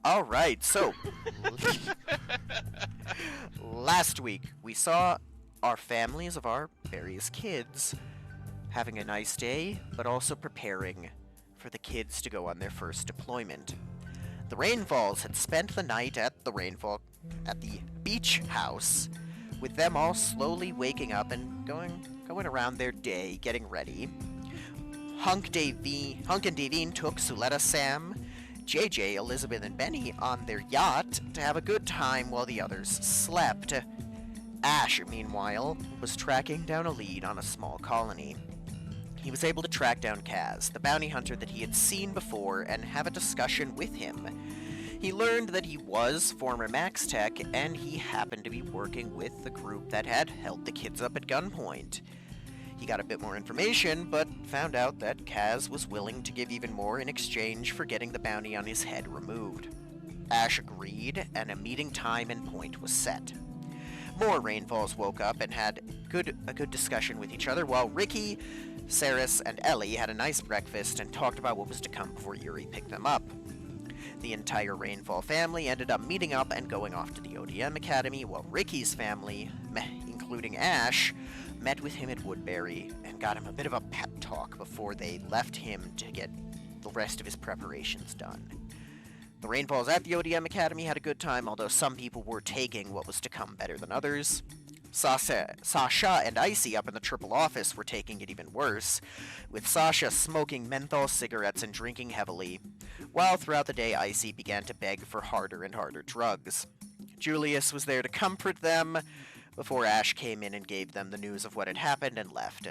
All right, so last week we saw our families of our various kids having a nice day, but also preparing for the kids to go on their first deployment. The Rainfalls had spent the night at the beach house, with them all slowly waking up and going around their day, getting ready. Hunk and Davine took Suletta, Sam, JJ, Elizabeth, and Benny on their yacht to have a good time while the others slept. Ash, meanwhile, was tracking down a lead on a small colony. He was able to track down Kaz, the bounty hunter that he had seen before, and have a discussion with him. He learned that he was former Max Tech, and he happened to be working with the group that had held the kids up at gunpoint. He got a bit more information, but found out that Kaz was willing to give even more in exchange for getting the bounty on his head removed. Ash agreed, and a meeting time and point was set. More Rainfalls woke up and had a good discussion with each other, while Ricky, Saris, and Ellie had a nice breakfast and talked about what was to come before Yuri picked them up. The entire Rainfall family ended up meeting up and going off to the ODM Academy, while Ricky's family, including Ash, met with him at Woodbury and got him a bit of a pep talk before they left him to get the rest of his preparations done. The Rainfalls at the ODM Academy had a good time, although some people were taking what was to come better than others. Sasha and Icy up in the triple office were taking it even worse, with Sasha smoking menthol cigarettes and drinking heavily, while throughout the day Icy began to beg for harder and harder drugs. Julius was there to comfort them before Ash came in and gave them the news of what had happened and left.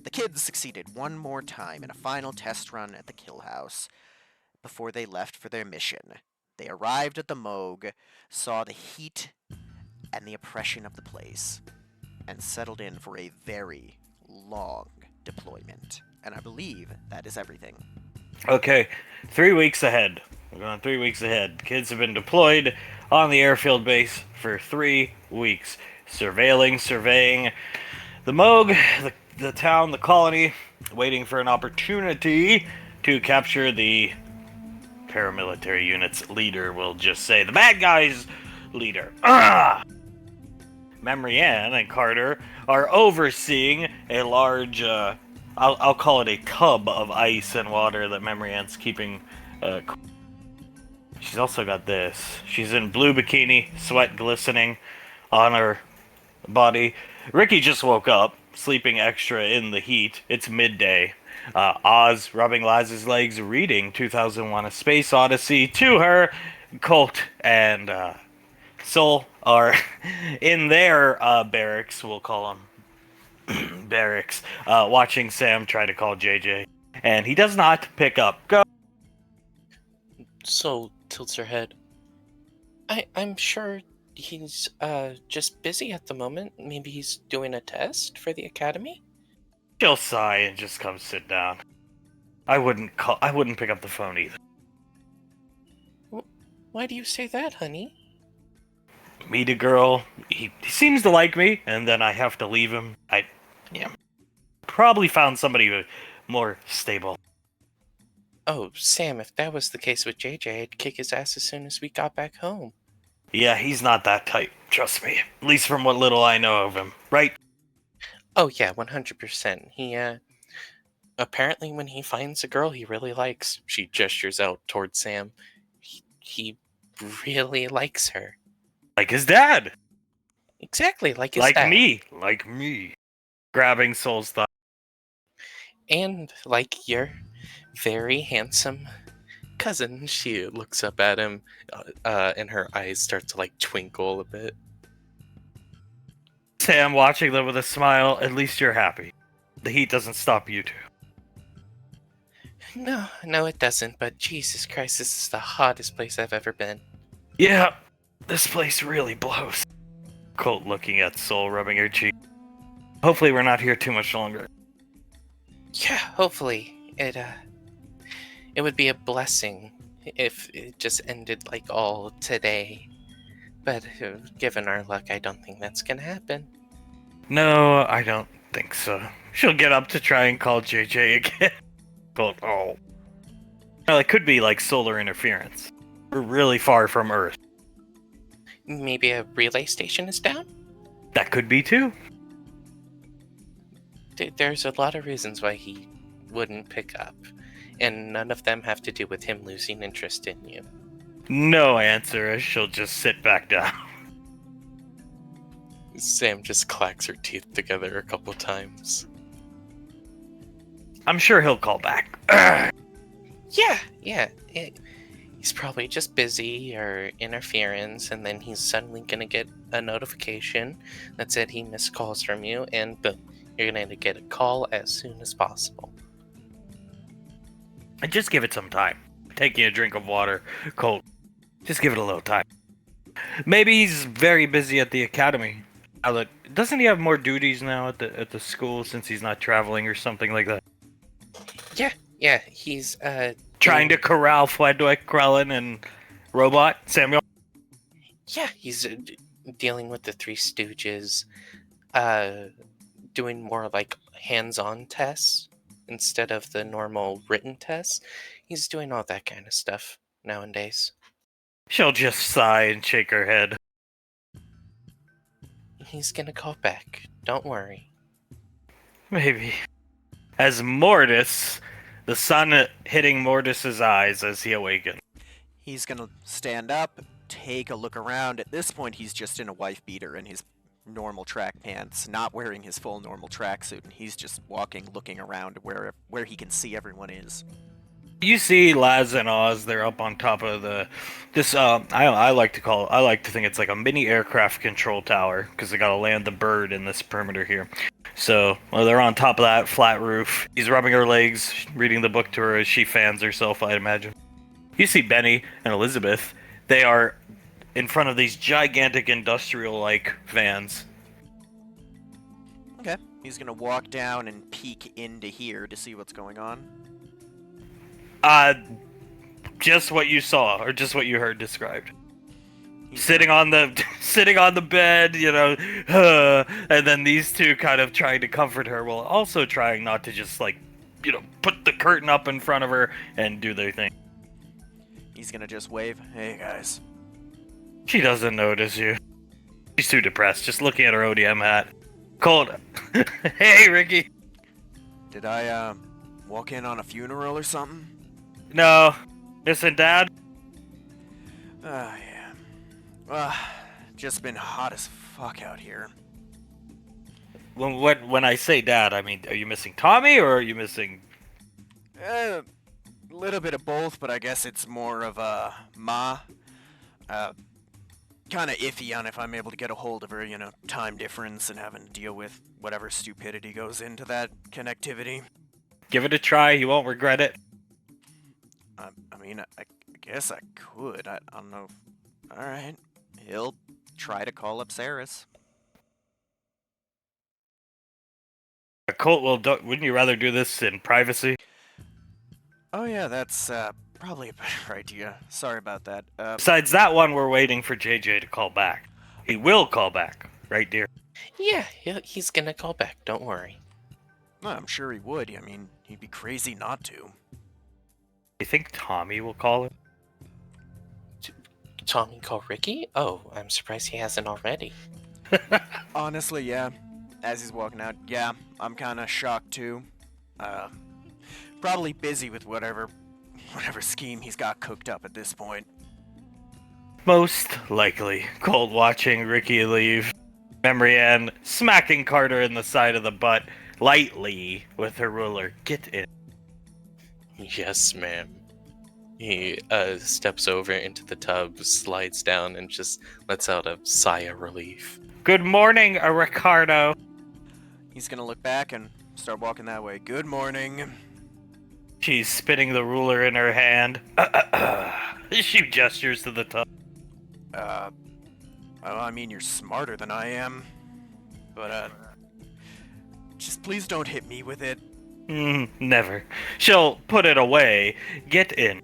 The kids succeeded one more time in a final test run at the kill house before they left for their mission. They arrived at the Moog, saw the heat and the oppression of the place, and settled in for a very long deployment. And I believe that is everything. Okay, 3 weeks ahead. We're going 3 weeks ahead. Kids have been deployed on the airfield base for 3 weeks. Surveying the Moog, the town, the colony, waiting for an opportunity to capture the paramilitary unit's leader, we'll just say. The bad guy's leader. Memory Ann and Carter are overseeing a large, I'll call it a tub of ice and water that Memory Ann's keeping. She's also got this. She's in blue bikini, sweat glistening on her body. Ricky just woke up, sleeping extra in the heat. It's midday. Oz rubbing Laz's legs, reading 2001: A Space Odyssey to her. Colt and Soul are in their barracks, we'll call them barracks, watching Sam try to call JJ. And he does not pick up. Go! Soul tilts her head. I'm sure he's just busy at the moment. Maybe he's doing a test for the academy? She'll sigh and just come sit down. I wouldn't pick up the phone either. Why do you say that, honey? Meet a girl, he seems to like me, and then I have to leave him. Probably found somebody more stable. Oh, Sam, if that was the case with JJ, I'd kick his ass as soon as we got back home. Yeah, he's not that type, trust me. At least from what little I know of him, right? Oh yeah, 100%. He, apparently when he finds a girl he really likes, she gestures out towards Sam, he really likes her. Like his dad! Exactly, like his dad. Like me. Grabbing Soul's thigh. And like your very handsome cousin. She looks up at him, and her eyes start to like twinkle a bit. Sam watching them with a smile. At least you're happy. The heat doesn't stop you two. No, it doesn't. But Jesus Christ, this is the hottest place I've ever been. Yeah, this place really blows. Colt looking at Soul, rubbing her cheek. Hopefully we're not here too much longer. Yeah, hopefully. It would be a blessing if it just ended like all today. But given our luck, I don't think that's gonna happen. No, I don't think so. She'll get up to try and call JJ again. Colt, oh. Well, it could be like solar interference. We're really far from Earth. Maybe a relay station is down? That could be too. There's a lot of reasons why he wouldn't pick up, and none of them have to do with him losing interest in you. No answer, as she'll just sit back down. Sam just clacks her teeth together a couple times. I'm sure he'll call back. Yeah. He's probably just busy or interference, and then he's suddenly gonna get a notification that said he missed calls from you, and boom, you're gonna get a call as soon as possible. And just give it some time. Taking a drink of water, cold. Just give it a little time. Maybe he's very busy at the academy. Doesn't he have more duties now at the school since he's not traveling or something like that? Yeah, he's Trying to corral Fledwick, Krellin, and Robot Samuel. Yeah, he's dealing with the Three Stooges, doing more like hands-on tests instead of the normal written tests. He's doing all that kind of stuff nowadays. She'll just sigh and shake her head. He's gonna call back. Don't worry. Maybe. As Mortis, the sun hitting Mortis's eyes as he awakens. He's gonna stand up, take a look around. At this point, he's just in a wife beater and his normal track pants, not wearing his full normal tracksuit, and he's just walking, looking around where he can see everyone is. You see Laz and Oz, they're up on top of I like to think it's like a mini aircraft control tower, because they gotta land the bird in this perimeter here. So, they're on top of that flat roof. He's rubbing her legs, reading the book to her as she fans herself, I'd imagine. You see Benny and Elizabeth. They are in front of these gigantic industrial-like vans. Okay, he's gonna walk down and peek into here to see what's going on. Just what you saw, or just what you heard described. He's Sitting on the bed, and then these two kind of trying to comfort her while also trying not to just put the curtain up in front of her and do their thing. He's gonna just wave, "Hey guys." She doesn't notice you. She's too depressed, just looking at her ODM hat. Cold. Hey, Ricky. Did I walk in on a funeral or something? No. Missing Dad? Yeah. Just been hot as fuck out here. When I say Dad, I mean, are you missing Tommy or are you missing... A little bit of both, but I guess it's more of a ma. Kind of iffy on if I'm able to get a hold of her, time difference and having to deal with whatever stupidity goes into that connectivity. Give it a try, you won't regret it. I guess I could. I don't know. Alright. He'll try to call up Saris. Colt, wouldn't you rather do this in privacy? Oh yeah, that's probably a better idea. Sorry about that. Besides that one, we're waiting for JJ to call back. He will call back, right, dear? Yeah, he's gonna call back. Don't worry. I'm sure he would. He'd be crazy not to. You think Tommy will call him? Tommy call Ricky? Oh, I'm surprised he hasn't already. Honestly, yeah. As he's walking out, yeah, I'm kind of shocked too. Probably busy with whatever scheme he's got cooked up at this point. Most likely. Cold watching Ricky leave. Memory Ann smacking Carter in the side of the butt lightly with her ruler. Get in. Yes, ma'am. He steps over into the tub, slides down, and just lets out a sigh of relief. Good morning, Ricardo. He's gonna look back and start walking that way. Good morning. She's spinning the ruler in her hand. She gestures to the tub. You're smarter than I am. But, just please don't hit me with it. Never. She'll put it away. Get in.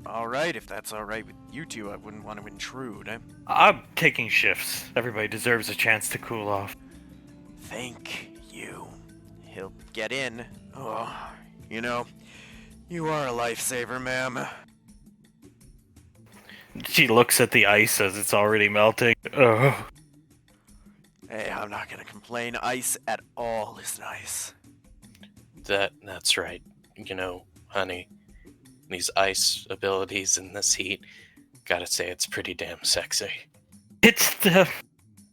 Alright, if that's alright with you two, I wouldn't want to intrude. I'm taking shifts. Everybody deserves a chance to cool off. Thank you. He'll get in. Oh, you are a lifesaver, ma'am. She looks at the ice as it's already melting. Oh. Hey, I'm not gonna complain. Ice at all is nice. That's right. Honey, these ice abilities in this heat, gotta say it's pretty damn sexy. It's the...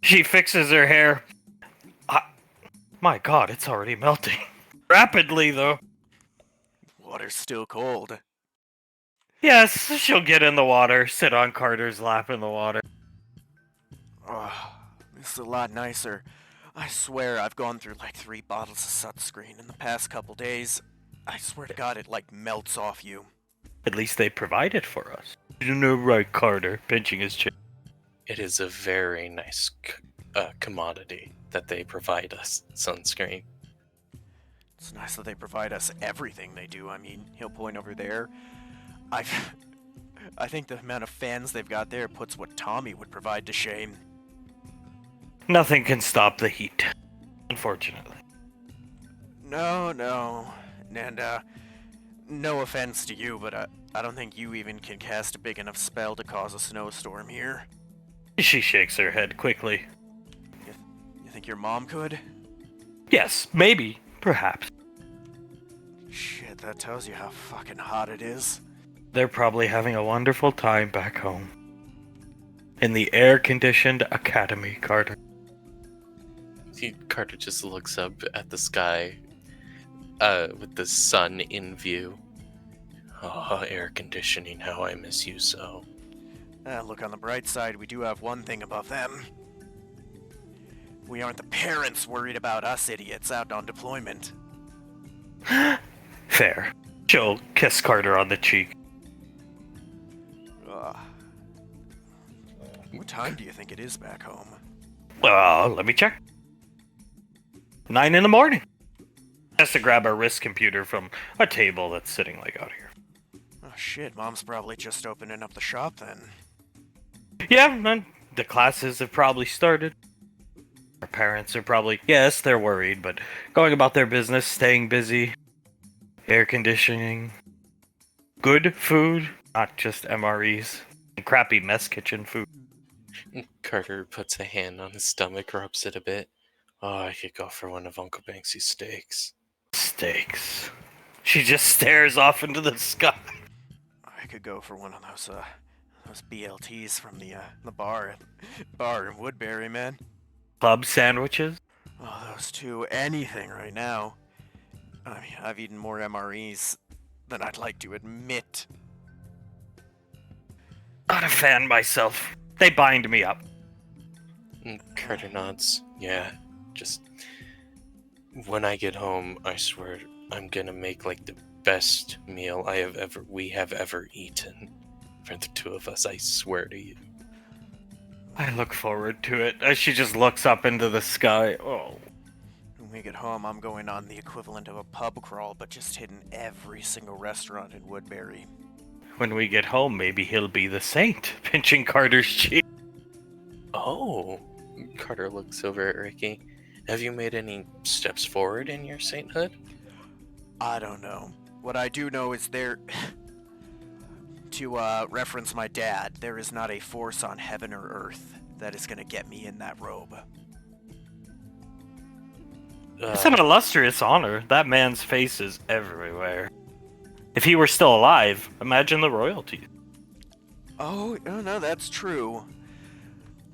She fixes her hair. My god, it's already melting. Rapidly, though. Water's still cold. Yes, she'll get in the water, sit on Carter's lap in the water. Oh, this is a lot nicer. I swear I've gone through like 3 bottles of sunscreen in the past couple days. I swear to God it like melts off you. At least they provide it for us. You know, right, Carter, pinching his chin. It is a very nice commodity that they provide us, sunscreen. It's nice that they provide us everything they do. I mean, he'll point over there. I think the amount of fans they've got there puts what Tommy would provide to shame. Nothing can stop the heat, unfortunately. No. And, no offense to you, but I don't think you even can cast a big enough spell to cause a snowstorm here. She shakes her head quickly. You think your mom could? Yes, maybe, perhaps. Shit, that tells you how fucking hot it is. They're probably having a wonderful time back home. In the air-conditioned academy, Carter. Carter just looks up at the sky with the sun in view. Oh, air conditioning, how I miss you so. Look on the bright side, we do have one thing above them. We aren't the parents worried about us idiots out on deployment. Fair. She'll kiss Carter on the cheek. What time do you think it is back home? Well, let me check. 9 in the morning. Has to grab our wrist computer from a table that's sitting like out here. Oh shit, Mom's probably just opening up the shop then. Yeah, and the classes have probably started. Our parents are probably, yes, they're worried, but going about their business, staying busy, air conditioning, good food, not just MREs, and crappy mess kitchen food. Carter puts a hand on his stomach, rubs it a bit. Oh, I could go for one of Uncle Banksy's steaks. Steaks. She just stares off into the sky. I could go for one of those BLTs from the bar in Woodbury, man. Club sandwiches. Oh, those two, anything right now. I mean, I've eaten more MREs than I'd like to admit. Not a fan myself. They bind me up. Carter nods. Yeah, just when I get home, I swear I'm gonna make like the best meal we have ever eaten for the two of us. I swear to you. I look forward to it as she just looks up into the sky. Oh. When we get home, I'm going on the equivalent of a pub crawl, but just hitting every single restaurant in Woodbury. When we get home, maybe he'll be the saint, pinching Carter's cheek. Oh, Carter looks over at Ricky. Have you made any steps forward in your sainthood? I don't know. What I do know is to reference my dad, there is not a force on heaven or earth that is going to get me in that robe. It's an illustrious honor. That man's face is everywhere. If he were still alive, imagine the royalties. Oh, no, that's true.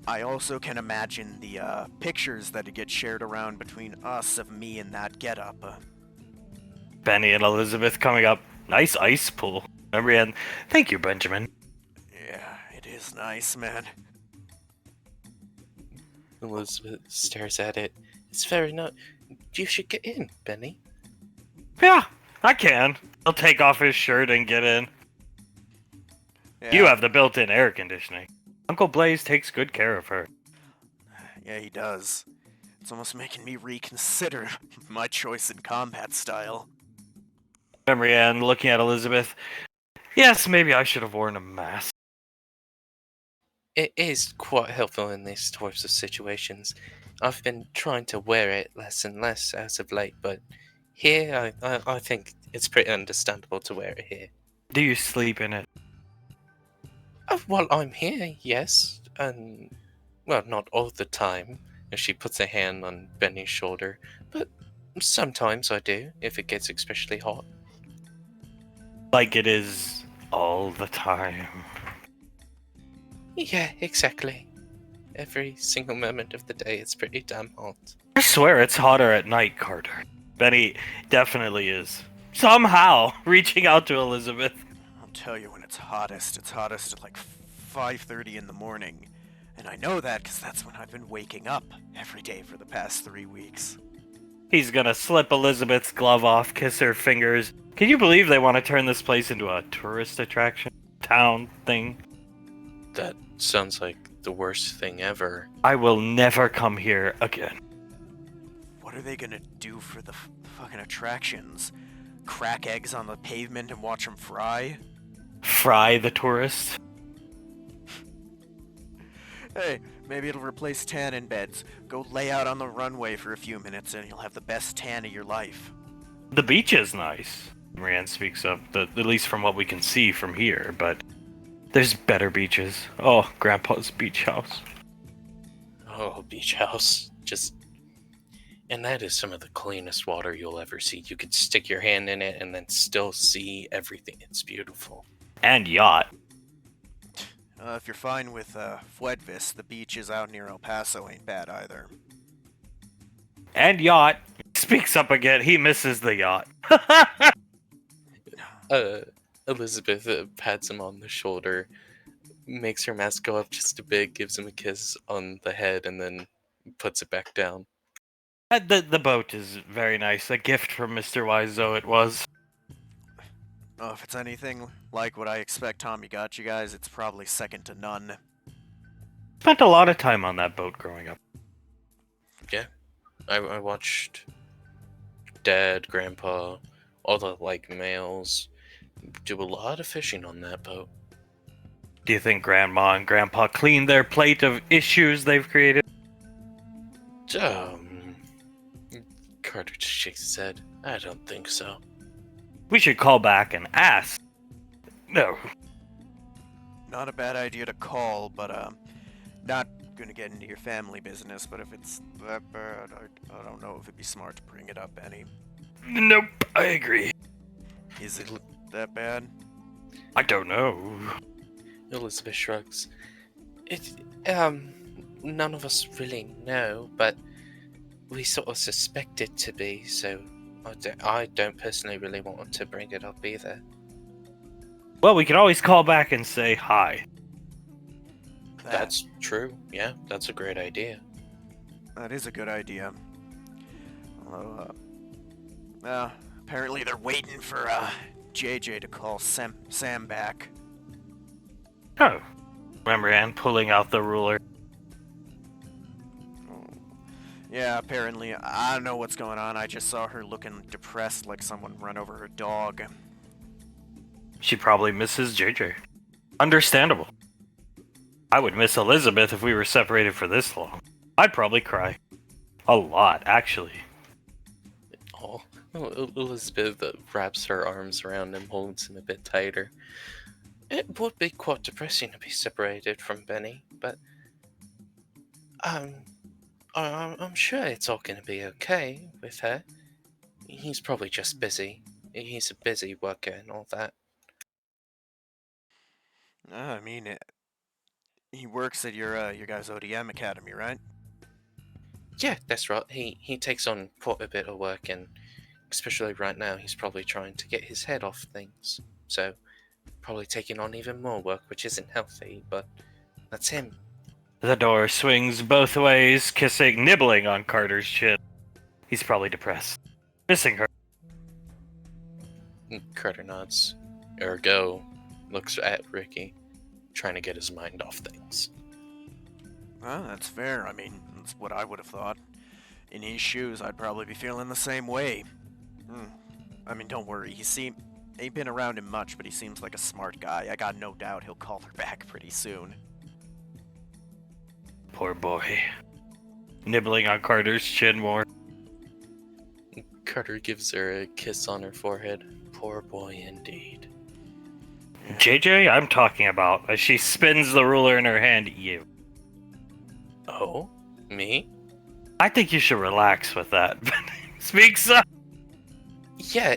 I also can imagine the pictures that get shared around between us of me in that getup. Benny and Elizabeth coming up. Nice ice pool. And thank you, Benjamin. Yeah, it is nice, man. Elizabeth stares at it. It's very not. You should get in, Benny. Yeah, I can. He'll take off his shirt and get in. Yeah. You have the built-in air conditioning. Uncle Blaze takes good care of her. Yeah, he does. It's almost making me reconsider my choice in combat style. Marianne looking at Elizabeth. Yes, maybe I should have worn a mask. It is quite helpful in these types of situations. I've been trying to wear it less and less as of late, but here I think it's pretty understandable to wear it here. Do you sleep in it? Well, I'm here, yes. And, well, not all the time. And she puts a hand on Benny's shoulder. But sometimes I do, if it gets especially hot. Like it is all the time. Yeah, exactly. Every single moment of the day, it's pretty damn hot. I swear it's hotter at night, Carter. Benny definitely is. Somehow reaching out to Elizabeth. I'll tell you when it's hottest. It's hottest at like 5:30 in the morning. And I know that because that's when I've been waking up every day for the past 3 weeks. He's gonna slip Elizabeth's glove off, kiss her fingers. Can you believe they want to turn this place into a tourist attraction? Town thing? That sounds like the worst thing ever. I will never come here again. What are they gonna do for the fucking attractions? Crack eggs on the pavement and watch them fry? Fry the tourist? Hey, maybe it'll replace tanning beds. Go lay out on the runway for a few minutes and you'll have the best tan of your life. The beach is nice, Rand speaks up, at least from what we can see from here, but there's better beaches. Oh, Grandpa's beach house. Oh, beach house. And that is some of the cleanest water you'll ever see. You could stick your hand in it and then still see everything. It's beautiful. And yacht. If you're fine with Fuedvis, the beaches out near El Paso ain't bad either. And yacht. Speaks up again, he misses the yacht. Elizabeth pats him on the shoulder, makes her mask go up just a bit, gives him a kiss on the head, and then puts it back down. The boat is very nice. A gift from Mr. Wiseau it was. Oh, if it's anything like what I expect Tommy got you guys, it's probably second to none. Spent a lot of time on that boat growing up. Yeah. I watched Dad, Grandpa, all the, males do a lot of fishing on that boat. Do you think Grandma and Grandpa cleaned their plate of issues they've created? Carter just shakes his head. I don't think so. We should call back and ask. No. Not a bad idea to call, but not gonna get into your family business, but if it's that bad, I don't know if it'd be smart to bring it up any. Nope, I agree. Is it that bad? I don't know. Elizabeth shrugs. None of us really know, but we sort of suspect it to be, so I don't personally really want to bring it up either. Well, we can always call back and say hi. That's true. Yeah, that's a great idea. That is a good idea. Although, apparently they're waiting for JJ to call Sam back. Oh. Remember Anne pulling out the ruler. Yeah, apparently. I don't know what's going on. I just saw her looking depressed like someone run over her dog. She probably misses JJ. Understandable. I would miss Elizabeth if we were separated for this long. I'd probably cry. A lot, actually. Oh, Elizabeth wraps her arms around him, holds him a bit tighter. It would be quite depressing to be separated from Benny, but I'm sure it's all going to be okay with her. He's probably just busy. He's a busy worker and all that. I mean, he works at your guys' ODM academy, right? Yeah, that's right. He takes on quite a bit of work, and especially right now, he's probably trying to get his head off things. So, probably taking on even more work, which isn't healthy, but that's him. The door swings both ways, nibbling on Carter's chin. He's probably depressed. Missing her. Carter nods. Ergo looks at Ricky, trying to get his mind off things. Well, that's fair. I mean, that's what I would have thought. In his shoes, I'd probably be feeling the same way. I mean, don't worry. Ain't been around him much, but he seems like a smart guy. I got no doubt he'll call her back pretty soon. Poor boy. Nibbling on Carter's chin more. Carter gives her a kiss on her forehead. Poor boy indeed. JJ, I'm talking about. As she spins the ruler in her hand, you. Oh, me? I think you should relax with that. Speaks up. Yeah,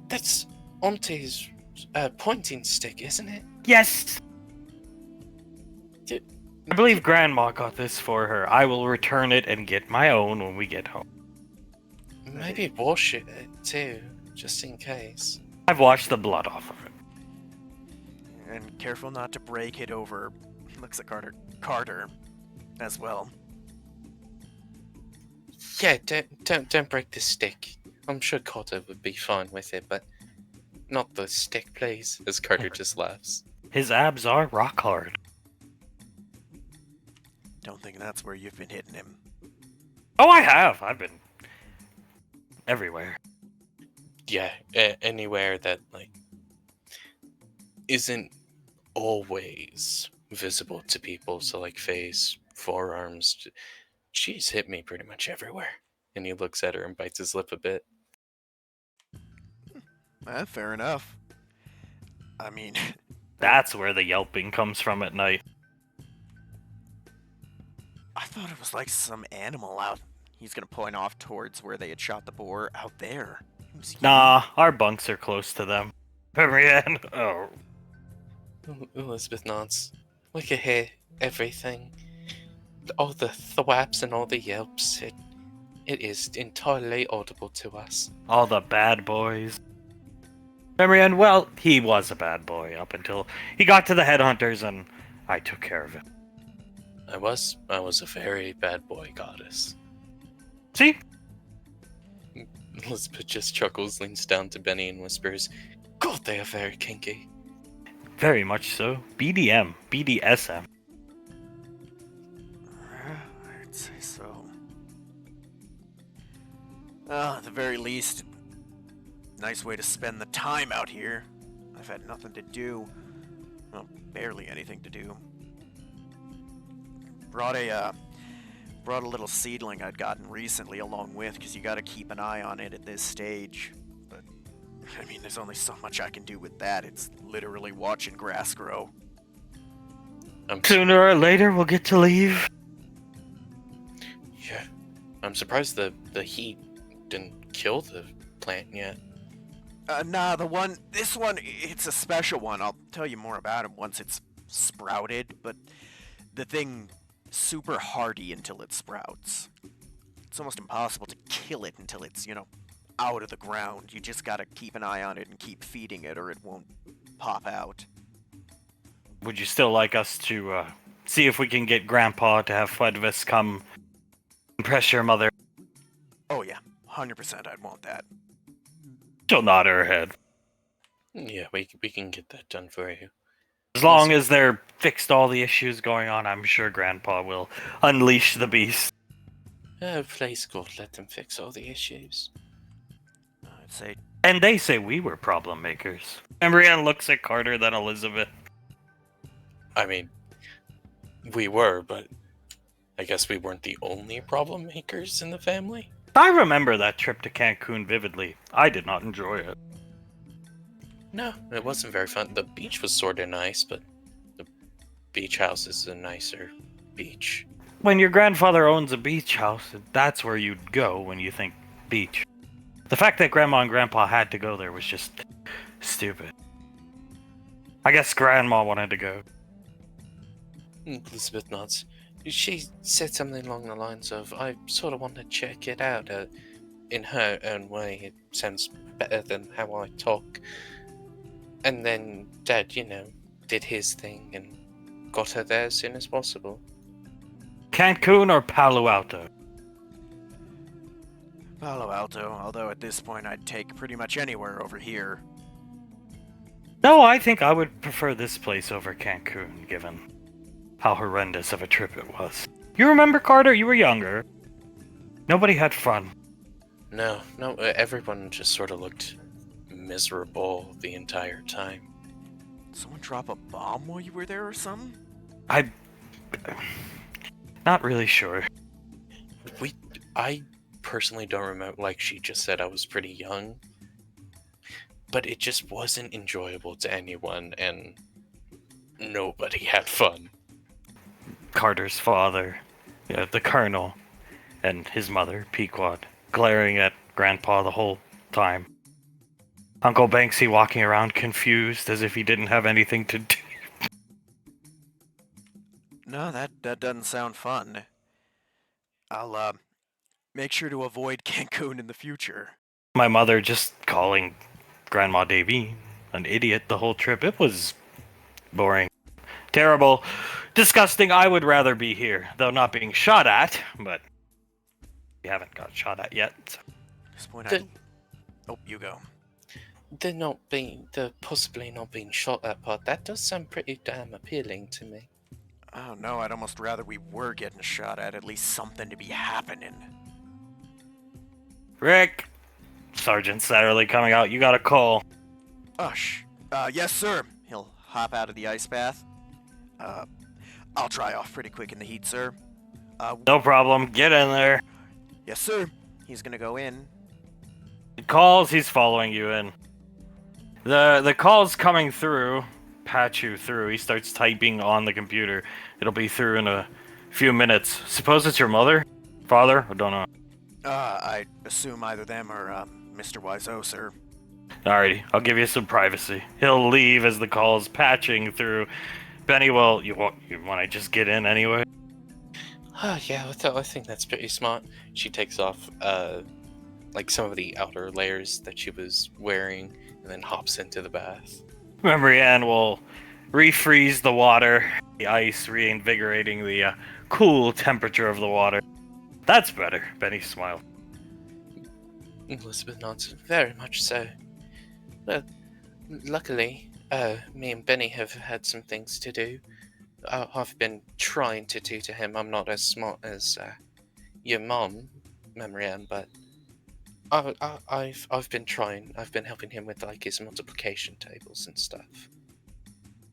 that's Auntie's pointing stick, isn't it? Yes. D- I believe Grandma got this for her. I will return it and get my own when we get home. Maybe wash it too, just in case. I've washed the blood off of it. And careful not to break it over. Looks at Carter as well. Yeah, don't break the stick. I'm sure Carter would be fine with it, but not the stick, please. As Carter just laughs. His abs are rock hard. Don't think that's where you've been hitting him. Oh, I have. I've been everywhere. Yeah, anywhere that isn't always visible to people. So like face, forearms. She's hit me pretty much everywhere. And he looks at her and bites his lip a bit. Fair enough. I mean, That's where the yelping comes from at night. I thought it was like some animal out. He's gonna point off towards where they had shot the boar out there. It was huge. Nah, our bunks are close to them. Marianne, oh. Elizabeth nods. We could hear everything. All the thwaps and all the yelps. It is entirely audible to us. All the bad boys. Marianne, well, he was a bad boy up until he got to the headhunters and I took care of him. I was a very bad boy, goddess. See? Elizabeth just chuckles, leans down to Benny and whispers, God, they are very kinky. Very much so. BDM. BDSM. I'd say so. At the very least, nice way to spend the time out here. I've had nothing to do. Well, barely anything to do. Brought a little seedling I'd gotten recently along with, because you gotta keep an eye on it at this stage. But, I mean, there's only so much I can do with that. It's literally watching grass grow. Sooner or later, we'll get to leave. Yeah. I'm surprised the heat didn't kill the plant yet. Nah, this one, it's a special one. I'll tell you more about it once it's sprouted, but the thing super hardy until it sprouts. It's almost impossible to kill it until it's, out of the ground. You just gotta keep an eye on it and keep feeding it or it won't pop out. Would you still like us to see if we can get Grandpa to have Fledvis come impress your mother? Oh yeah, 100% I'd want that. She'll nod her head. Yeah, we can get that done for you. As long as they're fixed all the issues going on, I'm sure Grandpa will unleash the beast. Please God, let them fix all the issues. I'd say, And they say we were problem makers. And Brienne looks at Carter, then Elizabeth. I mean, we were, but I guess we weren't the only problem makers in the family. I remember that trip to Cancun vividly. I did not enjoy it. No, it wasn't very fun. The beach was sort of nice, but the beach house is a nicer beach. When your grandfather owns a beach house, that's where you'd go when you think beach. The fact that Grandma and Grandpa had to go there was just stupid. I guess Grandma wanted to go. Elizabeth nods. She said something along the lines of, I sort of want to check it out. In her own way, it sounds better than how I talk. And then Dad, did his thing and got her there as soon as possible. Cancun or Palo Alto? Palo Alto, although at this point I'd take pretty much anywhere over here. No, I think I would prefer this place over Cancun, given how horrendous of a trip it was. You remember, Carter? You were younger. Nobody had fun. No, everyone just sort of looked miserable the entire time. Someone drop a bomb while you were there or something? Not really sure. I personally don't remember, like she just said, I was pretty young. but it just wasn't enjoyable to anyone, and nobody had fun. Carter's father, the colonel, and his mother, Pequod, glaring at Grandpa the whole time. Uncle Banksy walking around confused as if he didn't have anything to do. No, that doesn't sound fun. I'll make sure to avoid Cancun in the future. My mother just calling Grandma Davine an idiot the whole trip. It was boring. Terrible. Disgusting. I would rather be here, though not being shot at, but we haven't got shot at yet. So. At this point, The- Oh, you go. The possibly not being shot at part, that does sound pretty damn appealing to me. Oh no, I'd almost rather we were getting shot at least something to be happening. Rick! Sergeant Satterley coming out. You got a call. Ush. Yes, sir. He'll hop out of the ice bath. I'll dry off pretty quick in the heat, sir. No problem. Get in there. Yes, sir. He's gonna go in. Calls, he's following you in. The call's coming through. Patch you through. He starts typing on the computer. It'll be through in a few minutes. Suppose it's your mother? Father? I don't know. I assume either them or, Mr. Wiseau, sir. Alrighty, I'll give you some privacy. He'll leave as the call's patching through. Benny, well, you want to just get in anyway? Oh, yeah, I think that's pretty smart. She takes off, like some of the outer layers that she was wearing, and then hops into the bath. Memory Ann will refreeze the water, the ice reinvigorating the cool temperature of the water. That's better, Benny smiled. Elizabeth nods. Very much so. Well, luckily, me and Benny have had some things to do. I've been trying to do to him. I'm not as smart as your mom, Memory Ann, but I've been trying. I've been helping him with like his multiplication tables and stuff.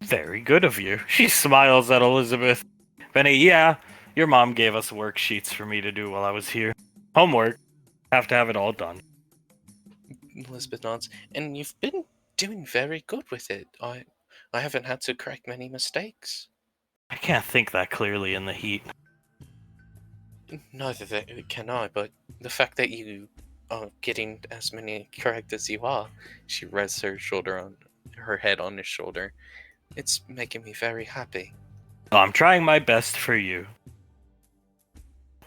Very good of you. She smiles at Elizabeth. Benny, yeah, your mom gave us worksheets for me to do while I was here. Homework. Have to have it all done. Elizabeth nods. And you've been doing very good with it. I haven't had to correct many mistakes. I can't think that clearly in the heat. Neither can I, but the fact that you are getting as many correct as you are, she rests her head on his shoulder. It's making me very happy. I'm trying my best for you.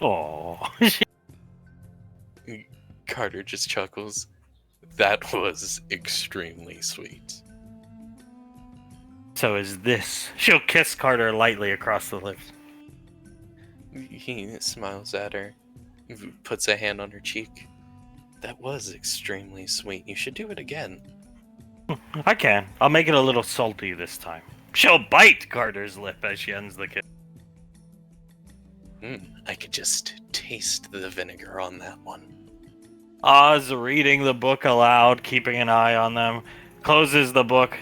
Oh. Carter just chuckles. That was extremely sweet. So is this. She'll kiss Carter lightly across the lips. He smiles at her, puts a hand on her cheek. That was extremely sweet. You should do it again. I can. I'll make it a little salty this time. She'll bite Carter's lip as she ends the kiss. I could just taste the vinegar on that one. Oz reading the book aloud, keeping an eye on them, closes the book.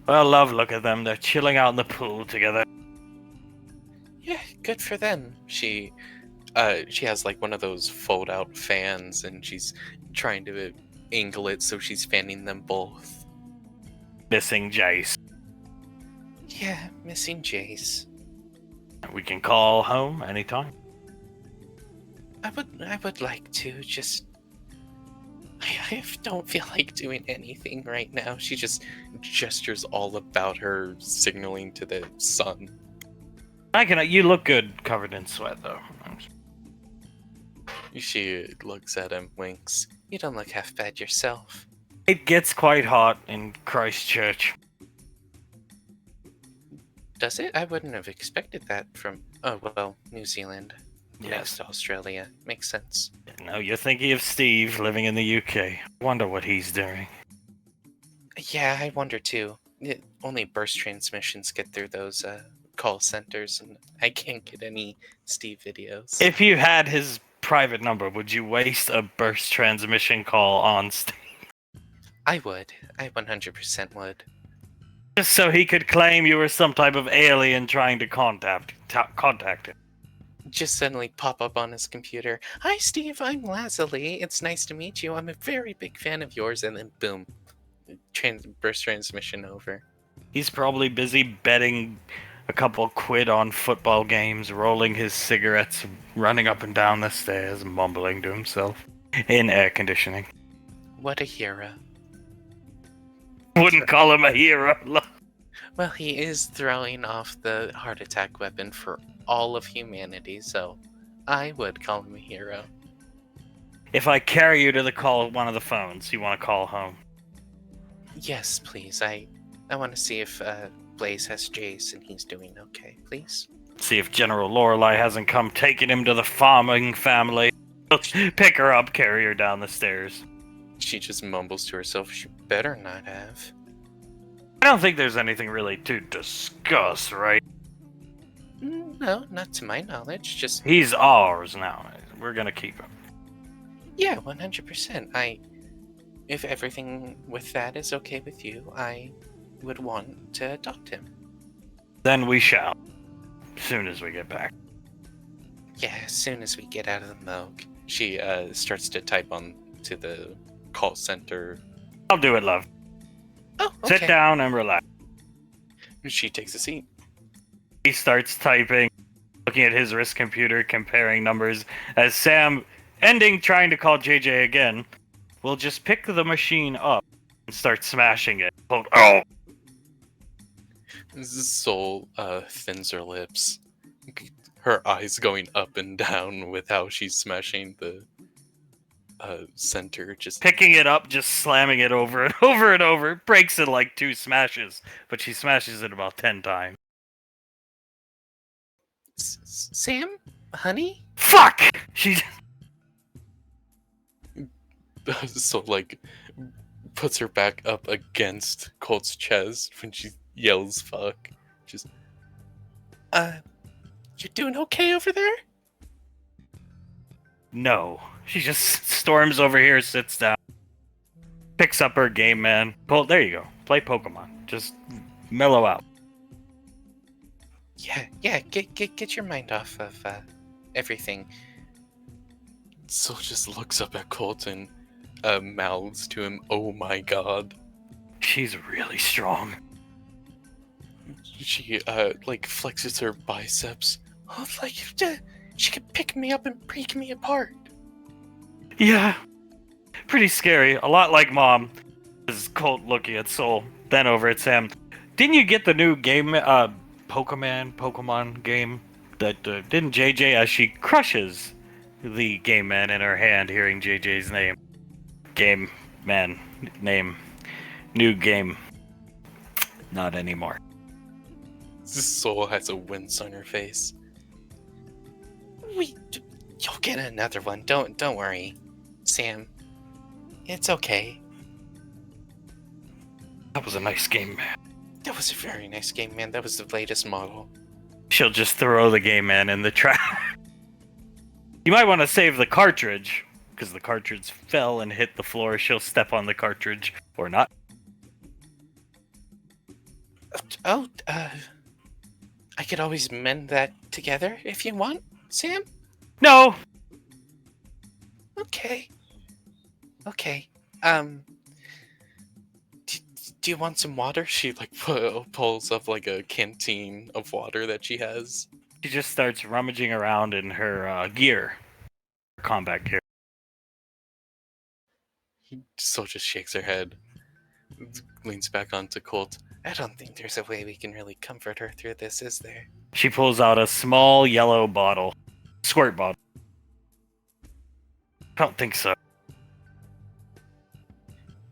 Well, love, look at them. They're chilling out in the pool together. Yeah, good for them. She has like one of those fold-out fans, and she's trying to angle it so she's fanning them both. Missing Jace. Yeah, missing Jace. We can call home anytime. I would like to, just I don't feel like doing anything right now. She just gestures all about her, signaling to the sun. You look good covered in sweat, though. She looks at him, winks. You don't look half bad yourself. It gets quite hot in Christchurch. Does it? I wouldn't have expected that from, New Zealand. Yes. Next to Australia. Makes sense. No, you're thinking of Steve living in the UK. Wonder what he's doing. Yeah, I wonder too. Only burst transmissions get through those call centers, and I can't get any Steve videos. If you had his private number, would you waste a burst transmission call on Steve? I would. I 100% would. Just so he could claim you were some type of alien trying to contact him. Just suddenly pop up on his computer. Hi, Steve. I'm Lazuli. It's nice to meet you. I'm a very big fan of yours. And then boom, burst transmission over. He's probably busy betting a couple quid on football games, rolling his cigarettes, running up and down the stairs, mumbling to himself in air conditioning. What a hero. Wouldn't call him a hero. Well, he is throwing off the heart attack weapon for all of humanity, so I would call him a hero. If I carry you to one of the phones, you want to call home? Yes, please. I want to see if Blaze has Jace and he's doing okay, please. See if General Lorelei hasn't come taking him to the farming family. Pick her up, carry her down the stairs. She just mumbles to herself, she better not have. I don't think there's anything really to discuss, right? No, not to my knowledge. Just He's ours now. We're gonna keep him. yeah, 100%. If everything with that is okay with you, I would want to adopt him. Then we shall. Soon as we get back. Yeah, as soon as we get out of the moog. She starts to type on to the call center. I'll do it, love. Oh, okay. Sit down and relax. She takes a seat. He starts typing, looking at his wrist computer, comparing numbers, as Sam, trying to call JJ again, will just pick the machine up and start smashing it. Oh! Soul thins her lips. Her eyes going up and down with how she's smashing the center. Just Picking it up, just slamming it over and over and over. Breaks it like 2 smashes, but she smashes it about 10 times. Sam? Honey? Fuck! She So, like, puts her back up against Colt's chest when she yells fuck. Just, you doing okay over there? No. She just storms over here, sits down, picks up her game man. Colt, there you go. Play Pokemon. Just mellow out. Yeah, get your mind off of everything. So just looks up at Colt and mouths to him, "Oh my god." She's really strong. She like flexes her biceps. Oh, like she could pick me up and break me apart. Yeah. Pretty scary. A lot like Mom. This is Colt looking at Soul, then over at Sam. Didn't you get the new game, Pokemon game? That didn't JJ, as she crushes the game man in her hand, hearing JJ's name. Game man name. New game. Not anymore. Soul has a wince on her face. You'll get another one. Don't worry, Sam. It's okay. That was a nice game, man. That was a very nice game, man. That was the latest model. She'll just throw the game man in the trash. You might want to save the cartridge, because the cartridge fell and hit the floor. She'll step on the cartridge, or not. Oh, I could always mend that together if you want, Sam? No! Okay. Do you want some water? She like pulls up like a canteen of water that she has. She just starts rummaging around in her gear. Her combat gear. So just shakes her head. Leans back onto Colt. I don't think there's a way we can really comfort her through this, is there? She pulls out a small yellow bottle. Squirt bottle. I don't think so.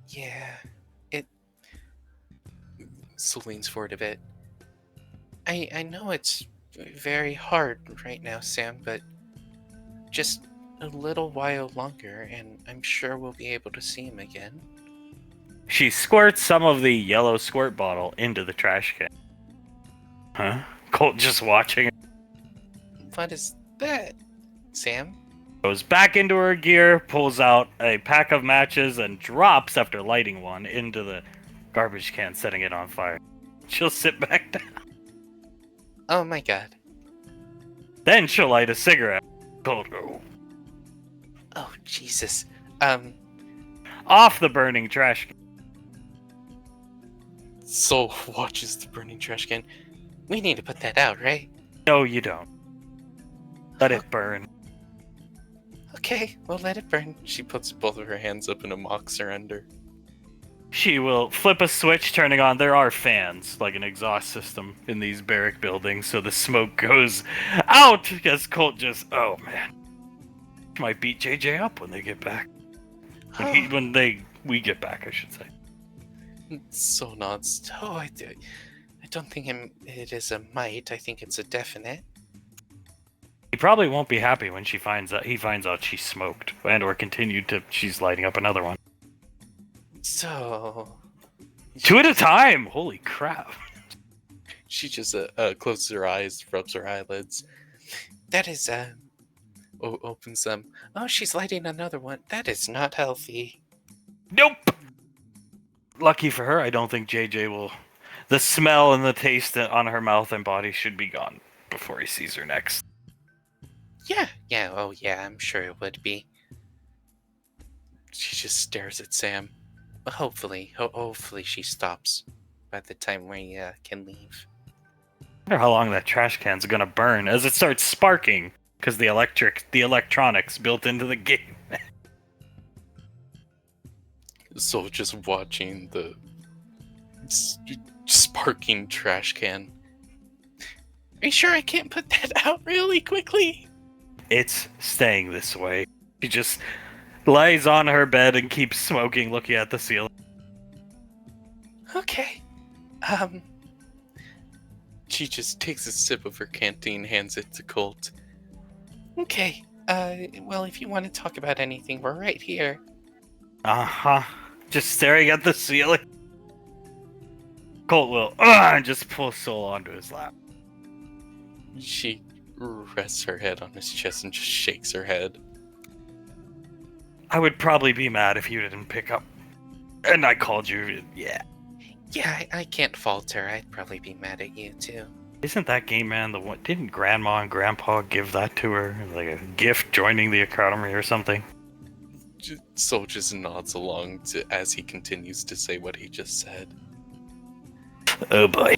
Yeah, it... So leans forward a bit. I know it's very hard right now, Sam, but just a little while longer, and I'm sure we'll be able to see him again. She squirts some of the yellow squirt bottle into the trash can. Huh? Colt just watching. What is that, Sam? Goes back into her gear, pulls out a pack of matches, and drops, after lighting one, into the garbage can, setting it on fire. She'll sit back down. Oh my god. Then she'll light a cigarette. Colt go. Oh, Jesus. Off the burning trash can. Soul watches the burning trash can. We need to put that out, right? No, you don't. Let it burn. Okay, we'll let it burn. She puts both of her hands up in a mock surrender. She will flip a switch, turning on. There are fans, like an exhaust system, in these barrack buildings, so the smoke goes out. As Colt just, oh man, might beat JJ up when they get back. We get back, I should say. So nods. Oh, I don't think it is a might. I think it's a definite. He probably won't be happy when he finds out she smoked, she's lighting up another one. So... 2 at a time! Holy crap. She just closes her eyes, rubs her eyelids. That is, opens them. Oh, she's lighting another one. That is not healthy. Nope! Lucky for her, I don't think JJ will... The smell and the taste on her mouth and body should be gone before he sees her next. Yeah, oh yeah, I'm sure it would be. She just stares at Sam. Hopefully she stops by the time we can leave. I wonder how long that trash can's gonna burn as it starts sparking, because the electronics built into the game. So just watching the sparking trash can. Are you sure I can't put that out really quickly? It's staying this way. She just lays on her bed and keeps smoking, looking at the ceiling. Okay. She just takes a sip of her canteen, hands it to Colt. Okay. Well, if you want to talk about anything, we're right here. Uh-huh. Just staring at the ceiling. Colt will and just pull Soul onto his lap. She rests her head on his chest and just shakes her head. I would probably be mad if you didn't pick up. And I called you, yeah. Yeah, I can't fault her. I'd probably be mad at you, too. Isn't that game man the one? Didn't Grandma and Grandpa give that to her? Like a gift joining the Academy or something? Soul just nods along as he continues to say what he just said. Oh boy.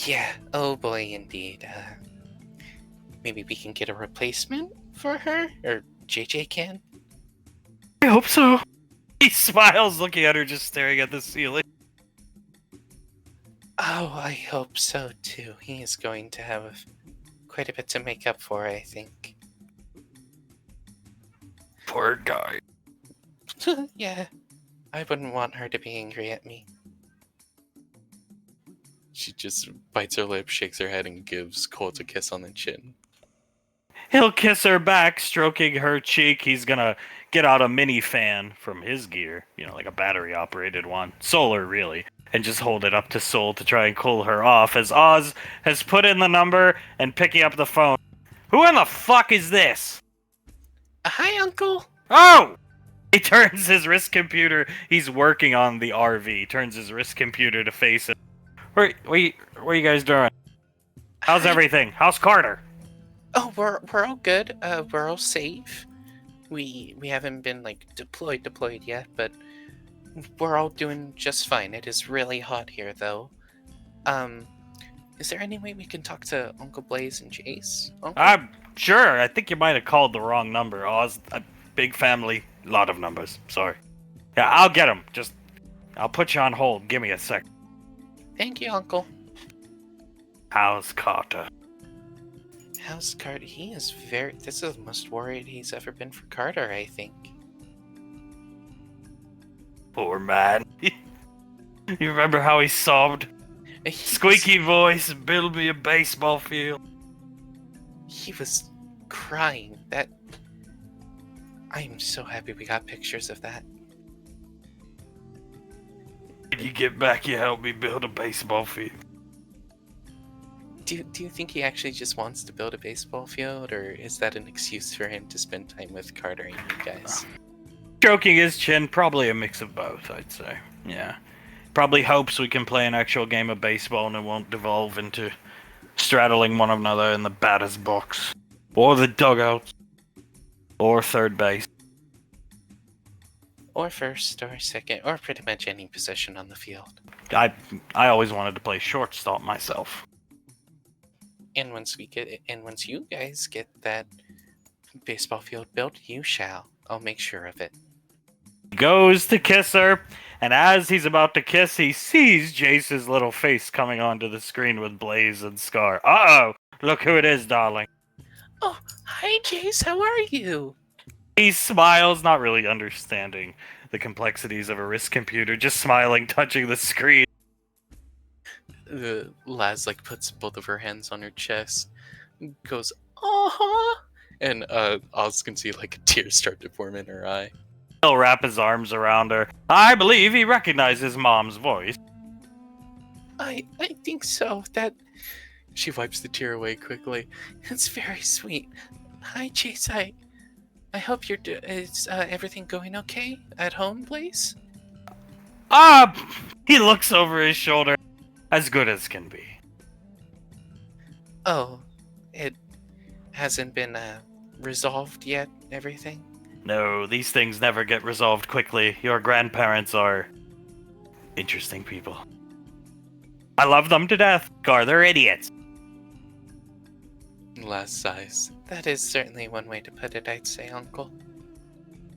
Yeah, oh boy, indeed. Maybe we can get a replacement for her? Or JJ can? I hope so. He smiles, looking at her, just staring at the ceiling. Oh, I hope so too. He is going to have quite a bit to make up for, I think. Poor guy. Yeah, I wouldn't want her to be angry at me. She just bites her lip, shakes her head, and gives Colt a kiss on the chin. He'll kiss her back, stroking her cheek. He's gonna get out a mini fan from his gear, like a battery-operated one. Solar, really. And just hold it up to Soul to try and cool her off as Oz has put in the number and picking up the phone. Who in the fuck is this? Hi, Uncle! Oh! He turns his wrist computer. He's working on the RV. Turns his wrist computer to face it. What are you guys doing? How's everything? How's Carter? Oh, we're all good. We're all safe. We haven't been deployed yet, but we're all doing just fine. It is really hot here, though. Is there any way we can talk to Uncle Blaze and Jace? I'm sure. I think you might have called the wrong number. Oz, a big family, lot of numbers. Sorry. Yeah, I'll get him. I'll put you on hold. Give me a sec. Thank you, Uncle. How's Carter? How's Carter? He is this is the most worried he's ever been for Carter, I think. Poor man. You remember how he sobbed? Squeaky voice, build me a baseball field. He was crying. I'm so happy we got pictures of that. When you get back, you help me build a baseball field. Do you think he actually just wants to build a baseball field, or is that an excuse for him to spend time with Carter and you guys? Stroking his chin, probably a mix of both, I'd say. Yeah. Probably hopes we can play an actual game of baseball and it won't devolve into straddling one another in the batter's box. Or the dugout. Or third base. or first, or second, or pretty much any position on the field. I always wanted to play shortstop myself. And once you guys get that baseball field built, you shall. I'll make sure of it. He goes to kiss her, and as he's about to kiss, he sees Jace's little face coming onto the screen with Blaze and Scar. Uh-oh! Look who it is, darling. Oh, hi, Jace. How are you? He smiles, not really understanding the complexities of a wrist computer, just smiling, touching the screen. Laz puts both of her hands on her chest, goes, uh-huh, and Oz can see a tear start to form in her eye. He'll wrap his arms around her. I believe he recognizes Mom's voice. I think so. That she wipes the tear away quickly. It's very sweet. Hi, Chase. I hope is everything going okay at home, please? He looks over his shoulder. As good as can be. Oh, it hasn't been resolved yet, everything? No, these things never get resolved quickly. Your grandparents are interesting people. I love them to death. Gar, they're idiots. Last sighs. That is certainly one way to put it, I'd say, Uncle.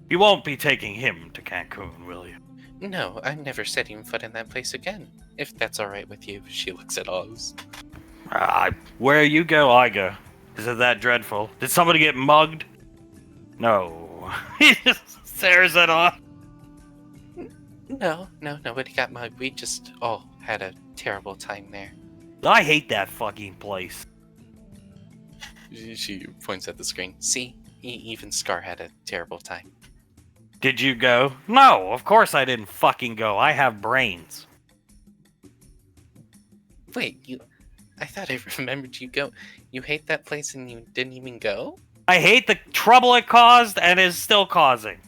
You won't be taking him to Cancun, will you? No, I'm never setting foot in that place again. If that's alright with you, she looks at Oz. Where you go, I go. Is it that dreadful? Did somebody get mugged? No. He just stares at Oz. No, nobody got mugged. We just all had a terrible time there. I hate that fucking place. She points at the screen. See? Even Scar had a terrible time. Did you go? No, of course I didn't fucking go. I have brains. Wait, I thought I remembered you go. You hate that place and you didn't even go? I hate the trouble it caused and is still causing.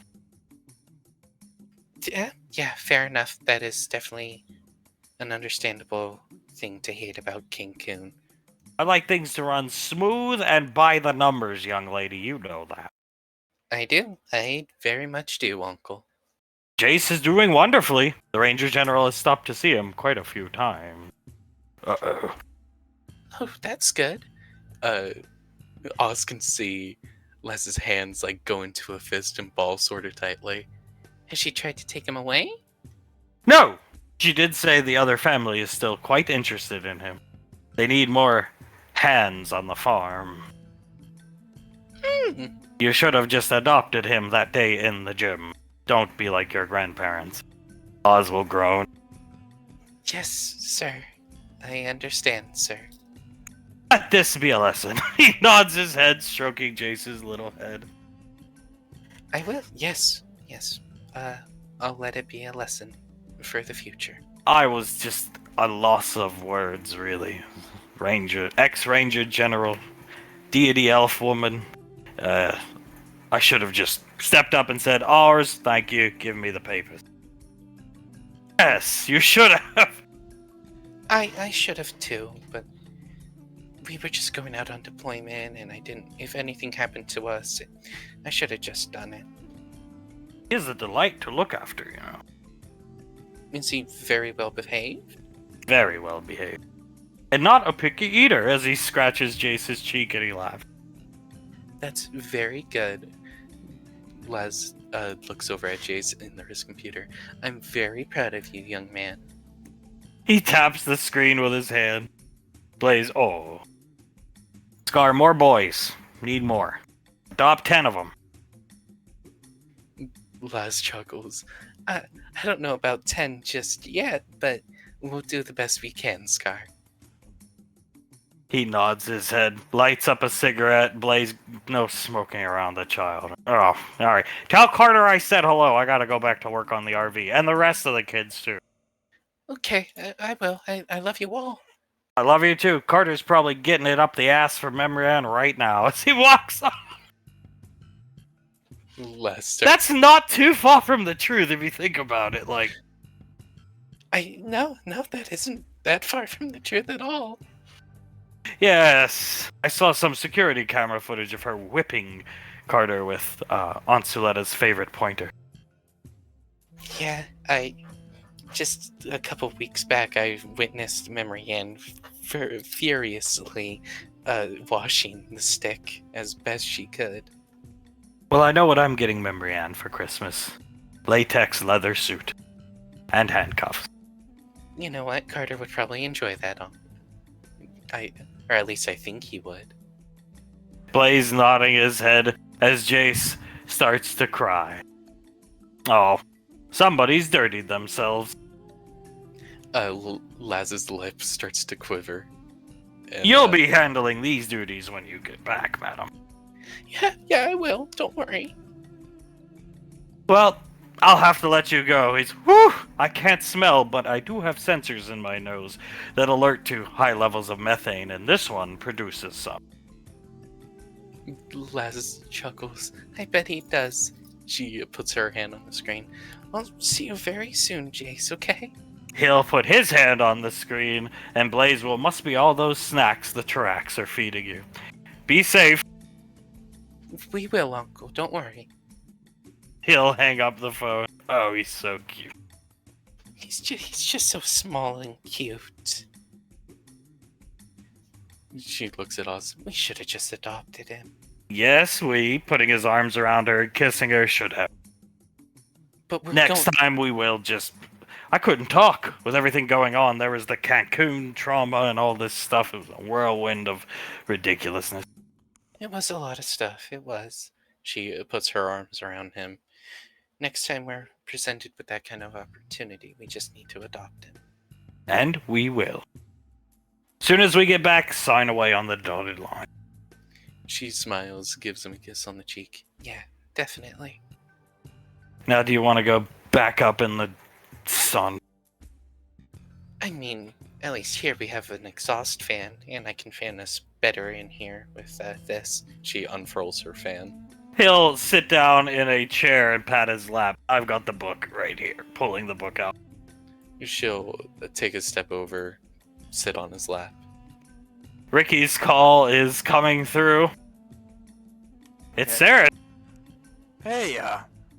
Yeah, fair enough. That is definitely an understandable thing to hate about Cancun. I like things to run smooth and by the numbers, young lady. You know that. I do. I very much do, Uncle. Jace is doing wonderfully. The Ranger General has stopped to see him quite a few times. Uh-oh. Oh, that's good. Oz can see Les's hands go into a fist and ball sort of tightly. Has she tried to take him away? No! She did say the other family is still quite interested in him. They need more hands on the farm. You should have just adopted him that day in the gym. Don't be like your grandparents. Oz will groan. Yes, sir. I understand, sir. Let this be a lesson. He nods his head, stroking Jace's little head. I will. Yes. I'll let it be a lesson for the future. I was just a loss of words, really. Ex-Ranger General, deity elf woman. I should have just stepped up and said, ours, thank you, give me the papers. Yes, you should have. I should have too, but we were just going out on deployment and I didn't. If anything happened to us, I should have just done it. He is a delight to look after, you know. Is he very well behaved? Very well behaved. And not a picky eater, as he scratches Jace's cheek and he laughs. That's very good. Les looks over at Jace in his computer. I'm very proud of you, young man. He taps the screen with his hand. Blaze, oh. Scar, more boys. Need more. Adopt 10 of them. Les chuckles. I don't know about 10 just yet, but we'll do the best we can, Scar. He nods his head, lights up a cigarette. Blaze, no smoking around the child. Oh, alright. Tell Carter I said hello. I gotta go back to work on the RV. And the rest of the kids, too. Okay, I will. I love you all. I love you, too. Carter's probably getting it up the ass for Memorian right now as he walks off. Lester. That's not too far from the truth if you think about it. No, that isn't that far from the truth at all. Yes, I saw some security camera footage of her whipping Carter with Aunt Suletta's favorite pointer. Yeah, just a couple weeks back, I witnessed Memory Ann furiously washing the stick as best she could. Well, I know what I'm getting Memory Ann for Christmas. Latex leather suit. And handcuffs. You know what? Carter would probably enjoy that. Or at least I think he would. Blaze nodding his head as Jace starts to cry. Oh, somebody's dirtied themselves. Laz's lip starts to quiver. And, You'll be handling these duties when you get back, madam. Yeah, I will. Don't worry. Well, I'll have to let you go. Whew! I can't smell, but I do have sensors in my nose that alert to high levels of methane, and this one produces some. Laz chuckles. I bet he does. She puts her hand on the screen. I'll see you very soon, Jace, okay? He'll put his hand on the screen, and Blaze will must be all those snacks the Tarax are feeding you. Be safe. We will, Uncle. Don't worry. He'll hang up the phone. Oh, he's so cute. He's just so small and cute. She looks at us. We should have just adopted him. Yes, we, putting his arms around her and kissing her, should have. But Next time we will just... I couldn't talk with everything going on. There was the Cancun trauma and all this stuff. It was a whirlwind of ridiculousness. It was a lot of stuff. It was. She puts her arms around him. Next time we're presented with that kind of opportunity, we just need to adopt him. And we will. Soon as we get back, sign away on the dotted line. She smiles, gives him a kiss on the cheek. Yeah, definitely. Now, do you want to go back up in the sun? I mean, at least here we have an exhaust fan, and I can fan us better in here with this. She unfurls her fan. He'll sit down in a chair and pat his lap. I've got the book right here, pulling the book out. She'll take a step over, sit on his lap. Ricky's call is coming through. It's Sarah. Hey,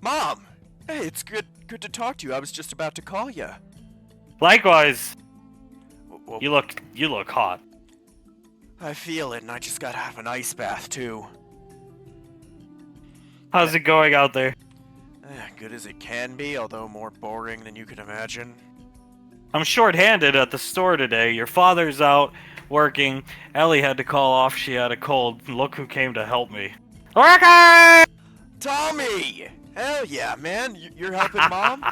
Mom! Hey, it's good to talk to you. I was just about to call you. Likewise. Well, You look hot. I feel it, and I just gotta have an ice bath, too. How's it going out there? Good as it can be, although more boring than you could imagine. I'm short-handed at the store today. Your father's out working. Ellie had to call off. She had a cold. Look who came to help me. Ricky! Tommy! Hell yeah, man. You're helping Mom?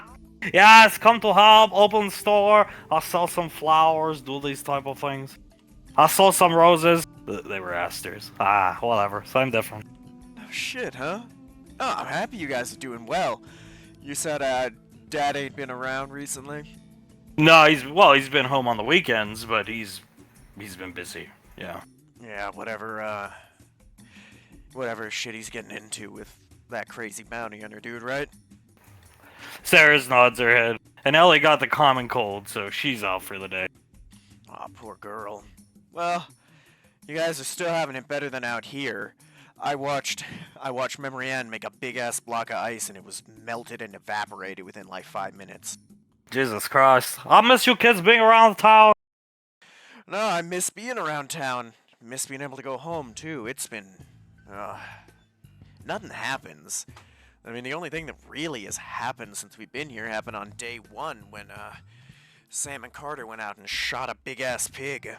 Yes, come to help. Open store. I'll sell some flowers. Do these type of things. I sold some roses. They were asters. Whatever. Same different. Oh, shit, huh? Oh, I'm happy you guys are doing well. You said, Dad ain't been around recently? No, he's been home on the weekends, but he's been busy. Yeah. Yeah, whatever shit he's getting into with that crazy bounty hunter dude, right? Sarah nods her head. And Ellie got the common cold, so she's out for the day. Aw, poor girl. Well, you guys are still having it better than out here. I watched Memory Ann make a big-ass block of ice, and it was melted and evaporated within like 5 minutes. Jesus Christ. I miss you kids being around town. No, I miss being around town. Miss being able to go home, too. It's been... nothing happens. I mean, the only thing that really has happened since we've been here happened on day 1 when, Sam and Carter went out and shot a big-ass pig.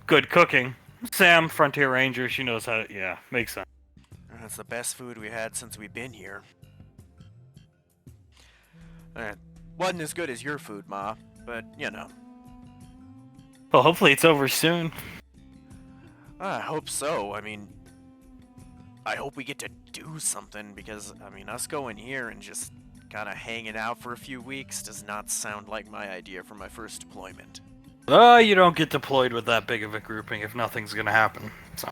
Good cooking. Sam, Frontier Ranger, she knows how to... Yeah, makes sense. That's the best food we had since we've been here. Wasn't as good as your food, Ma, but, you know. Well, hopefully it's over soon. I hope so. I mean, I hope we get to do something, because, I mean, us going here and just kind of hanging out for a few weeks does not sound like my idea for my first deployment. You don't get deployed with that big of a grouping if nothing's gonna happen. So.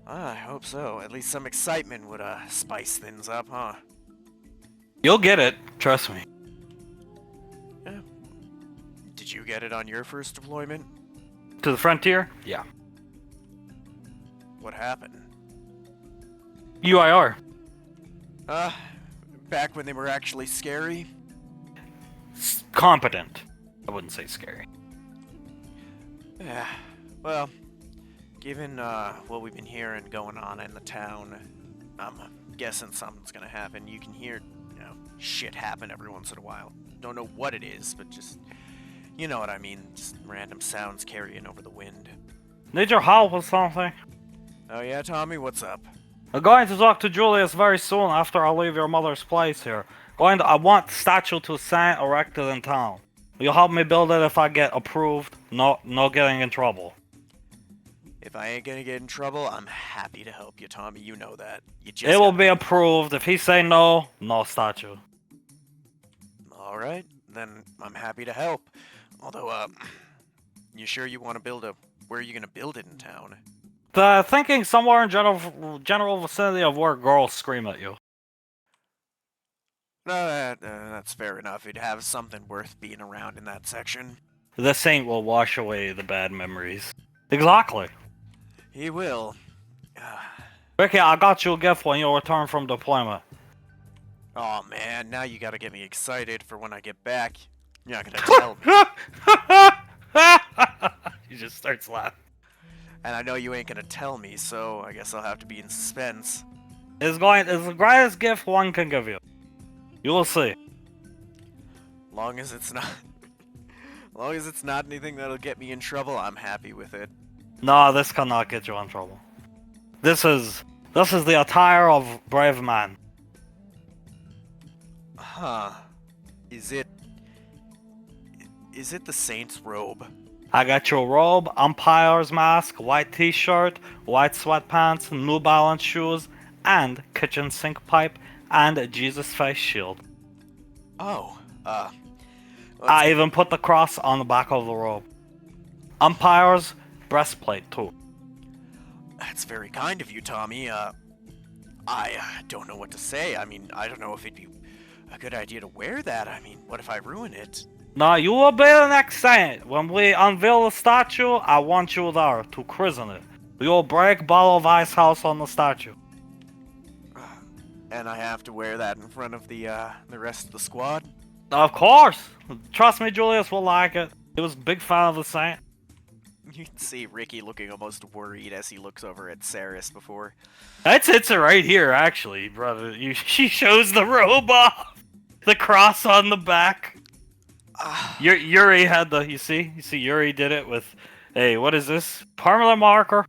I hope so. At least some excitement would, spice things up, huh? You'll get it, trust me. Yeah. Did you get it on your first deployment? To the Frontier? Yeah. What happened? UIR. Back when they were actually scary? Competent. I wouldn't say scary. Yeah. Well, given what we've been hearing going on in the town, I'm guessing something's gonna happen. You can hear, shit happen every once in a while. Don't know what it is, but just, you know what I mean. Just random sounds carrying over the wind. Need your help with something? Oh yeah, Tommy, what's up? I'm going to talk to Julius very soon after I leave your mother's place here. I want statue to Saint erected in town. Will you help me build it if I get approved? No getting in trouble. If I ain't gonna get in trouble, I'm happy to help you, Tommy. You know that. You just It will be approved. If he say no, no statue. Alright, then I'm happy to help. Although, you sure you want to build where are you gonna build it in town? Thinking somewhere in general vicinity of where girls scream at you. No, that's fair enough. It'd have something worth being around in that section. The saint will wash away the bad memories. Exactly. He will. Ricky, I got you a gift when you return from deployment. Oh man, now you gotta get me excited for when I get back. You're not gonna tell me. He just starts laughing. And I know you ain't gonna tell me, so I guess I'll have to be in suspense. It's the greatest gift one can give you. You will see. Long as it's not anything that'll get me in trouble, I'm happy with it. No, this cannot get you in trouble. This is the attire of brave man. Huh. Is it the saint's robe? I got your robe, umpire's mask, white t-shirt, white sweatpants, New Balance shoes, and kitchen sink pipe, and a Jesus face shield. Oh, I even put the cross on the back of the robe. Umpire's breastplate too. That's very kind of you, Tommy. I don't know what to say. I mean, I don't know if it'd be a good idea to wear that. I mean, what if I ruin it? Now you will be the next saint. When we unveil the statue, I want you there to christen it. We will break bottle of ice house on the statue. And I have to wear that in front of the rest of the squad? Of course! Trust me, Julius will like it. He was a big fan of the saint. You can see Ricky looking almost worried as he looks over at Saris before. It's it right here, actually, brother. She shows the robe off. The cross on the back. Yuri had the, you see Yuri did it with, hey, what is this? Permanent marker.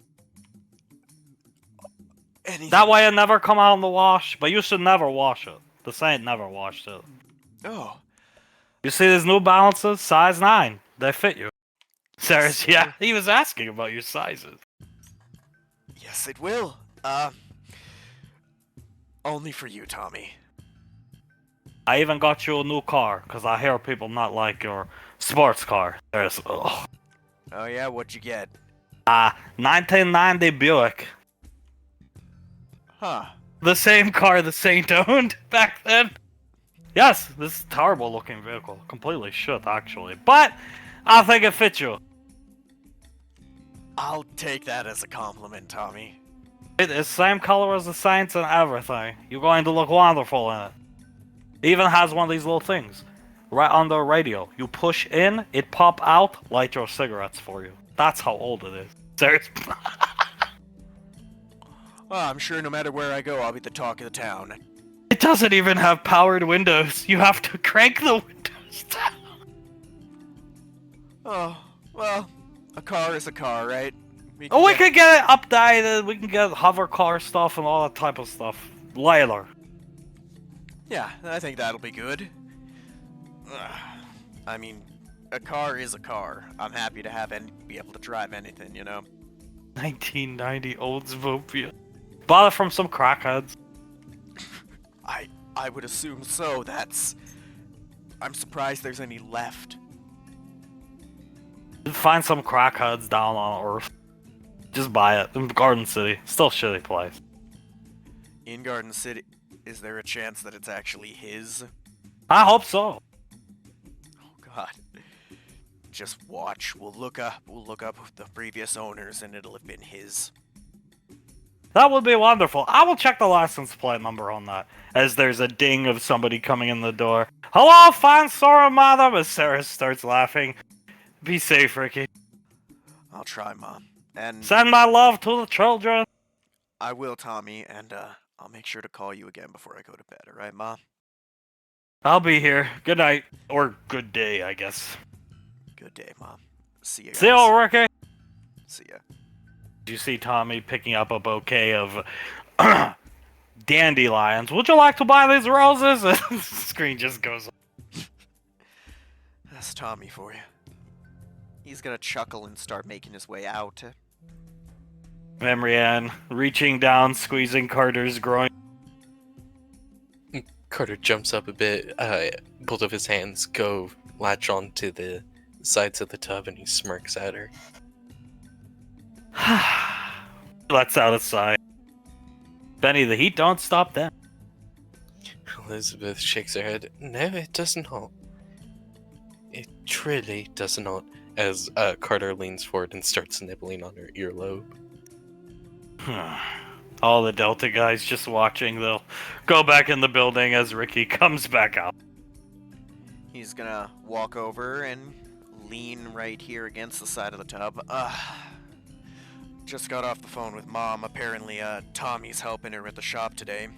That way it never come out in the wash, but you should never wash it. The saint never washed it. Oh. You see these New Balances? Size 9. They fit you. Saris, yeah, he was asking about your sizes. Yes, it will. Only for you, Tommy. I even got you a new car, because I hear people not like your sports car. There's, ugh. Oh yeah, what'd you get? 1990 Buick. Huh. The same car the Saint owned back then. Yes, this is a terrible looking vehicle. Completely shit, actually. But, I think it fits you. I'll take that as a compliment, Tommy. It is same color as the Saints and everything. You're going to look wonderful in it. It even has one of these little things. Right on the radio. You push in, it pop out, light your cigarettes for you. That's how old it is. Seriously. Well, I'm sure no matter where I go, I'll be the talk of the town. It doesn't even have powered windows. You have to crank the windows down. Oh, well, a car is a car, right? We could get it updated. We can get hover car stuff and all that type of stuff later. Yeah, I think that'll be good. I mean, a car is a car. I'm happy to have be able to drive anything, you know? 1990 Oldsmobile. Bought it from some crackheads. I would assume so. I'm surprised there's any left. Find some crackheads down on Earth. Just buy it. In Garden City. Still a shitty place. In Garden City, is there a chance that it's actually his? I hope so. Oh god. Just watch. We'll look up the previous owners and it'll have been his. That would be wonderful. I will check the license plate number on that. As there's a ding of somebody coming in the door. Hello, fine sir, madam. As Sarah starts laughing. Be safe, Ricky. I'll try, Ma. And Send my love to the children. I will, Tommy, and I'll make sure to call you again before I go to bed, alright, Ma? I'll be here. Good night. Or good day, I guess. Good day, Mom. See you guys. See you, Ricky. See ya. You see Tommy picking up a bouquet of dandelions. Would you like to buy these roses? And the screen just goes off. That's Tommy for you. He's gonna chuckle and start making his way out. Memory Ann reaching down, squeezing Carter's groin. Carter jumps up a bit. Both of his hands go latch onto the sides of the tub, and he smirks at her. Lets out a sigh. Benny, the heat don't stop then. Elizabeth shakes her head. No, it does not. It truly does not. As Carter leans forward and starts nibbling on her earlobe. All the Delta guys just watching. They'll go back in the building as Ricky comes back out. He's gonna walk over and lean right here against the side of the tub. Just got off the phone with Mom. Apparently, Tommy's helping her at the shop today.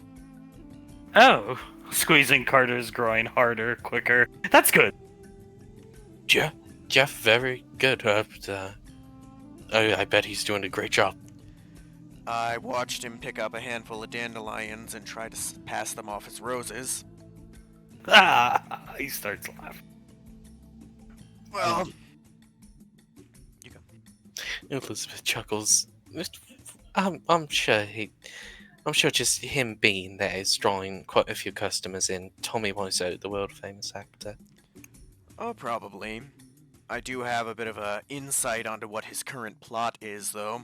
Oh, squeezing Carter's groin harder, quicker. That's good. Jeff, very good. I bet he's doing a great job. I watched him pick up a handful of dandelions and try to pass them off as roses. He starts laughing. Well, you go. Elizabeth chuckles. I'm sure just him being there is drawing quite a few customers in. Tommy was out, the world famous actor. Oh, probably. I do have a bit of a insight onto what his current plot is, though.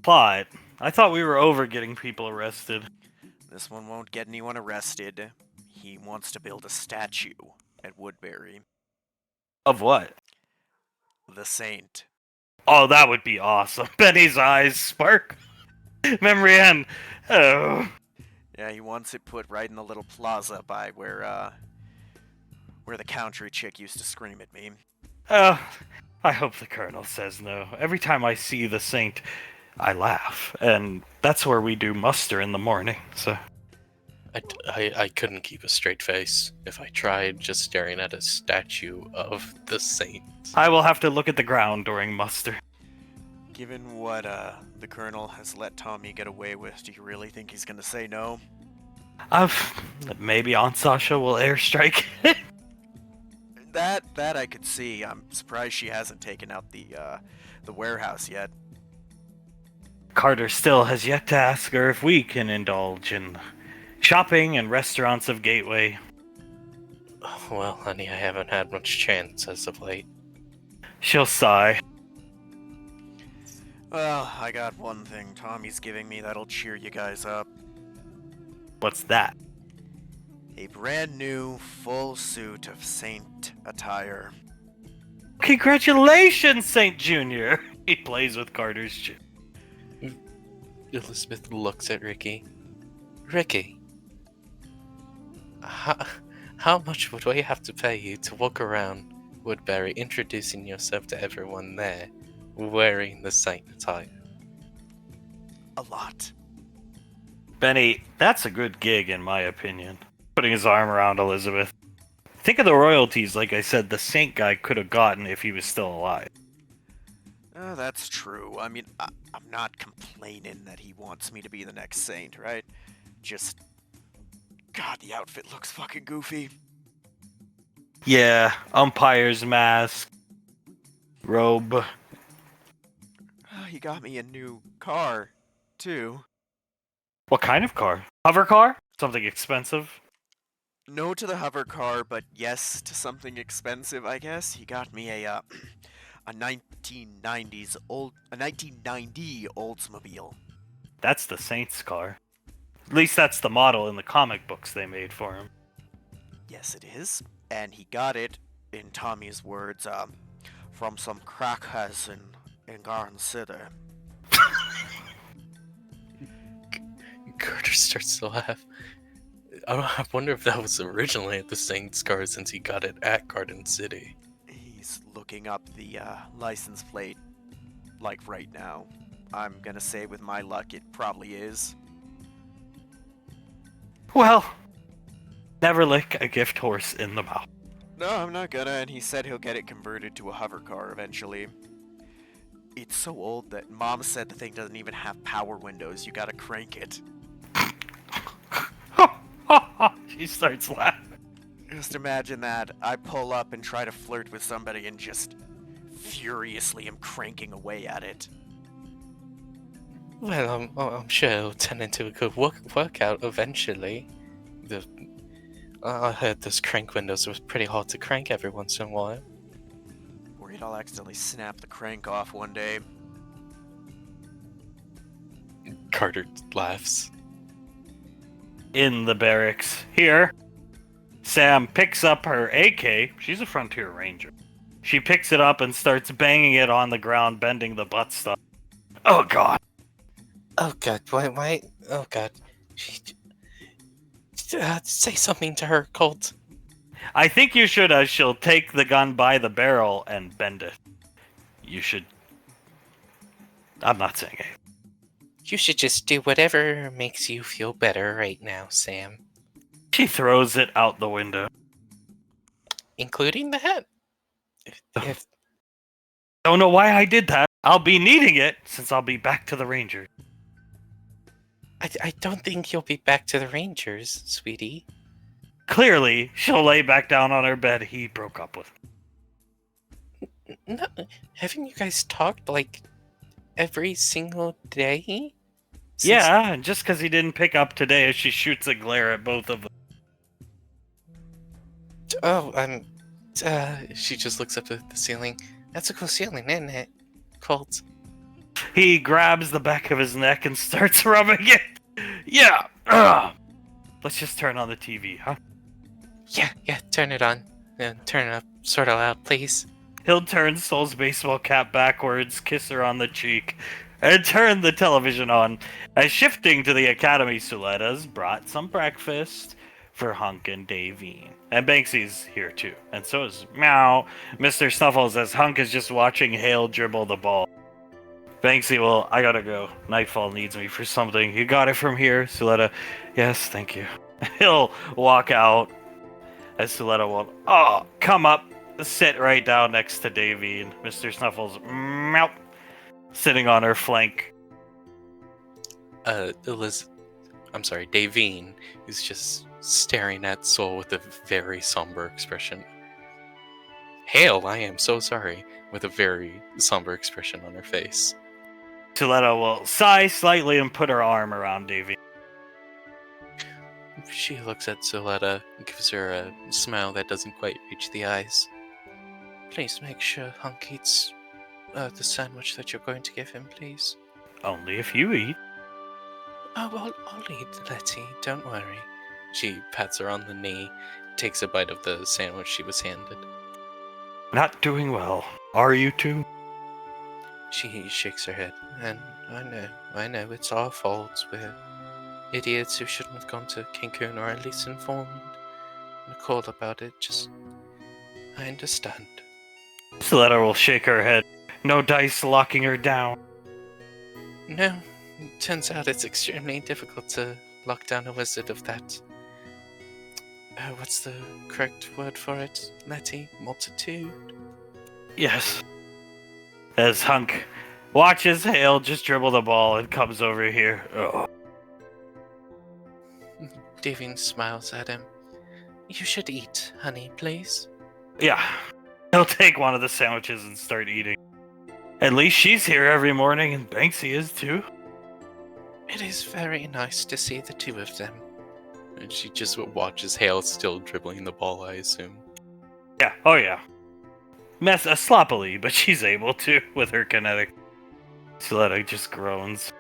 Plot? I thought we were over getting people arrested. This one won't get anyone arrested. He wants to build a statue at Woodbury. Of what? The Saint. Oh, that would be awesome. Benny's eyes spark. Memory Ann. Oh. Yeah, he wants it put right in the little plaza by where the country chick used to scream at me. Oh, I hope the Colonel says no. Every time I see the Saint, I laugh. And that's where we do muster in the morning, so... I couldn't keep a straight face if I tried just staring at a statue of the saint. I will have to look at the ground during muster. Given what the Colonel has let Tommy get away with, do you really think he's gonna say no? Maybe Aunt Sasha will airstrike. That I could see. I'm surprised she hasn't taken out the warehouse yet. Carter still has yet to ask her if we can indulge in shopping and restaurants of Gateway. Well, honey, I haven't had much chance as of late. She'll sigh. Well, I got one thing Tommy's giving me that'll cheer you guys up. What's that? A brand new full suit of Saint attire. Congratulations, Saint Junior! He plays with Carter's chin. Elizabeth looks at Ricky. Ricky, how much would we have to pay you to walk around Woodbury introducing yourself to everyone there, wearing the Saint attire? A lot. Benny, that's a good gig in my opinion. Putting his arm around Elizabeth. Think of the royalties, like I said, the Saint guy could have gotten if he was still alive. That's true. I mean, I'm not complaining that he wants me to be the next Saint, right? Just... God, the outfit looks fucking goofy. Yeah, umpire's mask, robe. He got me a new car, too. What kind of car? Hover car? Something expensive? No to the hover car, but yes to something expensive, I guess. He got me a 1990 Oldsmobile. That's the Saint's car. At least that's the model in the comic books they made for him. Yes, it is. And he got it, in Tommy's words, from some crackheads in Garden City. Carter starts to laugh. I wonder if that was originally the Saints car since he got it at Garden City. He's looking up the license plate, like right now. I'm gonna say with my luck it probably is. Well, never lick a gift horse in the mouth. No, I'm not gonna, and he said he'll get it converted to a hover car eventually. It's so old that Mom said the thing doesn't even have power windows, you gotta crank it. She starts laughing. Just imagine that. I pull up and try to flirt with somebody and just furiously am cranking away at it. Well, I'm sure it'll turn into a good workout eventually. I heard those crank windows was pretty hard to crank every once in a while. Worried I'll accidentally snap the crank off one day. Carter laughs. In the barracks. Here, Sam picks up her AK. She's a Frontier Ranger. She picks it up and starts banging it on the ground, bending the butt stuff. Oh, God. Oh god, why? Oh god. Say something to her, Colt. I think you should, she'll take the gun by the barrel and bend it. You should... I'm not saying it. You should just do whatever makes you feel better right now, Sam. She throws it out the window. Including the hat? If Don't know why I did that. I'll be needing it since I'll be back to the Rangers. I don't think you'll be back to the Rangers, sweetie. Clearly, she'll lay back down on her bed he broke up with. No, haven't you guys talked like every single day? Yeah, and just because he didn't pick up today, she shoots a glare at both of them. Oh, she just looks up at the ceiling. That's a cool ceiling, isn't it, Colt? He grabs the back of his neck and starts rubbing it. Yeah. Let's just turn on the TV, huh? Yeah, turn it on. Turn it up sort of loud, please. He'll turn Soul's baseball cap backwards, kiss her on the cheek, and turn the television on. As shifting to the Academy, Suletta's brought some breakfast for Hunk and Davine. And Banksy's here too. And so is Meow, Mr. Snuffles, as Hunk is just watching Hale dribble the ball. Banksy, well, I gotta go. Nightfall needs me for something. You got it from here, Suletta? Yes, thank you. He'll walk out as Suletta will, come up, sit right down next to Davine. Mr. Snuffles, meow, sitting on her flank. Davine is just staring at Soul with a very somber expression. Hale, I am so sorry, with a very somber expression on her face. Suletta will sigh slightly and put her arm around Davine. She looks at Suletta and gives her a smile that doesn't quite reach the eyes. Please make sure Hunk eats the sandwich that you're going to give him, please. Only if you eat. Oh, well, I'll eat, Letty, don't worry. She pats her on the knee, takes a bite of the sandwich she was handed. Not doing well. Are you two? She shakes her head. And I know, it's our fault. We're idiots who shouldn't have gone to Cancun, or at least informed Nicole about it. I understand. Suletta will shake her head. No dice locking her down. No, turns out it's extremely difficult to lock down a wizard of that. What's the correct word for it, Letty? Multitude? Yes. As Hunk watches Hale just dribble the ball and comes over here. Oh. Davine smiles at him. You should eat, honey, please. Yeah. He'll take one of the sandwiches and start eating. At least she's here every morning, and Banksy is too. It is very nice to see the two of them. And she just watches Hale still dribbling the ball, I assume. Yeah, oh yeah. Sloppily, but she's able to with her kinetic. Suletta just groans.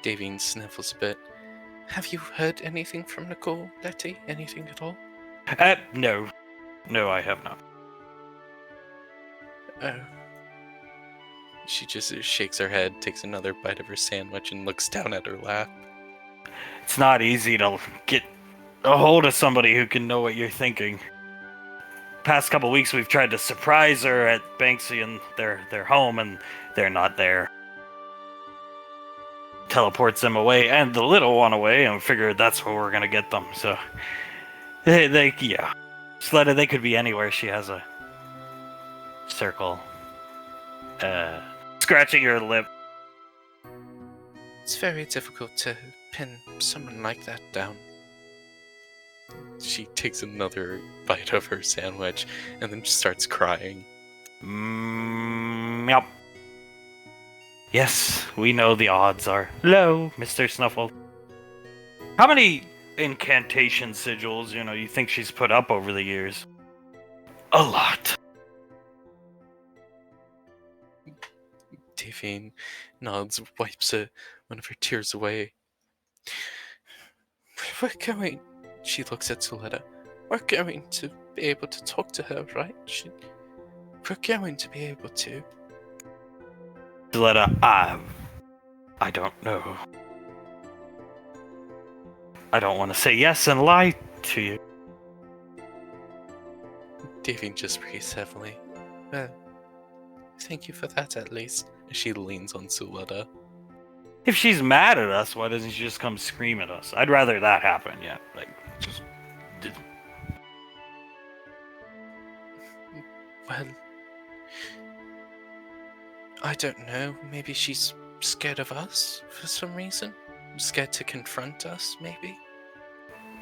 Davine sniffles a bit. Have you heard anything from Nicole, Letty? Anything at all? No. No, I have not. Oh. She just shakes her head, takes another bite of her sandwich, and looks down at her lap. It's not easy to get a hold of somebody who can know what you're thinking. Past couple weeks, we've tried to surprise her at Banksy and their home, and they're not there. Teleports them away, and the little one away, and figured that's where we're gonna get them. So, yeah. Sletta, they could be anywhere. She has a circle. Scratching her lip. It's very difficult to pin someone like that down. She takes another bite of her sandwich and then starts crying. Yep. Yes, we know the odds are low, Mr. Snuffle. How many incantation sigils, you think she's put up over the years? A lot. Davine nods, wipes one of her tears away. We're going... She looks at Suletta. We're going to be able to talk to her, right? We're going to be able to. Suletta, I don't know. I don't want to say yes and lie to you. Davine just breathes heavily. Well, thank you for that at least. She leans on Suletta. If she's mad at us, why doesn't she just come scream at us? I'd rather that happen, yeah. Just... Well, I don't know. Maybe she's scared of us for some reason. Scared to confront us, maybe?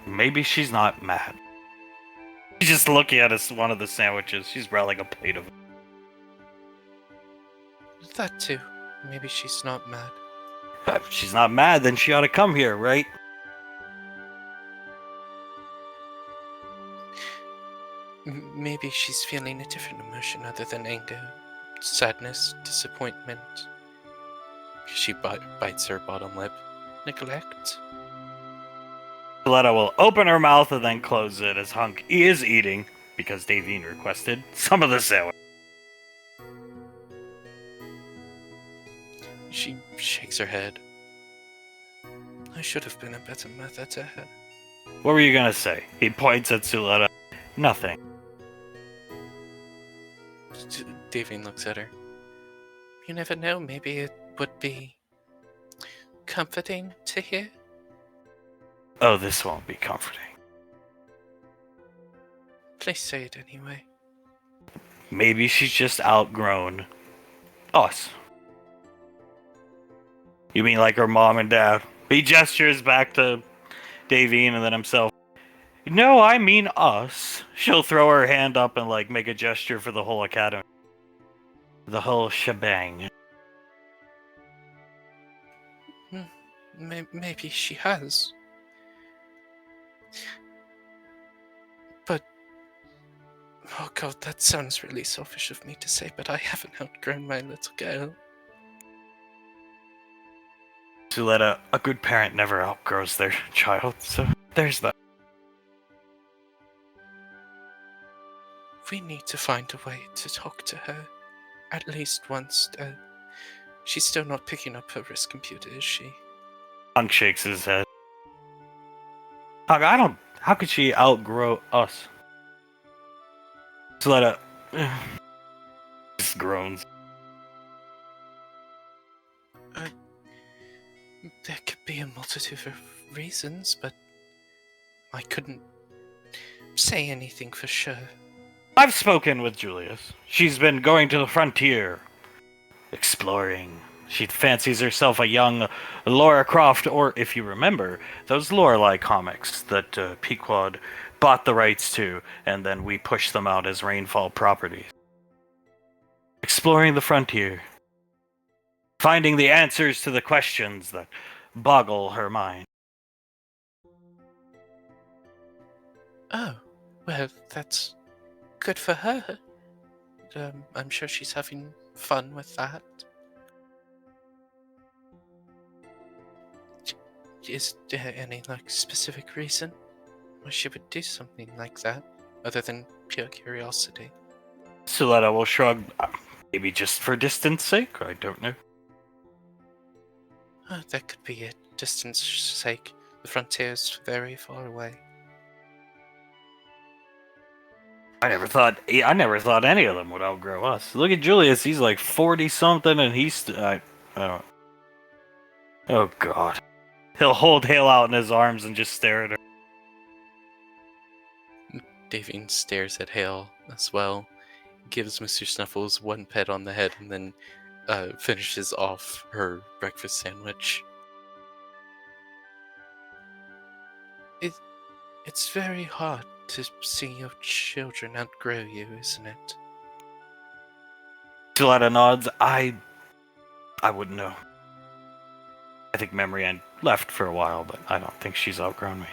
Maybe she's not mad. She's just looking at us one of the sandwiches. She's brought like a plate of it. That too. Maybe she's not mad. If she's not mad, then she ought to come here, right? Maybe she's feeling a different emotion other than anger, sadness, disappointment. She bites her bottom lip. Neglect? Coletta will open her mouth and then close it as Hunk is eating, because Davine requested, some of the sandwich. She shakes her head. I should have been a better mother to her. What were you gonna say? He points at Suletta. Nothing. Davine looks at her. You never know, maybe it would be comforting to hear. Oh, this won't be comforting. Please say it anyway. Maybe she's just outgrown us. You mean like her mom and dad? He gestures back to Davine and then himself. No, I mean us. She'll throw her hand up and make a gesture for the whole academy. The whole shebang. Maybe she has. But... Oh god, that sounds really selfish of me to say, but I haven't outgrown my little girl. Suletta, a good parent never outgrows their child, so there's that. We need to find a way to talk to her. At least once. She's still not picking up her wrist computer, is she? Hunk shakes his head. Hunk, how could she outgrow us? Suletta just groans. There could be a multitude of reasons, but I couldn't say anything for sure. I've spoken with Julius. She's been going to the frontier, exploring. She fancies herself a young Laura Croft, or if you remember, those Lorelei comics that Pequod bought the rights to, and then we pushed them out as Rainfall properties. Exploring the frontier. Finding the answers to the questions that boggle her mind. Oh, well, that's good for her. I'm sure she's having fun with that. Is there any, specific reason why she would do something like that, other than pure curiosity? Suletta will shrug. Maybe just for distance sake, I don't know. Oh, that could be it. Distance sake. The frontier's very far away. I never thought any of them would outgrow us. Look at Julius, he's like 40 something and I don't. Oh god. He'll hold Hale out in his arms and just stare at her. Davine stares at Hale as well, gives Mr. Snuffles one pet on the head, and then finishes off her breakfast sandwich. It's very hard to see your children outgrow you, isn't it? Gilletta nods. I wouldn't know. I think Memory End left for a while, but I don't think she's outgrown me.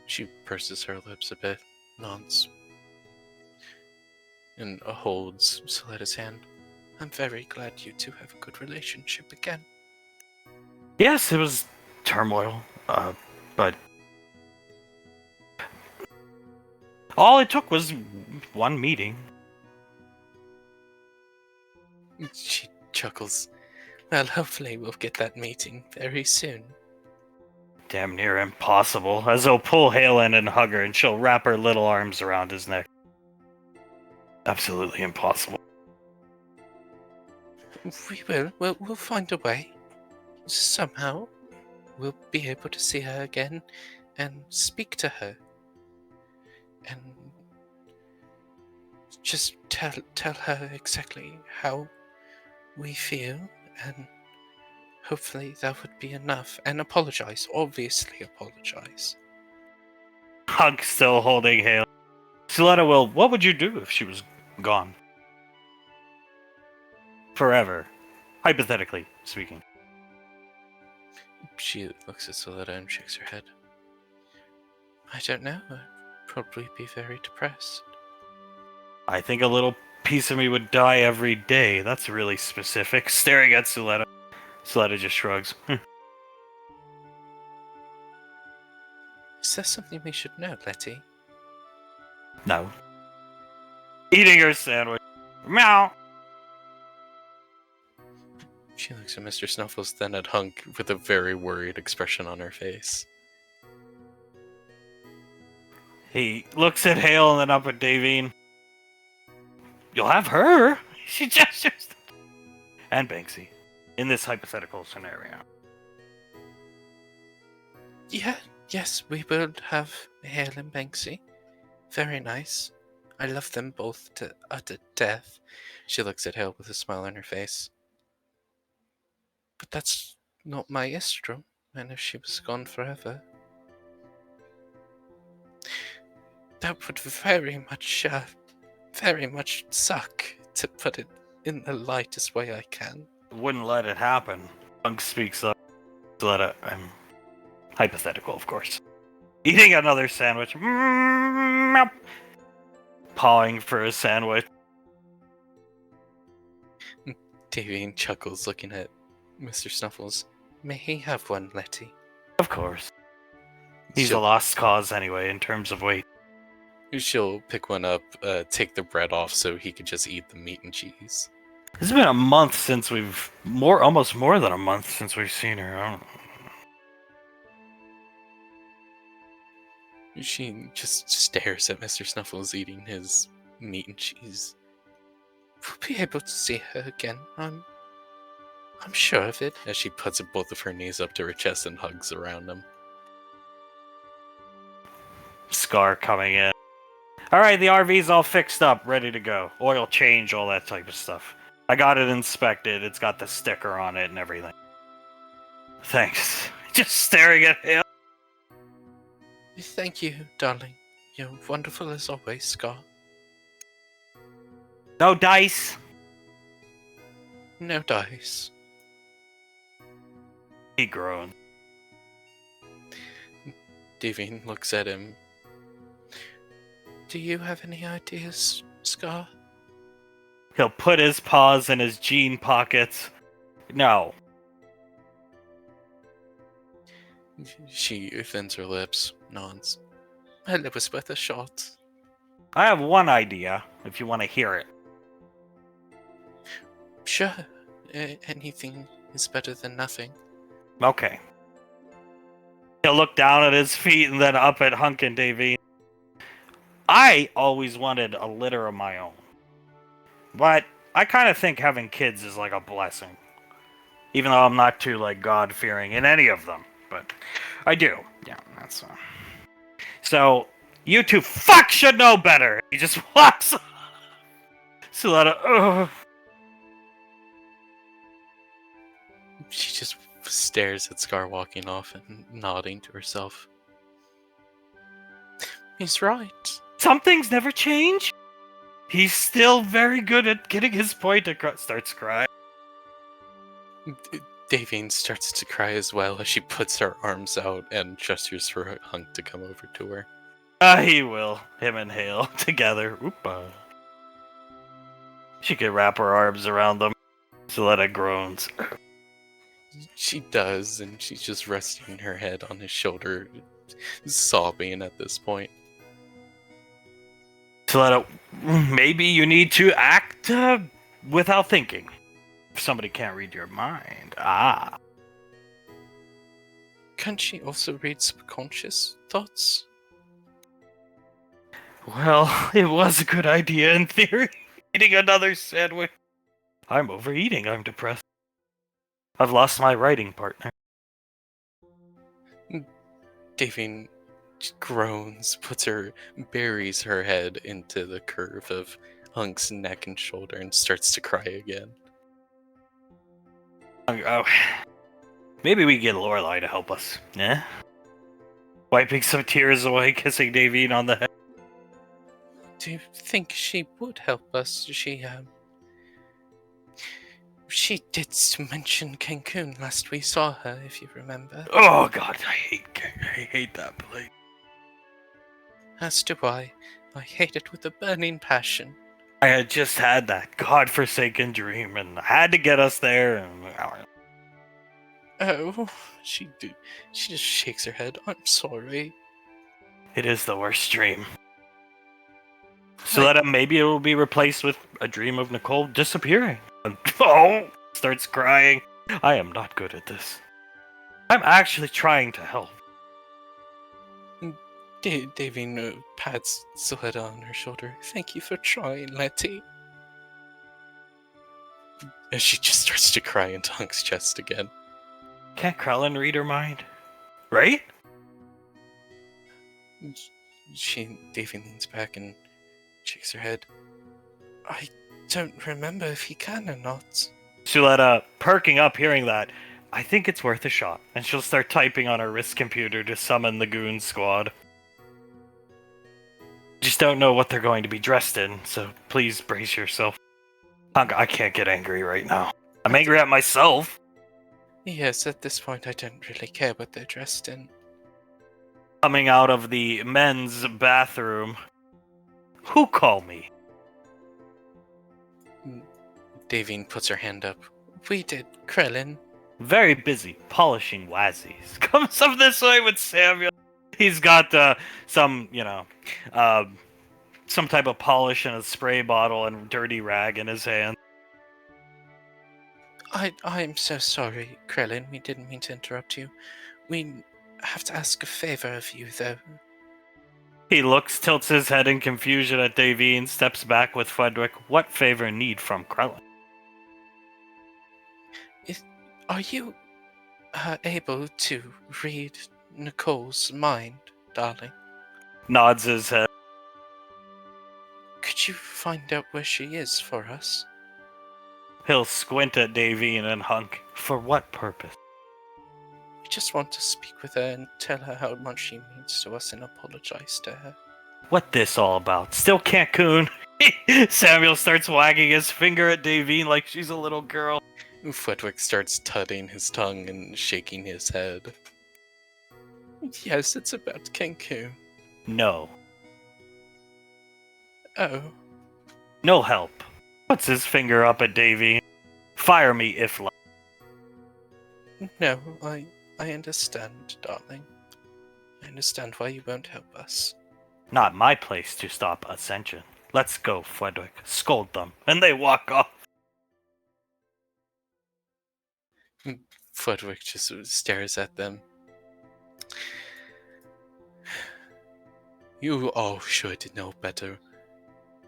She purses her lips a bit, nods, and holds Soletta's hand. I'm very glad you two have a good relationship again. Yes, it was turmoil, but all it took was one meeting. She chuckles. Well, hopefully we'll get that meeting very soon. Damn near impossible, as he'll pull Hale in and hug her, and she'll wrap her little arms around his neck. Absolutely impossible. We will. We'll find a way. Somehow, we'll be able to see her again and speak to her. And just tell her exactly how we feel, and hopefully that would be enough. And apologize. Obviously apologize. Hug still holding Hale. Suletta will, what would you do if she was gone? Forever. Hypothetically speaking. She looks at Soletta and shakes her head. I don't know. I'd probably be very depressed. I think a little piece of me would die every day. That's really specific. Staring at Suletta. Suletta just shrugs. Is there something we should know, Letty? No. Eating her sandwich. Meow. She looks at Mr. Snuffles, then at Hunk with a very worried expression on her face. He looks at Hale and then up at Davine. You'll have her. She gestures. And Banksy. In this hypothetical scenario. Yes, we will have Hale and Banksy. Very nice. I love them both to utter death. She looks at Hale with a smile on her face. But that's not my Istro, and if she was gone forever, that would very much suck, to put it in the lightest way I can. Wouldn't let it happen. Punk speaks up. I'm hypothetical, of course. Eating another sandwich. Pawing for a sandwich. Davine chuckles, looking at Mr. Snuffles. May he have one, Letty? Of course. He's a lost cause anyway, in terms of weight. She'll pick one up, take the bread off so he could just eat the meat and cheese. It's been a month since almost more than a month since we've seen her. She just stares at Mr. Snuffles eating his meat and cheese. We'll be able to see her again. I'm sure of it. As she puts both of her knees up to her chest and hugs around him. Scar coming in. Alright, the RV's all fixed up, ready to go. Oil change, all that type of stuff. I got it inspected. It's got the sticker on it and everything. Thanks. Just staring at him. Thank you, darling. You're wonderful as always, Scar. No dice. No dice. He groans. Davine looks at him. Do you have any ideas, Scar? He'll put his paws in his jean pockets. No. She thins her lips, nods. Well, it was worth a shot. I have one idea, if you want to hear it. Sure, anything is better than nothing. Okay. He'll look down at his feet and then up at Hunk and Davy. I always wanted a litter of my own. But I kind of think having kids is like a blessing. Even though I'm not too, like, God-fearing in any of them. But I do. Yeah, that's... So, you two fuck should know better! He just walks off. Suletta, She just stares at Scar walking off and nodding to herself. He's right. some things never change. He's still very good at getting his point across. Starts crying. Davine starts to cry as well as she puts her arms out and gestures for Hunk to come over to her. He will. Him and Hale together. Oopa. She could wrap her arms around them. Suletta groans. She does, and she's just resting her head on his shoulder, sobbing at this point. Suletta, maybe you need to act without thinking. If somebody can't read your mind. Can't she also read subconscious thoughts? Well, it was a good idea in theory. Eating another sandwich. I'm overeating. I'm depressed. I've lost my writing partner. Davine groans, buries her head into the curve of Hunk's neck and shoulder and starts to cry again. Oh, maybe we get Lorelai to help us. Yeah? Wiping some tears away, kissing Davine on the head. Do you think she would help us? She did mention Cancun last we saw her, if you remember. Oh god, I hate that place. As do I. I hate it with a burning passion. I had just had that godforsaken dream, and I had to get us there. And Oh, she just shakes her head. I'm sorry. it is the worst dream. So that maybe it will be replaced with a dream of Nicole disappearing. And, starts crying. I am not good at this. I'm actually trying to help. Davine pats Suletta on her shoulder. Thank you for trying, Letty. And she just starts to cry into Hunk's chest again. Can't Krellin read her mind? Right? Davine leans back and shakes her head. I don't remember if he can or not. Suletta, perking up hearing that, I think it's worth a shot. And she'll start typing on her wrist computer to summon the goon squad. Just don't know what they're going to be dressed in, so please brace yourself. I can't get angry right now. I'm angry at myself. Yes, at this point I don't really care what they're dressed in. Coming out of the men's bathroom. Who called me? Davine puts her hand up. We did, Krellin. Very busy polishing Wazzies. Comes up this way with Samuel. He's got some type of polish in a spray bottle and dirty rag in his hand. I'm so sorry, Krellin. We didn't mean to interrupt you. We have to ask a favor of you, though. He looks, tilts his head in confusion at Davine, steps back with Frederick. What favor need from Krellin? Are you able to read Nicole's mind, darling? Nods his head. Could you find out where she is for us? He'll squint at Davine and Hunk. For what purpose? We just want to speak with her and tell her how much she means to us and apologize to her. What this all about? Still Cancun? Samuel starts wagging his finger at Davine like she's a little girl. Frederick starts tutting his tongue and shaking his head. Yes, it's about Cancun. No. Oh. No help. Puts his finger up at Davine. Fire me if like. No, I understand, darling. I understand why you won't help us. Not my place to stop Ascension. Let's go, Frederick. Scold them. And they walk off. Flitwick just stares at them. You all should know better.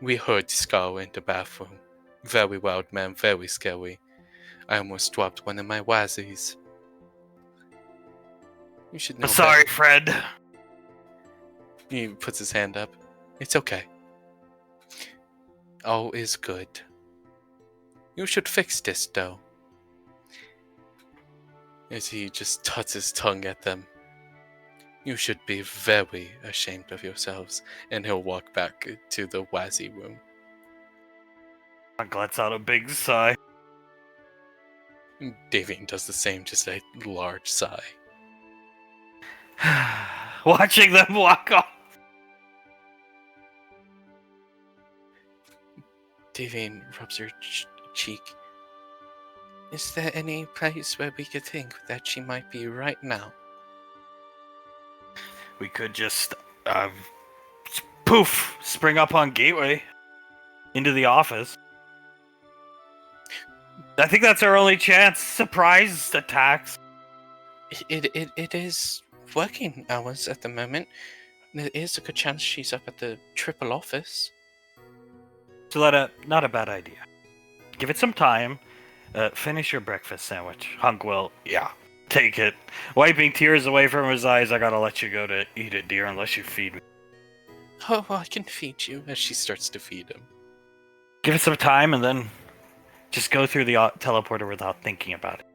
We heard Scar in the bathroom. Very wild man, very scary. I almost dropped one of my wazzies. You should know Sorry, better. Fred. He puts his hand up. It's okay. All is good. You should fix this, though. As he just tuts his tongue at them. You should be very ashamed of yourselves. And he'll walk back to the Wazzy room. Hunk lets out a big sigh. Davian does the same, just a large sigh. Watching them walk off. Davian rubs her cheek. Is there any place where we could think that she might be right now? We could just, poof, spring up on Gateway. Into the office. I think that's our only chance. Surprise attacks. It is working hours at the moment. There is a good chance she's up at the triple office. So not a bad idea. Give it some time. Finish your breakfast sandwich. Hunk will, take it. Wiping tears away from his eyes, I gotta let you go to eat it, dear, unless you feed me. Oh, I can feed you, as she starts to feed him. Give it some time and then just go through the teleporter without thinking about it.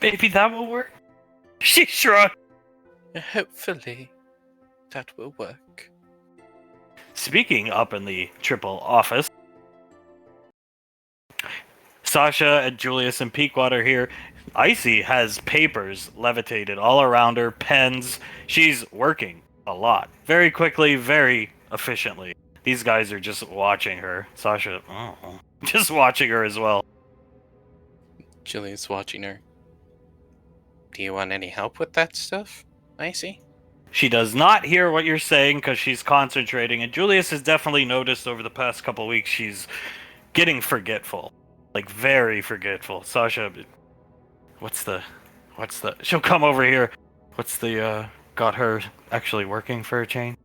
Maybe that will work? She shrugged. Hopefully, that will work. Speaking up in the triple office, Sasha and Julius and Pequod are here. Icy has papers levitated all around her, pens. She's working a lot. Very quickly, very efficiently. These guys are just watching her. Sasha, just watching her as well. Julia's watching her. Do you want any help with that stuff, Icy? She does not hear what you're saying because she's concentrating, and Julius has definitely noticed over the past couple weeks she's getting forgetful. Like, very forgetful. Sasha, she'll come over here. Got her actually working for a change?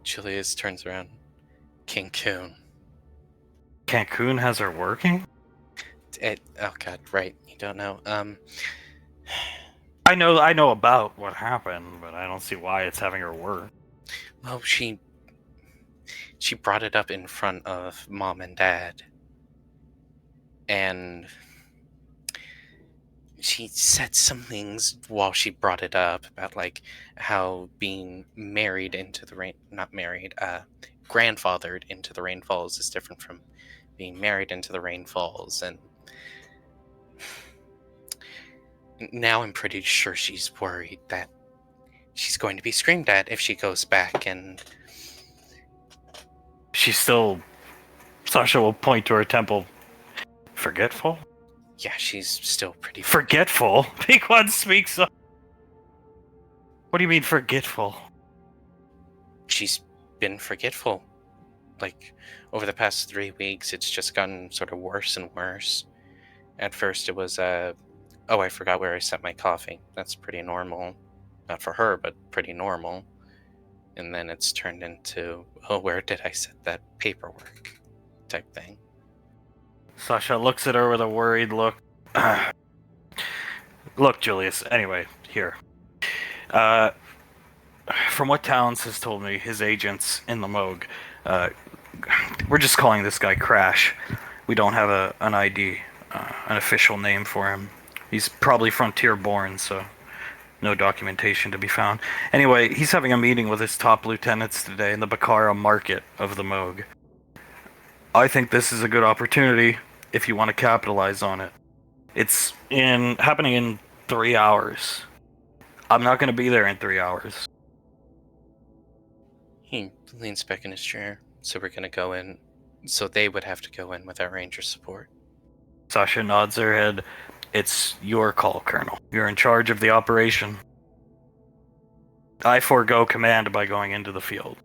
Julius turns around. Cancun. Cancun has her working? Oh god, right. You don't know. I know about what happened, but I don't see why it's having her work. Well, she brought it up in front of Mom and Dad. And she said some things while she brought it up about, like, how being married into the rain... Not married, grandfathered into the Rainfalls is different from being married into the Rainfalls, and now I'm pretty sure she's worried that she's going to be screamed at if she goes back, and She's still... Sasha will point to her temple. Forgetful? yeah, she's still pretty... Forgetful? Pequod speaks up. What do you mean forgetful? She's been forgetful. Like, over the past 3 weeks, it's just gotten sort of worse and worse. At first it was, oh, I forgot where I set my coffee. That's pretty normal. Not for her, but pretty normal. And then it's turned into, oh, where did I set that paperwork? Type thing. Sasha looks at her with a worried look. Look, Julius, anyway, here. From what Talons has told me, his agents in the Moog, we're just calling this guy Crash. We don't have an ID, an official name for him. He's probably frontier-born, so no documentation to be found. Anyway, he's having a meeting with his top lieutenants today in the Bakara market of the Moog. I think this is a good opportunity if you want to capitalize on it. It's happening in 3 hours. I'm not going to be there in 3 hours. He leans back in his chair. So we're gonna go in. So they would have to go in with our ranger support. Sasha nods her head. It's your call, Colonel. You're in charge of the operation. I forego command by going into the field.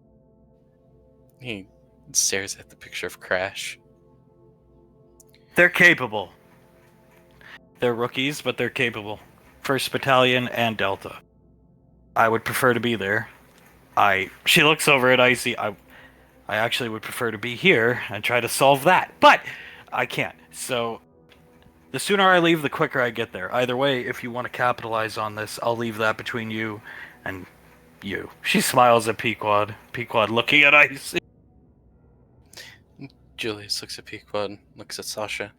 He stares at the picture of Crash. They're capable. They're rookies, but they're capable. 1st Battalion and Delta. I would prefer to be there. She looks over at Icy. I actually would prefer to be here and try to solve that, but I can't. So the sooner I leave, the quicker I get there. Either way, if you want to capitalize on this, I'll leave that between you and you. She smiles at Pequod. Pequod looking at Icy. Julius looks at Pequod, looks at Sasha.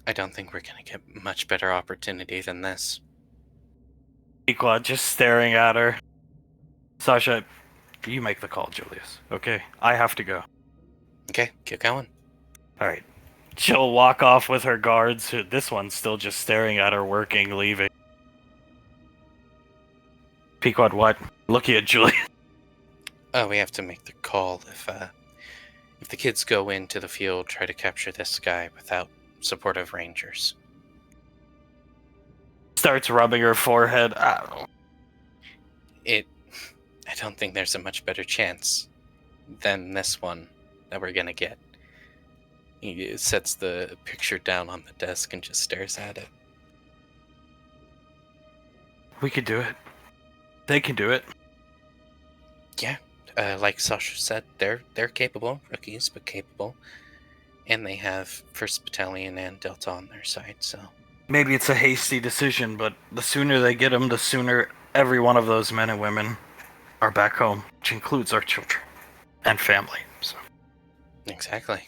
I don't think we're gonna get much better opportunity than this. Pequod just staring at her. Sasha, you make the call, Julius. Okay, I have to go. Okay, keep going. All right. She'll walk off with her guards. This one's still just staring at her, working, leaving. Pequod, what? Looking at Julius. Oh, we have to make the call if the kids go into the field, try to capture this guy without supportive rangers. Starts rubbing her forehead. I don't think there's a much better chance than this one that we're gonna get. He sets the picture down on the desk and just stares at it. We could do it. They can do it. Yeah, like Sasha said, they're capable, rookies, but capable. And they have 1st Battalion and Delta on their side, so... Maybe it's a hasty decision, but the sooner they get them, the sooner every one of those men and women are back home, which includes our children and family. So Exactly.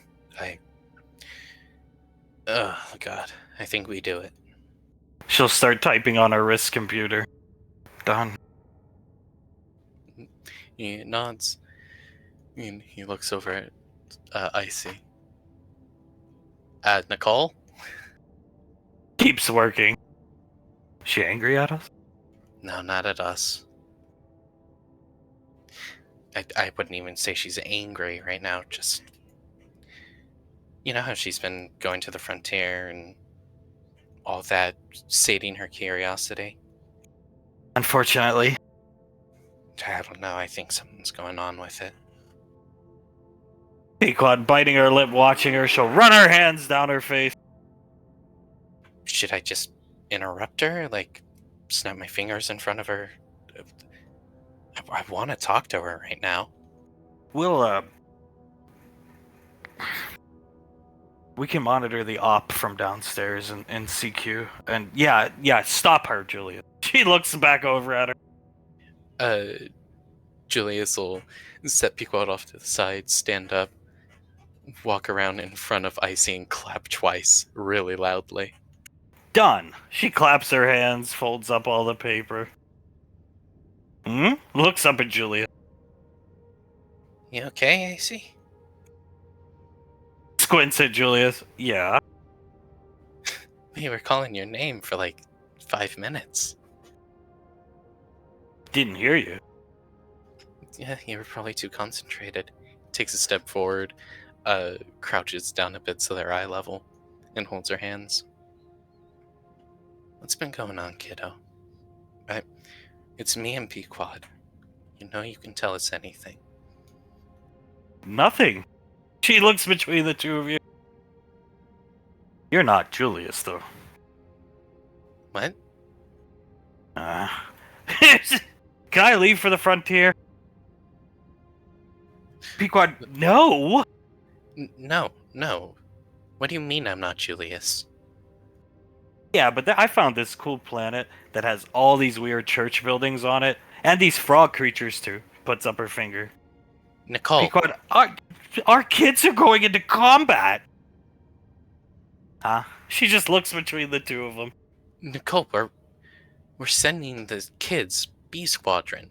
Oh, God. I think we do it. she'll start typing on her wrist computer. Done. He nods. And he looks over at Icy. Nicole? Keeps working. She angry at us? No, not at us. I wouldn't even say she's angry right now, just... You know how she's been going to the frontier and all that, sating her curiosity? Unfortunately. I don't know, I think something's going on with it. Pequod biting her lip, watching her. She'll run her hands down her face. Should I just interrupt her? Like, snap my fingers in front of her? I want to talk to her right now. We can monitor the op from downstairs in CQ. And yeah, stop her, Julia. She looks back over at her. Julius will set Pequod off to the side, stand up, walk around in front of Icy and clap twice, really loudly. Done. She claps her hands, folds up all the paper. Looks up at Julia. You okay, Icy? Squints at Julius. Yeah. We were calling your name for like 5 minutes. Didn't hear you. Yeah, you were probably too concentrated. Takes a step forward, crouches down a bit so they're eye level, and holds her hands. What's been going on, kiddo? It's me and Pequod. You know you can tell us anything. Nothing. She looks between the two of you. You're not Julius, though. What? Can I leave for the frontier? Pequod, no! No. What do you mean I'm not Julius? Yeah, but I found this cool planet that has all these weird church buildings on it, and these frog creatures too. Puts up her finger. Nicole. Pequod, our kids are going into combat! Huh? She just looks between the two of them. Nicole, we're sending the kids, B Squadron.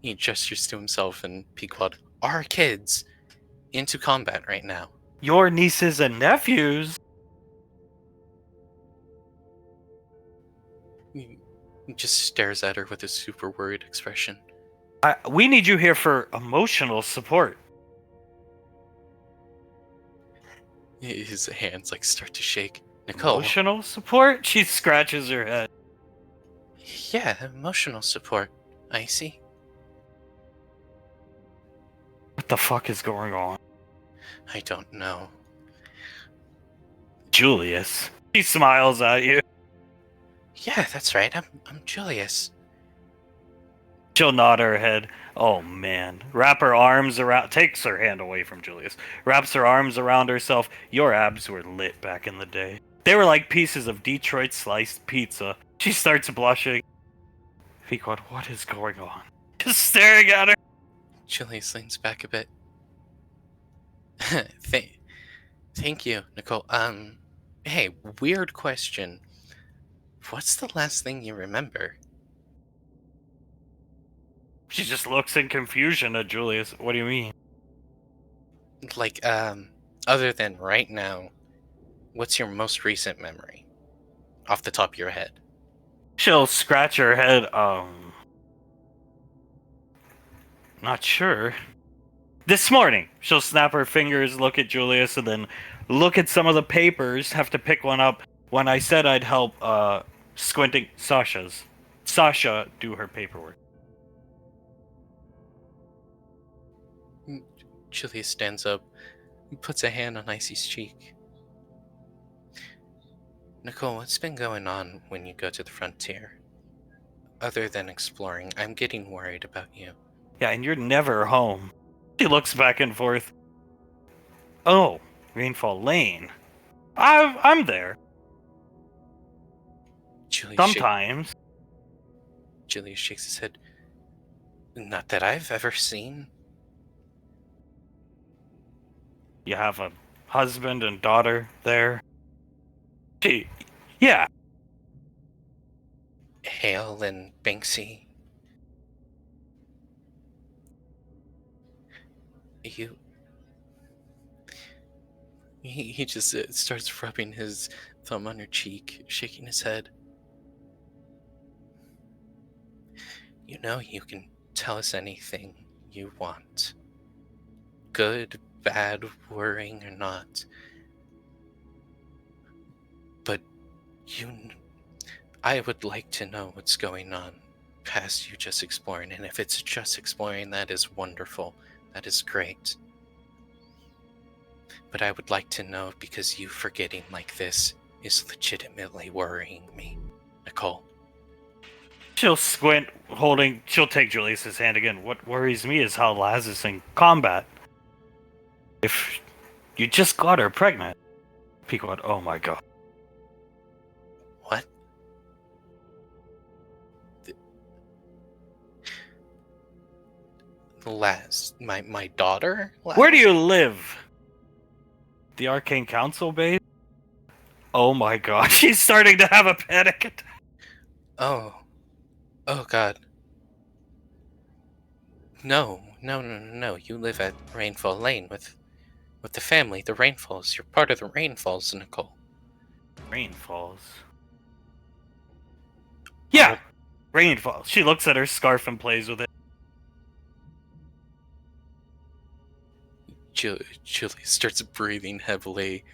He gestures to himself and Pequod, our kids, into combat right now. Your nieces and nephews? He just stares at her with a super worried expression. We need you here for emotional support. His hands start to shake. Nicole. Emotional support? She scratches her head. Yeah, emotional support. I see. What the fuck is going on? I don't know. Julius. She smiles at you. Yeah, that's right. I'm Julius. She'll nod her head. Oh man. Wrap her arms around. Takes her hand away from Julius. Wraps her arms around herself. Your abs were lit back in the day. They were like pieces of Detroit sliced pizza. She starts blushing. Pequod, what is going on? Just staring at her. Julius leans back a bit. Thank you, Nicole. Hey, weird question. What's the last thing you remember? She just looks in confusion at Julius. What do you mean? Like, other than right now, what's your most recent memory? Off the top of your head. She'll scratch her head. Not sure. This morning, she'll snap her fingers, look at Julius, and then look at some of the papers, have to pick one up. When I said I'd help, squinting Sasha do her paperwork. Julius stands up and puts a hand on Icy's cheek. Nicole, what's been going on when you go to the frontier? Other than exploring, I'm getting worried about you. Yeah, and you're never home. She looks back and forth. Oh, Rainfall Lane. I'm there. Sometimes. Julius shakes his head. Not that I've ever seen. You have a husband and daughter there. Yeah. Hale and Banksy. He just starts rubbing his thumb on her cheek, shaking his head. You know, you can tell us anything you want. Good, bad, worrying or not. But I would like to know what's going on past you just exploring. And if it's just exploring, that is wonderful. That is great. But I would like to know because you forgetting like this is legitimately worrying me. Nicole. She'll squint, she'll take Julius's hand again. What worries me is how Laz is in combat. If you just got her pregnant. Pequod, oh my god. What? Laz, my daughter? Laz? Where do you live? The Arcane Council base? Oh my god, she's starting to have a panic attack. Oh god. No. You live at Rainfall Lane with the family, the Rainfalls. You're part of the Rainfalls, Nicole. Rainfalls. Yeah! Rainfalls. She looks at her scarf and plays with it. Julie starts breathing heavily.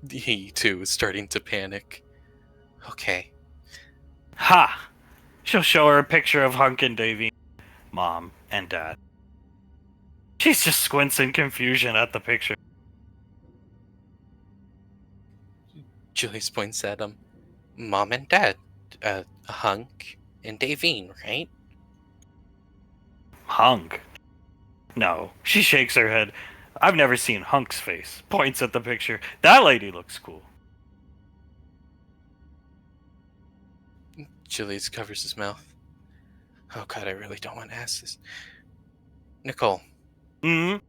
He, too, is starting to panic. Okay. Ha! She'll show her a picture of Hunk and Davy, Mom and Dad. She's just squints in confusion at the picture. Julie points at him. Mom and Dad. Hunk and Davine, right? Hunk? No. She shakes her head. I've never seen Hunk's face. Points at the picture. That lady looks cool. Julius covers his mouth. Oh god, I really don't want to ask this. Nicole. I'm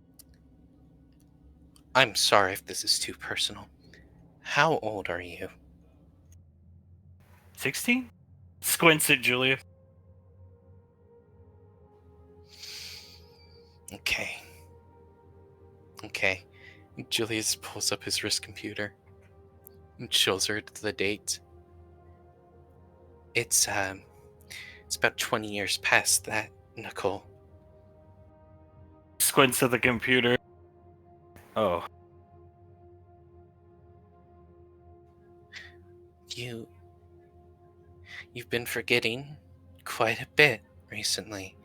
sorry if this is too personal. How old are you? 16? Squints at Julia. Okay. Julius pulls up his wrist computer and shows her the date. It's about 20 years past that, Nicole. Squints at the computer. Oh. You've been forgetting quite a bit recently.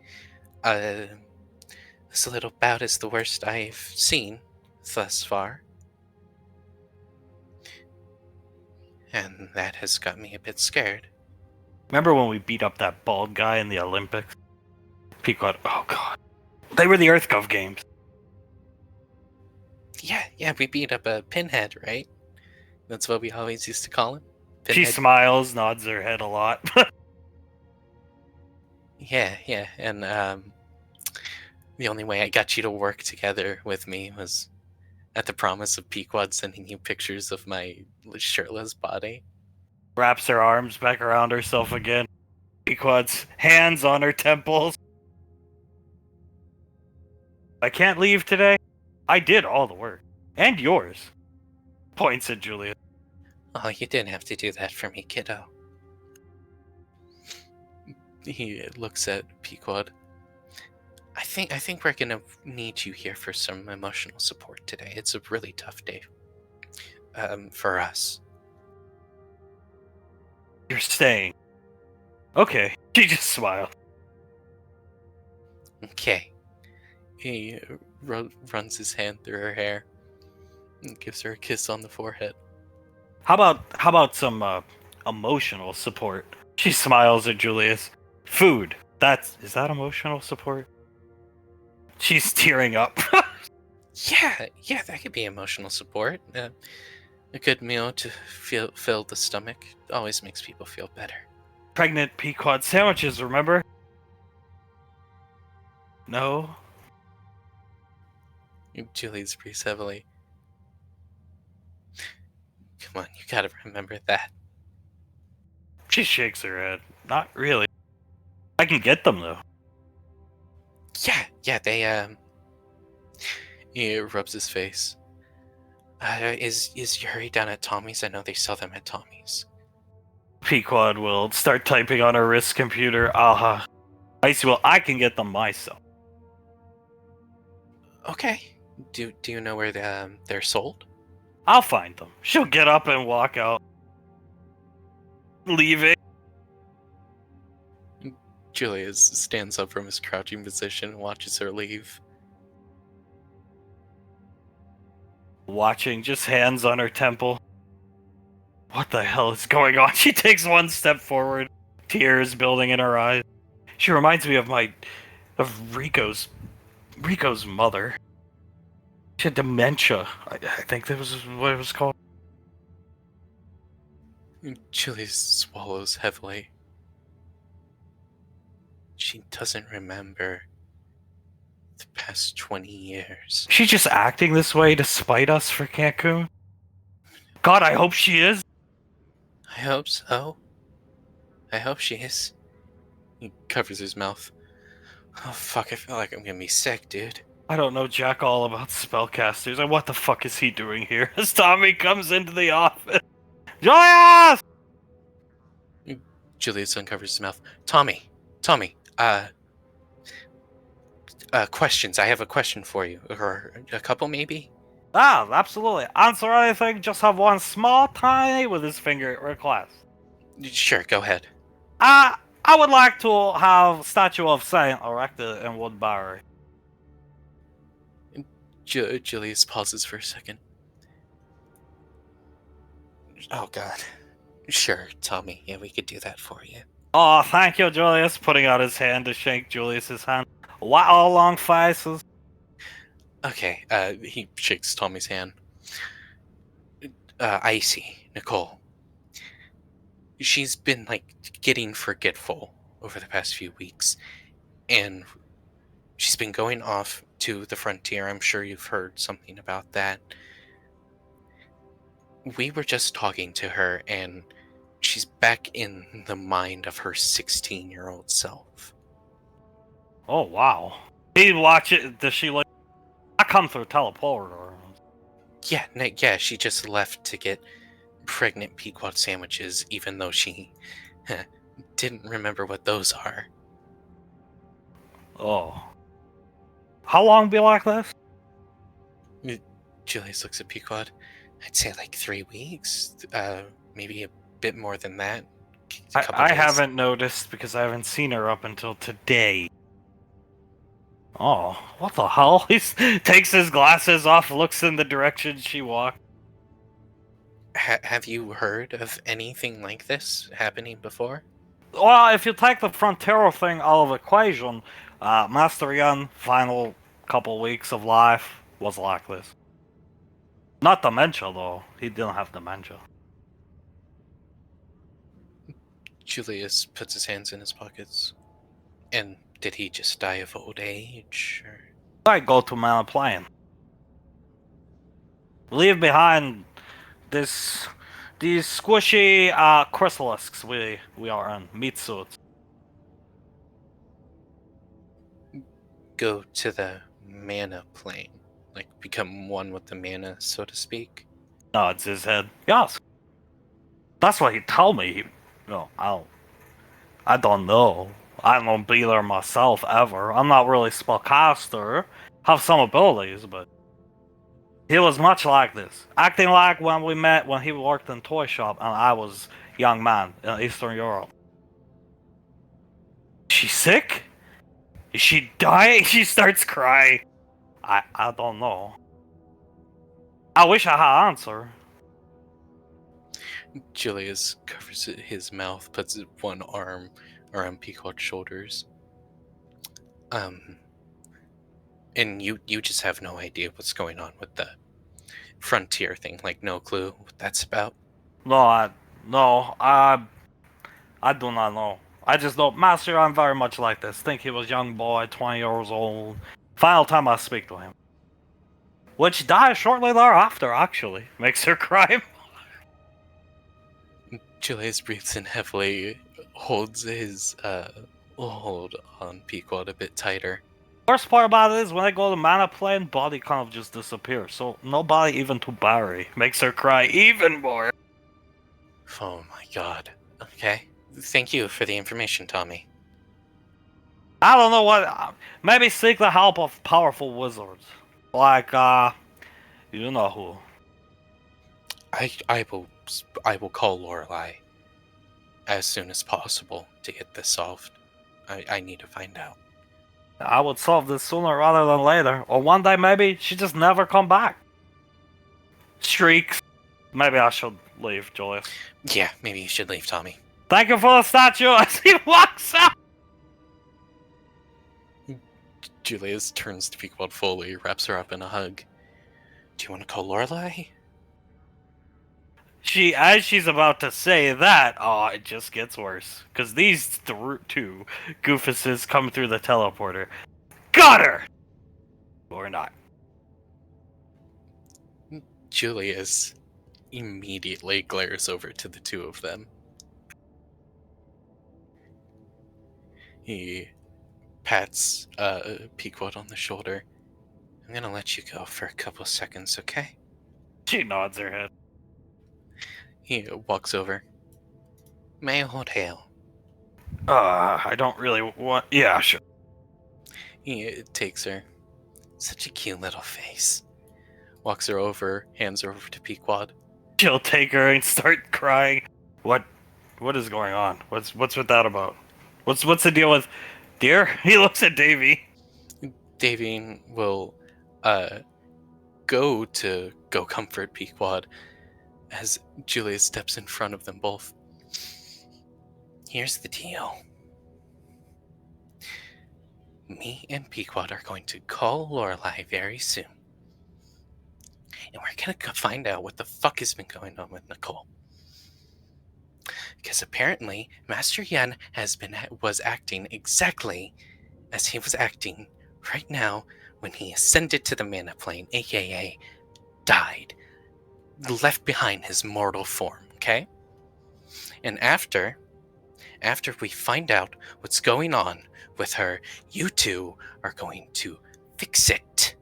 This little bout is the worst I've seen thus far. and that has got me a bit scared. Remember when we beat up that bald guy in the Olympics? Pequod, oh god. They were the EarthGov games. Yeah, we beat up a pinhead, right? That's what we always used to call him. She smiles, nods her head a lot. Yeah, and the only way I got you to work together with me was at the promise of Pequod sending you pictures of my shirtless body. Wraps her arms back around herself again. Pequod's hands on her temples. I can't leave today. I did all the work. And yours. Points at Julius. Oh, you didn't have to do that for me, kiddo. He looks at Pequod. I think we're gonna need you here for some emotional support today. It's a really tough day for us. You're staying. Okay. She just smiled. Okay. He runs his hand through her hair and gives her a kiss on the forehead. How about some emotional support? She smiles at Julius. Food. Is that emotional support? She's tearing up. Yeah, that could be emotional support. A good meal to fill the stomach always makes people feel better. Pregnant Pequod sandwiches, remember? No? Julius breathes heavily. Come on, you gotta remember that. She shakes her head. Not really. I can get them, though. Yeah, they, he rubs his face. Is Yuri down at Tommy's? I know they sell them at Tommy's. Pequod will start typing on her wrist computer. Icy, well, I can get them myself. Okay. Do you know where they're sold? I'll find them. She'll get up and walk out. Leaving. Julius stands up from his crouching position and watches her leave. Watching, just hands on her temple. What the hell is going on? She takes one step forward, tears building in her eyes. She reminds me of Rico's mother. She had dementia. I think that was what it was called. Julius swallows heavily. She doesn't remember the past 20 years. She's just acting this way to spite us for Cancun? God, I hope she is. I hope so. I hope she is. He covers his mouth. Oh fuck, I feel like I'm gonna be sick, dude. I don't know jack all about spellcasters, and what the fuck is he doing here? As Tommy comes into the office. Julius! Julius uncovers his mouth. Tommy, questions. I have a question for you. Or a couple, maybe? Ah, absolutely. Answer anything, just have one small, tiny, with his finger, request. Sure, go ahead. I would like to have statue of Saint erected in Woodbury. Julius pauses for a second. Oh god. Sure, Tommy. Yeah, we could do that for you. Oh, thank you, Julius. Putting out his hand to shake Julius's hand. What all long faces? Okay, he shakes Tommy's hand. Icy, Nicole. She's been, getting forgetful over the past few weeks. And she's been going off to the frontier. I'm sure you've heard something about that. We were just talking to her, and she's back in the mind of her 16-year-old self. Oh, wow. He watch it. Does she like... I come through teleporter. Yeah, she just left to get pregnant Pequod sandwiches, even though she didn't remember what those are. Oh. How long be like this? Julius looks at Pequod. I'd say 3 weeks. Maybe a bit more than that. I haven't noticed because I haven't seen her up until today. Oh, what the hell? He takes his glasses off, looks in the direction she walked. Have you heard of anything like this happening before? Well, if you take the Frontero thing out of the equation, Master Yan, final couple weeks of life, was like this. Not dementia, though. He didn't have dementia. Julius puts his hands in his pockets. And did he just die of old age? Or... I go to man plane. Leave behind this these squishy chrysalisks we are in meat suits. Go to the mana plane. Like, become one with the mana, so to speak? Nods his head. Yes. That's what he told me. No, I don't know. I don't be there myself ever. I'm not really spellcaster. Have some abilities, but he was much like this. Acting like when we met when he worked in toy shop and I was young man in Eastern Europe. She sick? Is she dying? She starts crying. I don't know. I wish I had an answer. Julius covers his mouth, puts one arm around Pequod's shoulders. And you just have no idea what's going on with the frontier thing, like no clue what that's about? No, I do not know. I just know, Master, I'm very much like this. Think he was young boy, 20 years old. Final time I speak to him. Which dies shortly thereafter, actually. Makes her cry. Julius breathes in heavily, holds his hold on Pequod a bit tighter. Worst part about it is when I go to mana plane, body kind of just disappears. So nobody even to bury. Makes her cry even more. Oh my god. Okay. Thank you for the information, Tommy. I don't know what. Maybe seek the help of powerful wizards. Like, you know who. I will call Lorelei as soon as possible to get this solved. I need to find out. I would solve this sooner rather than later. Or one day maybe she just never come back. Streaks. Maybe I should leave, Julius. Yeah, maybe you should leave, Tommy. Thank you for the statue as he walks out. Julius turns to Pequod fully, wraps her up in a hug. Do you want to call Lorelei? As she's about to say that, oh, it just gets worse. Because these two goofuses come through the teleporter. Got her! Or not. Julius immediately glares over to the two of them. He pats Pequod on the shoulder. I'm gonna let you go for a couple seconds, okay? She nods her head. He walks over. May I hold hail? I don't really want... Yeah, sure. He takes her. Such a cute little face. Walks her over, hands her over to Pequod. She'll take her and start crying. What is going on? What's with that about? What's the deal with... Dear? He looks at Davy. Davy will go comfort Pequod as Julius steps in front of them both. Here's the deal. Me and Pequod are going to call Lorelei very soon. And we're gonna find out what the fuck has been going on with Nicole. Because apparently, Master Yan was acting exactly as he was acting right now when he ascended to the mana plane, aka died, left behind his mortal form, okay? And after we find out what's going on with her, you two are going to fix it.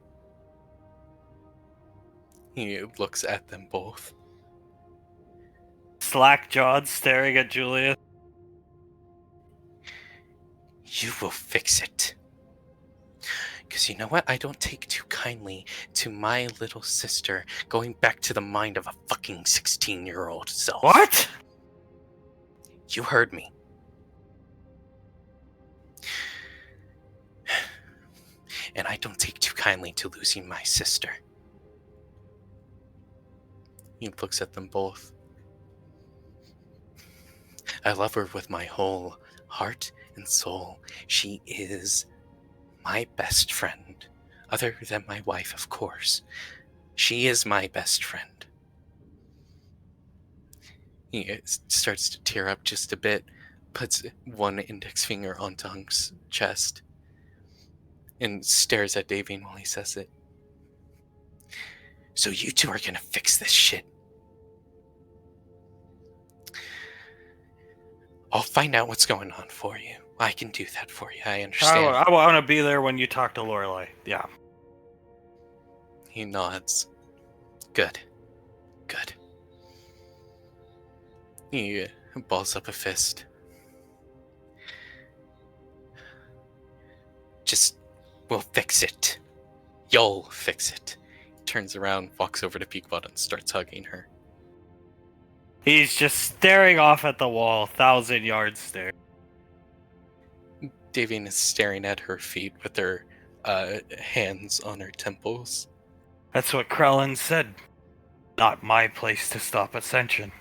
He looks at them both. Slack-jawed, staring at Julius. You will fix it. Because you know what? I don't take too kindly to my little sister going back to the mind of a fucking 16-year-old self. What? You heard me. And I don't take too kindly to losing my sister. He looks at them both. I love her with my whole heart and soul. She is my best friend. Other than my wife, of course. She is my best friend. He starts to tear up just a bit, puts one index finger on Hunk's chest, and stares at Davine while he says it. So you two are gonna fix this shit. I'll find out what's going on for you. I can do that for you. I understand. I want to be there when you talk to Lorelai. Yeah. He nods. Good. Good. He balls up a fist. We'll fix it. You'll fix it. Turns around, walks over to Pequod and starts hugging her. He's just staring off at the wall, 1,000-yard stare. Davine is staring at her feet with her hands on her temples. That's what Krellin said. Not my place to stop Ascension.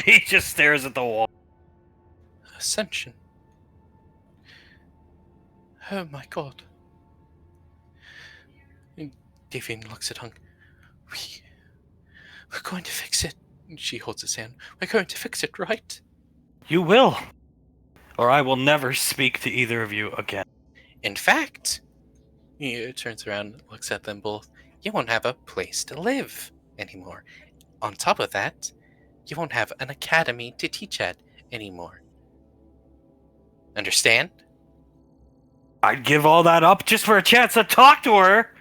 He just stares at the wall. Ascension. Oh my god. And Davine looks at Hunk. We're going to fix it. She holds his hand. We're going to fix it, right? You will. Or I will never speak to either of you again. In fact, he turns around, looks at them both. You won't have a place to live anymore. On top of that, you won't have an academy to teach at anymore. Understand? I'd give all that up just for a chance to talk to her.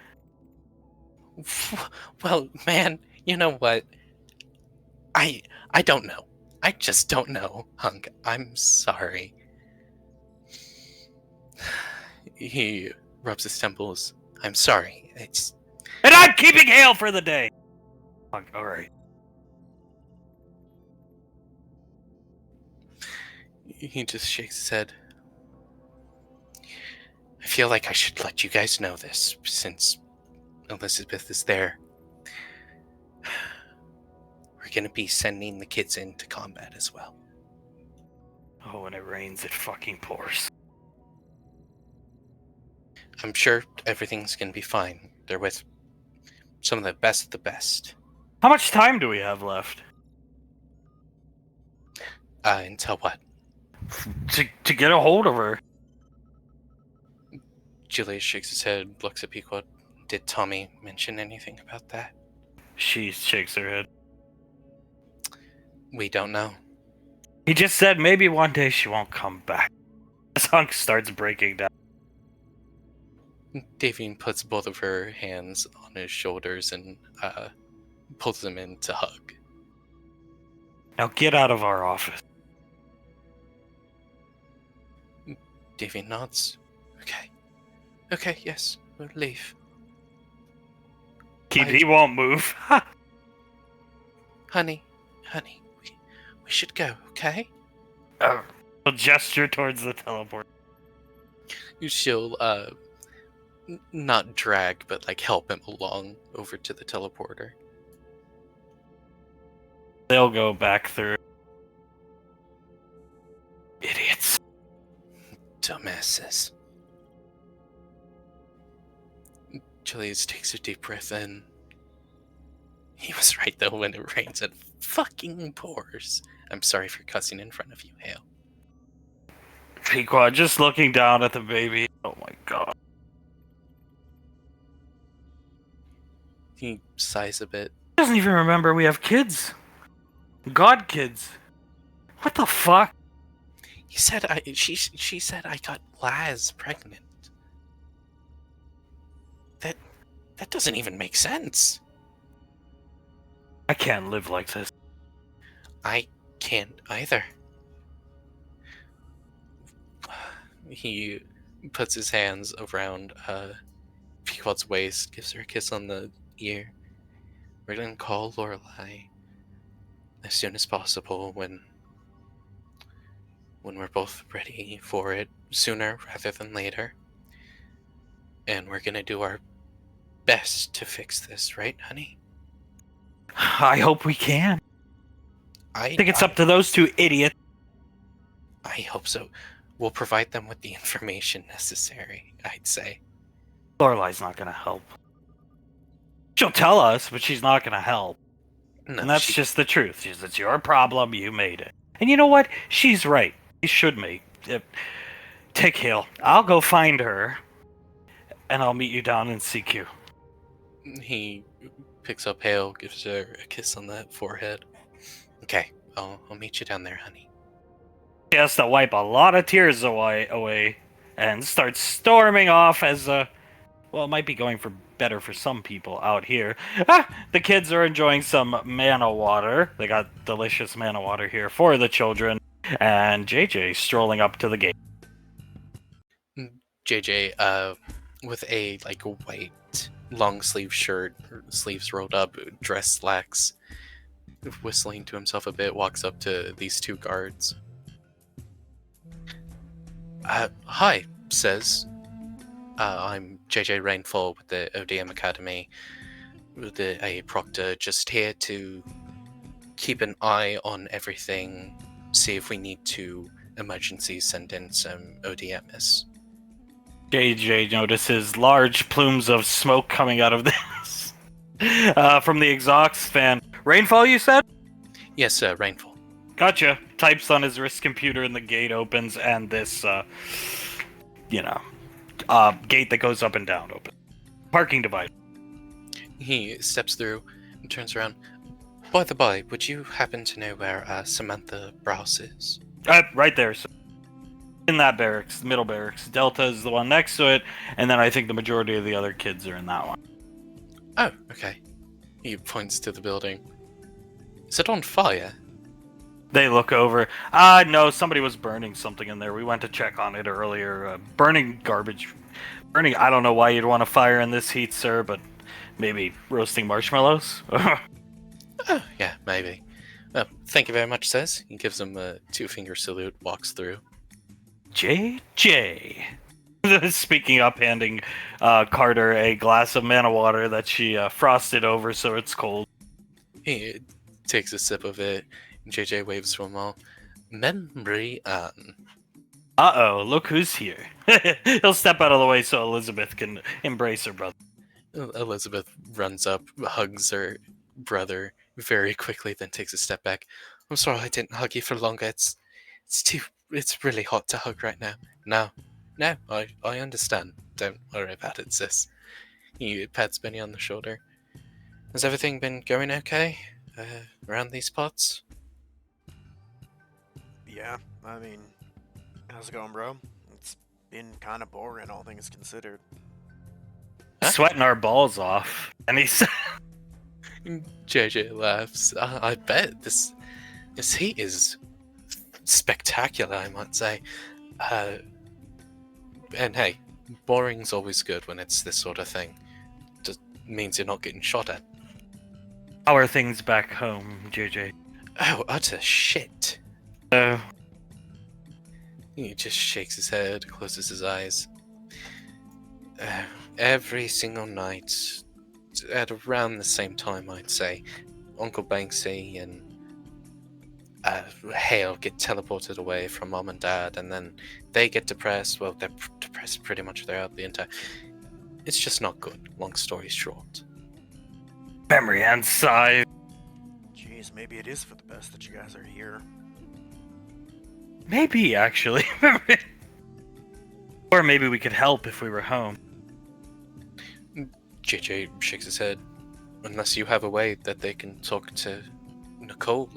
Well, man, you know what? I don't know. I just don't know, Hunk. I'm sorry. He rubs his temples. I'm sorry. And I'm keeping Hale for the day. Alright. He just shakes his head. I feel like I should let you guys know this, since Elizabeth is there. We're gonna be sending the kids into combat as well. Oh, when it rains, it fucking pours. I'm sure everything's gonna be fine. They're with some of the best. How much time do we have left? Until what? To get a hold of her. Julius shakes his head, looks at Pequod. Did Tommy mention anything about that? She shakes her head. We don't know. He just said maybe one day she won't come back. This Hunk starts breaking down. Davine puts both of her hands on his shoulders and pulls them in to hug. Now get out of our office. Davine nods. Okay, yes, we'll leave. He won't move. Honey, we should go, okay? A gesture towards the teleport. She'll, not drag, but, like, help him along over to the teleporter. They'll go back through. Idiots. Dumbasses. Julius takes a deep breath in. He was right, though, when it rains, it fucking pours. I'm sorry for cussing in front of you, Hale. Pequod just looking down at the baby. Oh my god. He sighs a bit. He doesn't even remember we have kids. God kids. What the fuck? He said she said I got Laz pregnant. That doesn't even make sense. I can't live like this. I can't either. He puts his hands around Pequod's waist, gives her a kiss on the ear. We're gonna call Lorelai as soon as possible when we're both ready for it, sooner rather than later. And we're gonna do our best to fix this, right, honey? I hope we can. I I think it's up to those two idiots. I hope so. We'll provide them with the information necessary, I'd say. Lorelai's not gonna help. She'll tell us, but she's not gonna help. No, And that's just the truth. It's your problem, you made it. And you know what? She's right. You should make it. Take Hale. I'll go find her, and I'll meet you down in CQ. He picks up Hale, gives her a kiss on the forehead. Okay, I'll meet you down there, honey. She has to wipe a lot of tears away and starts storming off as well, it might be going for better for some people out here. The kids are enjoying some mana water. They got delicious mana water here for the children. And JJ strolling up to the gate. JJ, with a white long sleeve shirt, sleeves rolled up, dress slacks, whistling to himself a bit, walks up to these two guards. Hi, says. I'm JJ Rainfall with the ODM Academy, a proctor, just here to keep an eye on everything, see if we need to emergency send in some ODMs. JJ notices large plumes of smoke coming out of this. From the exhaust fan. Rainfall, you said? Yes, sir, Rainfall. Gotcha. Types on his wrist computer and the gate opens and this, gate that goes up and down open. Parking device. He steps through and turns around. By the by, would you happen to know where Samantha Browse is? Right there, sir. In that barracks, middle barracks. Delta is the one next to it, and then I think the majority of the other kids are in that one. Oh, okay. He points to the building. Is it on fire? They look over. No, somebody was burning something in there. We went to check on it earlier. Burning garbage. I don't know why you'd want to fire in this heat, sir, but maybe roasting marshmallows? Oh, yeah, maybe. Thank you very much, says. He gives him a two-finger salute, walks through. JJ. Speaking up, handing Carter a glass of mana water that she frosted over so it's cold. He takes a sip of it. JJ waves to them all. Memory Ann. Uh-oh, look who's here. He'll step out of the way so Elizabeth can embrace her brother. Elizabeth runs up, hugs her brother very quickly, then takes a step back. I'm sorry I didn't hug you for longer. It's really hot to hug right now. No, I understand. Don't worry about it, sis. He pats Benny on the shoulder. Has everything been going okay around these parts? Yeah, I mean, how's it going, bro? It's been kind of boring, all things considered. Huh? Sweating our balls off. And he's... JJ laughs. I bet this heat is spectacular, I might say. And hey, boring's always good when it's this sort of thing. Just means you're not getting shot at. How are things back home, JJ? Oh, utter shit. He just shakes his head, closes his eyes. Every single night, at around the same time, I'd say, Uncle Banksy and Hale get teleported away from Mom and Dad, and then they get depressed. Well, they're depressed pretty much throughout the entire... It's just not good, long story short. Memory and sigh. Jeez, maybe it is for the best that you guys are here. Maybe, actually. Or maybe we could help if we were home. JJ shakes his head. Unless you have a way that they can talk to Nicole,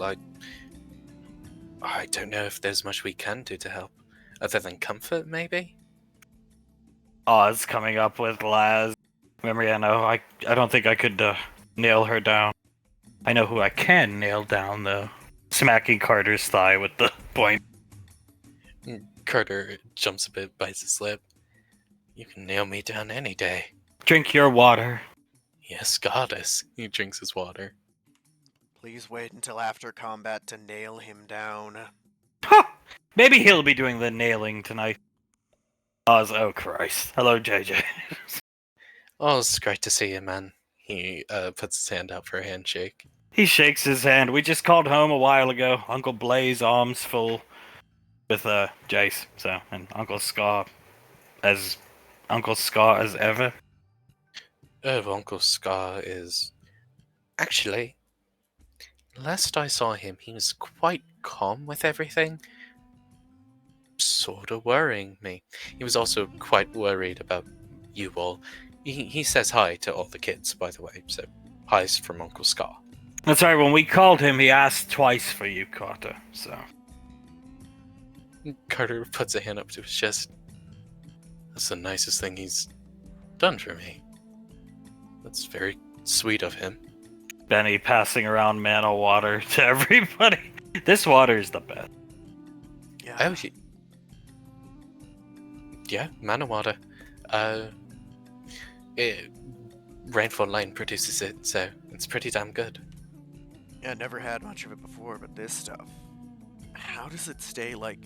I don't know if there's much we can do to help. Other than comfort, maybe? Oz coming up with Laz. Memory, I know. I don't think I could nail her down. I know who I can nail down, though. Smacking Carter's thigh with the point. Carter jumps a bit, bites his lip. You can nail me down any day. Drink your water. Yes, goddess. He drinks his water. Please wait until after combat to nail him down. Ha! Maybe he'll be doing the nailing tonight. Oz, oh Christ. Hello, JJ. Oh, it's great to see you, man. He puts his hand out for a handshake. He shakes his hand. We just called home a while ago. Uncle Blaze, arms full with Jace. So, and Uncle Scar as ever. Oh, Uncle Scar is actually. Last I saw him, he was quite calm with everything. Sort of worrying me. He was also quite worried about you all. He says hi to all the kids, by the way. So, hi's from Uncle Scar. That's right. When we called him, he asked twice for you, Carter. So. Carter puts a hand up to his chest. That's the nicest thing he's done for me. That's very sweet of him. Benny passing around mana water to everybody. This water is the best. Yeah. Oh, yeah, mana water. Rainfall Lane produces it, so it's pretty damn good. Yeah, never had much of it before, but this stuff. How does it stay like?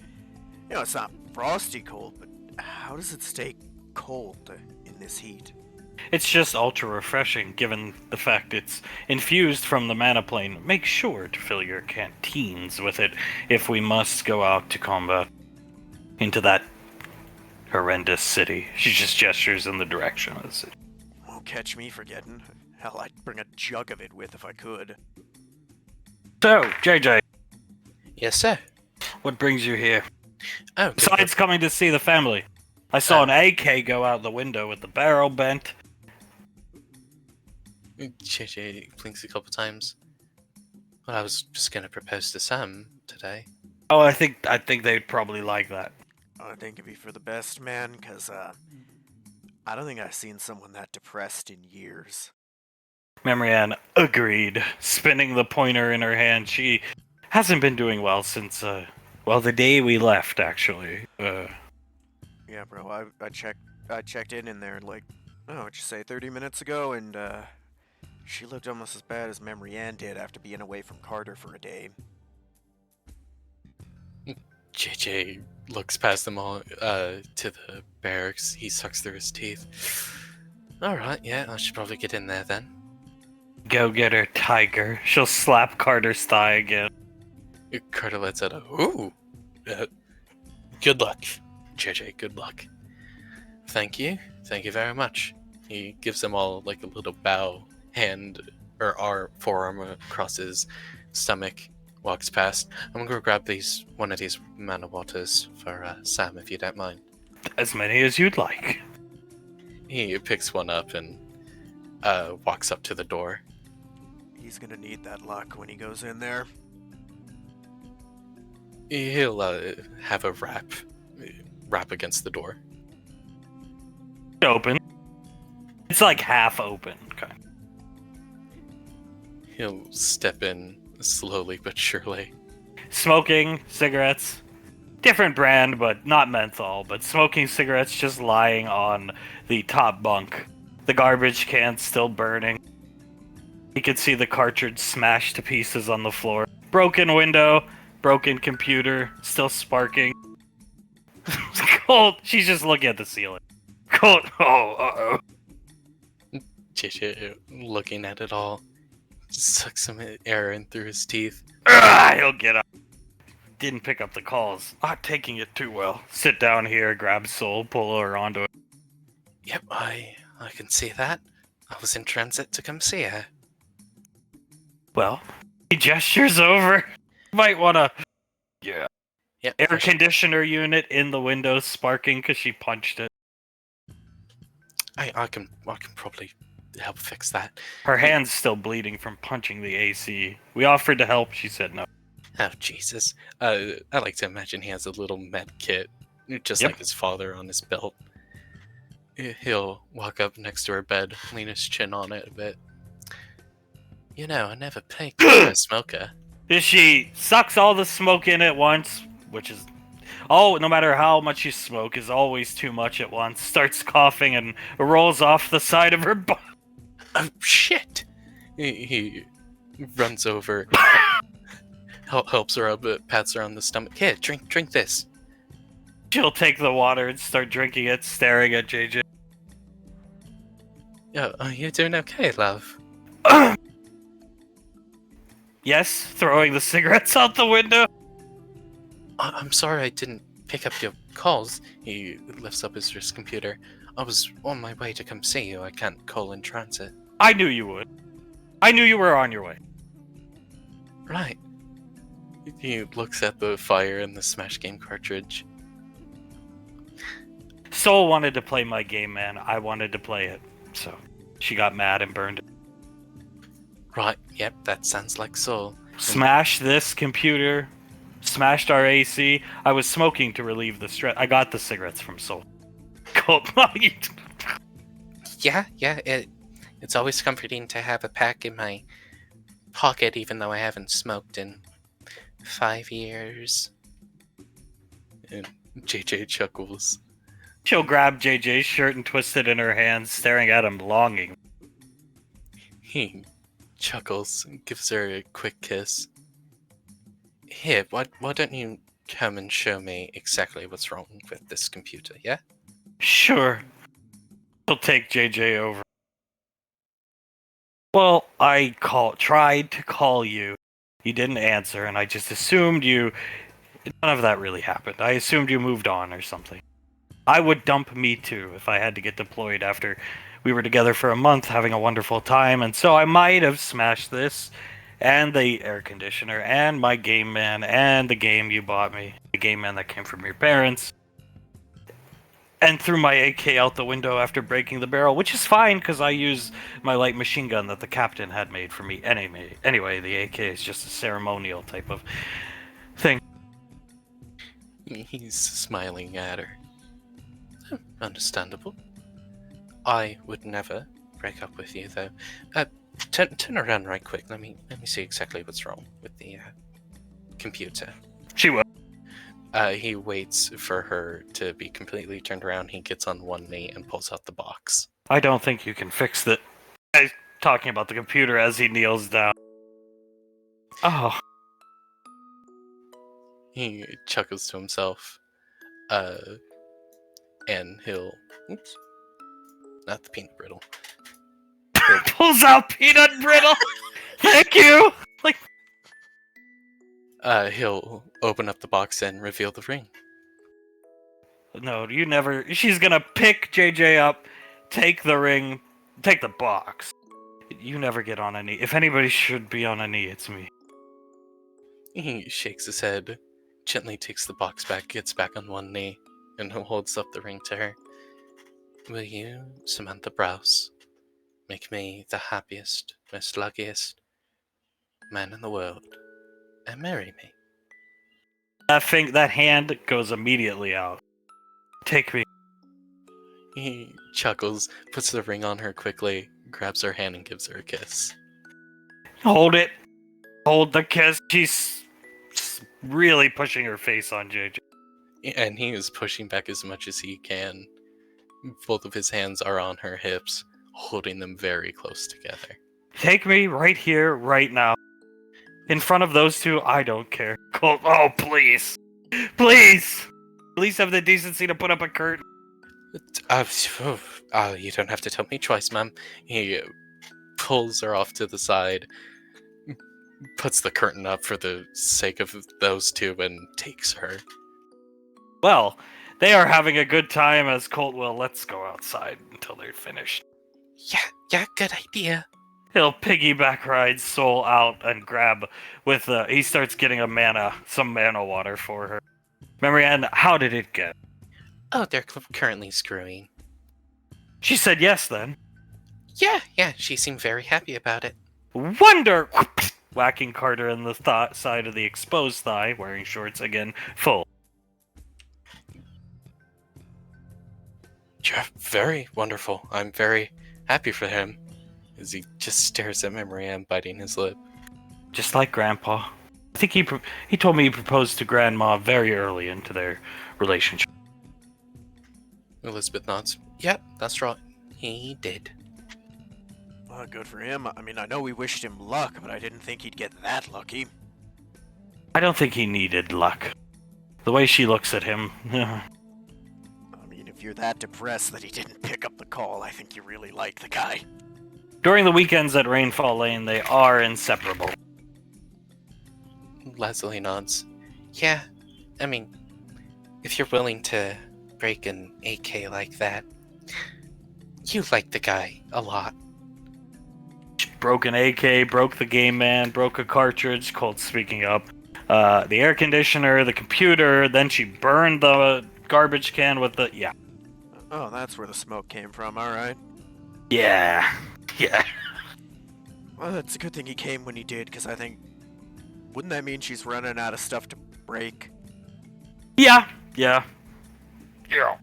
You know, it's not frosty cold, but how does it stay cold in this heat? It's just ultra refreshing, given the fact it's infused from the mana plane. Make sure to fill your canteens with it if we must go out to combat into that horrendous city. She just gestures in the direction of the city. Won't catch me forgetting. Hell, I'd bring a jug of it with if I could. So, JJ, Yes, sir. what brings you here? Oh, Besides coming to see the family. I saw an AK go out the window with the barrel bent. JJ blinks a couple times. Well, I was just gonna propose to Sam today. Oh, I think they'd probably like that. I think it'd be for the best, man, because, I don't think I've seen someone that depressed in years. Memory Ann agreed, spinning the pointer in her hand. She hasn't been doing well since, the day we left, actually. Yeah, bro, I checked in there, like, what'd you say, 30 minutes ago, and, she looked almost as bad as Memory Ann did after being away from Carter for a day. JJ looks past them all to the barracks. He sucks through his teeth. Alright, yeah, I should probably get in there then. Go get her, tiger. She'll slap Carter's thigh again. Carter lets out a ooh. Good luck, JJ, good luck. Thank you very much. He gives them all like a little bow, hand or forearm across his stomach. Walks past. I'm gonna grab one of these mana waters for Sam, if you don't mind. As many as you'd like. He picks one up and walks up to the door. He's gonna need that luck when he goes in there. He'll have a rap against the door. Open. It's like half open. Okay. He'll step in slowly but surely. Smoking cigarettes. Different brand, but not menthol. But smoking cigarettes just lying on the top bunk. The garbage can still burning. You could see the cartridge smashed to pieces on the floor. Broken window, broken computer, still sparking. Cold. She's just looking at the ceiling. Cold. Oh, uh-oh. JJ looking at it all. Sucks some air in through his teeth. He'll get up. Didn't pick up the calls. Not taking it too well. Sit down here, grab Soul, pull her onto it. Yep, I can see that. I was in transit to come see her. Well, he gestures over. Might wanna... Yeah. Yep, Air conditioner unit in the window sparking because she punched it. I can probably help fix that. Her hand's still bleeding from punching the AC. We offered to help, she said no. Oh, Jesus. I like to imagine he has a little med kit, just Yep. like his father on his belt. He'll walk up next to her bed, lean his chin on it a bit. You know, I never picked a smoker. She sucks all the smoke in at once, which is... Oh, no matter how much you smoke, is always too much at once. Starts coughing and rolls off the side of her butt. Oh, shit! He runs over, helps her up, pats her on the stomach. Here, drink this. She'll take the water and start drinking it, staring at JJ. Oh, are you doing okay, love? Yes, throwing the cigarettes out the window. I'm sorry I didn't pick up your calls. He lifts up his wrist computer. I was on my way to come see you. I can't call in transit. I knew you would. I knew you were on your way. Right. He looks at the fire and the Smash game cartridge. Soul wanted to play my game, man. I wanted to play it. So, she got mad and burned it. Right, yep, that sounds like Soul. Smashed this computer. Smashed our AC. I was smoking to relieve the stress. I got the cigarettes from Soul. Cold. Yeah, it's always comforting to have a pack in my pocket, even though I haven't smoked in 5 years. And JJ chuckles. She'll grab JJ's shirt and twist it in her hands, staring at him longing. He chuckles and gives her a quick kiss. Here, why don't you come and show me exactly what's wrong with this computer, yeah? Sure. He'll take JJ over. Well, I tried to call you. You didn't answer, and I just assumed you... None of that really happened. I assumed you moved on or something. I would dump me too if I had to get deployed after we were together for a month having a wonderful time, and so I might have smashed this, and the air conditioner, and my game man, and the game you bought me, the game man that came from your parents, and threw my AK out the window after breaking the barrel, which is fine because I use my light machine gun that the captain had made for me anyway. The AK is just a ceremonial type of thing. He's smiling at her. Understandable. I would never break up with you, though. Turn around right quick. Let me see exactly what's wrong with the computer. She will. He waits for her to be completely turned around. He gets on one knee and pulls out the box. I don't think you can fix that. He's talking about the computer as he kneels down. Oh. He chuckles to himself. And he'll... Oops. Not the peanut brittle. Pulls out peanut brittle! Thank you! He'll open up the box and reveal the ring. No, you never... She's gonna pick JJ up, take the ring, take the box. You never get on a knee. If anybody should be on a knee, it's me. He shakes his head, gently takes the box back, gets back on one knee, and holds up the ring to her. Will you, Samantha Browse, make me the happiest, most luckiest man in the world, and marry me? That hand goes immediately out. Take me. He chuckles, puts the ring on her quickly, grabs her hand and gives her a kiss. Hold it. Hold the kiss. She's really pushing her face on JJ. And he is pushing back as much as he can. Both of his hands are on her hips, holding them very close together. Take me right here, right now. In front of those two, I don't care. Oh, please. Please! At least have the decency to put up a curtain. You don't have to tell me twice, ma'am. He pulls her off to the side, puts the curtain up for the sake of those two, and takes her. Well, they are having a good time as Colt will. Let's go outside until they're finished. Yeah, good idea. He'll piggyback ride Soul out and grab with he starts getting some mana water for her. Marianne, how did it get? Oh, they're currently screwing. She said yes then. Yeah, she seemed very happy about it. Wonder! Whacking Carter in the side of the exposed thigh, wearing shorts again, full. You're very wonderful. I'm very happy for him. As he just stares at Marianne, biting his lip. Just like Grandpa. I think he told me he proposed to Grandma very early into their relationship. Elizabeth nods. Yep, that's right. He did. Well, good for him. I mean, I know we wished him luck, but I didn't think he'd get that lucky. I don't think he needed luck. The way she looks at him... I mean, if you're that depressed that he didn't pick up the call, I think you really like the guy. During the weekends at Rainfall Lane, they are inseparable. Leslie nods. Yeah, I mean, if you're willing to break an AK like that, you like the guy a lot. Broke an AK, broke the game man, broke a cartridge, cold speaking up. The air conditioner, the computer, then she burned the garbage can with the... Yeah. Oh, that's where the smoke came from, alright. Yeah. Yeah. Well, it's a good thing he came when he did, because I think... Wouldn't that mean she's running out of stuff to break? Yeah. Yeah. Yeah.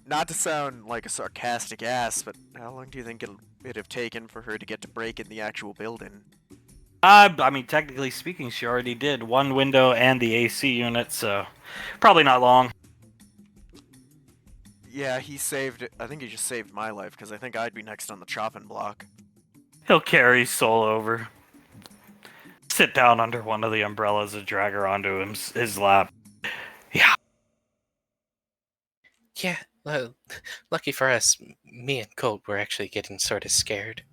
Not to sound like a sarcastic ass, but how long do you think it'd have taken for her to get to break in the actual building? I mean, technically speaking, she already did one window and the AC unit, so probably not long. Yeah, he saved... I think he just saved my life, because I think I'd be next on the chopping block. He'll carry Soul over, sit down under one of the umbrellas and drag her onto his lap. Yeah. Yeah, lucky for us, me and Colt were actually getting sort of scared.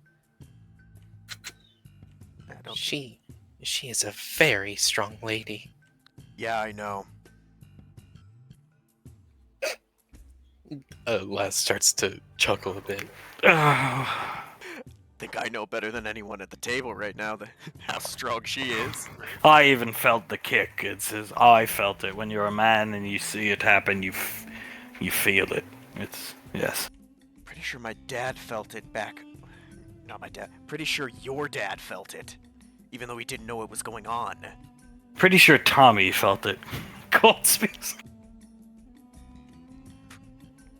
I don't... She is a very strong lady. Yeah, I know. Les starts to chuckle a bit. Think I know better than anyone at the table right now how strong she is. I even felt the kick. I felt it. When you're a man and you see it happen, you feel it. Yes. Pretty sure my dad felt it back. Not my dad. Pretty sure your dad felt it. Even though he didn't know it was going on. Pretty sure Tommy felt it. Cold speaks.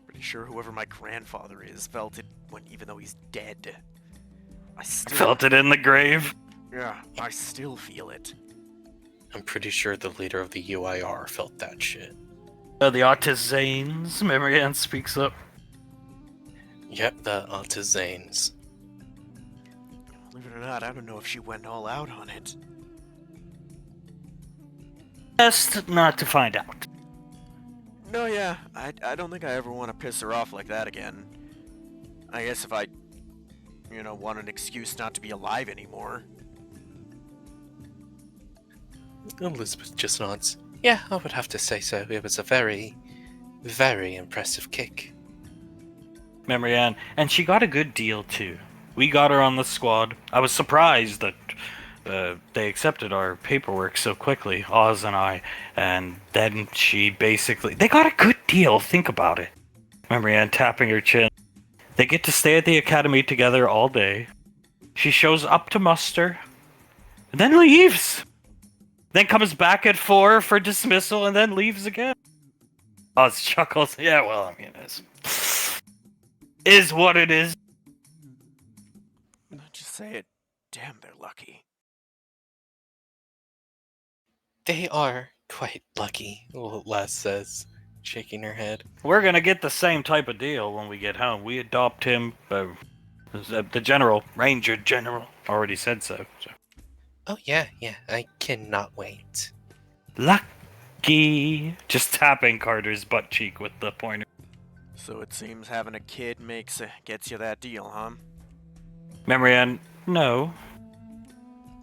Pretty sure whoever my grandfather is felt it even though he's dead. I still Felt it in the grave. Yeah, I still feel it. I'm pretty sure the leader of the UIR felt that shit. The Artisans, Marianne speaks up. Yep, the Artisans. Believe it or not, I don't know if she went all out on it. Best not to find out. No, yeah, I don't think I ever want to piss her off like that again. I guess if I, want an excuse not to be alive anymore. Elizabeth just nods. Yeah, I would have to say so. It was a very, very impressive kick. Marianne, and she got a good deal too. We got her on the squad. I was surprised that they accepted our paperwork so quickly, Oz and I, and then they got a good deal, think about it. Marianne tapping her chin. They get to stay at the academy together all day. She shows up to muster, and then leaves. Then comes back at 4 for dismissal, and then leaves again. Oz chuckles. Yeah, well, I mean, is what it is. Just say it. Damn, they're lucky. They are quite lucky, Les says, shaking her head. We're gonna get the same type of deal when we get home. We adopt him. The general, Ranger General, already said so. Oh yeah, I cannot wait. Lucky. Just tapping Carter's butt cheek with the pointer. So it seems having a kid gets you that deal, huh? Marianne, no.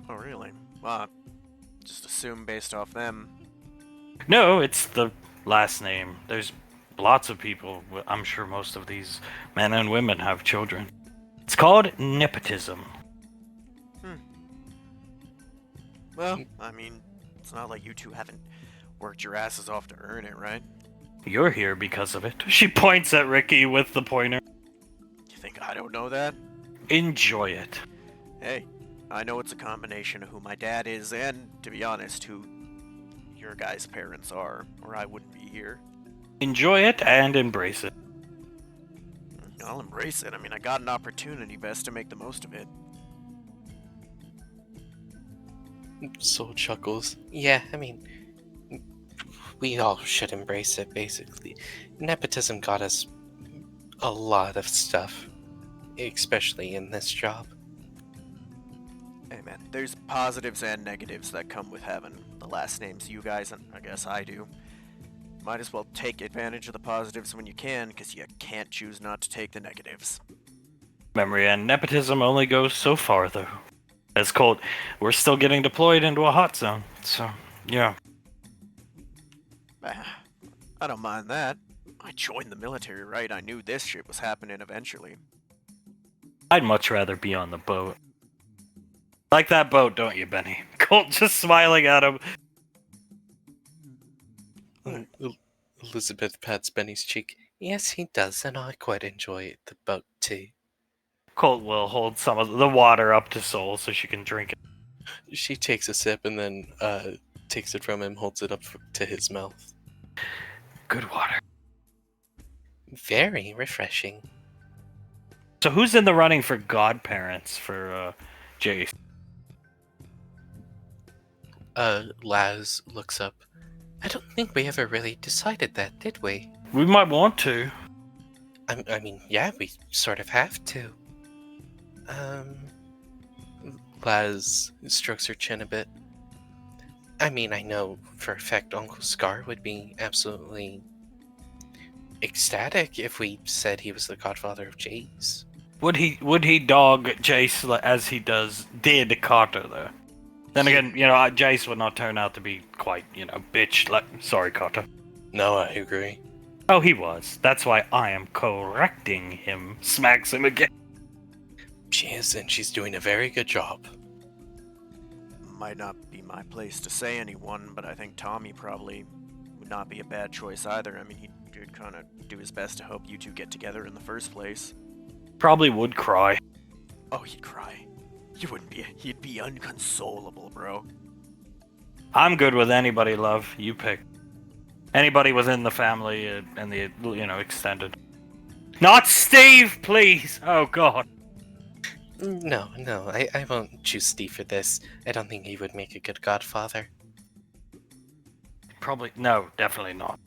Oh, really? Well, just assume based off them. No, it's the last name. There's lots of people. I'm sure most of these men and women have children. It's called nepotism. Well, I mean, it's not like you two haven't worked your asses off to earn it, right? You're here because of it. She points at Ricky with the pointer. You think I don't know that? Enjoy it. Hey, I know it's a combination of who my dad is and, to be honest, who your guys' parents are, or I wouldn't be here. Enjoy it and embrace it. I'll embrace it. I mean, I got an opportunity, best to make the most of it. Soul chuckles. Yeah, I mean, we all should embrace it, basically. Nepotism got us a lot of stuff, especially in this job. Hey man, there's positives and negatives that come with having the last names you guys, and I guess I do. Might as well take advantage of the positives when you can, because you can't choose not to take the negatives. Memory and nepotism only goes so far, though. It's cold. We're still getting deployed into a hot zone, so yeah. Ah, I don't mind that. I joined the military, right? I knew this shit was happening eventually. I'd much rather be on the boat. Like that boat, don't you, Benny? Colt just smiling at him. Elizabeth pats Benny's cheek. Yes, he does, and I quite enjoy the boat too. Colt will hold some of the water up to Soul so she can drink it. She takes a sip and then takes it from him, holds it up to his mouth. Good water. Very refreshing. So who's in the running for godparents for Jace? Laz looks up. I don't think we ever really decided that, did we? We might want to. I mean, yeah, we sort of have to. Laz strokes her chin a bit. I mean, I know for a fact Uncle Scar would be absolutely ecstatic if we said he was the godfather of Jace. Would he dog Jace as he did Carter though? Then again, Jace would not turn out to be quite, bitch. Sorry, Carter. No, I agree. Oh, he was. That's why I am correcting him. Smacks him again. She is, and she's doing a very good job. Might not be my place to say anyone, but I think Tommy probably would not be a bad choice either. I mean, he did kind of do his best to help you two get together in the first place. Probably would cry. Oh, he'd cry. You wouldn't be. He'd be unconsolable, bro. I'm good with anybody, love. You pick. Anybody within the family and the, extended. Not Steve, please! Oh, God. No, I won't choose Steve for this. I don't think he would make a good godfather. Probably. No, definitely not.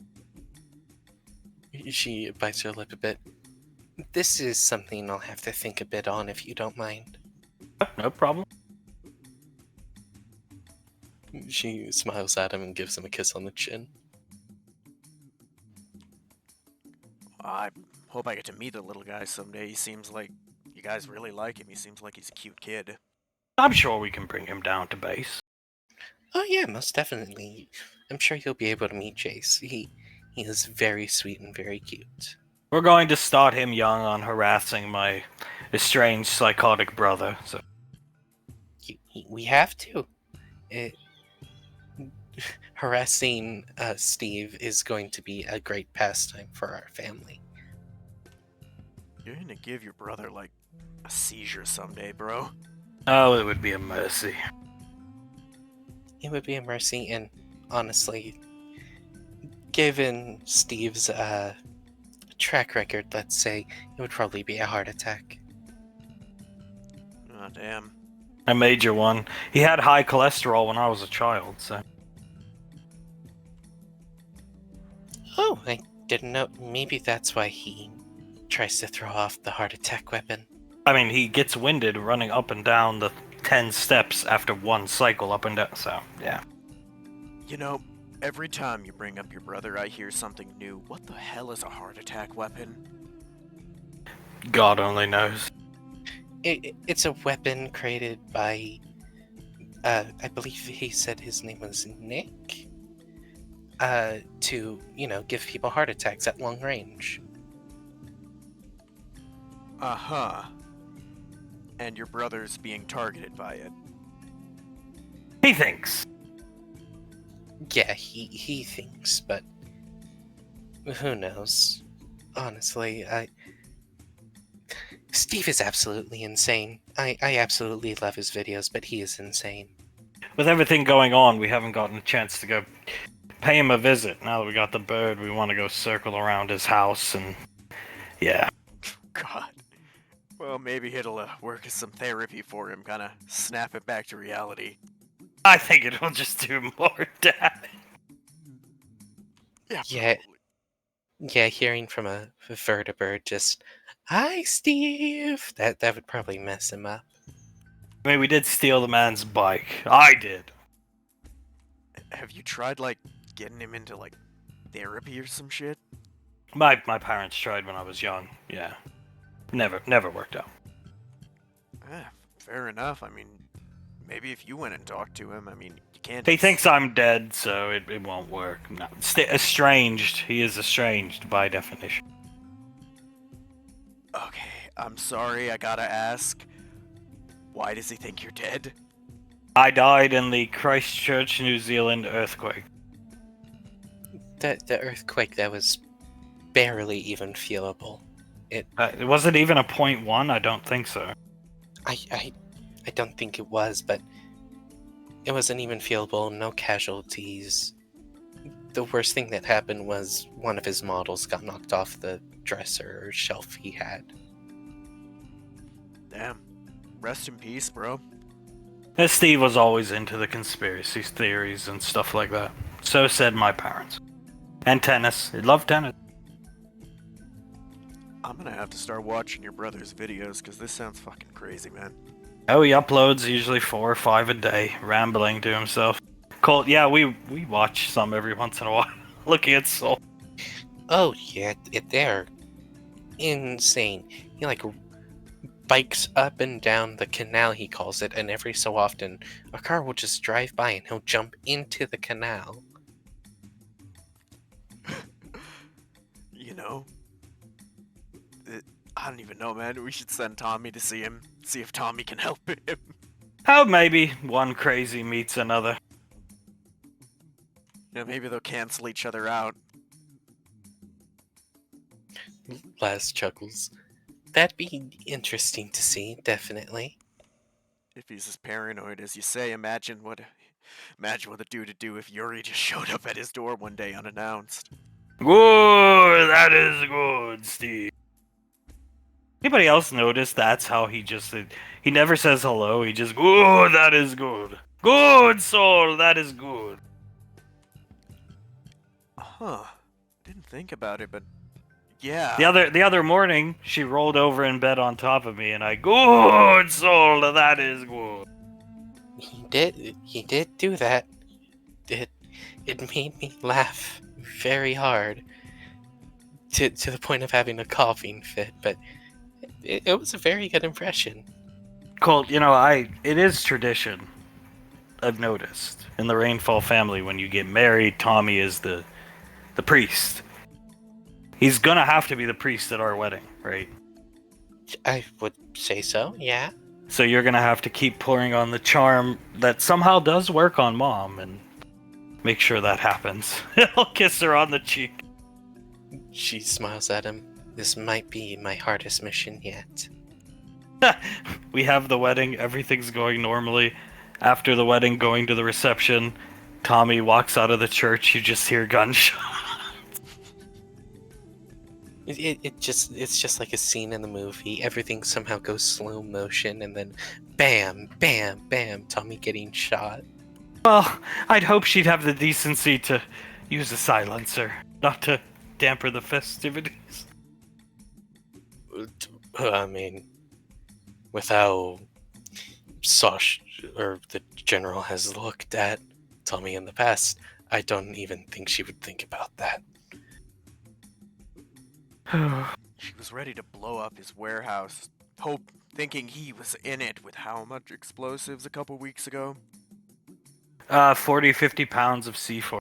She bites her lip a bit. This is something I'll have to think a bit on if you don't mind. No problem. She smiles at him and gives him a kiss on the chin. I hope I get to meet the little guy someday. He seems like you guys really like him. He seems like he's a cute kid. I'm sure we can bring him down to base. Oh yeah, most definitely. I'm sure you'll be able to meet Jace. He is very sweet and very cute. We're going to start him young on harassing my estranged psychotic brother, so... We have to. Harassing Steve is going to be a great pastime for our family. You're gonna give your brother, like, a seizure someday, bro. Oh, it would be a mercy. It would be a mercy, and honestly, given Steve's track record, let's say, it would probably be a heart attack. Oh, damn. A major one. He had high cholesterol when I was a child, so... Oh, I didn't know. Maybe that's why he tries to throw off the heart attack weapon. I mean, he gets winded running up and down the 10 steps after one cycle up and down, so, yeah. You know, every time you bring up your brother, I hear something new. What the hell is a heart attack weapon? God only knows. It's a weapon created by, I believe he said his name was Nick, to, give people heart attacks at long range. Uh-huh. And your brother's being targeted by it. He thinks. Yeah, he thinks, but who knows? Honestly, Steve is absolutely insane. I absolutely love his videos, but he is insane. With everything going on, we haven't gotten a chance to go pay him a visit. Now that we got the bird, we want to go circle around his house and... yeah. God. Well, maybe it'll work as some therapy for him, kind of snap it back to reality. I think it'll just do more damage. Yeah. Yeah, hearing from a vertibird just, "Hi, Steve," that would probably mess him up. I mean, we did steal the man's bike. I did. Have you tried, like, getting him into, like, therapy or some shit? My parents tried when I was young. Yeah. Never worked out. Fair enough. I mean, Maybe if you went and talked to him, I mean, you can't. He thinks I'm dead, so it won't work. No. Estranged. He is estranged by definition. Okay, I'm sorry, I gotta ask. Why does he think you're dead? I died in the Christchurch, New Zealand earthquake. The earthquake that was barely even feelable. It wasn't even a 0.1? I don't think so. I don't think it was, but it wasn't even feelable, no casualties. The worst thing that happened was one of his models got knocked off the dresser or shelf he had. Damn. Rest in peace, bro. Steve was always into the conspiracy theories and stuff like that. So said my parents. And tennis. He loved tennis. I'm gonna have to start watching your brother's videos, because this sounds fucking crazy, man. Oh, he uploads usually 4 or 5 a day, rambling to himself. Colt, yeah, we watch some every once in a while. Looking at Soul. Oh yeah, they're insane. He like bikes up and down the canal, he calls it, and every so often a car will just drive by and he'll jump into the canal. You know? I don't even know, man. We should send Tommy to see him. See if Tommy can help him. Oh, maybe one crazy meets another. You know, maybe they'll cancel each other out. Laz chuckles. That'd be interesting to see, definitely. If he's as paranoid as you say, imagine what the dude would do if Yuri just showed up at his door one day unannounced. Good, that is good, Steve. Anybody else notice that's how he never says hello, he just, good, that is good. Good, Soul, that is good. Huh. Didn't think about it, but yeah. The other morning, she rolled over in bed on top of me, and I, good, Soul, that is good. He did do that. It made me laugh very hard. To the point of having a coughing fit, but it was a very good impression. Colt, you know, it is tradition, I've noticed, in the Rainfall family, when you get married, Tommy is the priest. He's gonna have to be the priest at our wedding, right? I would say so, yeah. So you're gonna have to keep pouring on the charm that somehow does work on Mom, and make sure that happens. I'll kiss her on the cheek. She smiles at him. This might be my hardest mission yet. We have the wedding, everything's going normally. After the wedding, going to the reception, Tommy walks out of the church, you just hear gunshots. It's just like a scene in the movie. Everything somehow goes slow motion, and then bam, bam, bam, Tommy getting shot. Well, I'd hope she'd have the decency to use a silencer, not to damper the festivities. I mean, with how Sosh, or the general, has looked at Tommy in the past, I don't even think she would think about that. She was ready to blow up his warehouse, thinking he was in it with how much explosives a couple weeks ago? 40, 50 pounds of C4.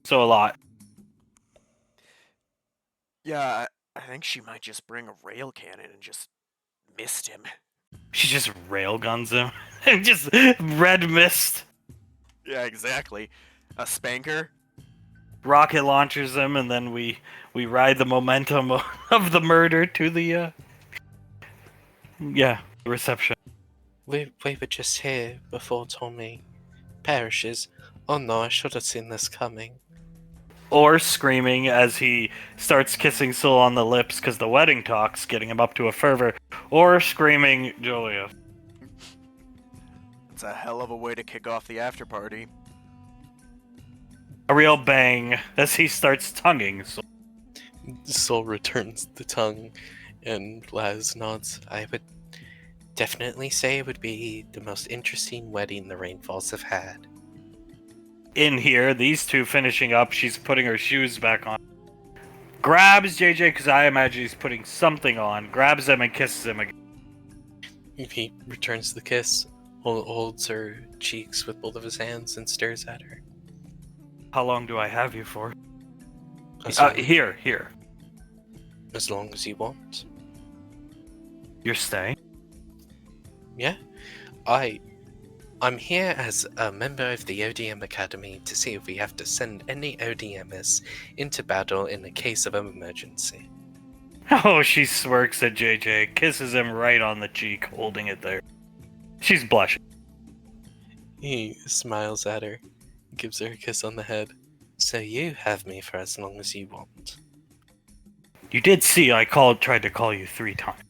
So a lot. Yeah, I think she might just bring a rail cannon and just missed him. She just railguns him. Just red mist. Yeah, exactly. A spanker? Rocket launchers him, and then we ride the momentum of the murder to the, reception. We were just here before Tommy perishes. Oh no, I should have seen this coming. Or screaming as he starts kissing Syl on the lips because the wedding talk's getting him up to a fervor. Or screaming, Julia. It's a hell of a way to kick off the after party. A real bang as he starts tonguing Syl. Syl returns the tongue, and Laz nods. I would definitely say it would be the most interesting wedding the Rainfalls have had. In here, these two finishing up, she's putting her shoes back on. Grabs JJ, because I imagine he's putting something on, grabs him and kisses him again. He returns the kiss. holds her cheeks with both of his hands and stares at her. How long do I have you for? As long, Here. as long as you want. You're staying? Yeah, I'm here as a member of the ODM Academy to see if we have to send any ODMers into battle in the case of an emergency. Oh, she smirks at JJ, kisses him right on the cheek, holding it there. She's blushing. He smiles at her, gives her a kiss on the head. So you have me for as long as you want. You did see I tried to call you 3 times.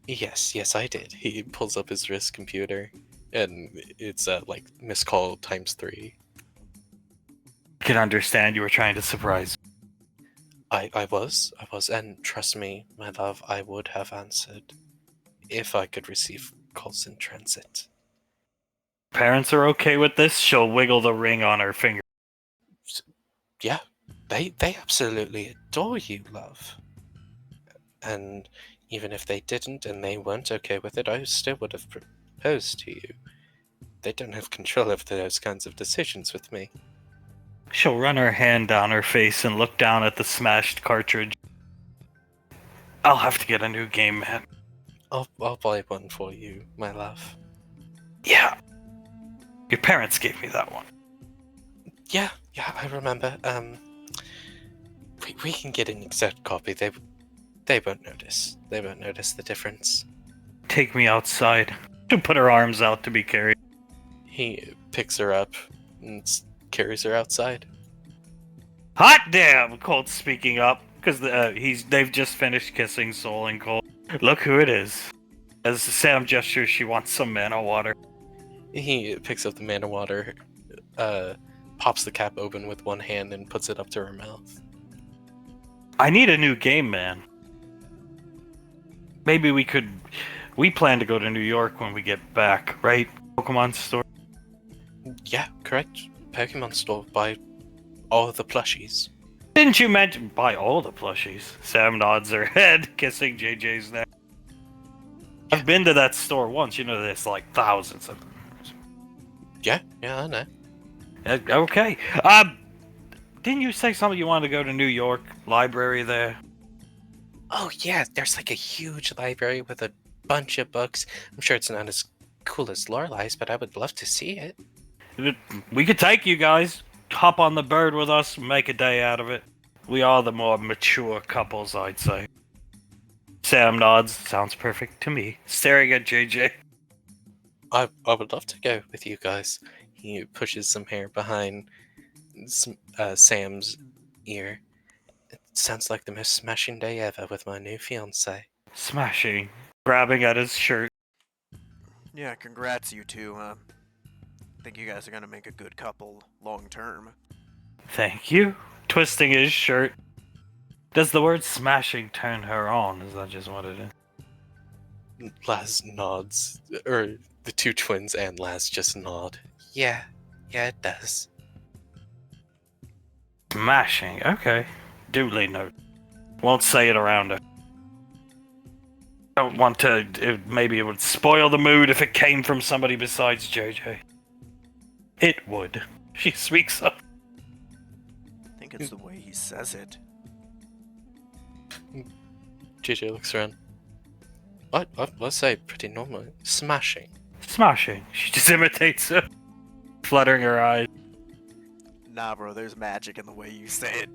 Yes, I did. He pulls up his wrist computer, and it's like missed call times 3. I can understand you were trying to surprise. I was, and trust me, my love, I would have answered if I could receive calls in transit. Parents are okay with this? She'll wiggle the ring on her finger. Yeah, they absolutely adore you, love. And even if they didn't and they weren't okay with it, I still would have proposed to you. They don't have control over those kinds of decisions with me. She'll run her hand down her face and look down at the smashed cartridge. I'll have to get a new game, man. I'll buy one for you, my love. Yeah. Your parents gave me that one. Yeah, I remember. We can get an exact copy. They won't notice. They won't notice the difference. Take me outside. She'll put her arms out to be carried. He picks her up and carries her outside. Hot damn! Colt's speaking up because they've just finished kissing Soul and Colt. Look who it is. As Sam gestures, she wants some mana water. He picks up the mana water, pops the cap open with one hand and puts it up to her mouth. I need a new game, man. Maybe we plan to go to New York when we get back, right? Pokemon store? Yeah, correct. Pokemon store, buy all of the plushies. Didn't you mention buy all the plushies? Sam nods her head, kissing JJ's neck. I've been to that store once, there's like thousands of them. Yeah, I know. Okay. Didn't you say something you wanted to go to New York? Library there? Oh yeah, there's like a huge library with a bunch of books. I'm sure it's not as cool as Lorelai's, but I would love to see it. We could take you guys. Hop on the bird with us and make a day out of it. We are the more mature couples, I'd say. Sam nods. Sounds perfect to me. Staring at JJ. I would love to go with you guys. He pushes some hair behind Sam's ear. It sounds like the most smashing day ever with my new fiancé. Smashing. Grabbing at his shirt. Yeah, congrats, you two. I think you guys are gonna make a good couple long term. Thank you. Twisting his shirt. Does the word smashing turn her on? Is that just what it is? Laz nods, or the two twins and Laz just nod. Yeah, it does. Smashing. Okay. Duly noted. Won't say it around her. Don't want to. Maybe it would spoil the mood if it came from somebody besides JJ. It would. She speaks up. I think it's the way he says it. JJ looks around. Let's say pretty normal. Smashing. Smashing. She just imitates her, fluttering her eyes. Nah, bro, there's magic in the way you say it.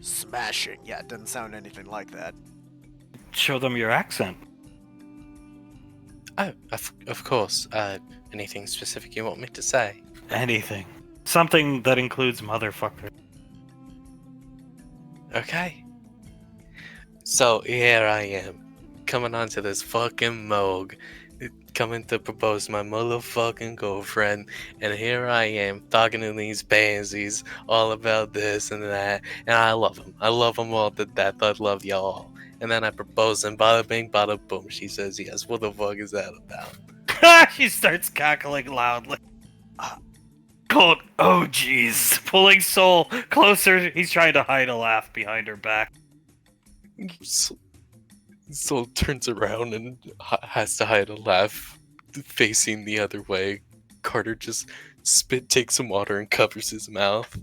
Smashing. Yeah, it doesn't sound anything like that. Show them your accent. Oh, of course. Anything specific you want me to say? Anything. Something that includes motherfucker. Okay. So here I am, coming onto this fucking moog, coming to propose my motherfucking girlfriend, and here I am talking to these pansies all about this and that, and I love them. I love them all to death. I love y'all. And then I propose, and bada bing, bada boom, she says yes. What the fuck is that about? She starts cackling loudly. Colt, oh jeez. Pulling Soul closer. He's trying to hide a laugh behind her back. Soul turns around and has to hide a laugh facing the other way. Carter just takes some water and covers his mouth.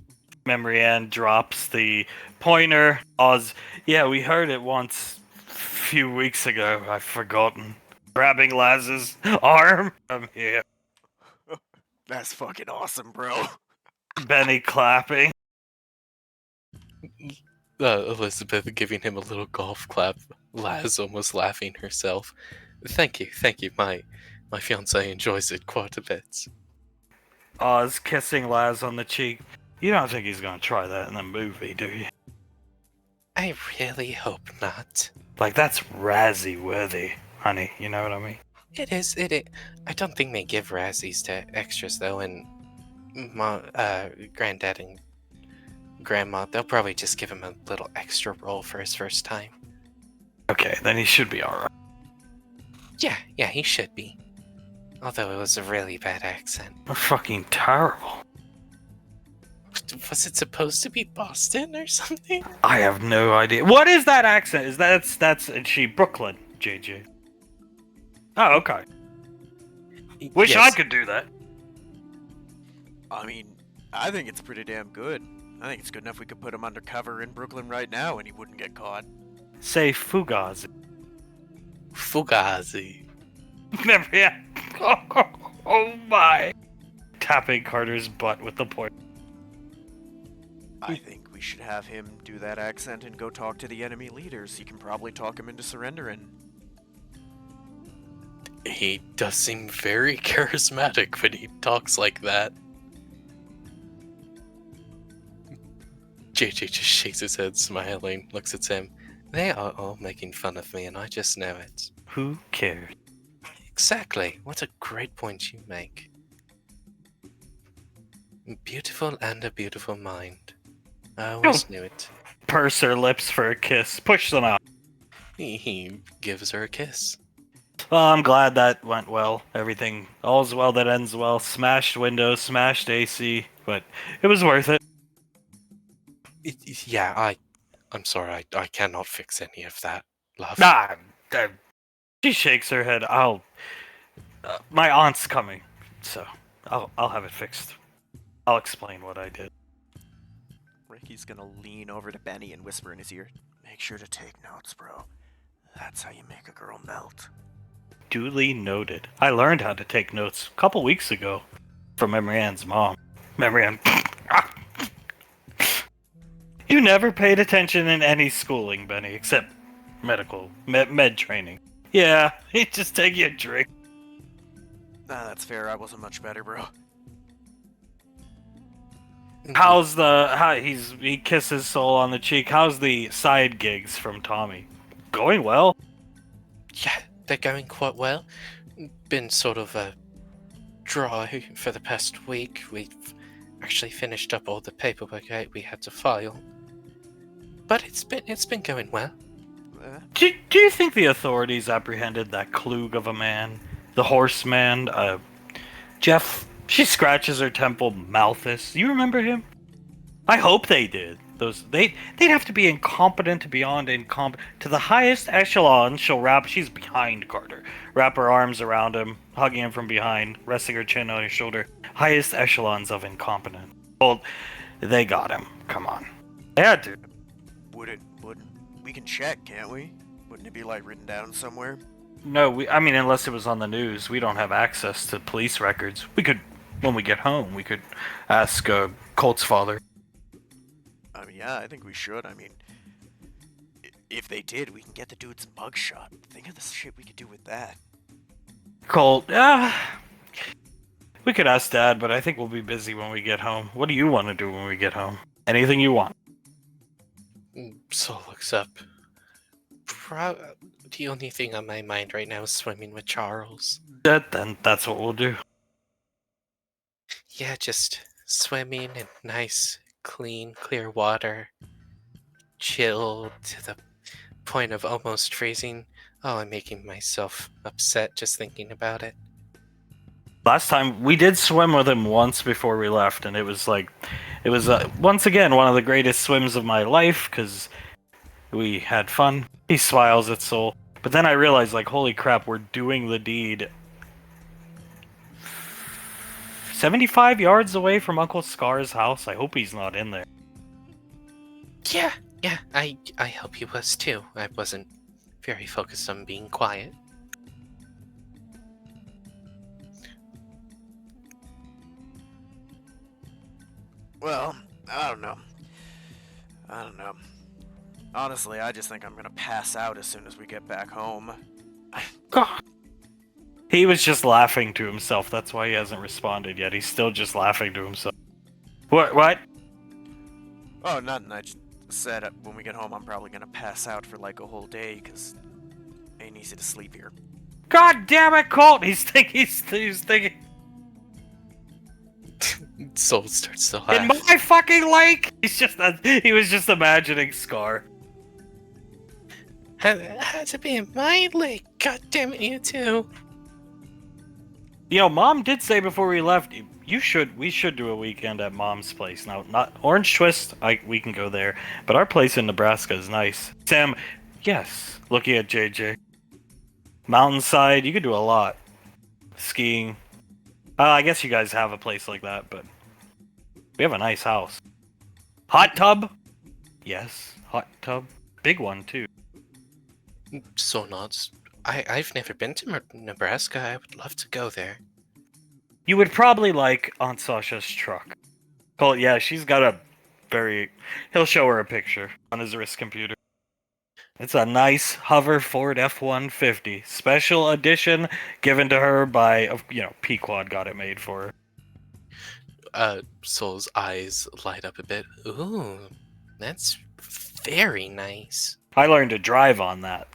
Memory Ann drops the pointer. Oz, yeah, we heard it once a few weeks ago. I've forgotten. Grabbing Laz's arm. I'm here. That's fucking awesome, bro. Benny clapping. Elizabeth giving him a little golf clap. Laz almost laughing herself. Thank you. My fiance enjoys it quite a bit. Oz kissing Laz on the cheek. You don't think he's gonna try that in the movie, do you? I really hope not. Like, that's Razzie worthy, honey. You know what I mean? It is. I don't think they give Razzies to extras though, and Granddad and Grandma, they'll probably just give him a little extra role for his first time. Okay, then he should be alright. Yeah, he should be. Although it was a really bad accent. Fucking terrible. Was it supposed to be Boston or something? I have no idea. What is that accent? Is she Brooklyn, JJ? Oh, okay. Wish I could do that. I mean, I think it's pretty damn good. I think it's good enough we could put him undercover in Brooklyn right now and he wouldn't get caught. Say Fugazi. Fugazi. Never yet. Oh my. Tapping Carter's butt with the point. I think we should have him do that accent and go talk to the enemy leaders. He can probably talk him into surrendering. He does seem very charismatic when he talks like that. JJ just shakes his head, smiling, looks at Sam. They are all making fun of me, and I just know it. Who cares? Exactly. What a great point you make. Beautiful and a beautiful mind. I always knew it. Purse her lips for a kiss. Push them out. He gives her a kiss. Well, I'm glad that went well. Everything, all's well that ends well. Smashed windows, smashed AC, but it was worth it. I'm sorry, I cannot fix any of that, love. Nah, she shakes her head. My aunt's coming, so I'll have it fixed. I'll explain what I did. Ricky's gonna lean over to Benny and whisper in his ear, "Make sure to take notes, bro. That's how you make a girl melt." Duly noted. I learned how to take notes a couple weeks ago from Memory Ann's mom. Memory Ann. You never paid attention in any schooling, Benny, except med training. Yeah, just take your drink. Nah, that's fair. I wasn't much better, bro. He kisses Soul on the cheek. How's the side gigs from Tommy? Going well? Yeah, they're going quite well. Been sort of a dry for the past week. We've actually finished up all the paperwork we had to file. But it's been going well. Do you think the authorities apprehended that klug of a man? The horseman? Jeff, she scratches her temple, Malthus. You remember him? I hope they did. They'd have to be incompetent to beyond incompetent. To the highest echelon, she's behind Carter. Wrap her arms around him, hugging him from behind, resting her chin on his shoulder. Highest echelons of incompetent. Well, they got him. Come on. They had to. Wouldn't we can check, can't we? Wouldn't it be like written down somewhere? No, unless it was on the news, we don't have access to police records. We could, when we get home, we could ask Colt's father. I mean, yeah, I think we should. I mean, if they did, we can get the dude's mugshot. Think of the shit we could do with that. Colt, we could ask Dad, but I think we'll be busy when we get home. What do you want to do when we get home? Anything you want. Sol looks up. The only thing on my mind right now is swimming with Charles. Then that's what we'll do. Yeah, just swimming in nice, clean, clear water. Chill to the point of almost freezing. Oh, I'm making myself upset just thinking about it. Last time, we did swim with him once before we left, and it was once again one of the greatest swims of my life, because we had fun. He smiles at Soul. But then I realized, holy crap, we're doing the deed 75 yards away from Uncle Scar's house. I hope he's not in there. Yeah, I hope he was too. I wasn't very focused on being quiet. Well, I don't know. Honestly, I just think I'm gonna pass out as soon as we get back home. God. He was just laughing to himself. That's why he hasn't responded yet. He's still just laughing to himself. What? Oh, nothing. I just said when we get home, I'm probably gonna pass out for like a whole day because I ain't easy to sleep here. God damn it, Colt! He's thinking. Soul starts to laugh. In my fucking lake! He was just imagining Scar. Had to be in my lake. God damn it, you two. You know, Mom did say before we left, we should do a weekend at Mom's place. Now, not Orange Twist, we can go there, but our place in Nebraska is nice. Sam, yes, looking at JJ. Mountainside, you could do a lot. Skiing. I guess you guys have a place like that, but we have a nice house. Hot tub? Yes, hot tub. Big one, too. So nods. I've never been to Nebraska. I would love to go there. You would probably like Aunt Sasha's truck. Well, yeah, she's got a he'll show her a picture on his wrist computer. It's a nice hover Ford F-150. Special edition given to her by, Pequod got it made for her. Soul's eyes light up a bit. Ooh, that's very nice. I learned to drive on that.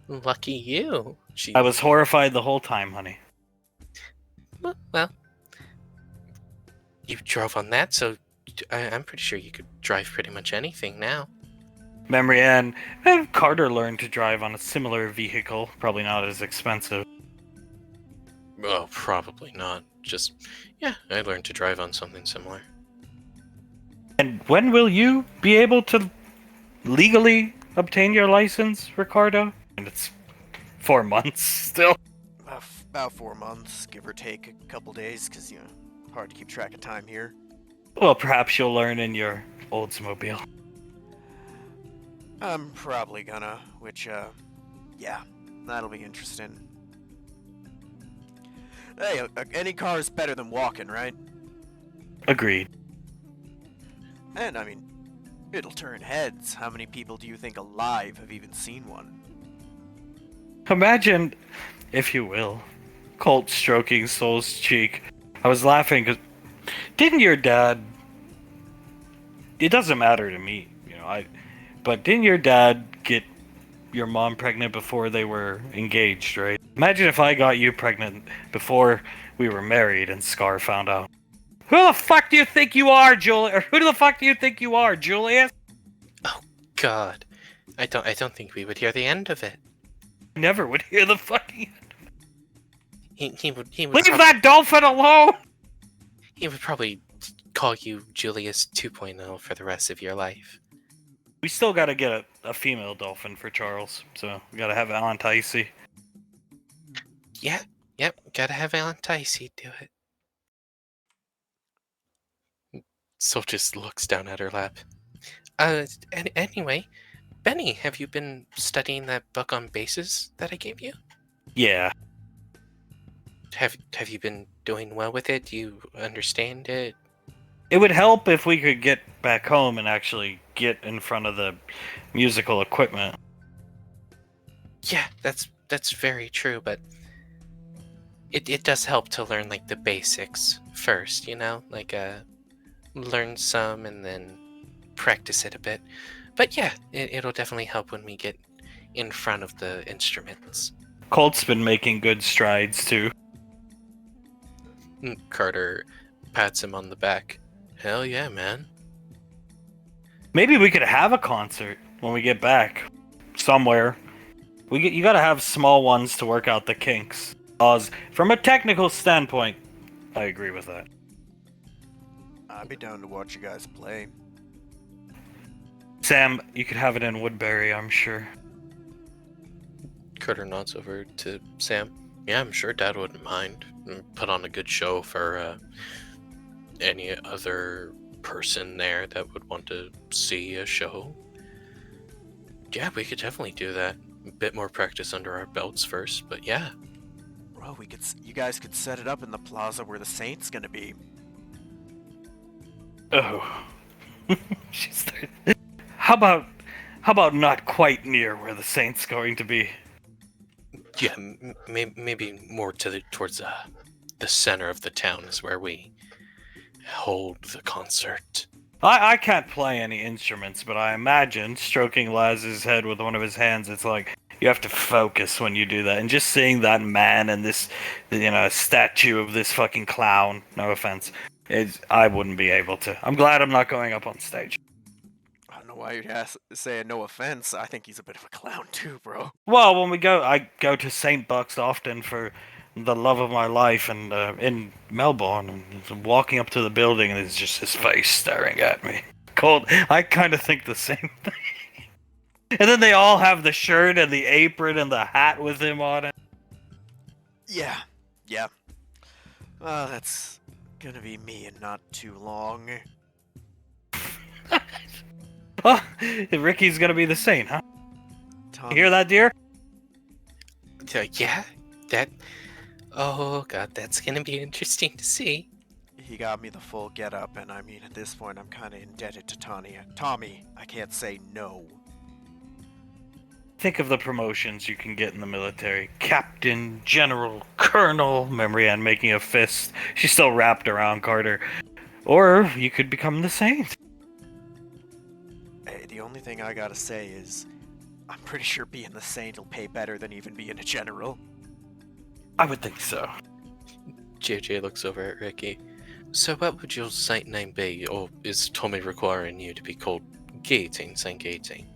Lucky you. I was horrified the whole time, honey. Well, you drove on that, so I'm pretty sure you could drive pretty much anything now. Memory and Carter learned to drive on a similar vehicle, probably not as expensive. Oh, probably not. I learned to drive on something similar. And when will you be able to legally obtain your license, Ricardo? And it's 4 months still. About 4 months, give or take a couple days, because, hard to keep track of time here. Well, perhaps you'll learn in your Oldsmobile. I'm probably gonna, which, yeah, that'll be interesting. Hey, any car is better than walking, right? Agreed. And, it'll turn heads. How many people do you think alive have even seen one? Imagine, if you will, Colt stroking Soul's cheek. I was laughing because didn't your dad... It doesn't matter to me, but didn't your dad get your mom pregnant before they were engaged, right? Imagine if I got you pregnant before we were married and Scar found out. Who the fuck do you think you are, Julius? Or who the fuck do you think you are, Julius? Oh God, I don't think we would hear the end of it. Never would hear the fucking end. He would Leave that dolphin alone! He would probably call you Julius 2.0 for the rest of your life. We still gotta get a female dolphin for Charles, so we gotta have Aunt Icy. Yep, gotta have Aunt Icy do it. Soul just looks down at her lap. Anyway, Benny, have you been studying that book on bases that I gave you? Yeah. Have you been doing well with it? Do you understand it? It would help if we could get back home and actually get in front of the musical equipment. Yeah, that's very true, but it does help to learn like the basics first, learn some and then practice it a bit. But yeah, it'll definitely help when we get in front of the instruments. Colt's been making good strides too. Carter pats him on the back. Hell yeah, man. Maybe we could have a concert when we get back. Somewhere. You gotta have small ones to work out the kinks. From a technical standpoint, I agree with that. I'd be down to watch you guys play. Sam, you could have it in Woodbury, I'm sure. Carter nods over to Sam. Yeah, I'm sure Dad wouldn't mind. Put on a good show for any other person there that would want to see a show. Yeah, we could definitely do that. A bit more practice under our belts first, but yeah. Bro, you guys could set it up in the plaza where the Saint's gonna be. Oh. She's there. How about not quite near where the Saint's going to be? Yeah, maybe more towards the center of the town is where we hold the concert. I can't play any instruments, but I imagine stroking Laz's head with one of his hands, it's like you have to focus when you do that. And just seeing that man and this, statue of this fucking clown, no offense, I wouldn't be able to. I'm glad I'm not going up on stage. I don't know why you're saying no offense. I think he's a bit of a clown too, bro. Well, I go to St. Buck's often for the love of my life, and in Melbourne, and I'm walking up to the building, and there's just his face staring at me. Cold. I kind of think the same thing. And then they all have the shirt and the apron and the hat with him on it. Yeah. That's gonna be me in not too long. Oh, Ricky's gonna be the Saint, huh? Tom, You hear that, dear? Yeah, that. Oh god, that's gonna be interesting to see. he got me the full getup, and I mean, at this point, I'm kind of indebted to Tommy, I can't say no. Think of the promotions you can get in the military. Captain, General, Colonel. Memory Ann making a fist. She's still wrapped around Carter. Or you could become the Saint. Hey, the only thing I gotta say is, I'm pretty sure being the Saint will pay better than even being a general. I would think so. JJ looks over at Ricky. So what would your saint name be, or is Tommy requiring you to be called Guillotine, Saint Guillotine?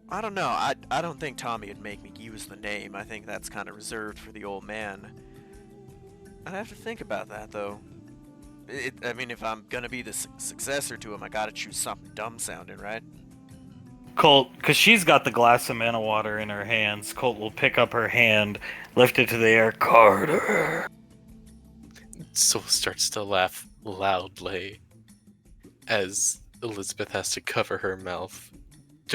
I don't know. I don't think Tommy would make me use the name. I think that's kind of reserved for the old man. I'd have to think about that, though. I mean, if I'm gonna be the successor to him, I gotta choose something dumb sounding, right? Colt, because she's got the glass of mana water in her hands, Colt will pick up her hand, lift it to the air. Carter! Soul starts to laugh loudly as Elizabeth has to cover her mouth,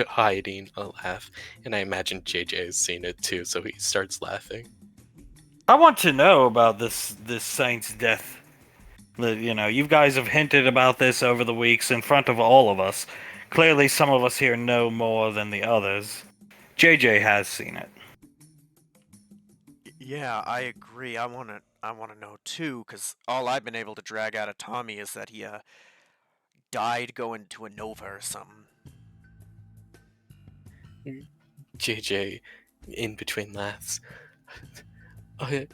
hiding a laugh. And I imagine JJ has seen it too, so he starts laughing. I want to know about this Saint's death. You guys have hinted about this over the weeks in front of all of us. Clearly, some of us here know more than the others. JJ has seen it. Yeah, I agree. I wanna know too, cause all I've been able to drag out of Tommy is that he died going to a Nova or something. JJ, in between laughs. Oh,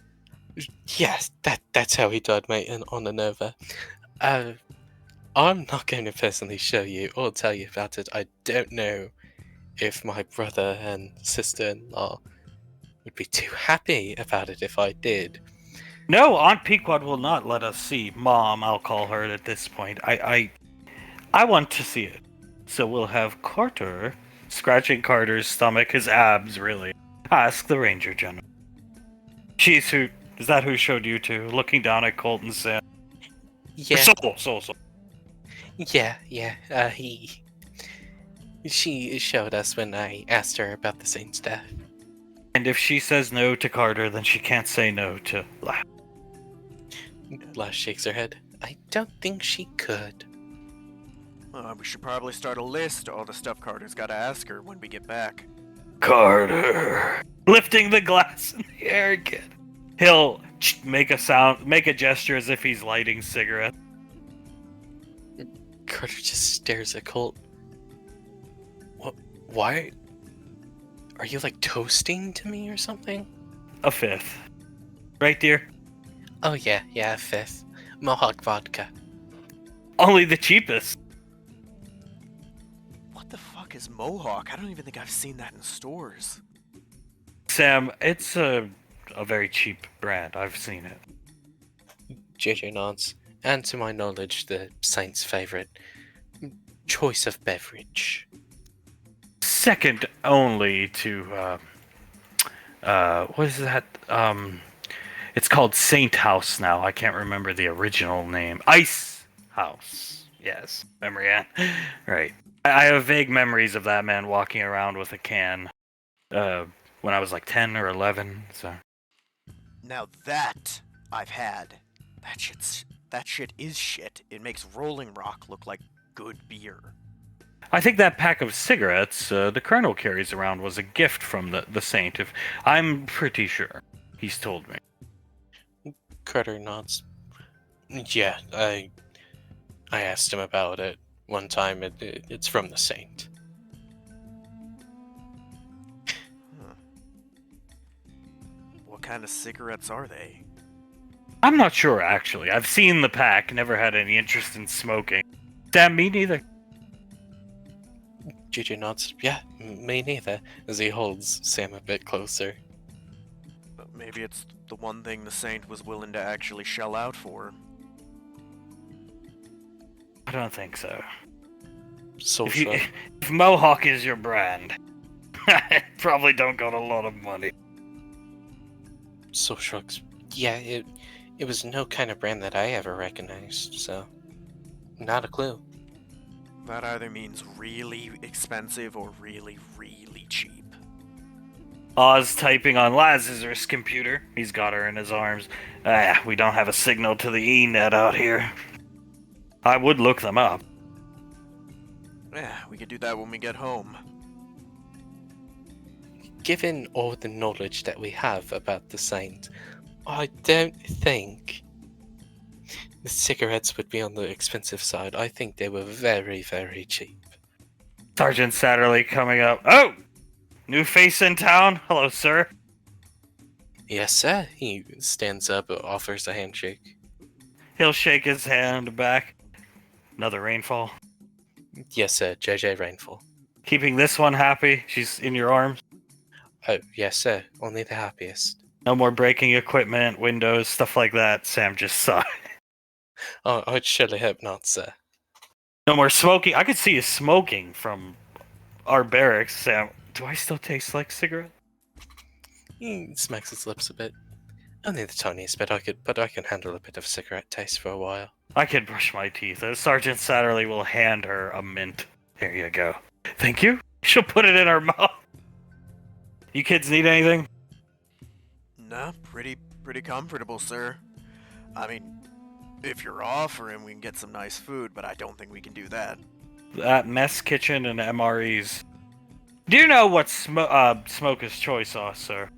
yes, that's how he died, mate, on a Nova. I'm not going to personally show you or tell you about it. I don't know if my brother and sister-in-law would be too happy about it if I did. No, Aunt Pequod will not let us see. Mom, I'll call her at this point. I want to see it. So we'll have Carter scratching Carter's stomach, his abs, really. Ask the Ranger General. Is that who showed you to? Looking down at Colt and Sam. Yeah. Soul. Yeah. She showed us when I asked her about the Saint's death. And if she says no to Carter, then she can't say no to Lash. Lash shakes her head. I don't think she could. We should probably start a list of all the stuff Carter's gotta ask her when we get back. Carter. Lifting the glass in the air again. He'll make a gesture as if he's lighting cigarettes. Carter just stares at Colt. What? Why? Are you like toasting to me or something? A fifth. Right, dear? Oh yeah, a fifth. Mohawk vodka. Only the cheapest. What the fuck is Mohawk? I don't even think I've seen that in stores. Sam, it's a very cheap brand. I've seen it. JJ nods. And to my knowledge, the Saint's favorite choice of beverage. Second only to what is that? It's called Saint House now. I can't remember the original name. Ice House. Yes, memory Ann. Right. I have vague memories of that man walking around with a can. When I was like 10 or 11. So. Now that I've had. That shit is shit. It makes Rolling Rock look like good beer. I think that pack of cigarettes the Colonel carries around was a gift from the Saint. If I'm pretty sure, he's told me. Carter nods. Yeah, I asked him about it one time. It's from the Saint. Huh. What kind of cigarettes are they? I'm not sure actually. I've seen the pack. Never had any interest in smoking. Damn, me neither. JJ nods. Yeah, me neither. As he holds Sam a bit closer. Maybe it's the one thing the Saint was willing to actually shell out for. I don't think so. Social. If Mohawk is your brand, it probably don't got a lot of money. Soul shrugs. Yeah, it was no kind of brand that I ever recognized, so not a clue. That either means really expensive or really, really cheap. Oz typing on Lazarus' computer. He's got her in his arms. We don't have a signal to the E-net out here. I would look them up. Yeah, we could do that when we get home. Given all the knowledge that we have about the Saint, I don't think the cigarettes would be on the expensive side. I think they were very, very cheap. Sergeant Satterley coming up. Oh! New face in town? Hello, sir. Yes, sir. He stands up, offers a handshake. He'll shake his hand back. Another rainfall. Yes, sir. JJ Rainfall. Keeping this one happy. She's in your arms. Oh, yes, sir. Only the happiest. No more breaking equipment, windows, stuff like that. Sam just saw. Oh, I'd surely hope not, sir. No more smoking. I could see you smoking from our barracks, Sam. Do I still taste like cigarette? He smacks his lips a bit. Only the tiniest bit. I can handle a bit of cigarette taste for a while. I can brush my teeth. Sergeant Satterley will hand her a mint. Here you go. Thank you. She'll put it in her mouth. You kids need anything? Nah, pretty comfortable, sir. I mean, if you're offering, we can get some nice food, but I don't think we can do that. That mess kitchen and MREs. Do you know what Smoker's Choice sauce, sir?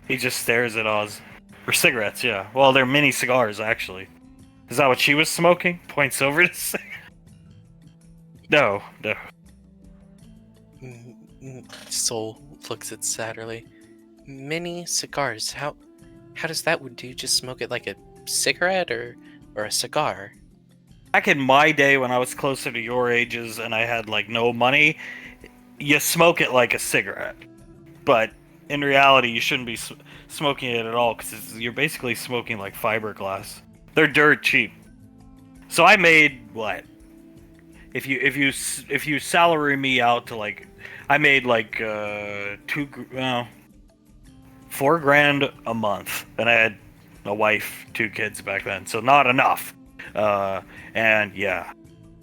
He just stares at Oz. For cigarettes, yeah. Well, they're mini cigars, actually. Is that what she was smoking? Points over to say. No. Soul looks at Satterley. Mini cigars. How does that would do? You just smoke it like a cigarette or a cigar? Back in my day when I was closer to your ages and I had like no money, you smoke it like a cigarette. But in reality, you shouldn't be smoking it at all because you're basically smoking like fiberglass. They're dirt cheap. So I made what? If you salary me out to like, I made like $4 grand a month, and I had a wife, 2 kids back then, so not enough. And yeah,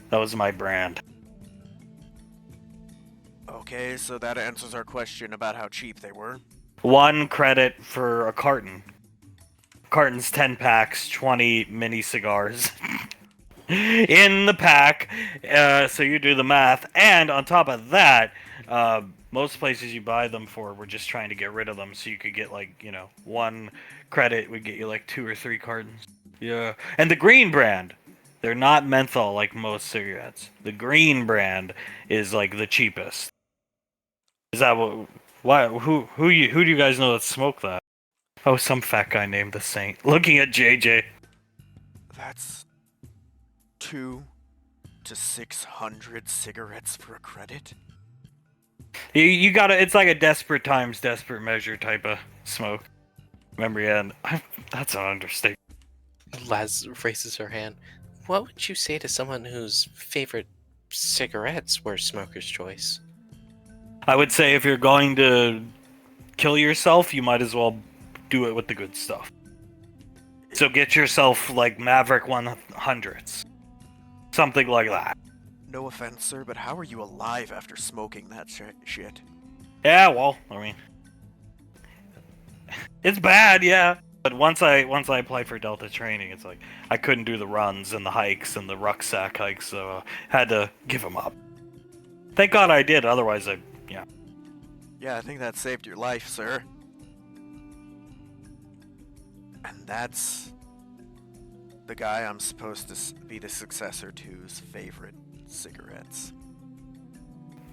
that was my brand. Okay, so that answers our question about how cheap they were. 1 credit for a carton. Carton's 10 packs, 20 mini cigars in the pack. So you do the math. And on top of that, most places you buy them for were just trying to get rid of them. So you could get like, 1 credit would get you like 2 or 3 cartons. Yeah. And the green brand, they're not menthol like most cigarettes. The green brand is like the cheapest. Is that what? Why? Who do you guys know that smoke that? Oh, some fat guy named the Saint. Looking at JJ. That's 200 to 600 cigarettes for a credit? You gotta. It's like a desperate times, desperate measure type of smoke. Remember, yeah. That's an understatement. Laz raises her hand. What would you say to someone whose favorite cigarettes were Smoker's Choice? I would say if you're going to kill yourself, you might as well do it with the good stuff. So get yourself like Maverick 100s. Something like that. No offense, sir, but how are you alive after smoking that shit? Yeah, well, I mean, it's bad, yeah. But once I applied for Delta training, it's like I couldn't do the runs and the hikes and the rucksack hikes, so had to give them up. Thank God I did. Otherwise, yeah. Yeah, I think that saved your life, sir. And that's the guy I'm supposed to be the successor to's favorite cigarettes.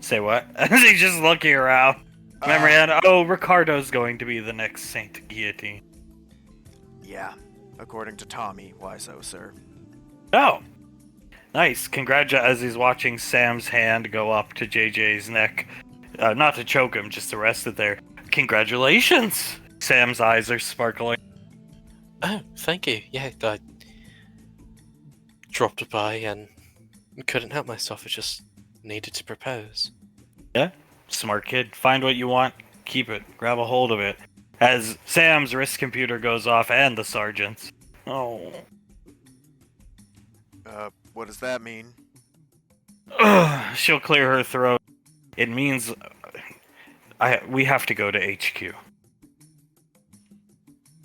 Say what? He's just looking around. Memory and oh, Ricardo's going to be the next Saint Guillotine. Yeah, according to Tommy. Why so, sir? Oh, nice. As he's watching Sam's hand go up to JJ's neck. Not to choke him, just to rest it there. Congratulations! Sam's eyes are sparkling. Oh, thank you. Yeah, I dropped by and couldn't help myself. I just needed to propose. Yeah, smart kid. Find what you want, keep it, grab a hold of it. As Sam's wrist computer goes off and the sergeant's. Oh. What does that mean? She'll clear her throat. It means we have to go to HQ.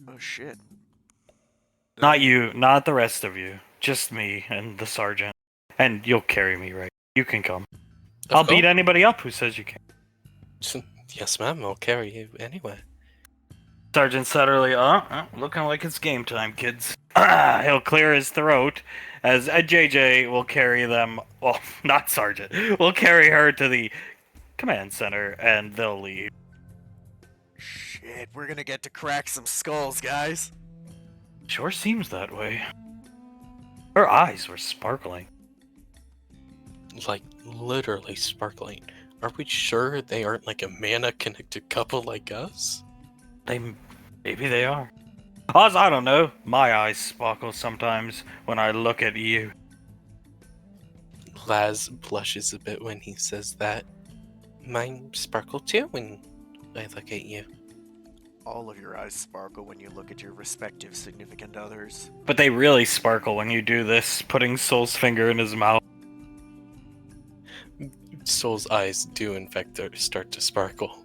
Oh shit. Not you, not the rest of you. Just me and the sergeant. And you'll carry me, right? You can come. I'll beat anybody up who says you can. Yes, ma'am. I'll carry you anywhere. Sergeant Sutterly, looking like it's game time, kids. He'll clear his throat as JJ will carry them. Well, not Sergeant. We'll carry her to the command center and they'll leave. Shit, we're gonna get to crack some skulls, guys. Sure seems that way. Her eyes were sparkling. Like, literally sparkling. Are we sure they aren't like a mana-connected couple like us? Maybe they are. Oz, I don't know. My eyes sparkle sometimes when I look at you. Laz blushes a bit when he says that. Mine sparkle too when I look at you. All of your eyes sparkle when you look at your respective significant others. But they really sparkle when you do this, putting Soul's finger in his mouth. Soul's eyes do in fact start to sparkle.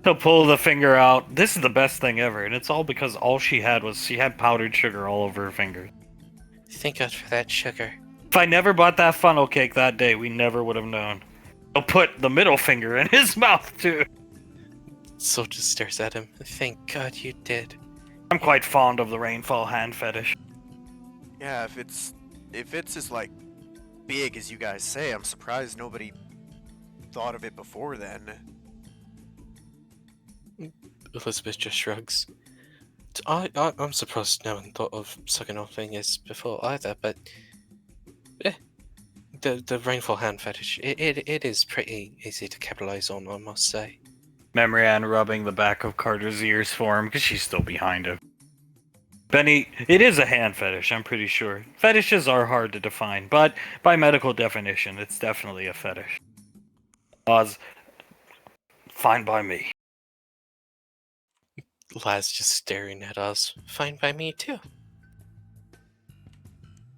He'll pull the finger out. This is the best thing ever, and it's all because all she had powdered sugar all over her fingers. Thank God for that sugar. If I never bought that funnel cake that day, we never would have known. He'll put the middle finger in his mouth, too. Soul just stares at him. Thank God you did. I'm quite fond of the rainfall hand fetish. Yeah, if it's as like big as you guys say, I'm surprised nobody thought of it before then. Elizabeth just shrugs. I'm surprised no one thought of sucking off fingers before either, but the rainfall hand fetish, it is pretty easy to capitalize on, I must say. Memory Ann rubbing the back of Carter's ears for him, because she's still behind him. Benny, it is a hand fetish, I'm pretty sure. Fetishes are hard to define, but by medical definition, it's definitely a fetish. Oz, fine by me. Laz just staring at us. Fine by me too.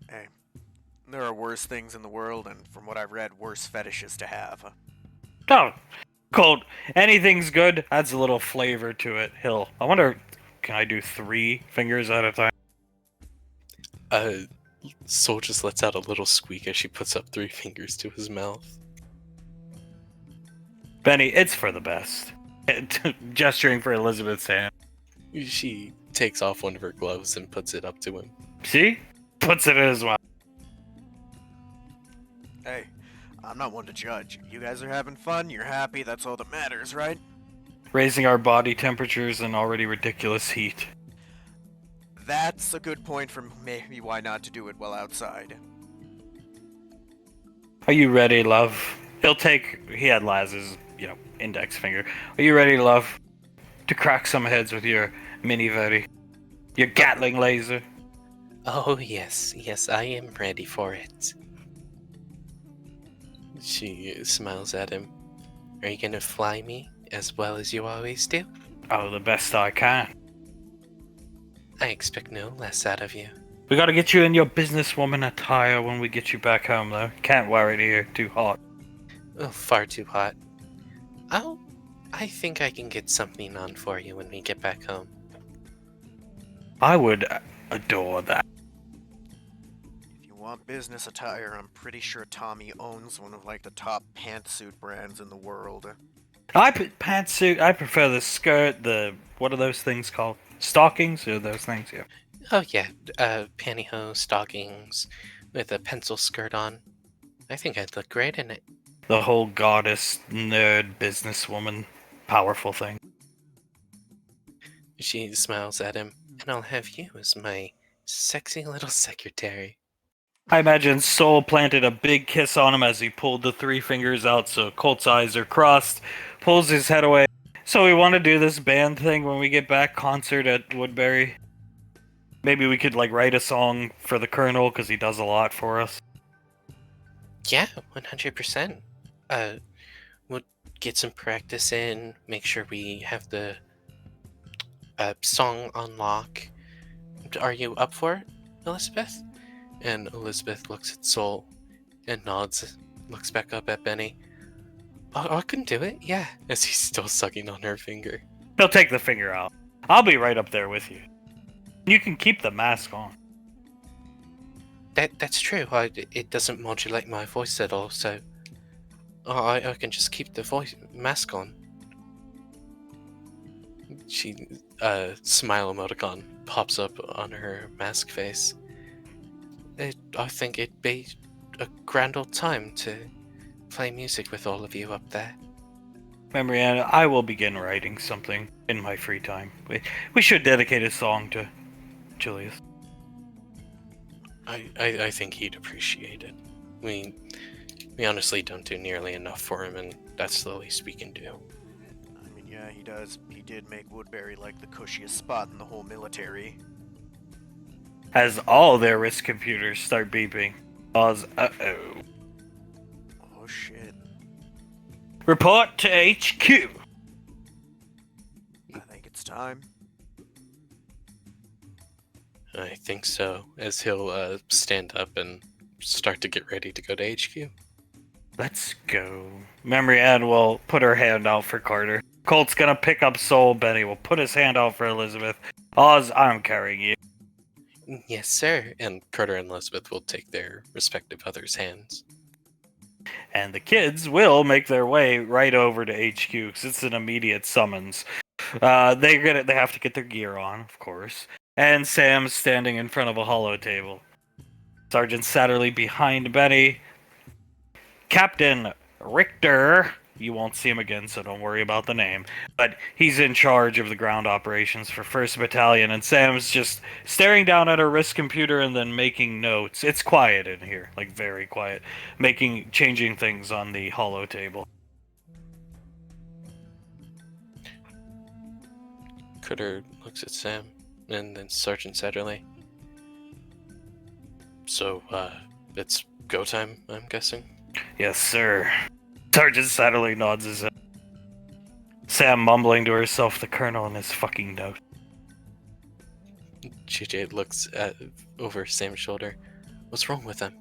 Hey, there are worse things in the world, and from what I've read, worse fetishes to have. Oh, Colt, anything's good, adds a little flavor to it. I wonder, can I do 3 fingers at a time? Soul just lets out a little squeak as she puts up 3 fingers to his mouth. Benny, it's for the best. Gesturing for Elizabeth's hand. She takes off one of her gloves and puts it up to him. See? Puts it in his mouth. Hey, I'm not one to judge. You guys are having fun, you're happy, that's all that matters, right? Raising our body temperatures in already ridiculous heat. That's a good point for maybe why not to do it while outside. Are you ready, love? He had Laz's, index finger. Are you ready, love? To crack some heads with your mini-veti? Your Gatling laser? Oh yes, I am ready for it. She smiles at him. Are you gonna fly me as well as you always do? Oh, the best I can. I expect no less out of you. We gotta get you in your businesswoman attire when we get you back home, though. Can't wear it here, too hot. Oh, far too hot. I think I can get something on for you when we get back home. I would adore that. If you want business attire, I'm pretty sure Tommy owns one of like the top pantsuit brands in the world. Pantsuit, I prefer the skirt, what are those things called? Stockings or those things, yeah. Oh yeah, pantyhose, stockings, with a pencil skirt on. I think I'd look great in it. The whole goddess, nerd, businesswoman, powerful thing. She smiles at him, and I'll have you as my sexy little secretary. I imagine Soul planted a big kiss on him as he pulled the 3 fingers out so Colt's eyes are crossed, pulls his head away. So we want to do this band thing when we get back, concert at Woodbury. Maybe we could like write a song for the Colonel because he does a lot for us. Yeah, 100%. We'll get some practice in, make sure we have the song on lock. Are you up for it, Elizabeth? And Elizabeth looks at Soul and nods, looks back up at Benny. I can do it, yeah, as he's still sucking on her finger. He'll take the finger out. I'll be right up there with you. You can keep the mask on. That's true. It doesn't modulate my voice at all, so I can just keep the voice mask on. She smile emoticon pops up on her mask face. I think it'd be a grand old time to play music with all of you up there. Marianne, I will begin writing something in my free time. We should dedicate a song to Julius. I think he'd appreciate it. We honestly don't do nearly enough for him, and that's the least we can do. I mean, yeah, he does. He did make Woodbury like the cushiest spot in the whole military. As all their wrist computers start beeping. Oz, uh-oh. Oh shit. Report to HQ! I think it's time. I think so, as he'll stand up and start to get ready to go to HQ. Let's go. Marianne will put her hand out for Carter. Colt's gonna pick up Soul. Benny will put his hand out for Elizabeth. Oz, I'm carrying you. Yes, sir. And Carter and Elizabeth will take their respective others' hands. And the kids will make their way right over to HQ because it's an immediate summons. They have to get their gear on, of course. And Sam's standing in front of a hollow table. Sergeant Satterley behind Benny. Captain Richter, you won't see him again, so don't worry about the name. But he's in charge of the ground operations for 1st Battalion, and Sam's just staring down at her wrist computer and then making notes. It's quiet in here, like very quiet. Changing things on the hollow table. Carter looks at Sam, and then Sergeant Satterley. So, it's go time, I'm guessing? Yes, sir. Sergeant Satterley nods his head. Sam mumbling to herself, the Colonel in his fucking note. JJ looks over Sam's shoulder. What's wrong with him?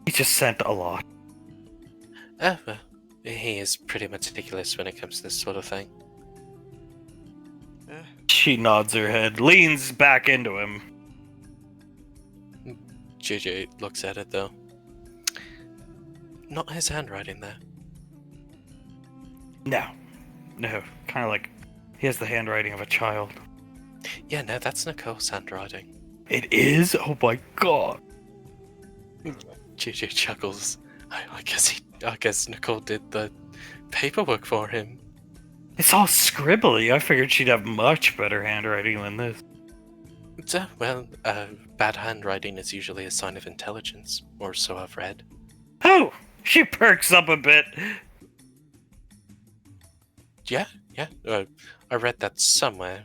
He just sent a lot. Oh, well, he is pretty meticulous when it comes to this sort of thing. She nods her head, leans back into him. JJ looks at it, though. Not his handwriting there. No, kind of like he has the handwriting of a child. Yeah, no, that's Nicole's handwriting. It is? Oh my god. JJ chuckles. I guess Nicole did the paperwork for him. It's all scribbly. I figured she'd have much better handwriting than this. Bad handwriting is usually a sign of intelligence, or so I've read. Oh, she perks up a bit. Yeah. I read that somewhere,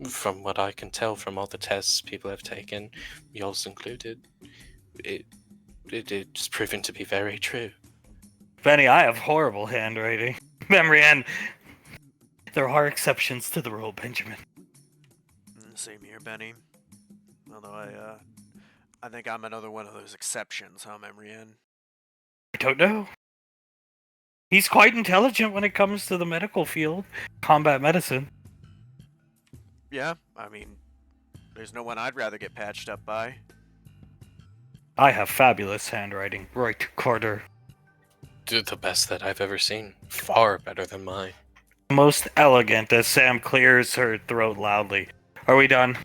from what I can tell from all the tests people have taken, yours included, it's proven to be very true. Benny, I have horrible handwriting. Marianne There are exceptions to the rule, Benjamin. Same here, Benny. Although I think I'm another one of those exceptions, huh, Memrian? I don't know. He's quite intelligent when it comes to the medical field, combat medicine. Yeah, I mean, there's no one I'd rather get patched up by. I have fabulous handwriting. Right, Carter. The best that I've ever seen. Far better than mine. Most elegant as Sam clears her throat loudly. Are we done?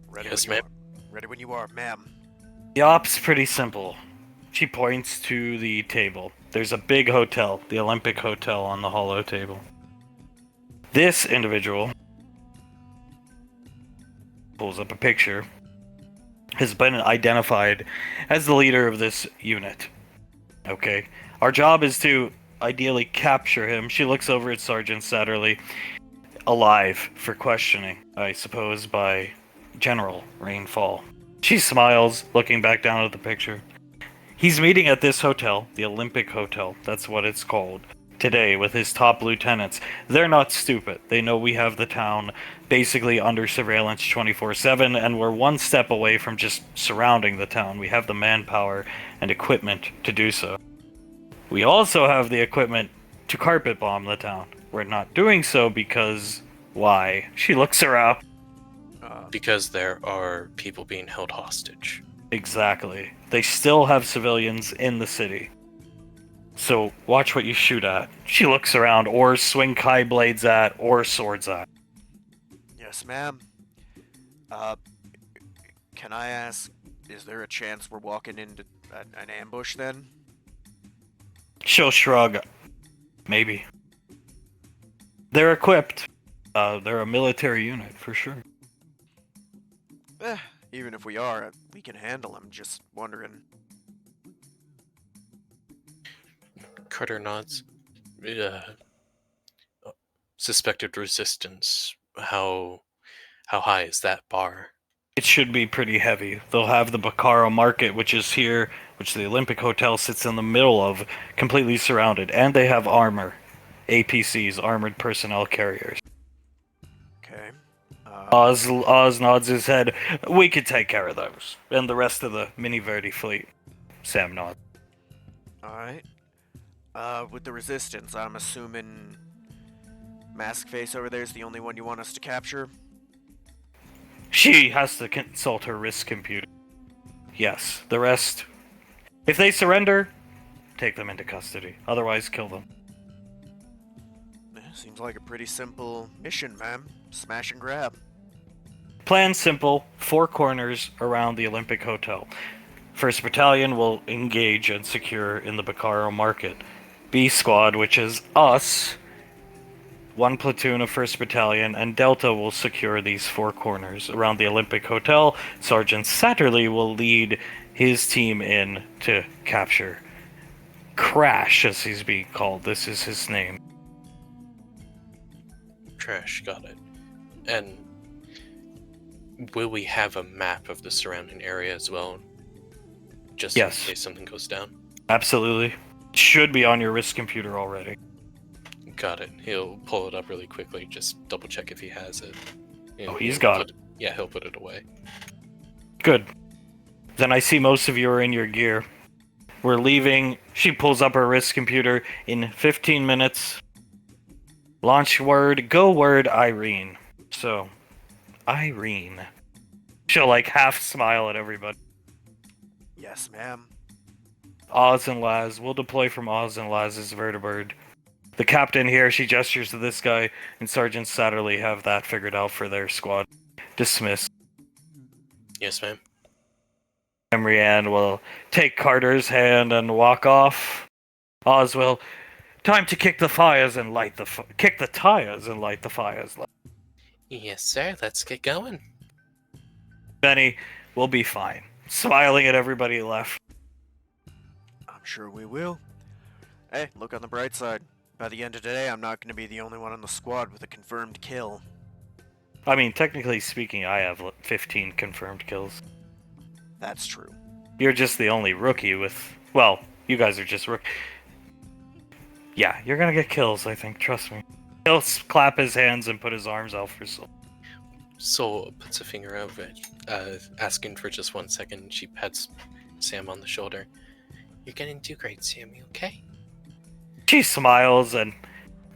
Ready Yes, when you ma'am. are. Ready when you are, ma'am. The op's pretty simple. She points to the table. There's a big hotel, the Olympic Hotel, on the hollow table. This individual pulls up a picture, has been identified as the leader of this unit. Okay. Our job is to ideally capture him. She looks over at Sergeant Satterley, alive for questioning, I suppose, by General Rainfall. She smiles, looking back down at the picture. He's meeting at this hotel, the Olympic Hotel, that's what it's called, today with his top lieutenants. They're not stupid. They know we have the town basically under surveillance 24/7, and we're one step away from just surrounding the town. We have the manpower and equipment to do so. We also have the equipment to carpet bomb the town. We're not doing so because... why? She looks around. Because there are people being held hostage. Exactly. They still have civilians in the city. So watch what you shoot at. She looks around, or swing kai blades at, or swords at. Yes, ma'am. Can I ask, is there a chance we're walking into an ambush then? She'll shrug. Maybe. They're equipped. They're a military unit, for sure. Even if we are, we can handle them. Just wondering. Carter nods. Suspected resistance. How high is that bar? It should be pretty heavy. They'll have the Bacaro Market, which is here, which the Olympic Hotel sits in the middle of, completely surrounded. And they have armor. APCs, Armored Personnel Carriers. Okay. Oz nods his head. We could take care of those. And the rest of the Mini Verdi fleet. Sam nods. Alright. With the resistance, I'm assuming Mask Face over there is the only one you want us to capture? She has to consult her risk computer. Yes, the rest... if they surrender, take them into custody. Otherwise, kill them. Seems like a pretty simple mission, ma'am. Smash and grab. Plan simple, 4 corners around the Olympic Hotel. 1st Battalion will engage and secure in the Bacaro Market. B Squad, which is us, 1 platoon of 1st Battalion, and Delta will secure these 4 corners around the Olympic Hotel. Sergeant Satterley will lead his team in to capture Crash, as he's being called. This is his name. Trash, got it. And will we have a map of the surrounding area as well? Just Yes. in case something goes down? Absolutely. Should be on your risk computer already. Got it. He'll pull it up really quickly, just double check if he has it. And Oh, he's he'll got put Yeah, he'll put it away. Good. Then I see most of you are in your gear. We're leaving. She pulls up her wrist computer in 15 minutes. Launch word, go word, Irene. So, Irene. She'll like half smile at everybody. Yes, ma'am. Oz and Laz. We'll deploy from Oz and Laz's vertibird. The captain here, she gestures to this guy, and Sergeant Satterley have that figured out for their squad. Dismiss. Yes, ma'am. Emrianne will take Carter's hand and walk off. Oz will, time to kick the fires and light the kick the tires and light the fires. Yes, sir. Let's get going. Benny, we'll be fine. Smiling at everybody left. I'm sure we will. Hey, look on the bright side. By the end of today, I'm not going to be the only one on the squad with a confirmed kill. I mean, technically speaking, I have 15 confirmed kills. That's true. You're just the only rookie with... well, you guys are just rook... yeah, you're gonna get kills, I think, trust me. He'll clap his hands and put his arms out for Soul. Soul puts a finger over it, asking for just 1 second. She pats Sam on the shoulder. You're getting too great, Sam. You okay? She smiles and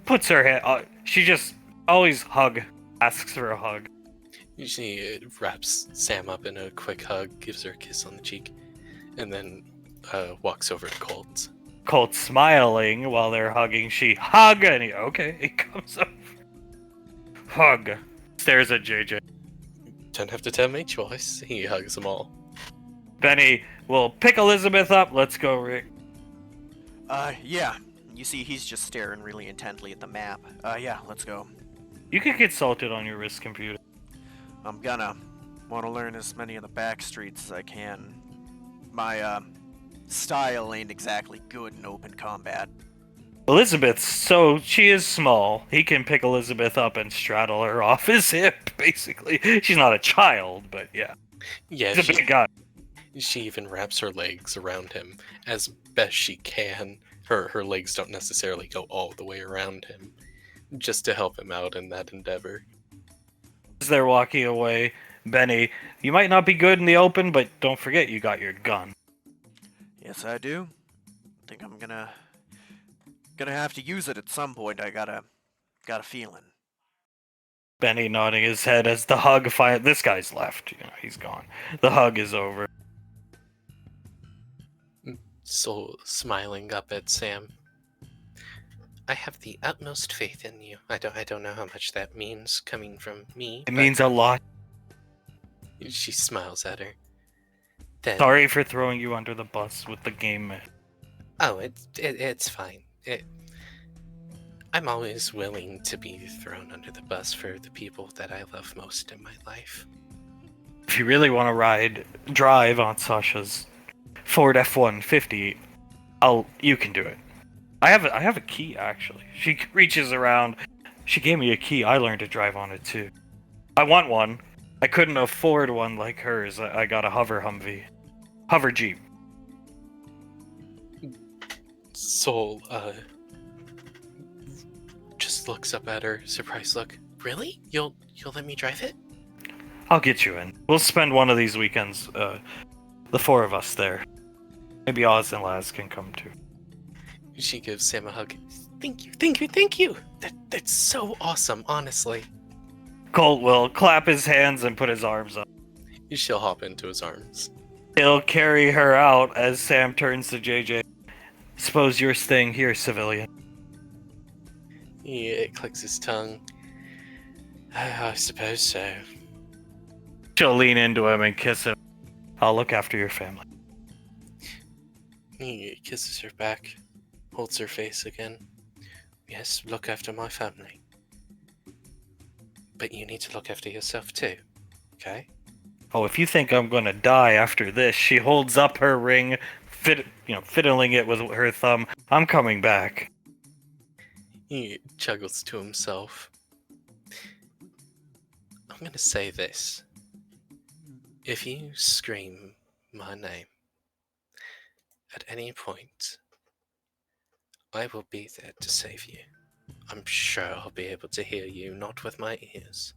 puts her hand. She just always asks for a hug. She wraps Sam up in a quick hug, gives her a kiss on the cheek, and then walks over to Colt. Colt smiling while they're hugging. She hug and he comes over. Hug. Stares at JJ. Don't have to tell me twice. He hugs them all. Benny will pick Elizabeth up. Let's go, Rick. Yeah. You see, he's just staring really intently at the map. Yeah, let's go. You can consult it on your wrist computer. I'm gonna want to learn as many of the back streets as I can. My, style ain't exactly good in open combat. She is small. He can pick Elizabeth up and straddle her off his hip, basically. She's not a child, but yeah. Yeah, He's a big guy. She even wraps her legs around him as best she can. Her legs don't necessarily go all the way around him, just to help him out in that endeavor. As they're walking away, Benny, you might not be good in the open, but don't forget you got your gun. Yes, I do. Think I'm gonna have to use it at some point. I got a feeling. Benny nodding his head as the hug this guy's left. He's gone. The hug is over. Soul smiling up at Sam. I have the utmost faith in you. I don't know how much that means coming from me. It means a lot. She smiles at her. Then, Sorry for throwing you under the bus with the game. oh, it's fine. I'm always willing to be thrown under the bus for the people that I love most in my life. If you really want to drive on Sasha's Ford F-150, you can do it. I have a key, actually. She reaches around. She gave me a key. I learned to drive on it too. I want one. I couldn't afford one like hers. I got a hover Jeep. Soul just looks up at her, surprised look. Really? You'll let me drive it? I'll get you in. We'll spend one of these weekends, the four of us there. Maybe Oz and Laz can come too. She gives Sam a hug. Thank you. That's so awesome, honestly. Colt will clap his hands and put his arms up. She'll hop into his arms. He'll carry her out as Sam turns to JJ. Suppose you're staying here, civilian. He clicks his tongue. I suppose so. She'll lean into him and kiss him. I'll look after your family. He kisses her back, holds her face again. Yes, look after my family. But you need to look after yourself too, okay? Oh, if you think I'm gonna die after this, she holds up her ring, fiddling it with her thumb. I'm coming back. He chuckles to himself. I'm gonna say this. If you scream my name at any point, I will be there to save you. I'm sure I'll be able to hear you, not with my ears,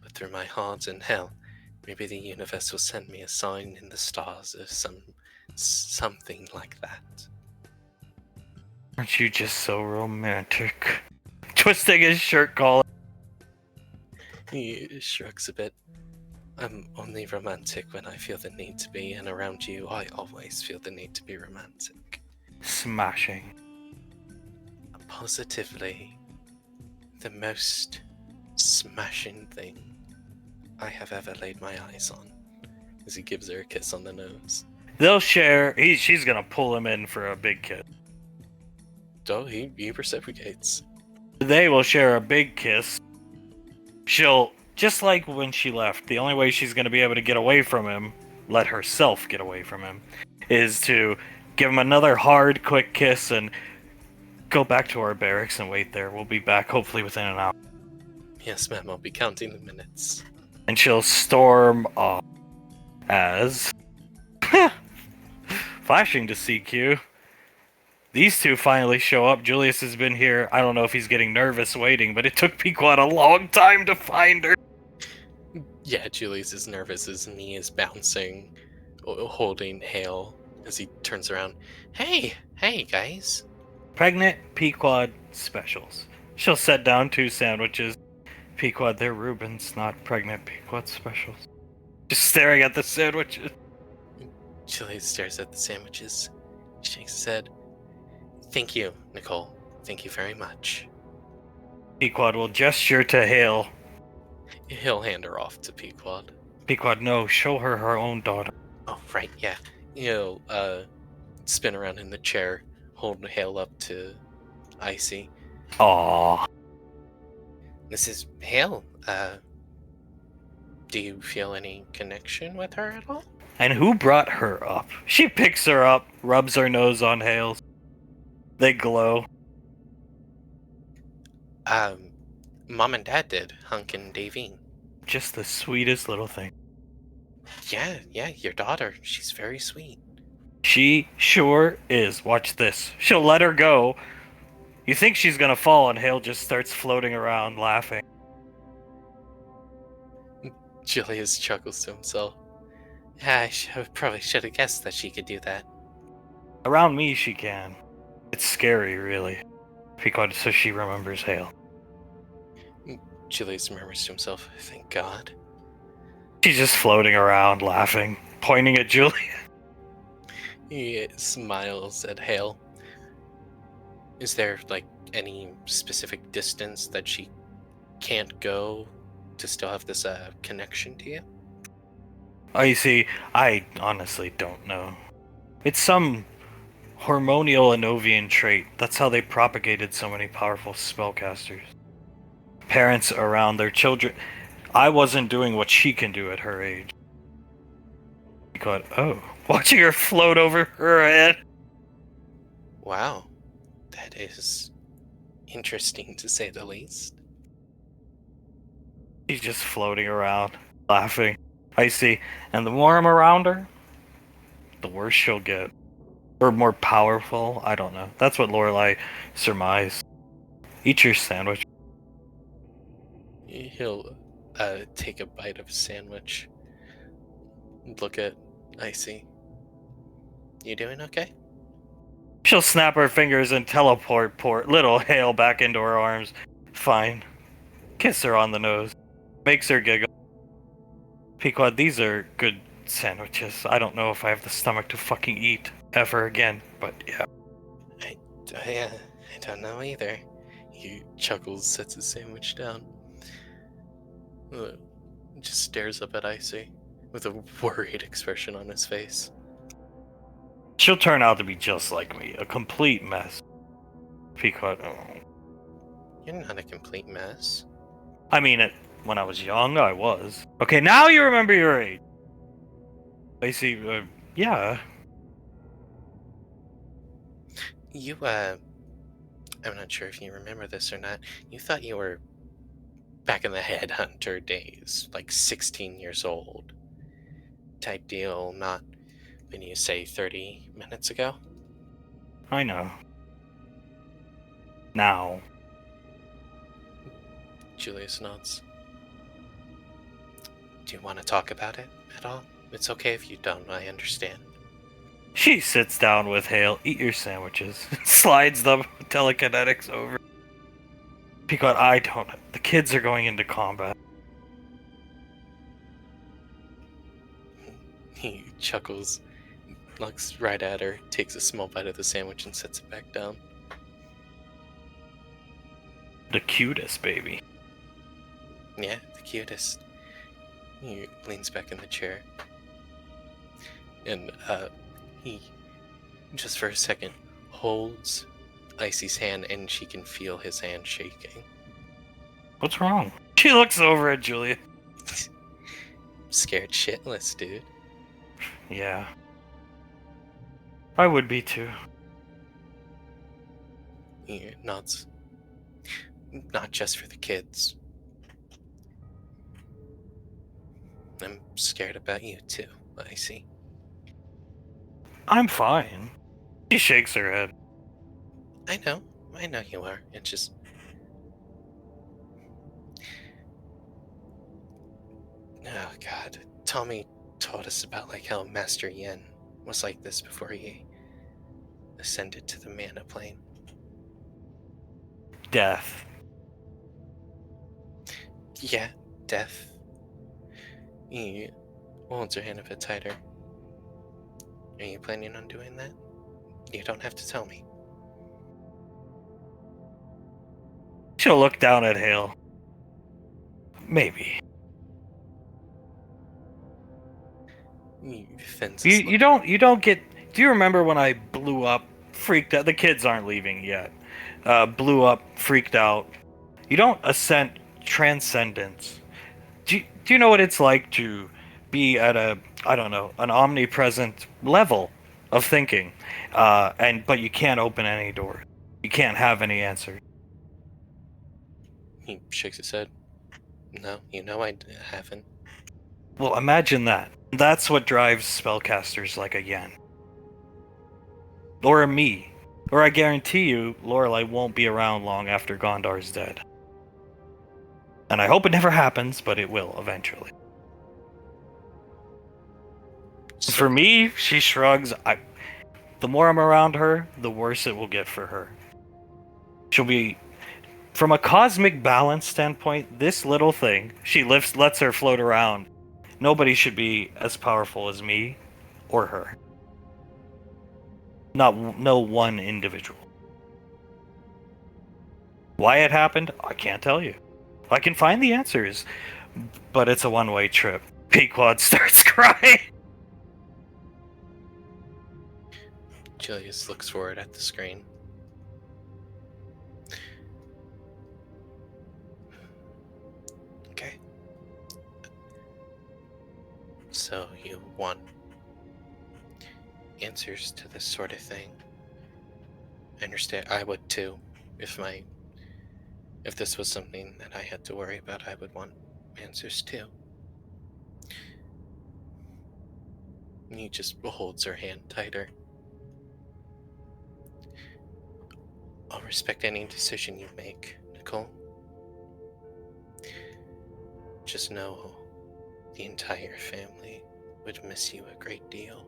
but through my heart in hell. Maybe the universe will send me a sign in the stars or something like that. Aren't you just so romantic? Twisting his shirt collar. He shrugs a bit. I'm only romantic when I feel the need to be, and around you, I always feel the need to be romantic. Smashing. Positively, the most smashing thing I have ever laid my eyes on. As he gives her a kiss on the nose. They'll share. She's gonna pull him in for a big kiss. So he reciprocates. They will share a big kiss. She'll, just like when she left, the only way she's gonna be able to get away from him, let herself get away from him, is to give him another hard, quick kiss and go back to our barracks and wait there. We'll be back hopefully within an hour. Yes, ma'am, I'll be counting the minutes. And she'll storm off as flashing to CQ. These two finally show up. Julius has been here. I don't know if he's getting nervous waiting, but it took Pequod a long time to find her. Yeah, Julius is nervous. His knee is bouncing, holding Hale as he turns around. Hey, guys. Pregnant Pequod specials. She'll set down 2 sandwiches. Pequod, they're Reuben's, not pregnant Pequod specials. Just staring at the sandwiches. Julius stares at the sandwiches, shakes his head. Thank you, Nicole. Thank you very much. Pequod will gesture to Hale. He'll hand her off to Pequod. Pequod, no, show her her own daughter. Oh, right, yeah. He'll spin around in the chair, hold Hale up to Icy. Aww. This is Hale. Do you feel any connection with her at all? And who brought her up? She picks her up, rubs her nose on Hale's. They glow. Mom and Dad did, Hunk and Davine. Just the sweetest little thing. Yeah, your daughter. She's very sweet. She sure is. Watch this. She'll let her go. You think she's gonna fall, and Hale just starts floating around, laughing. Julius chuckles to himself. I probably should have guessed that she could do that. Around me, she can. It's scary, really. Pequod, so she remembers Hale. Julius murmurs to himself, thank God. She's just floating around, laughing, pointing at Julia. He smiles at Hale. Is there, any specific distance that she can't go to still have this connection to you? Oh, you see, I honestly don't know. It's some hormonial Anovian trait. That's how they propagated so many powerful spellcasters. Parents around their children. I wasn't doing what she can do at her age. God, watching her float over her head. Wow, that is interesting to say the least. She's just floating around, laughing. I see. And the more I'm around her, the worse she'll get. Or more powerful. I don't know. That's what Lorelai surmised. Eat your sandwich. He'll take a bite of a sandwich. Look at Icy. You doing okay? She'll snap her fingers and teleport little Hale back into her arms. Fine. Kiss her on the nose. Makes her giggle. Pequod, these are good sandwiches. I don't know if I have the stomach to fucking eat ever again, but yeah. I don't know either. He chuckles, sets his sandwich down. Just stares up at Icy with a worried expression on his face. She'll turn out to be just like me, a complete mess. Pequod, You're not a complete mess. I mean, when I was young, I was. Okay, now you remember your age. Icy, yeah. You, I'm not sure if you remember this or not. You thought you were back in the headhunter days, 16 years old. Type deal, not when you say 30 minutes ago. I know. Now. Julius nods. Do you want to talk about it at all? It's okay if you don't, I understand. She sits down with Hale. Eat your sandwiches. Slides them telekinetics over. Pequod, I don't. The kids are going into combat. He chuckles, looks right at her, takes a small bite of the sandwich and sets it back down. The cutest baby. Yeah, the cutest. He leans back in the chair. And, he, just for a second, holds Icy's hand and she can feel his hand shaking. What's wrong? She looks over at Julia. Scared shitless, dude. Yeah. I would be too. He nods. Not just for the kids. I'm scared about you too, Icy. I'm fine. She shakes her head. I know you are. It's just. Oh, God. Tommy told us about, like, how Master Yen was like this before he ascended to the mana plane. Death. Yeah, death. He holds her hand a bit tighter. Are you planning on doing that? You don't have to tell me. She'll look down at Hale. Maybe. Finn's You don't get. Do you remember when I blew up, freaked out? The kids aren't leaving yet. Blew up, freaked out. You don't ascend transcendence. Do you know what it's like to be at a, I don't know, an omnipresent level of thinking, but you can't open any doors. You can't have any answers. He shakes his head. No, I haven't. Well, imagine that. That's what drives spellcasters like a Yen. Or a me. Or I guarantee you, Lorelei won't be around long after Gondar's dead. And I hope it never happens, but it will eventually. So, For me, she shrugs. The more I'm around her, the worse it will get for her. She'll be, from a cosmic balance standpoint, this little thing, she lets her float around. Nobody should be as powerful as me or her. No one individual. Why it happened, I can't tell you. I can find the answers, but it's a one-way trip. Pequod starts crying. Julius looks forward at the screen. Okay. So you want answers to this sort of thing? I understand. I would too. If this was something that I had to worry about, I would want answers too. He just holds her hand tighter. I'll respect any decision you make, Nicole. Just know the entire family would miss you a great deal.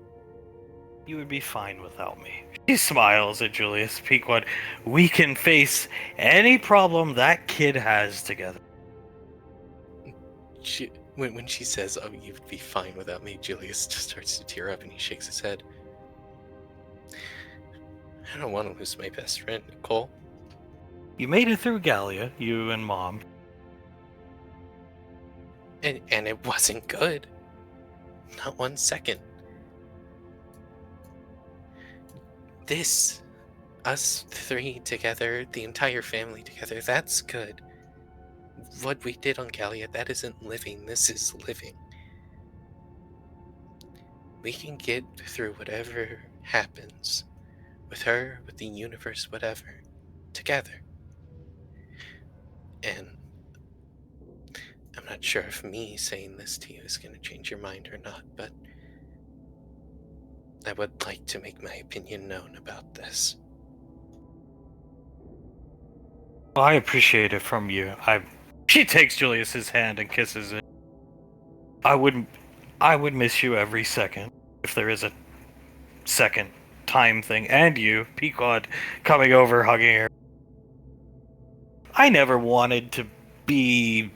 You would be fine without me. She smiles at Julius. Pequod, we can face any problem that kid has together. When she says, "Oh, you'd be fine without me," Julius just starts to tear up and he shakes his head. I don't want to lose my best friend, Nicole. You made it through Gallia, you and Mom. And it wasn't good. Not 1 second. Us three together, the entire family together, that's good. What we did on Gallia, that isn't living, this is living. We can get through whatever happens with her, with the universe, whatever, together. And I'm not sure if me saying this to you is going to change your mind or not, but I would like to make my opinion known about this. Well, I appreciate it from you. She takes Julius's hand and kisses it. I would miss you every second if there is a second time thing. And you, Pequod, coming over, hugging her. I never wanted to be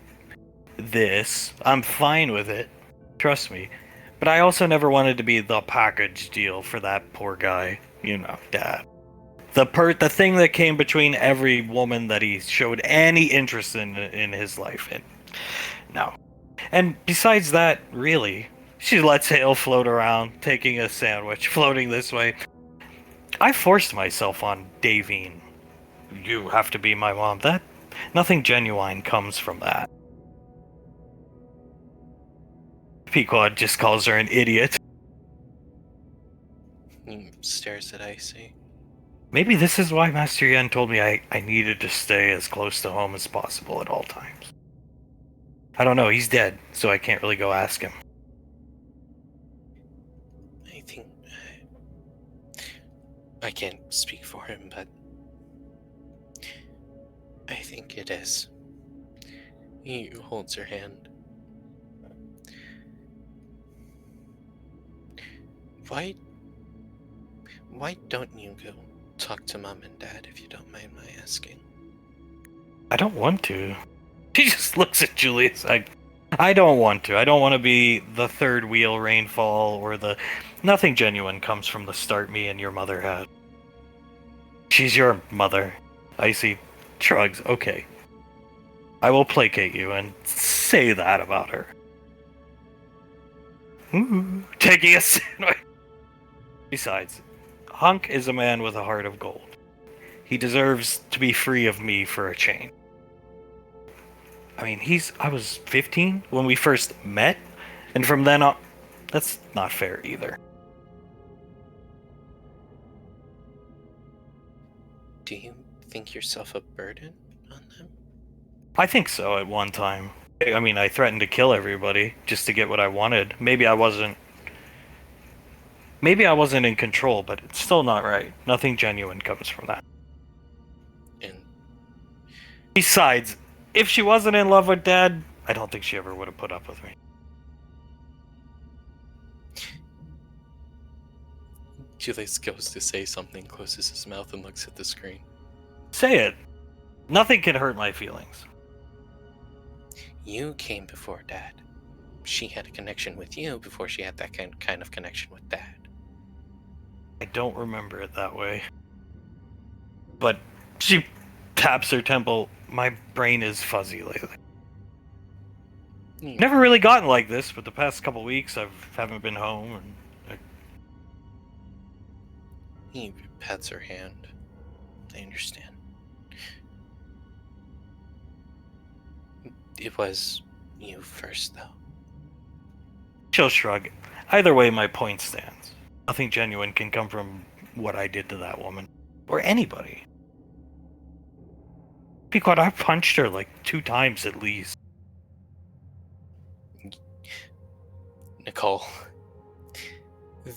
this. I'm fine with it. Trust me. But I also never wanted to be the package deal for that poor guy. You know, Dad. The thing that came between every woman that he showed any interest in his life. And no. And besides that, really, she lets Hale float around, taking a sandwich, floating this way. I forced myself on Davine. You have to be my mom. Nothing genuine comes from that. Pequod just calls her an idiot. He stares at Icy. Maybe this is why Master Yen told me I needed to stay as close to home as possible at all times. I don't know, he's dead, so I can't really go ask him. I think I can't speak for him, but think it is. He holds her hand. Why don't you go talk to Mom and Dad if you don't mind my asking? I don't want to. She just looks at Julius like, I don't want to. I don't want to be the third wheel rainfall or the nothing genuine comes from the start me and your mother had. She's your mother. Icy shrugs. Okay. I will placate you and say that about her. Ooh, taking a sandwich. Besides, Hunk is a man with a heart of gold. He deserves to be free of me for a change. I mean, I was 15 when we first met, and from then on, that's not fair either. Do you think yourself a burden on them? I think so at one time. I mean, I threatened to kill everybody just to get what I wanted. Maybe I wasn't in control, but it's still not right. Nothing genuine comes from that. And Besides, if she wasn't in love with Dad, I don't think she ever would have put up with me. Julius goes to say something, closes his mouth, and looks at the screen. Say it. Nothing can hurt my feelings. you came before Dad. She had a connection with you before she had that kind of connection with Dad. I don't remember it that way. But she taps her temple. My brain is fuzzy lately. Never really gotten like this, but the past couple weeks I haven't been home, and He pats her hand. I understand. It was you first, though. she'll shrug. Either way, my point stands. Nothing genuine can come from what I did to that woman. Or anybody. Because I punched her like 2 times at least. Nicole,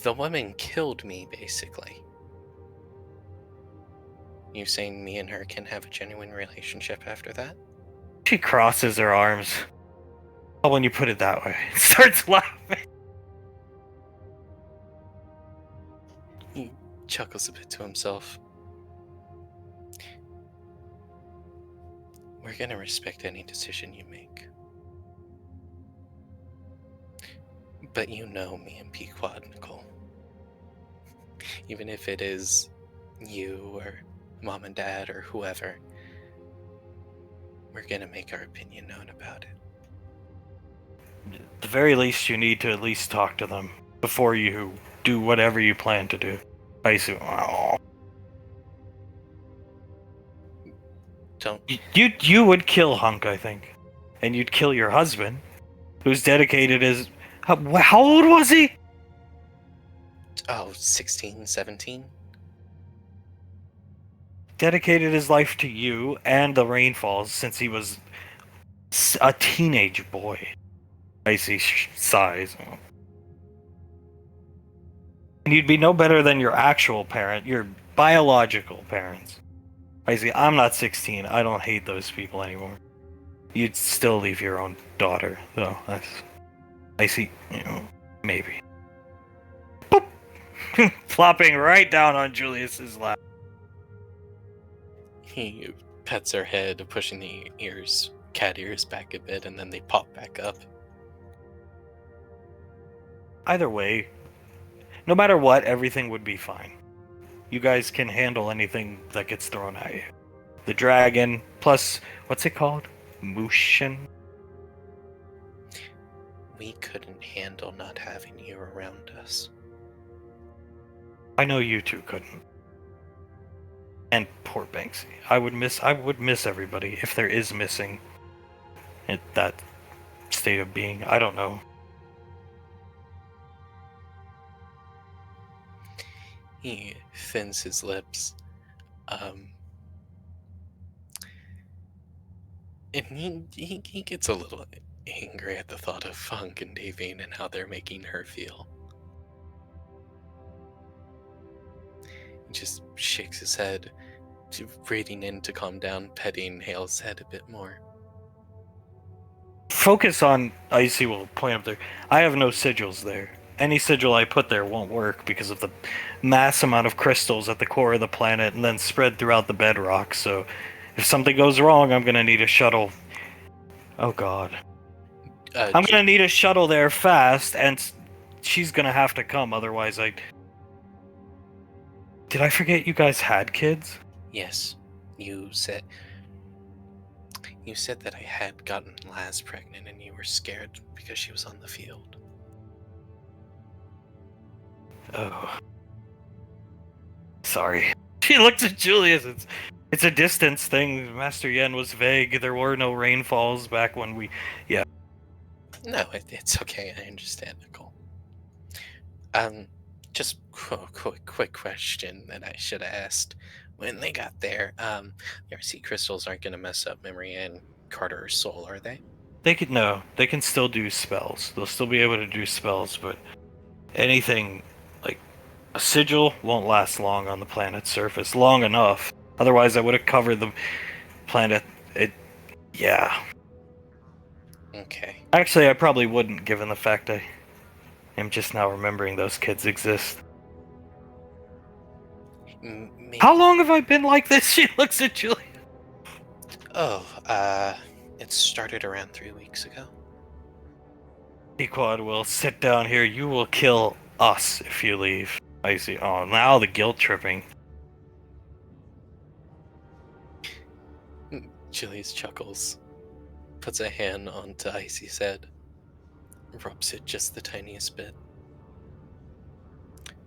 the woman killed me, basically. You saying me and her can have a genuine relationship after that? She crosses her arms. Oh, when you put it that way. Starts laughing. He chuckles a bit to himself. We're gonna respect any decision you make. But you know me and Pequod, Nicole. Even if it is you or Mom and Dad or whoever, we're gonna make our opinion known about it. At the very least, you need to at least talk to them before you do whatever you plan to do. I assume. Oh. Don't. You would kill Hunk, I think. And you'd kill your husband, who's dedicated as... How old was he? Oh, 16, 17? Dedicated his life to you and the Rainfalls since he was a teenage boy. Icy size. And you'd be no better than your actual parent, your biological parents. Icy, I'm not 16. I don't hate those people anymore. You'd still leave your own daughter, though. That's... Icy, maybe. Boop! Flopping right down on Julius's lap. He pets her head, pushing the cat ears back a bit, and then they pop back up. Either way, no matter what, everything would be fine. You guys can handle anything that gets thrown at you. The dragon, plus, what's it called? Mushin? We couldn't handle not having you around us. I know you two couldn't. And poor Banksy. I would miss everybody if there is missing at that state of being. I don't know. He thins his lips. And he gets a little angry at the thought of Funk and Davine and how they're making her feel. He just shakes his head. Breathing in to calm down, petting Hale's head a bit more. Focus on Icy will point up there. I have no sigils there. Any sigil I put there won't work because of the mass amount of crystals at the core of the planet and then spread throughout the bedrock, so if something goes wrong, I'm gonna need a shuttle. Oh god. I'm gonna need a shuttle there fast, and she's gonna have to come, otherwise I... Did I forget you guys had kids? Yes, you said that I had gotten Laz pregnant and you were scared because she was on the field. Oh. Sorry. She looked at Julius. It's a distance thing. Master Yen was vague. There were no rainfalls back when we... Yeah. No, it's okay. I understand, Nicole. Just quick question that I should have asked when they got there. The RC crystals aren't going to mess up Memory and Carter's soul, are they? They can still do spells. They'll still be able to do spells, but anything like a sigil won't last long on the planet's surface. Long enough. Otherwise, I would have covered the planet. Yeah. Okay. Actually, I probably wouldn't, given the fact I am just now remembering those kids exist. Maybe. How long have I been like this? She looks at Julia. Oh, it started around 3 weeks ago. Pequod will sit down here. You will kill us if you leave. I see. Oh, now the guilt tripping. Julius chuckles, puts a hand onto Icy's head, rubs it just the tiniest bit.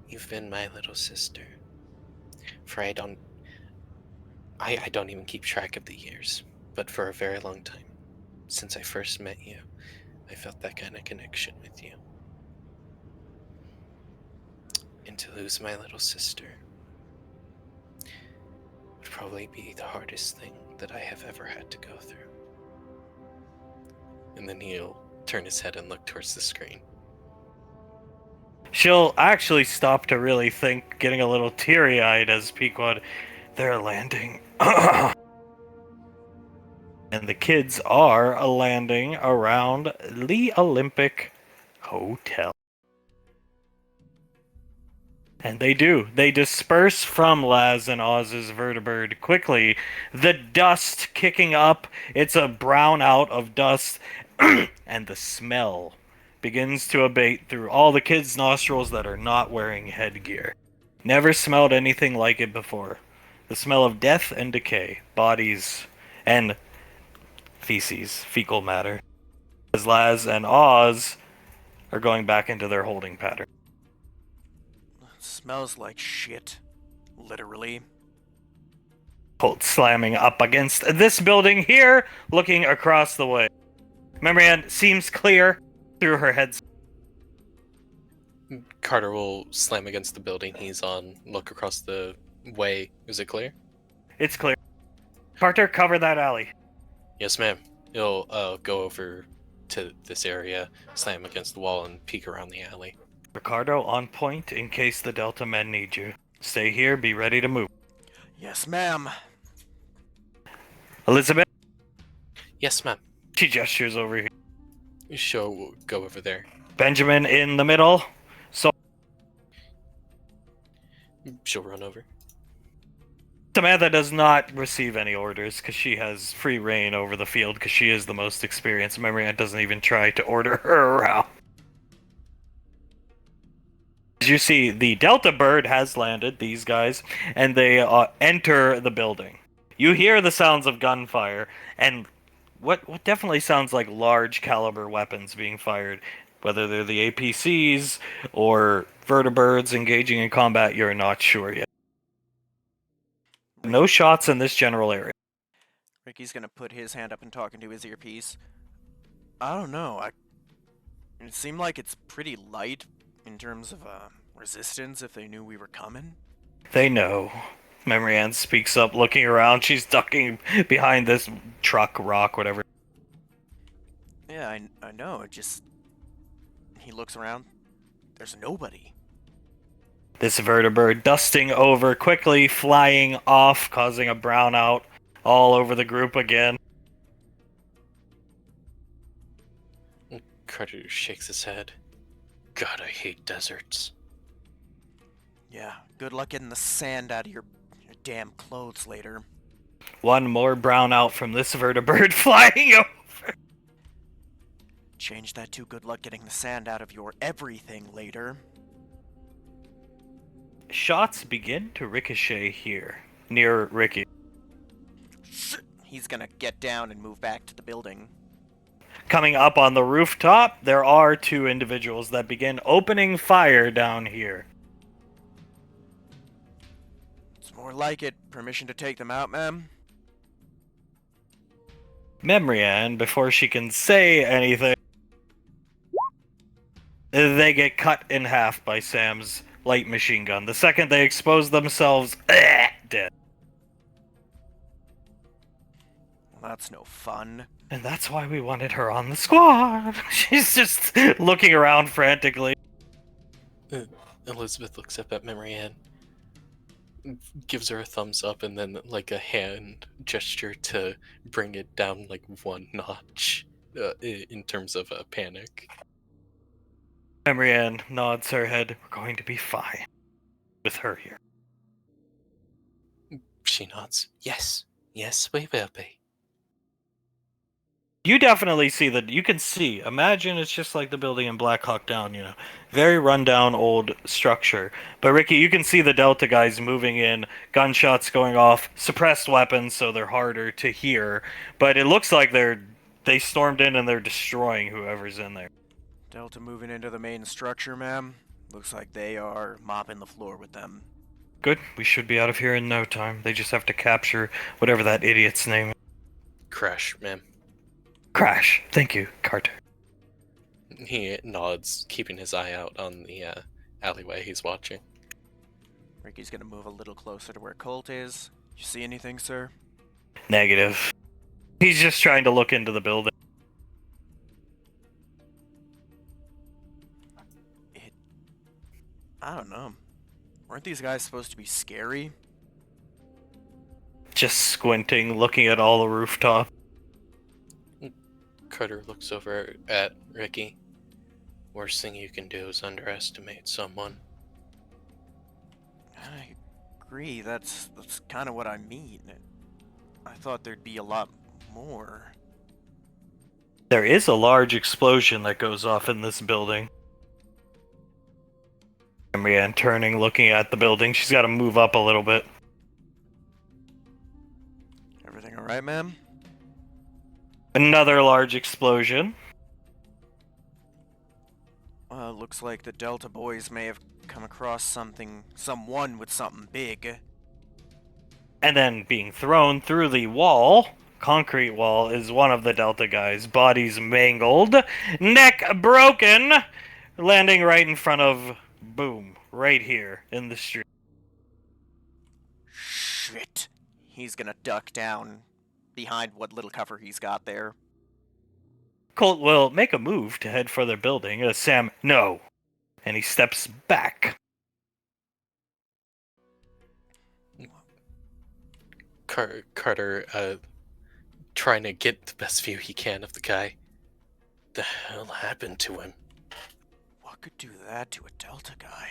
You've been my little sister. For I don't even keep track of the years, but for a very long time, since I first met you, I felt that kind of connection with you. And to lose my little sister would probably be the hardest thing that I have ever had to go through. And then he'll turn his head and look towards the screen. She'll actually stop to really think, getting a little teary-eyed as Pequod, they're landing. And the kids are landing around the Olympic Hotel. And they do. They disperse from Laz and Oz's vertibird quickly. The dust kicking up. It's a brownout of dust. And the smell begins to abate through all the kids' nostrils that are not wearing headgear. Never smelled anything like it before. The smell of death and decay. Bodies and feces. Fecal matter. As Laz and Oz are going back into their holding pattern. Smells like shit. Literally. Colt slamming up against this building here, looking across the way. Memory End seems clear through her head. Carter will slam against the building he's on, look across the way. Is it clear? It's clear. Carter, cover that alley. Yes, ma'am. He'll go over to this area, slam against the wall, and peek around the alley. Ricardo, on point in case the Delta men need you. Stay here, be ready to move. Yes, ma'am. Elizabeth? Yes, ma'am. She gestures over here. She'll go over there. Benjamin in the middle. So She'll run over. Samantha does not receive any orders because she has free reign over the field because she is the most experienced. Memory Ant doesn't even try to order her around. As you see, the Delta Bird has landed, these guys, and they enter the building. You hear the sounds of gunfire, and what definitely sounds like large caliber weapons being fired. Whether they're the APCs or vertibirds engaging in combat, you're not sure yet. No shots in this general area. Ricky's gonna put his hand up and talk into his earpiece. I don't know. It seemed like it's pretty light in terms of resistance if they knew we were coming. They know. Memory Ann speaks up, looking around. She's ducking behind this truck, rock, whatever. Yeah, I know. It just... He looks around. There's nobody. This vertibird dusting over quickly, flying off, causing a brownout all over the group again. Carter shakes his head. God, I hate deserts. Yeah, good luck getting the sand out of your damn clothes later. One more brownout from this vertibird flying over. Change that to good luck getting the sand out of your everything later. Shots begin to ricochet here, near Ricky. He's gonna get down and move back to the building. Coming up on the rooftop, there are two individuals that begin opening fire down here. It's more like it. Permission to take them out, ma'am? Memrian, before she can say anything, they get cut in half by Sam's light machine gun. The second they expose themselves, dead. Well, that's no fun. And that's why we wanted her on the squad. She's just looking around frantically. Elizabeth looks up at Marianne, gives her a thumbs up, and then like a hand gesture to bring it down like one notch in terms of panic. Memrian nods her head. We're going to be fine with her here. She nods. Yes, yes, we will be. You definitely see that. You can see. Imagine it's just like the building in Black Hawk Down, very rundown old structure. But Ricky, you can see the Delta guys moving in, gunshots going off, suppressed weapons, so they're harder to hear. But it looks like they stormed in and they're destroying whoever's in there. Delta moving into the main structure, ma'am. Looks like they are mopping the floor with them. Good. We should be out of here in no time. They just have to capture whatever that idiot's name is. Crash, ma'am. Crash. Thank you, Carter. He nods, keeping his eye out on the alleyway he's watching. Ricky's gonna move a little closer to where Colt is. You see anything, sir? Negative. He's just trying to look into the building. I don't know. Weren't these guys supposed to be scary? Just squinting, looking at all the rooftop. Carter looks over at Ricky. Worst thing you can do is underestimate someone. I agree. That's kind of what I mean. I thought there'd be a lot more. There is a large explosion that goes off in this building. Marianne turning, looking at the building. She's got to move up a little bit. Everything all right, ma'am? Another large explosion. Well, looks like the Delta boys may have come across someone with something big. And then being thrown through the wall, concrete wall, is one of the Delta guys. Bodies mangled, neck broken, landing right in front of, boom, right here in the street. Shit. He's gonna duck down behind what little cover he's got there. Colt will make a move to head for their building. Sam, no. And he steps back. Carter, trying to get the best view he can of the guy. The hell happened to him? What could do that to a Delta guy?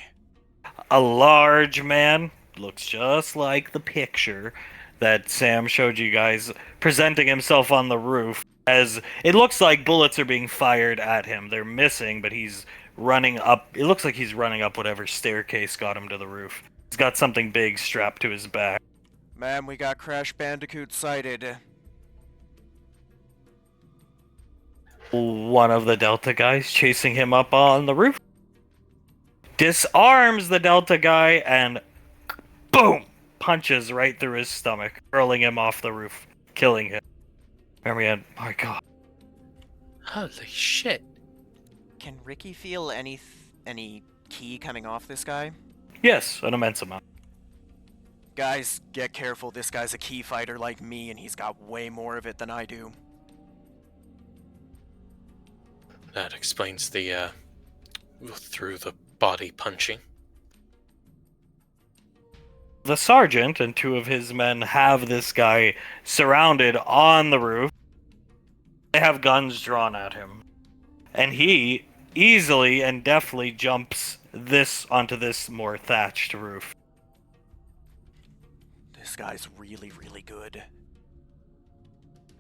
A large man, looks just like the picture that Sam showed you guys, presenting himself on the roof, as it looks like bullets are being fired at him. They're missing, but he's running up. It looks like he's running up whatever staircase got him to the roof. He's got something big strapped to his back. Ma'am, we got Crash Bandicoot sighted. One of the Delta guys chasing him up on the roof disarms the Delta guy and boom, punches right through his stomach, hurling him off the roof, killing him. Marianne, my god. Holy shit. Can Ricky feel any ki coming off this guy? Yes, an immense amount. Guys, get careful. This guy's a ki fighter like me, and he's got way more of it than I do. That explains the, through the body punching. the sergeant and 2 of his men have this guy surrounded on the roof. They have guns drawn at him. And he easily and deftly jumps onto this more thatched roof. This guy's really, really good.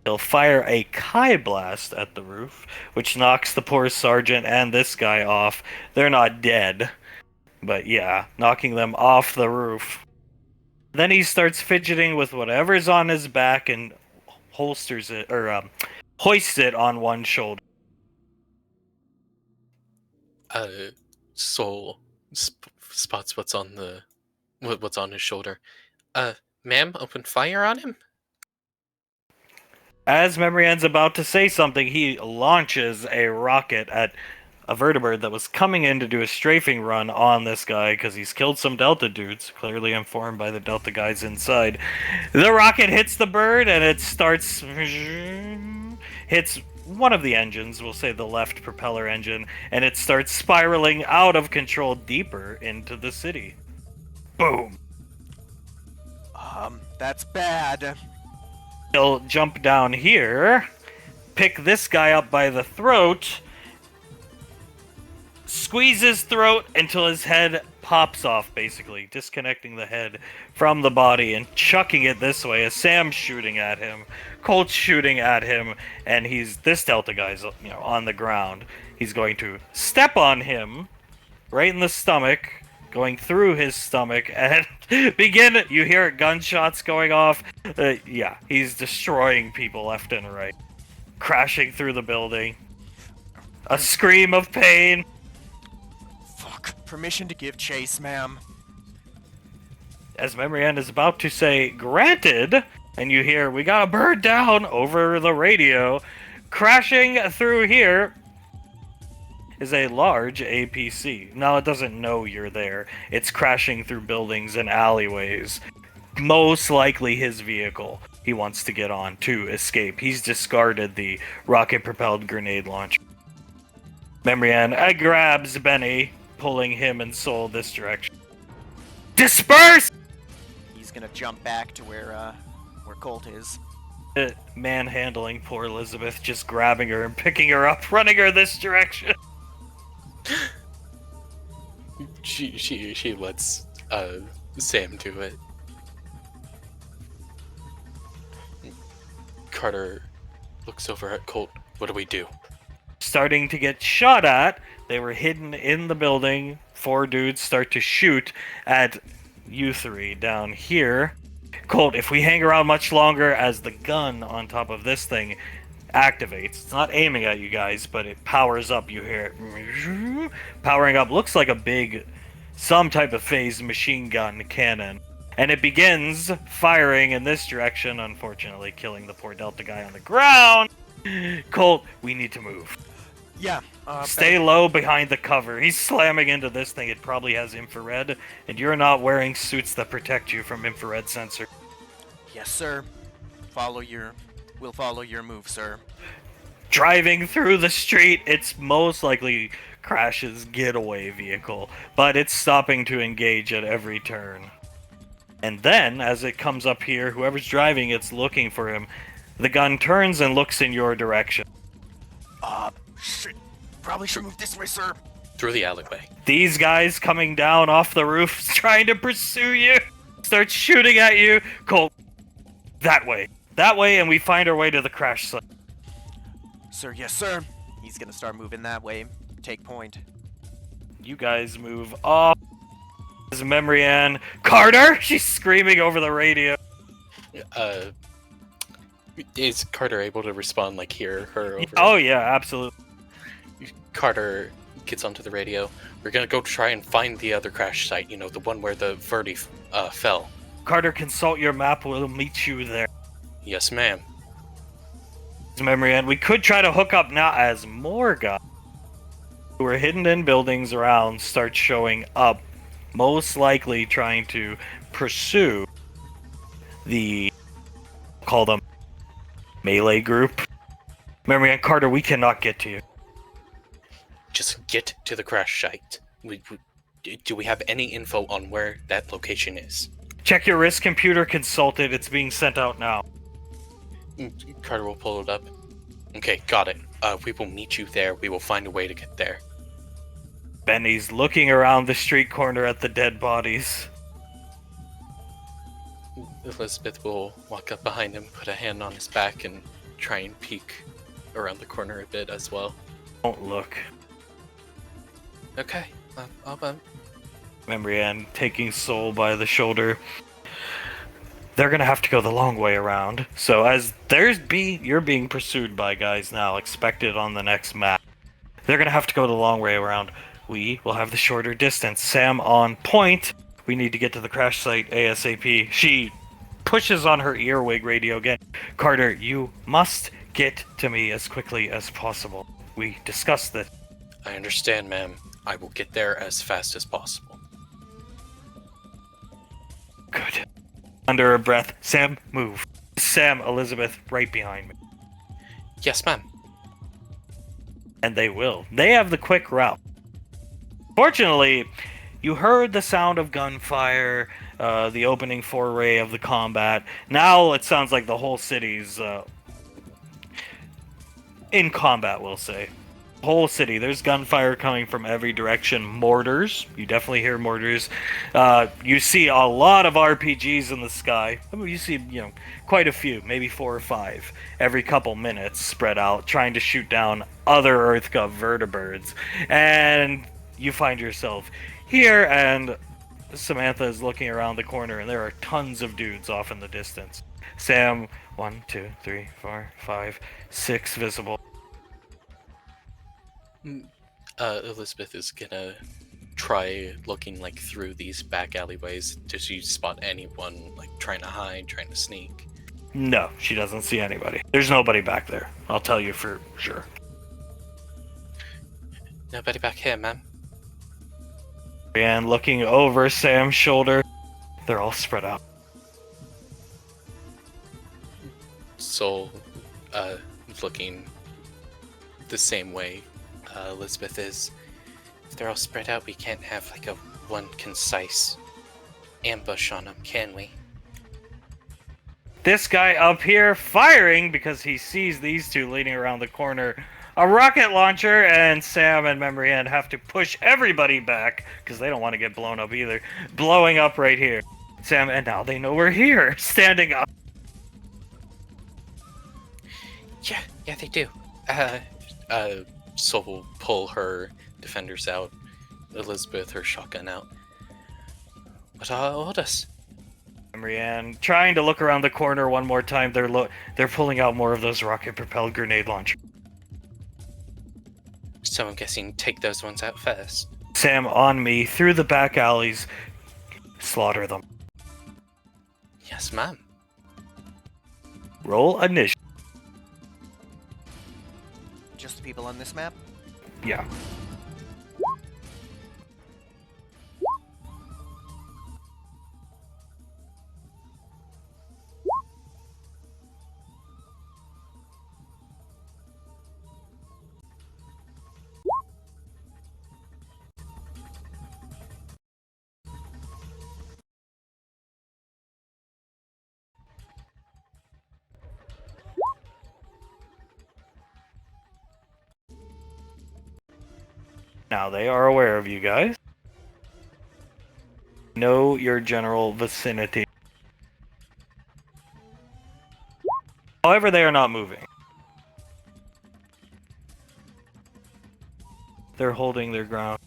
He'll fire a Kai blast at the roof, which knocks the poor sergeant and this guy off. They're not dead, but yeah, knocking them off the roof. Then he starts fidgeting with whatever's on his back and hoists it on one shoulder. Soul spots what's on his shoulder. Ma'am, open fire on him? As Memrian's about to say something, he launches a rocket at a vertibird that was coming in to do a strafing run on this guy because he's killed some Delta dudes, clearly informed by the Delta guys inside. The rocket hits the bird and it hits one of the engines, we'll say the left propeller engine, and it starts spiraling out of control deeper into the city. Boom! That's bad. He'll jump down here, pick this guy up by the throat, squeeze his throat until his head pops off, basically, disconnecting the head from the body and chucking it this way as Sam's shooting at him, Colt's shooting at him, and this Delta guy's on the ground. He's going to step on him right in the stomach, going through his stomach, and you hear gunshots going off. Yeah, he's destroying people left and right, crashing through the building. A scream of pain. Fuck. Permission to give chase, ma'am. As Memrian is about to say, granted, and you hear, we got a bird down over the radio. Crashing through here is a large APC. Now it doesn't know you're there. It's crashing through buildings and alleyways. Most likely his vehicle he wants to get on to escape. He's discarded the rocket-propelled grenade launcher. Memrian grabs Benny, pulling him and Soul this direction. Disperse! He's gonna jump back to where Colt is. Manhandling poor Elizabeth, just grabbing her and picking her up, running her this direction. She lets Sam do it. Carter looks over at Colt. What do we do? Starting to get shot at. They were hidden in the building. 4 dudes start to shoot at you 3 down here. Colt, if we hang around much longer, as the gun on top of this thing activates, it's not aiming at you guys, but it powers up. You hear it powering up. Looks like some type of phased machine gun cannon. And it begins firing in this direction, unfortunately killing the poor Delta guy on the ground. Colt, we need to move. Yeah. Stay low behind the cover. He's slamming into this thing. It probably has infrared, and you're not wearing suits that protect you from infrared sensor. Yes, sir. We'll follow your move, sir. Driving through the street, it's most likely Crash's getaway vehicle, but it's stopping to engage at every turn. And then, as it comes up here, whoever's driving it's looking for him. The gun turns and looks in your direction. Shit. Probably should move this way, sir. Through the alleyway. These guys coming down off the roof trying to pursue you. Start shooting at you. Colt, that way. That way, and we find our way to the crash site. Sir, yes, sir. He's gonna start moving that way. Take point. You guys move off. Is Memrian. Carter! She's screaming over the radio. Is Carter able to respond, like, hear her over? Oh, yeah, absolutely. Carter gets onto the radio. We're gonna go try and find the other crash site, the one where the Verdi fell. Carter, consult your map. We'll meet you there. Yes, ma'am. Memrian, we could try to hook up now as more guys who are hidden in buildings around start showing up, most likely trying to pursue call them melee group. Memrian, Carter, we cannot get to you. Just get to the crash site. Do we have any info on where that location is? Check your wrist computer, consult it. It's being sent out now. Carter will pull it up. Okay, got it. We will meet you there. We will find a way to get there. Benny's looking around the street corner at the dead bodies. Elizabeth will walk up behind him, put a hand on his back, and try and peek around the corner a bit as well. Don't look. Okay, I'll Membrianne taking Soul by the shoulder. They're gonna have to go the long way around. So as you're being pursued by guys now, expected on the next map. They're gonna have to go the long way around. We will have the shorter distance. Sam on point. We need to get to the crash site ASAP. She pushes on her earwig radio again. Carter, you must get to me as quickly as possible. We discussed this. I understand, ma'am. I will get there as fast as possible. Good. Under her breath, Sam, move. Sam, Elizabeth, right behind me. Yes, ma'am. And they will. They have the quick route. Fortunately, you heard the sound of gunfire, the opening foray of the combat. Now it sounds like the whole city's in combat, we'll say. Whole city, there's gunfire coming from every direction. Mortars, you definitely hear mortars. You see a lot of RPGs in the sky. I mean, you see, quite a few, maybe 4 or 5, every couple minutes spread out, trying to shoot down other Earthgov vertibirds. And you find yourself here, and Samantha is looking around the corner, and there are tons of dudes off in the distance. Sam, 1, 2, 3, 4, 5, 6 visible. Elizabeth is gonna try looking through these back alleyways. Does she spot anyone trying to hide, trying to sneak? No, she doesn't see anybody. There's nobody back there. I'll tell you for sure. Nobody back here, ma'am. And looking over Sam's shoulder, they're all spread out. Soul, looking the same way Elizabeth is. If they're all spread out, we can't have a one concise ambush on them, can we? This guy up here firing because he sees these two leaning around the corner. A rocket launcher, and Sam and Memorian have to push everybody back because they don't want to get blown up either. Blowing up right here. Sam, and now they know we're here. Standing up. Yeah, they do. Soul will pull her defenders out. Elizabeth, her shotgun out. What are orders? Memorian trying to look around the corner one more time. They're pulling out more of those rocket-propelled grenade launchers. So I'm guessing take those ones out first. Sam on me through the back alleys. Slaughter them. Yes, ma'am. Roll initiative. Just the people on this map? Yeah. Now they are aware of you guys. Know your general vicinity. However, they are not moving. They're holding their ground.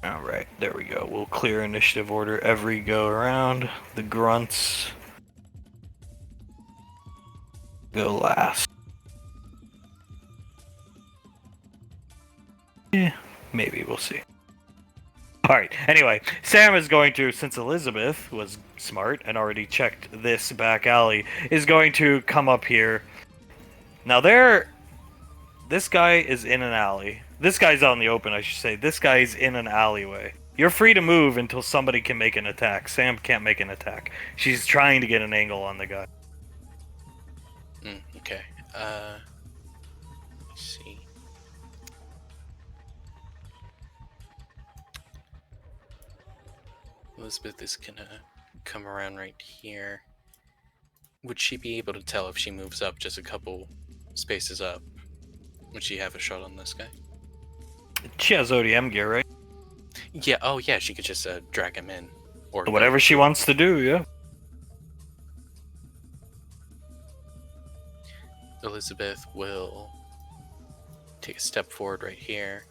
Alright, there we go. We'll clear initiative order every go around. The grunts go last. Yeah, maybe we'll see. Alright, anyway, Sam is going to, since Elizabeth was smart and already checked this back alley, is going to come up here. Now this guy is in an alley. This guy's out in the open, I should say. This guy's in an alleyway. You're free to move until somebody can make an attack. Sam can't make an attack. She's trying to get an angle on the guy. Okay. Let's see. Elizabeth is gonna come around right here. Would she be able to tell if she moves up just a couple spaces up? Would she have a shot on this guy? She has ODM gear, right? Yeah, oh yeah, she could just drag him in. Or Whatever she wants to do, yeah. Elizabeth will take a step forward right here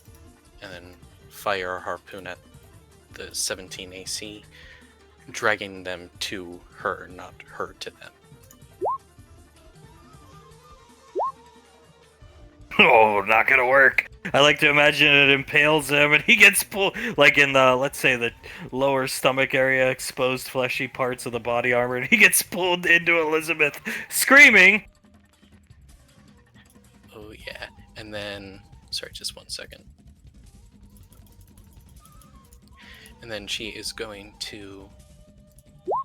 and then fire a harpoon at the 17 AC, dragging them to her, not her to them. Oh, not gonna work. I like to imagine it impales him and he gets pulled, like in the, let's say, the lower stomach area, exposed fleshy parts of the body armor, and he gets pulled into Elizabeth, screaming. Oh yeah, and then, sorry, just 1 second. And then she is going to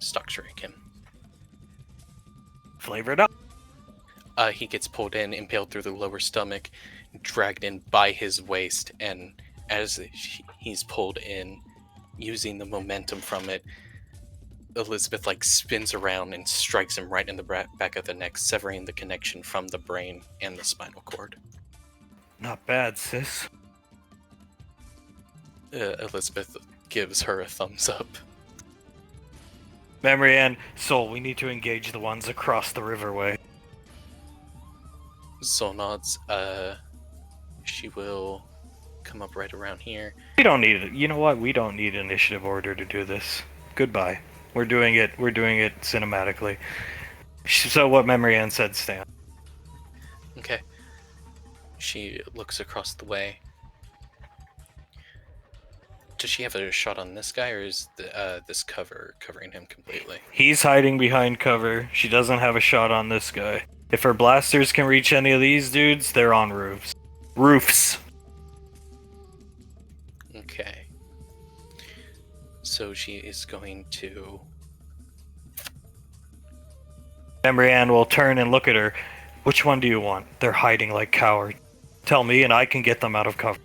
stock strike him. Flavor it up. He gets pulled in, impaled through the lower stomach, dragged in by his waist, and as he's pulled in, using the momentum from it, Elizabeth spins around and strikes him right in the back of the neck, severing the connection from the brain and the spinal cord. Not bad, sis. Elizabeth gives her a thumbs up. Memory and Soul, we need to engage the ones across the riverway. Soul nods. She will come up right around here. We don't need it. You know what? We don't need initiative order to do this. Goodbye. We're doing it cinematically. So what Memory Ann said, Stan. Okay. She looks across the way. Does she have a shot on this guy, or is this covering him completely? He's hiding behind cover. She doesn't have a shot on this guy. If her blasters can reach any of these dudes, they're on roofs. Roofs! Okay. So she is going to... Memory Ann will turn and look at her. Which one do you want? They're hiding like cowards. Tell me and I can get them out of cover.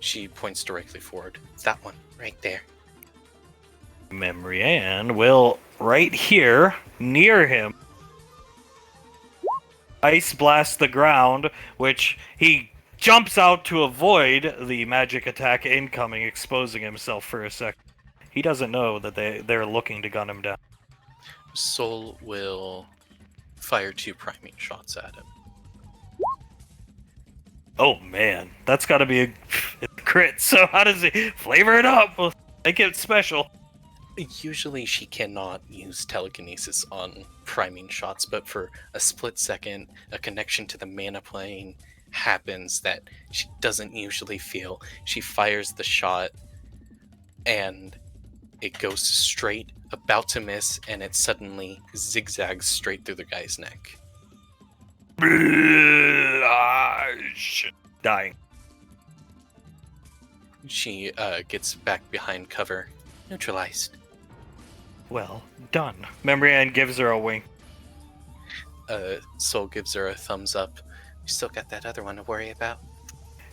She points directly forward. That one, right there. Memory Ann will, right here, near him, ice blast the ground, which he jumps out to avoid the magic attack incoming, exposing himself for a sec. He doesn't know that they're looking to gun him down. Soul will fire 2 priming shots at him. Oh man, that's gotta be a crit, so how does he flavor it up? Make it special. Usually she cannot use telekinesis on priming shots, but for a split second, a connection to the mana plane happens that she doesn't usually feel. She fires the shot, and it goes straight, about to miss, and it suddenly zigzags straight through the guy's neck. Dying. She gets back behind cover. Neutralized. Well done. Memory Ann gives her a wink. Soul gives her a thumbs up. You still got that other one to worry about?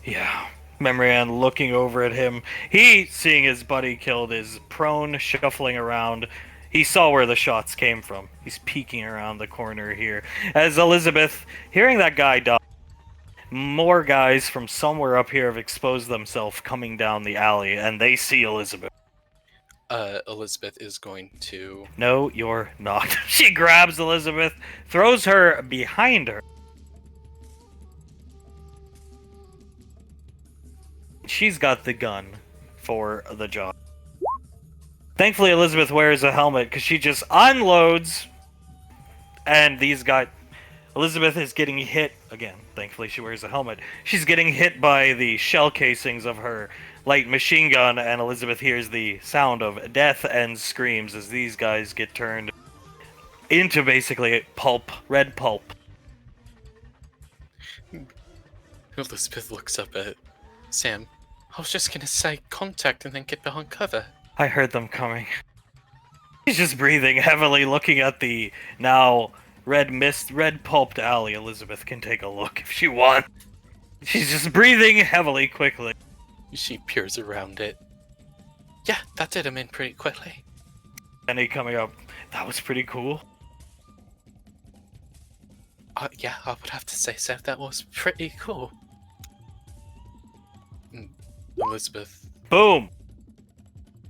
Yeah. Memory Ann looking over at him. He, seeing his buddy killed, is prone, shuffling around. He saw where the shots came from. He's peeking around the corner here. As Elizabeth, hearing that guy die, more guys from somewhere up here have exposed themselves coming down the alley, and they see Elizabeth. Elizabeth is going to... No, you're not. She grabs Elizabeth, throws her behind her. She's got the gun for the job. Thankfully, Elizabeth wears a helmet because she just unloads, and these guys... Elizabeth is getting hit again. Thankfully, she wears a helmet. She's getting hit by the shell casings of her light machine gun, and Elizabeth hears the sound of death and screams as these guys get turned into basically pulp, red pulp. Elizabeth looks up at Sam. I was just gonna say contact and then get behind cover. I heard them coming. She's just breathing heavily, looking at the now red pulped alley. Elizabeth can take a look if she wants. She's just breathing heavily, quickly. She peers around it. Yeah, that did him in pretty quickly. Benny coming up. That was pretty cool. Yeah, I would have to say so. That was pretty cool. Elizabeth. Boom!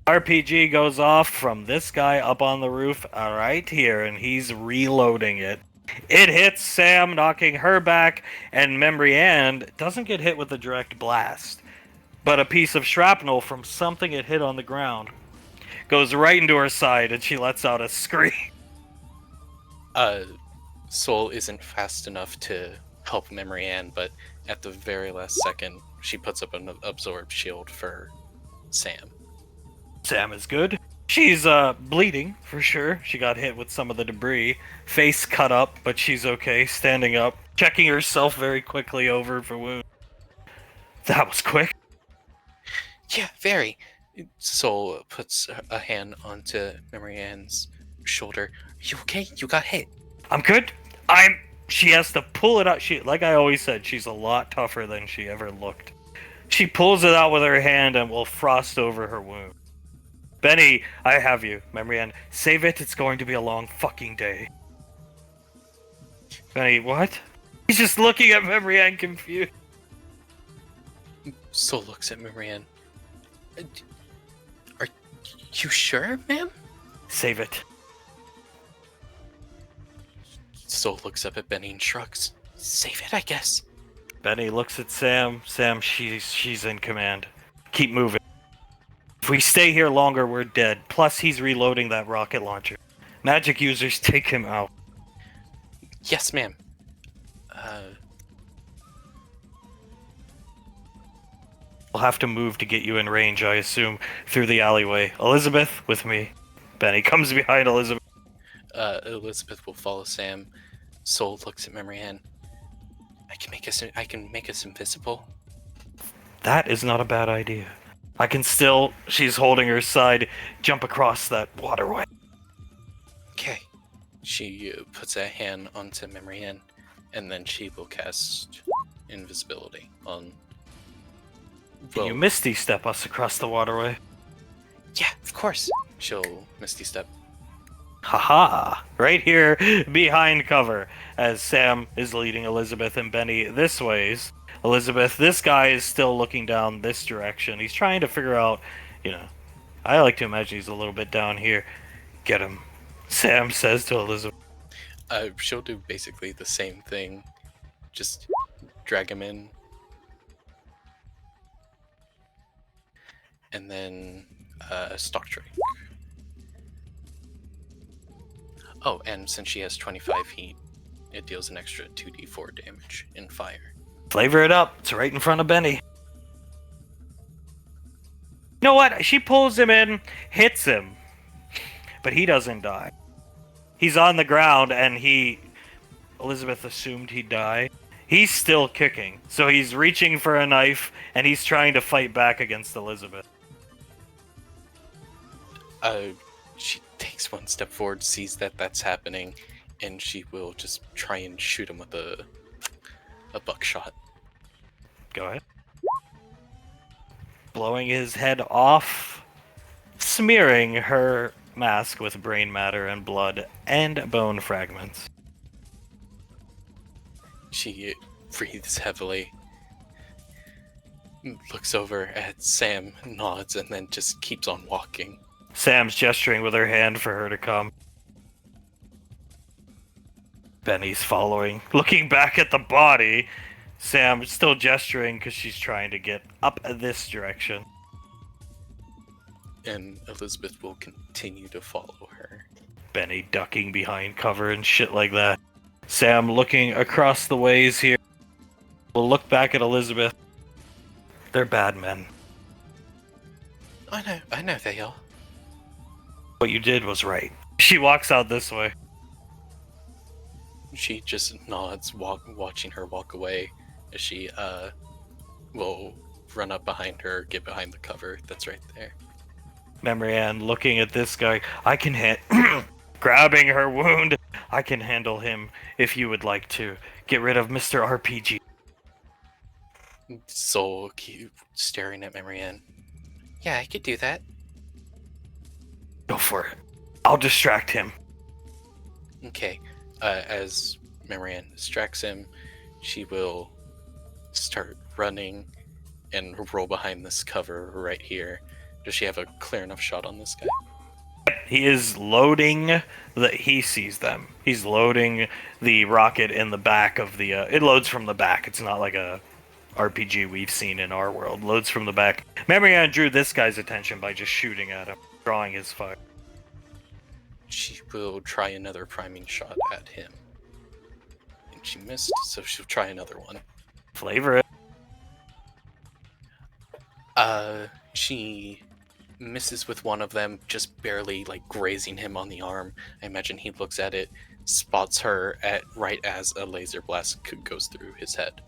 RPG goes off from this guy up on the roof right here, and he's reloading it. It hits Sam, knocking her back, and Memory Ann doesn't get hit with a direct blast, but a piece of shrapnel from something it hit on the ground goes right into her side, and she lets out a scream. Soul isn't fast enough to help Memory Ann, but at the very last second, she puts up an absorb shield for Sam. Sam is good. She's bleeding for sure. She got hit with some of the debris. Face cut up, but she's okay. Standing up, checking herself very quickly over for wounds. That was quick. Yeah, very. Soul puts a hand onto Memory Ann's shoulder. You okay? You got hit. I'm good. She has to pull it out. Like I always said, she's a lot tougher than she ever looked. She pulls it out with her hand and will frost over her wound. Benny, I have you. Memory Ann, save it. It's going to be a long fucking day. Benny, what? He's just looking at Memory Ann confused. Soul looks at Memory Ann. Are you sure, ma'am? Save it. Soul looks up at Benny and shrugs. Save it, I guess. Benny looks at Sam. Sam, she's in command. Keep moving. If we stay here longer, we're dead. Plus, he's reloading that rocket launcher. Magic users, take him out. Yes, ma'am. We'll have to move to get you in range, I assume, through the alleyway. Elizabeth, with me. Benny comes behind Elizabeth. Elizabeth will follow Sam. Soul looks at Memory Ann. I can make us invisible. That is not a bad idea. I can still, she's holding her side, jump across that waterway. Okay. She puts a hand onto Memory Ann, and then she will cast invisibility on... Can you Misty Step us across the waterway? Yeah, of course. She'll Misty Step. Haha! Right here, behind cover, as Sam is leading Elizabeth and Benny this ways. Elizabeth, this guy is still looking down this direction. He's trying to figure out, I like to imagine he's a little bit down here. Get him, Sam says to Elizabeth. She'll do basically the same thing. Just drag him in. And then, stock trade. Oh, and since she has 25 heat, it deals an extra 2d4 damage in fire. Flavor it up. It's right in front of Benny. You know what? She pulls him in, hits him, but he doesn't die. He's on the ground, and Elizabeth assumed he'd die. He's still kicking, so he's reaching for a knife, and he's trying to fight back against Elizabeth. She takes one step forward, sees that that's happening, and she will just try and shoot him with a buckshot. Go ahead. Blowing his head off, smearing her mask with brain matter and blood and bone fragments. She breathes heavily, looks over at Sam, nods, and then just keeps on walking. Sam's gesturing with her hand for her to come. Benny's following, looking back at the body. Sam still gesturing because she's trying to get up this direction. And Elizabeth will continue to follow her. Benny ducking behind cover and shit like that. Sam looking across the ways here. We'll look back at Elizabeth. They're bad men. I know they are. What you did was right. She walks out this way. She just nods, watching her walk away, as she will run up behind her, get behind the cover that's right there. Memory Ann looking at this guy. I can grabbing her wound. I can handle him if you would like to. Get rid of Mr. RPG. Soul keep staring at Marianne. Yeah, I could do that. Go for it. I'll distract him. Okay. As Marianne distracts him, she will start running and roll behind this cover right here. Does she have a clear enough shot on this guy? He is loading he sees them. He's loading the rocket in the back of the it loads from the back. It's not like a RPG we've seen in our world. Loads from the back. Memory Ann drew this guy's attention by just shooting at him, drawing his fire. She will try another priming shot at him. And she missed, so she'll try another one. Flavor it. She misses with one of them, just barely like grazing him on the arm. I imagine he looks at it, spots her at right as a laser blast goes through his head.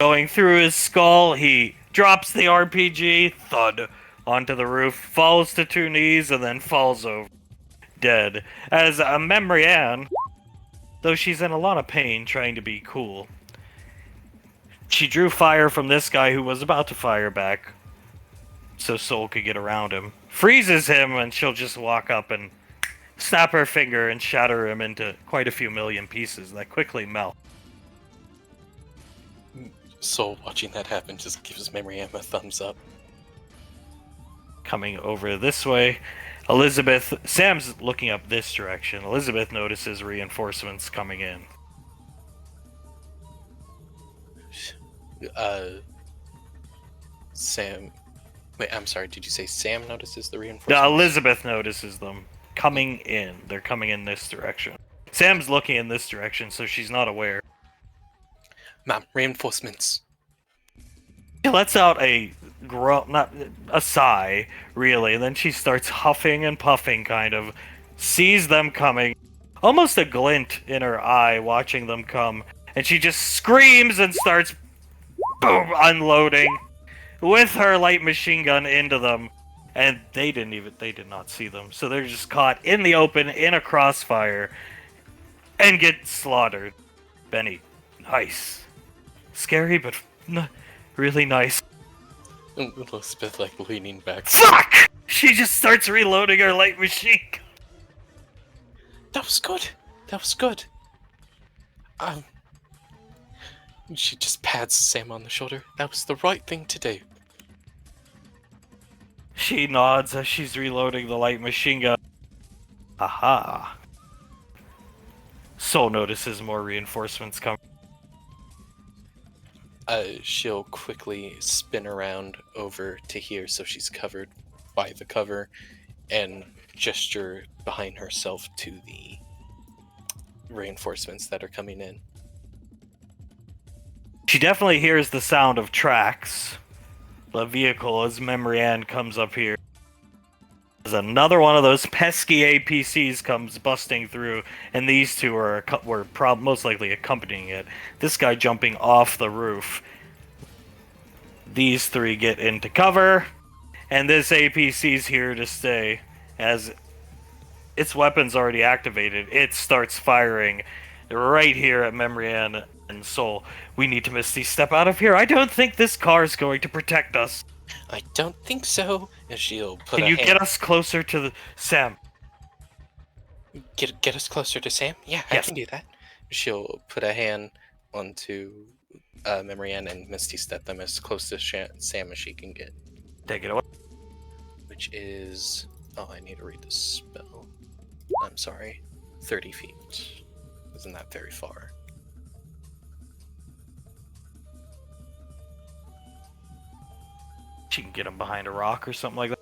Going through his skull, he drops the RPG, thud, onto the roof, falls to 2 knees, and then falls over, dead. As Memory Ann, though she's in a lot of pain trying to be cool, she drew fire from this guy who was about to fire back, so Soul could get around him. Freezes him, and she'll just walk up and snap her finger and shatter him into quite a few million pieces that quickly melt. Soul, watching that happen, just gives Marianne a thumbs up. Coming over this way, Elizabeth... Sam's looking up this direction. Elizabeth notices reinforcements coming in. Sam... Wait, I'm sorry, did you say Sam notices the No, reinforcements? Elizabeth notices them coming in. They're coming in this direction. Sam's looking in this direction, so she's not aware. Ma'am, reinforcements. She lets out a not a sigh, really, and then she starts huffing and puffing, kind of. Sees them coming. Almost a glint in her eye watching them come. And she just screams and starts boom, unloading with her light machine gun into them. And they did not see them. So they're just caught in the open, in a crossfire, and get slaughtered. Benny, nice. Scary, but really nice. Elizabeth, like, leaning back. Fuck! She just starts reloading her light machine gun. That was good. That was good. She just pats Sam on the shoulder. That was the right thing to do. She nods as she's reloading the light machine gun. Aha. Soul notices more reinforcements coming. She'll quickly spin around over to here so she's covered by the cover and gesture behind herself to the reinforcements that are coming in. She definitely hears the sound of tracks. The vehicle as Memory Ann comes up here. As another one of those pesky APCs comes busting through, and these two were most likely accompanying it. This guy jumping off the roof. These 3 get into cover, and this APC's here to stay. As its weapon's already activated, it starts firing right here at Memory Ann and Soul. We need to Misty step out of here. I don't think this car is going to protect us. I don't think so. And she'll put Can you get us closer to the Sam? Get us closer to Sam? Yeah, Yes. I can do that. She'll put a hand onto Memory Ann and Misty step them as close to Sam as she can get. Take it away. Which is... Oh, I need to read the spell. I'm sorry. 30 feet. Isn't that very far? She can get him behind a rock or something like that.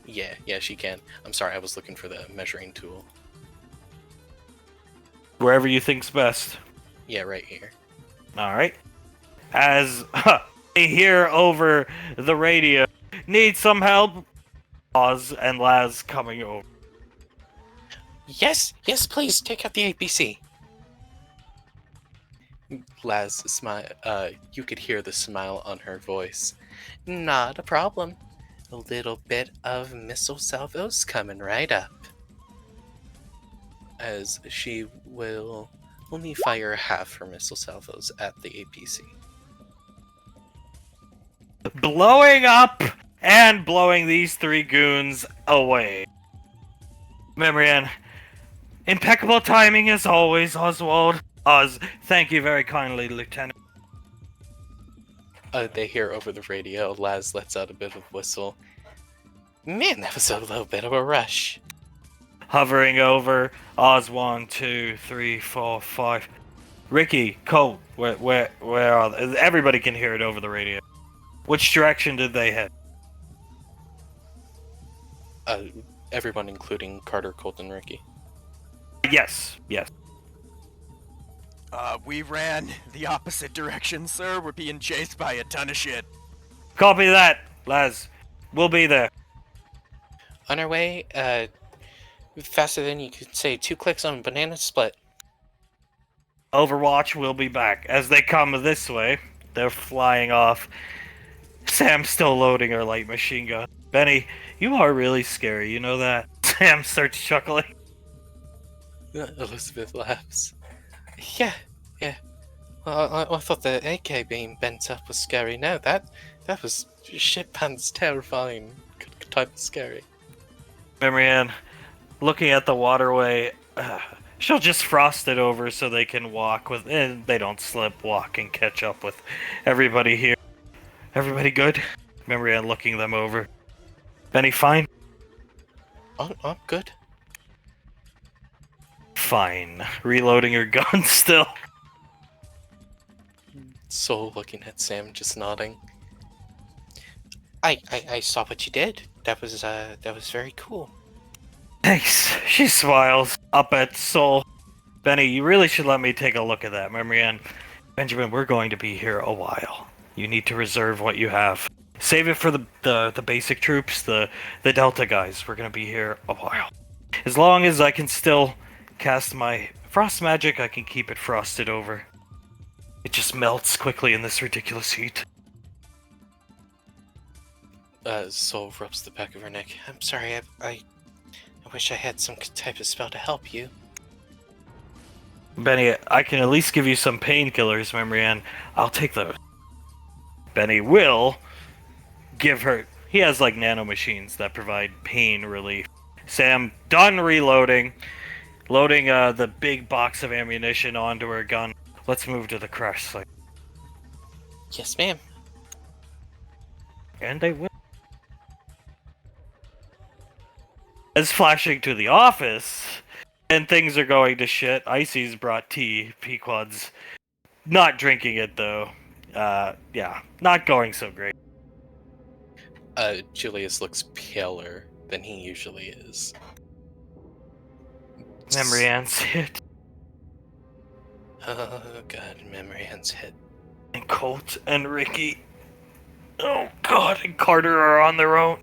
Yeah, she can. I'm sorry, I was looking for the measuring tool. Wherever you think's best. Yeah, right here. Alright. As they hear over the radio, need some help? Oz and Laz coming over. Yes, please, take out the APC. Laz smile. You could hear the smile on her voice. Not a problem. A little bit of missile salvos coming right up. As she will only fire half her missile salvos at the APC. Blowing up and blowing these 3 goons away. Memrian, impeccable timing as always, Oswald. Oz, thank you very kindly, Lieutenant. They hear over the radio. Laz lets out a bit of whistle. Man, that was a little bit of a rush. Hovering over, Oz, 1, 2, 3, 4, 5. Ricky, Colt, where are they? Everybody can hear it over the radio. Which direction did they head? Everyone, including Carter, Colt, and Ricky. Yes. We ran the opposite direction, sir. We're being chased by a ton of shit. Copy that, Laz. We'll be there. On our way, faster than you could say 2 clicks on banana split. Overwatch will be back. As they come this way, they're flying off. Sam's still loading her light machine gun. Benny, you are really scary, you know that? Sam starts chuckling. Elizabeth laughs. Yeah. Well, I thought the AK being bent up was scary. No, that was shit pants terrifying type of scary. Memrian, looking at the waterway, she'll just frost it over so they can walk with, and they don't slip, walk, and catch up with everybody here. Everybody good? Memrian looking them over. Benny, fine? I'm good. Fine. Reloading her gun still. Soul looking at Sam, just nodding. I saw what you did. That was very cool. Thanks. She smiles up at Soul. Benny, you really should let me take a look at that, Memrian. Benjamin, we're going to be here a while. You need to reserve what you have. Save it for the basic troops, the Delta guys. We're going to be here a while. As long as I can still cast my frost magic, I can keep it frosted over. It just melts quickly in this ridiculous heat. Soul rubs the back of her neck. I'm sorry, I wish I had some type of spell to help you. Benny, I can at least give you some painkillers, Memrian. I'll take those. Benny will give her... He has, like, nanomachines that provide pain relief. Sam, done reloading. Loading the big box of ammunition onto her gun. Let's move to the crash site. Yes, ma'am. And they will. As flashing to the office, and things are going to shit. Icy's brought tea, Pequod's not drinking it though. Yeah, not going so great. Julius looks paler than he usually is. Memrian's hit. Oh god, Memrian's hit. And Colt and Ricky. Oh god, and Carter are on their own.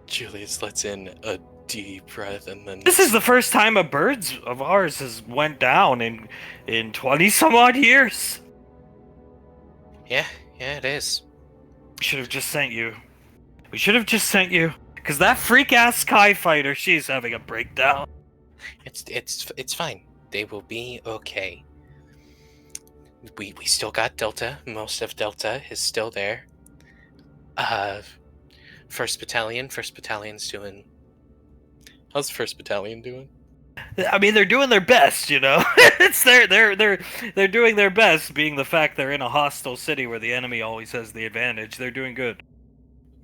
Julius lets in a deep breath and then... This is the first time a birds of ours has went down in 20 some odd years. Yeah, it is. We should have just sent you. Because that freak-ass Sky Fighter, she's having a breakdown. It's fine. They will be okay. We still got Delta. Most of Delta is still there. First Battalion's doing... How's First Battalion doing? I mean, they're doing their best, you know. They're doing their best, being the fact they're in a hostile city where the enemy always has the advantage. They're doing good.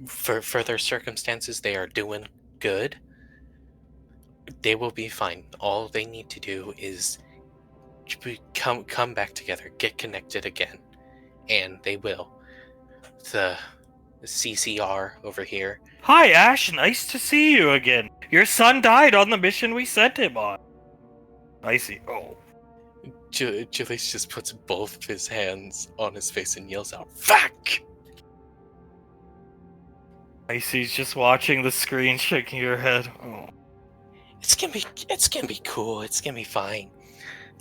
For their circumstances, they are doing good. They will be fine. All they need to do is come back together, get connected again, and they will. The CCR over here. Hi, Ash. Nice to see you again. Your son died on the mission we sent him on. I see. Oh. Julius just puts both of his hands on his face and yells out, "Fuck!" Icy's just watching the screen, shaking her head. Oh. It's gonna be cool. It's gonna be fine.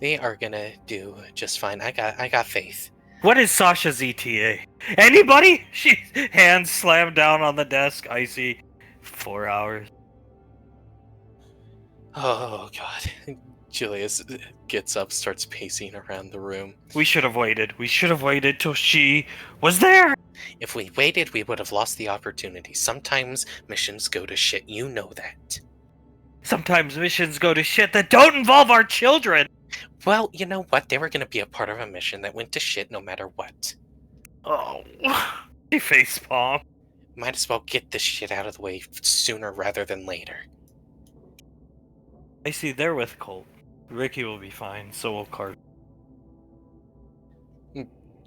They are gonna do just fine. I got faith. What is Sasha's ETA? Anybody? She hands slammed down on the desk. Icy. 4 hours. Oh God. Julius gets up, starts pacing around the room. We should have waited. We should have waited till she was there. If we waited, we would have lost the opportunity. Sometimes missions go to shit. You know that. Sometimes missions go to shit that don't involve our children. Well, you know what? They were going to be a part of a mission that went to shit no matter what. Oh. She facepalm. Might as well get this shit out of the way sooner rather than later. I see they're with Colt. Ricky will be fine, so will Carter.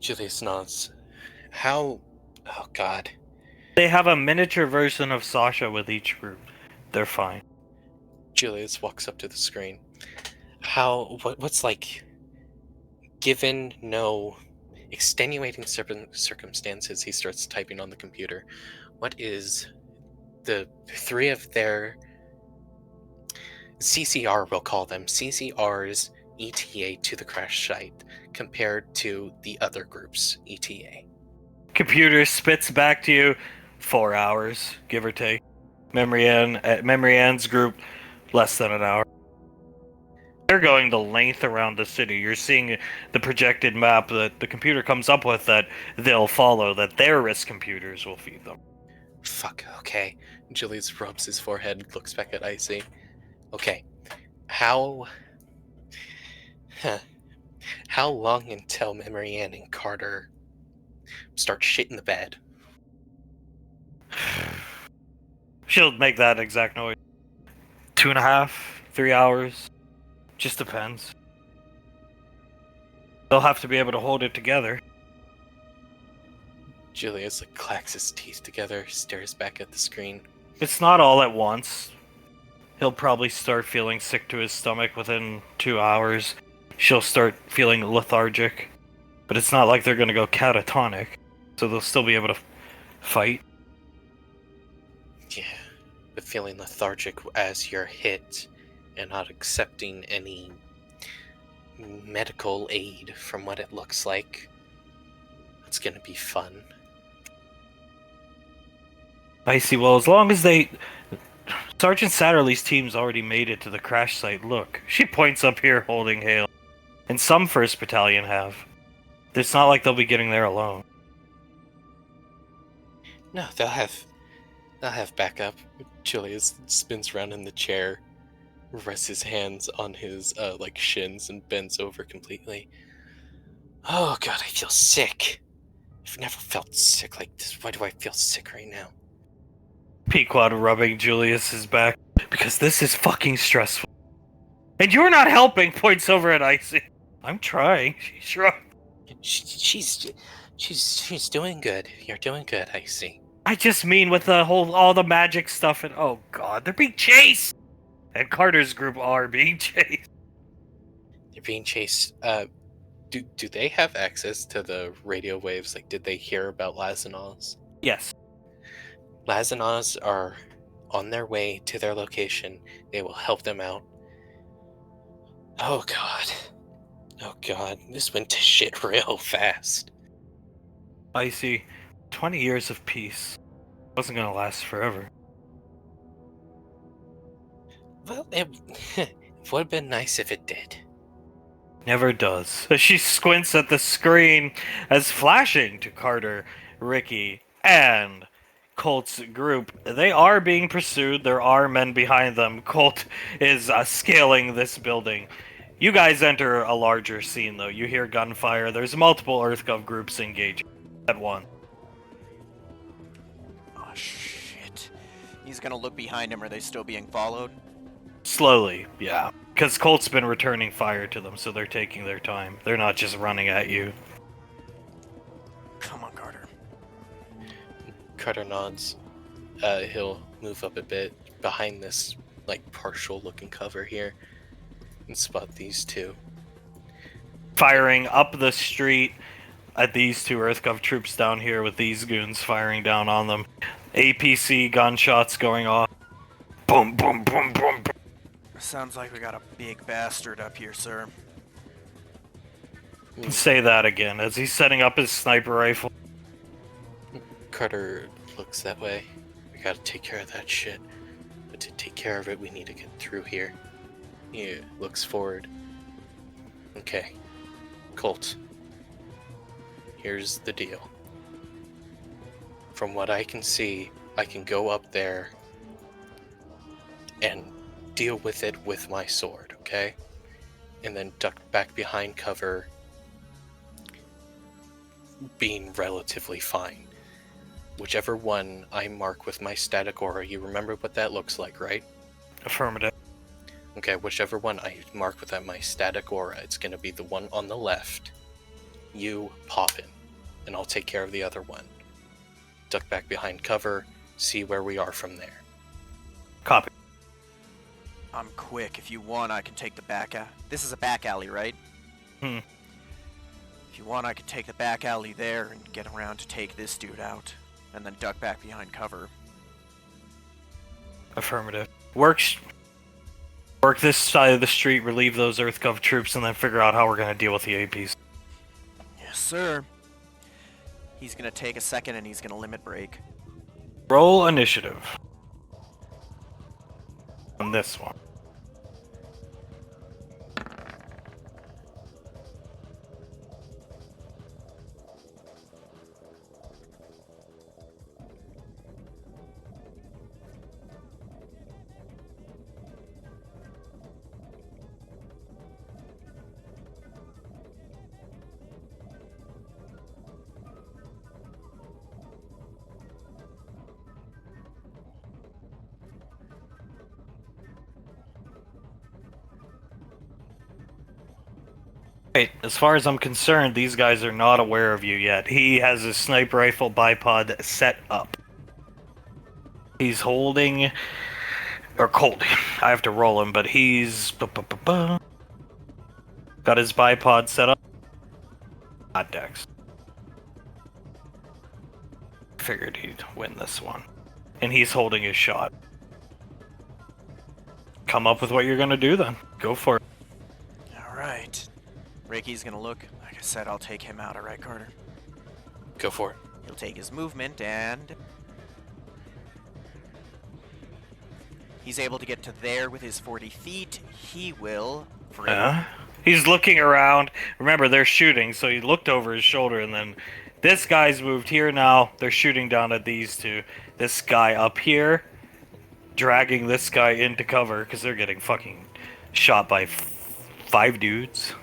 Julius nods. How... Oh, God. They have a miniature version of Sasha with each group. They're fine. Julius walks up to the screen. What's like... Given no extenuating circumstances, he starts typing on the computer. What is the 3 of their... CCR, we'll call them. CCR's ETA to the crash site compared to the other group's ETA. Computer spits back to you 4 hours, give or take. Memory Ann's group, less than an hour. They're going the length around the city. You're seeing the projected map that the computer comes up with that they'll follow, that their risk computers will feed them. Fuck, okay. Julius rubs his forehead, looks back at Icy. Okay, how long until Memory Ann and Carter start shitting the bed? She'll make that exact noise. 2.5, 3 hours. Just depends. They'll have to be able to hold it together. Julius clacks his teeth together, stares back at the screen. It's not all at once. He'll probably start feeling sick to his stomach within 2 hours. She'll start feeling lethargic. But it's not like they're going to go catatonic. So they'll still be able to fight. Yeah, but feeling lethargic as you're hit and not accepting any medical aid from what it looks like. It's going to be fun. I see. Well, as long as they... Sergeant Satterley's team's already made it to the crash site. Look, she points up here holding Hale. And some 1st Battalion have. It's not like they'll be getting there alone. No, they'll have backup. Julius spins around in the chair, rests his hands on his shins and bends over completely. Oh God, I feel sick. I've never felt sick like this. Why do I feel sick right now? Pequod rubbing Julius's back. Because this is fucking stressful. And you're not helping, points over at Icy. I'm trying, she shrugged. She's doing good. You're doing good, I see. I just mean with all the magic stuff and oh god, they're being chased! And Carter's group are being chased. They're being chased. Do they have access to the radio waves? Like, did they hear about Lazanos? Yes. Lazanos are on their way to their location. They will help them out. Oh god. Oh god, this went to shit real fast. I see. 20 years of peace. Wasn't gonna last forever. Well, it would have been nice if it did. Never does. She squints at the screen as flashing to Carter, Ricky, and Colt's group. They are being pursued. There are men behind them. Colt is scaling this building. You guys enter a larger scene, though. You hear gunfire. There's multiple EarthGov groups engaging at once. Oh, shit. He's gonna look behind him. Are they still being followed? Slowly, yeah. Because Colt's been returning fire to them, so they're taking their time. They're not just running at you. Come on, Carter. Carter nods. He'll move up a bit behind this, partial looking cover here and spot these two. Firing up the street at these two EarthGov troops down here with these goons firing down on them. APC gunshots going off. Boom, boom, boom, boom, boom. Sounds like we got a big bastard up here, sir. Say that again as he's setting up his sniper rifle. Carter looks that way. We gotta take care of that shit. But to take care of it, we need to get through here. He looks forward. Okay. Colt. Here's the deal. From what I can see, I can go up there and deal with it with my sword, okay? And then duck back behind cover, being relatively fine. Whichever one I mark with my static aura, you remember what that looks like, right? Affirmative. Okay, whichever one I mark with my static aura, it's gonna be the one on the left. You pop in, and I'll take care of the other one. Duck back behind cover, see where we are from there. Copy. I'm quick. If you want, I can take the back alley. This is a back alley, right? Hmm. If you want, I can take the back alley there and get around to take this dude out. And then duck back behind cover. Affirmative. Work this side of the street, relieve those Earth-Gov troops, and then figure out how we're going to deal with the APs. Yes, sir. He's gonna take a second and he's gonna limit break. Roll initiative. On this one. Right, as far as I'm concerned, these guys are not aware of you yet. He has his sniper rifle bipod set up. He's holding... Or Colt. I have to roll him, but he's... Got his bipod set up. Not Dex. Figured he'd win this one. And he's holding his shot. Come up with what you're gonna do then. Go for it. Alright. Ricky's gonna look. Like I said, I'll take him out, alright, Carter? Go for it. He'll take his movement and... He's able to get to there with his 40 feet. He will... He's looking around. Remember, they're shooting, so he looked over his shoulder, and then this guy's moved here now. They're shooting down at these two. This guy up here, dragging this guy into cover, because they're getting fucking shot by 5 dudes.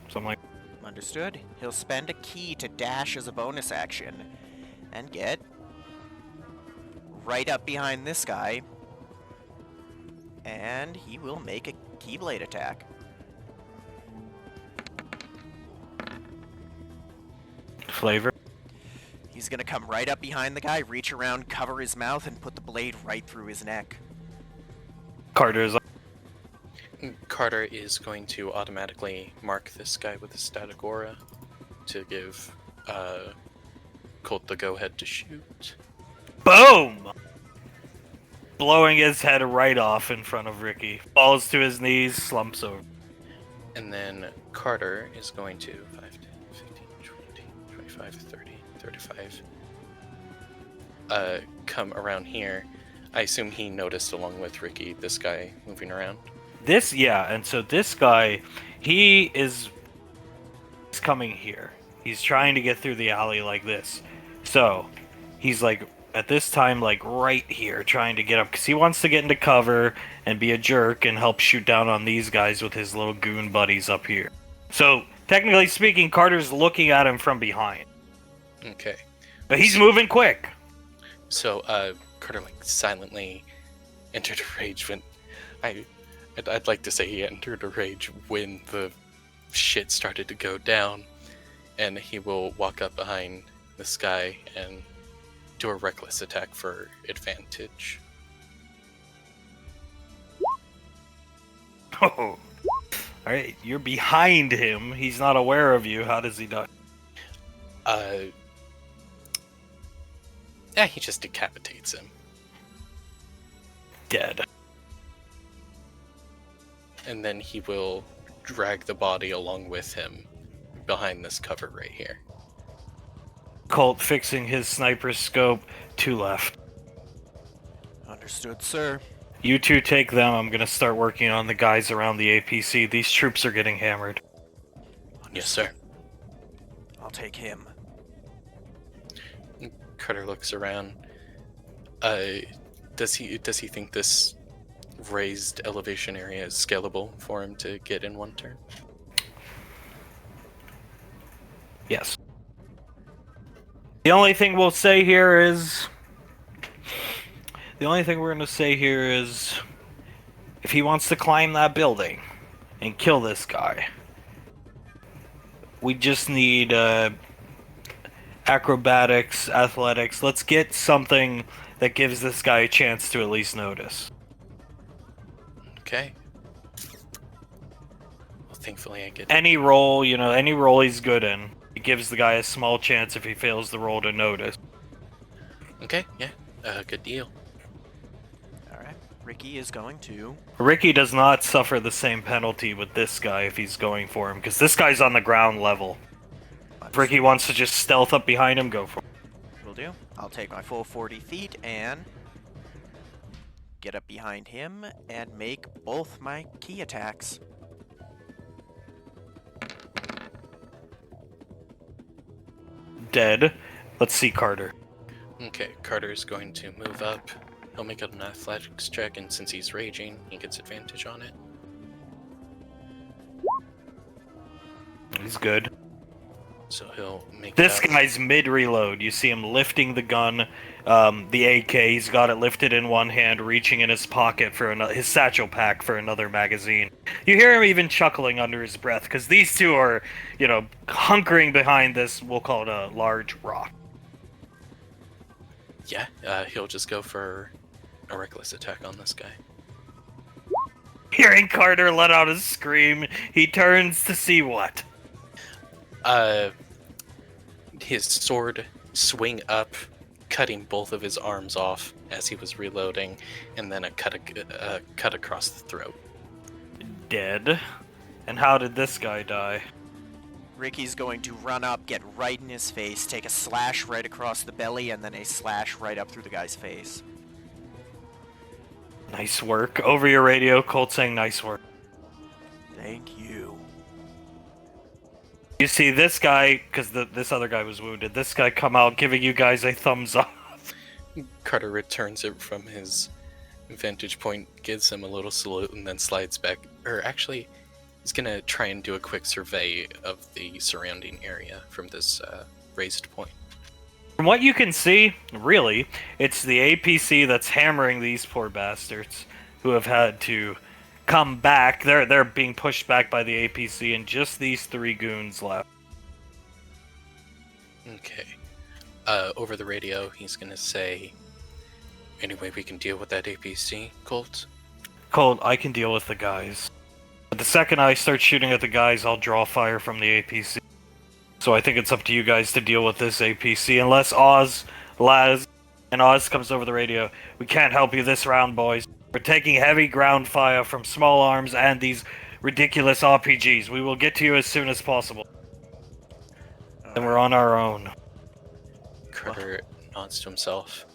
Something like... Understood. He'll spend a key to dash as a bonus action. And get... right up behind this guy. And he will make a Keyblade attack. Flavor. He's gonna come right up behind the guy, reach around, cover his mouth, and put the blade right through his neck. Carter's... Carter is going to automatically mark this guy with a static aura to give Colt the go-ahead to shoot. Boom! Blowing his head right off in front of Ricky. Falls to his knees, slumps over. And then Carter is going to 5, 10, 15, 20, 25, 30, 35. Come around here. I assume he noticed along with Ricky this guy moving around. And so this guy, he's coming here. He's trying to get through the alley like this. So, he's like, at this time, like right here, trying to get up, because he wants to get into cover and be a jerk and help shoot down on these guys with his little goon buddies up here. So, technically speaking, Carter's looking at him from behind. Okay. But he's moving quick. So, Carter like silently entered a rage when I'd like to say he entered a rage when the shit started to go down, and he will walk up behind this guy and do a reckless attack for advantage. Oh. Alright, you're behind him. He's not aware of you. How does he die? Yeah, he just decapitates him. Dead. And then he will drag the body along with him behind this cover right here. Colt fixing his sniper scope to left. Understood, sir. You two take them. I'm gonna start working on the guys around the APC. These troops are getting hammered. Yes, sir. I'll take him. Carter looks around. Does he think this raised elevation area is scalable for him to get in one turn? Yes. The only thing we'll say here is... The only thing we're gonna say here is... If he wants to climb that building and kill this guy, we just need acrobatics, athletics. Let's get something that gives this guy a chance to at least notice. Okay. Well, thankfully I get Any roll, any roll he's good in. It gives the guy a small chance if he fails the roll to notice. Okay, yeah. Good deal. Alright. Ricky is going to... Ricky does not suffer the same penalty with this guy if he's going for him, because this guy's on the ground level. If Ricky wants to just stealth up behind him, go for it. Will do. I'll take my full 40 feet and... get up behind him and make both my key attacks. Dead. Let's see Carter. Okay, Carter's going to move up. He'll make an athletics check, and since he's raging, he gets advantage on it. He's good. So he'll make This that. guy's mid-reload. You see him lifting the gun, the AK. He's got it lifted in one hand, reaching in his pocket for his satchel pack for another magazine. You hear him even chuckling under his breath, because these two are, hunkering behind this, we'll call it a large rock. Yeah, he'll just go for a reckless attack on this guy. Hearing Carter let out a scream, he turns to see what? His sword swing up, cutting both of his arms off as he was reloading, and then a cut across the throat. Dead. And how did this guy die? Ricky's going to run up, get right in his face, take a slash right across the belly, and then a slash right up through the guy's face. Nice work. Over your radio, Colt saying nice work. Thank you. You see this guy, because this other guy was wounded, this guy come out giving you guys a thumbs up. Carter returns it from his vantage point, gives him a little salute, and then slides back. Or actually, he's gonna try and do a quick survey of the surrounding area from this raised point. From what you can see, really, it's the APC that's hammering these poor bastards who have had to come back. They're being pushed back by the APC, and just these three goons left. Okay. Over the radio, he's gonna say, "Any way we can deal with that APC, Colt?" Colt, I can deal with the guys. But the second I start shooting at the guys, I'll draw fire from the APC. So I think it's up to you guys to deal with this APC, unless Laz comes over the radio. We can't help you this round, boys. We're taking heavy ground fire from small arms and these ridiculous RPGs. We will get to you as soon as possible. And we're on our own. Carter nods to himself.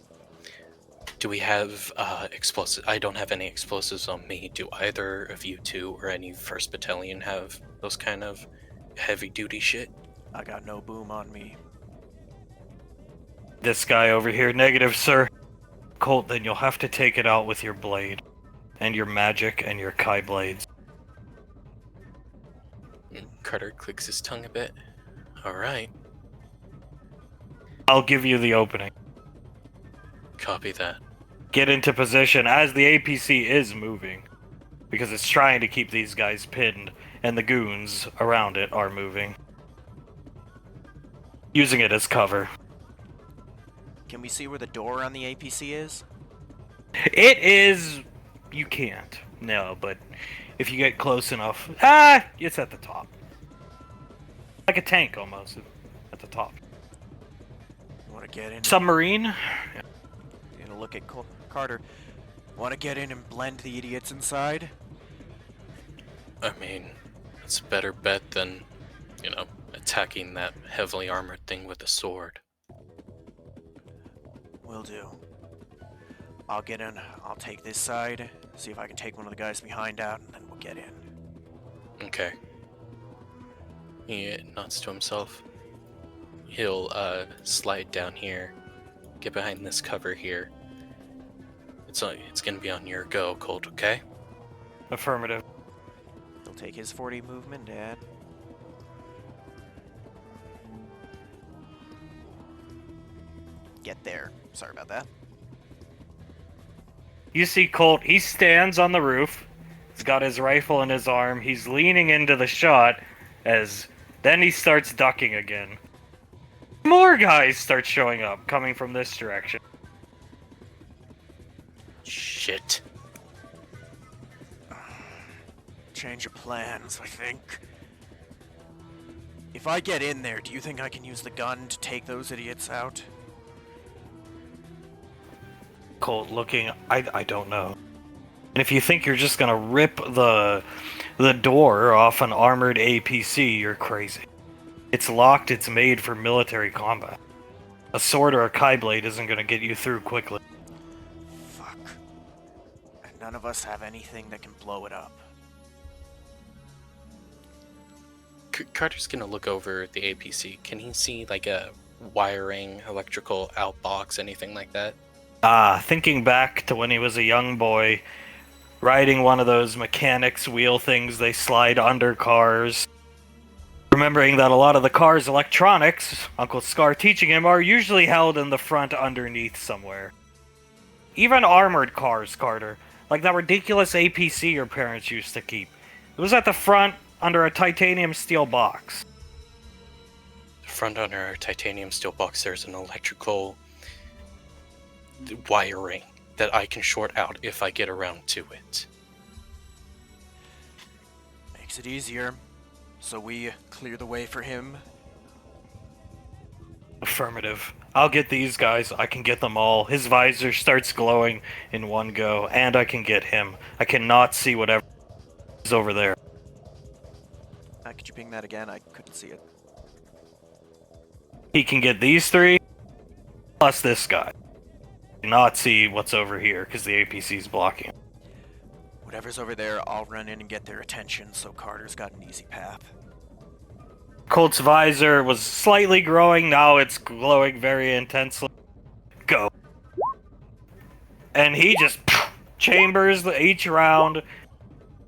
Do we have explosives? I don't have any explosives on me. Do either of you two or any 1st Battalion have those kind of heavy-duty shit? I got no boom on me. This guy over here, negative, sir. Colt, then you'll have to take it out with your blade. And your magic and your Kai blades. Carter clicks his tongue a bit. Alright, I'll give you the opening. copy that. Get into position as the APC is moving. Because it's trying to keep these guys pinned, and the goons around it are moving. Using it as cover. Can we see where the door on the APC is? It is... You can't. No, but if you get close enough... It's at the top. Like a tank, almost. At the top. You want to get in? Submarine? You gonna look at Carter. Want to get in and blend the idiots inside? I mean, it's a better bet than, a attacking that heavily armored thing with a sword. Will do. I'll get in. I'll take this side, see if I can take one of the guys behind out, and then we'll get in. Okay. He nods to himself. He'll slide down here, get behind this cover here. It's gonna be on your go, Colt, okay? Affirmative. He'll take his 40 movement and... get there. Sorry about that. You see Colt, he stands on the roof. He's got his rifle in his arm. He's leaning into the shot as then he starts ducking again. More guys start showing up, coming from this direction. Shit. Change of plans, I think. If I get in there, do you think I can use the gun to take those idiots out? Colt looking, I don't know. And if you think you're just gonna rip the door off an armored APC, you're crazy. It's locked, it's made for military combat. A sword or a Kai blade isn't gonna get you through quickly. Fuck. And none of us have anything that can blow it up. Carter's gonna look over the APC. Can he see like a wiring, electrical outbox, anything like that? Thinking back to when he was a young boy, riding one of those mechanics wheel things they slide under cars. Remembering that a lot of the car's electronics, Uncle Scar teaching him, are usually held in the front underneath somewhere. Even armored cars, Carter, like that ridiculous APC your parents used to keep. It was at the front under a titanium steel box. Front under a titanium steel box, there's an electrical wiring that I can short out if I get around to it. Makes it easier. So we clear the way for him. Affirmative. I'll get these guys. I can get them all. His visor starts glowing in one go, and I can get him. I cannot see whatever is over there. Could you ping that again? I couldn't see it. He can get these three, plus this guy. Not see what's over here, because the APC's blocking. Whatever's over there, I'll run in and get their attention, so Carter's got an easy path. Colt's visor was slightly growing, now it's glowing very intensely. Go. And he just chambers each round.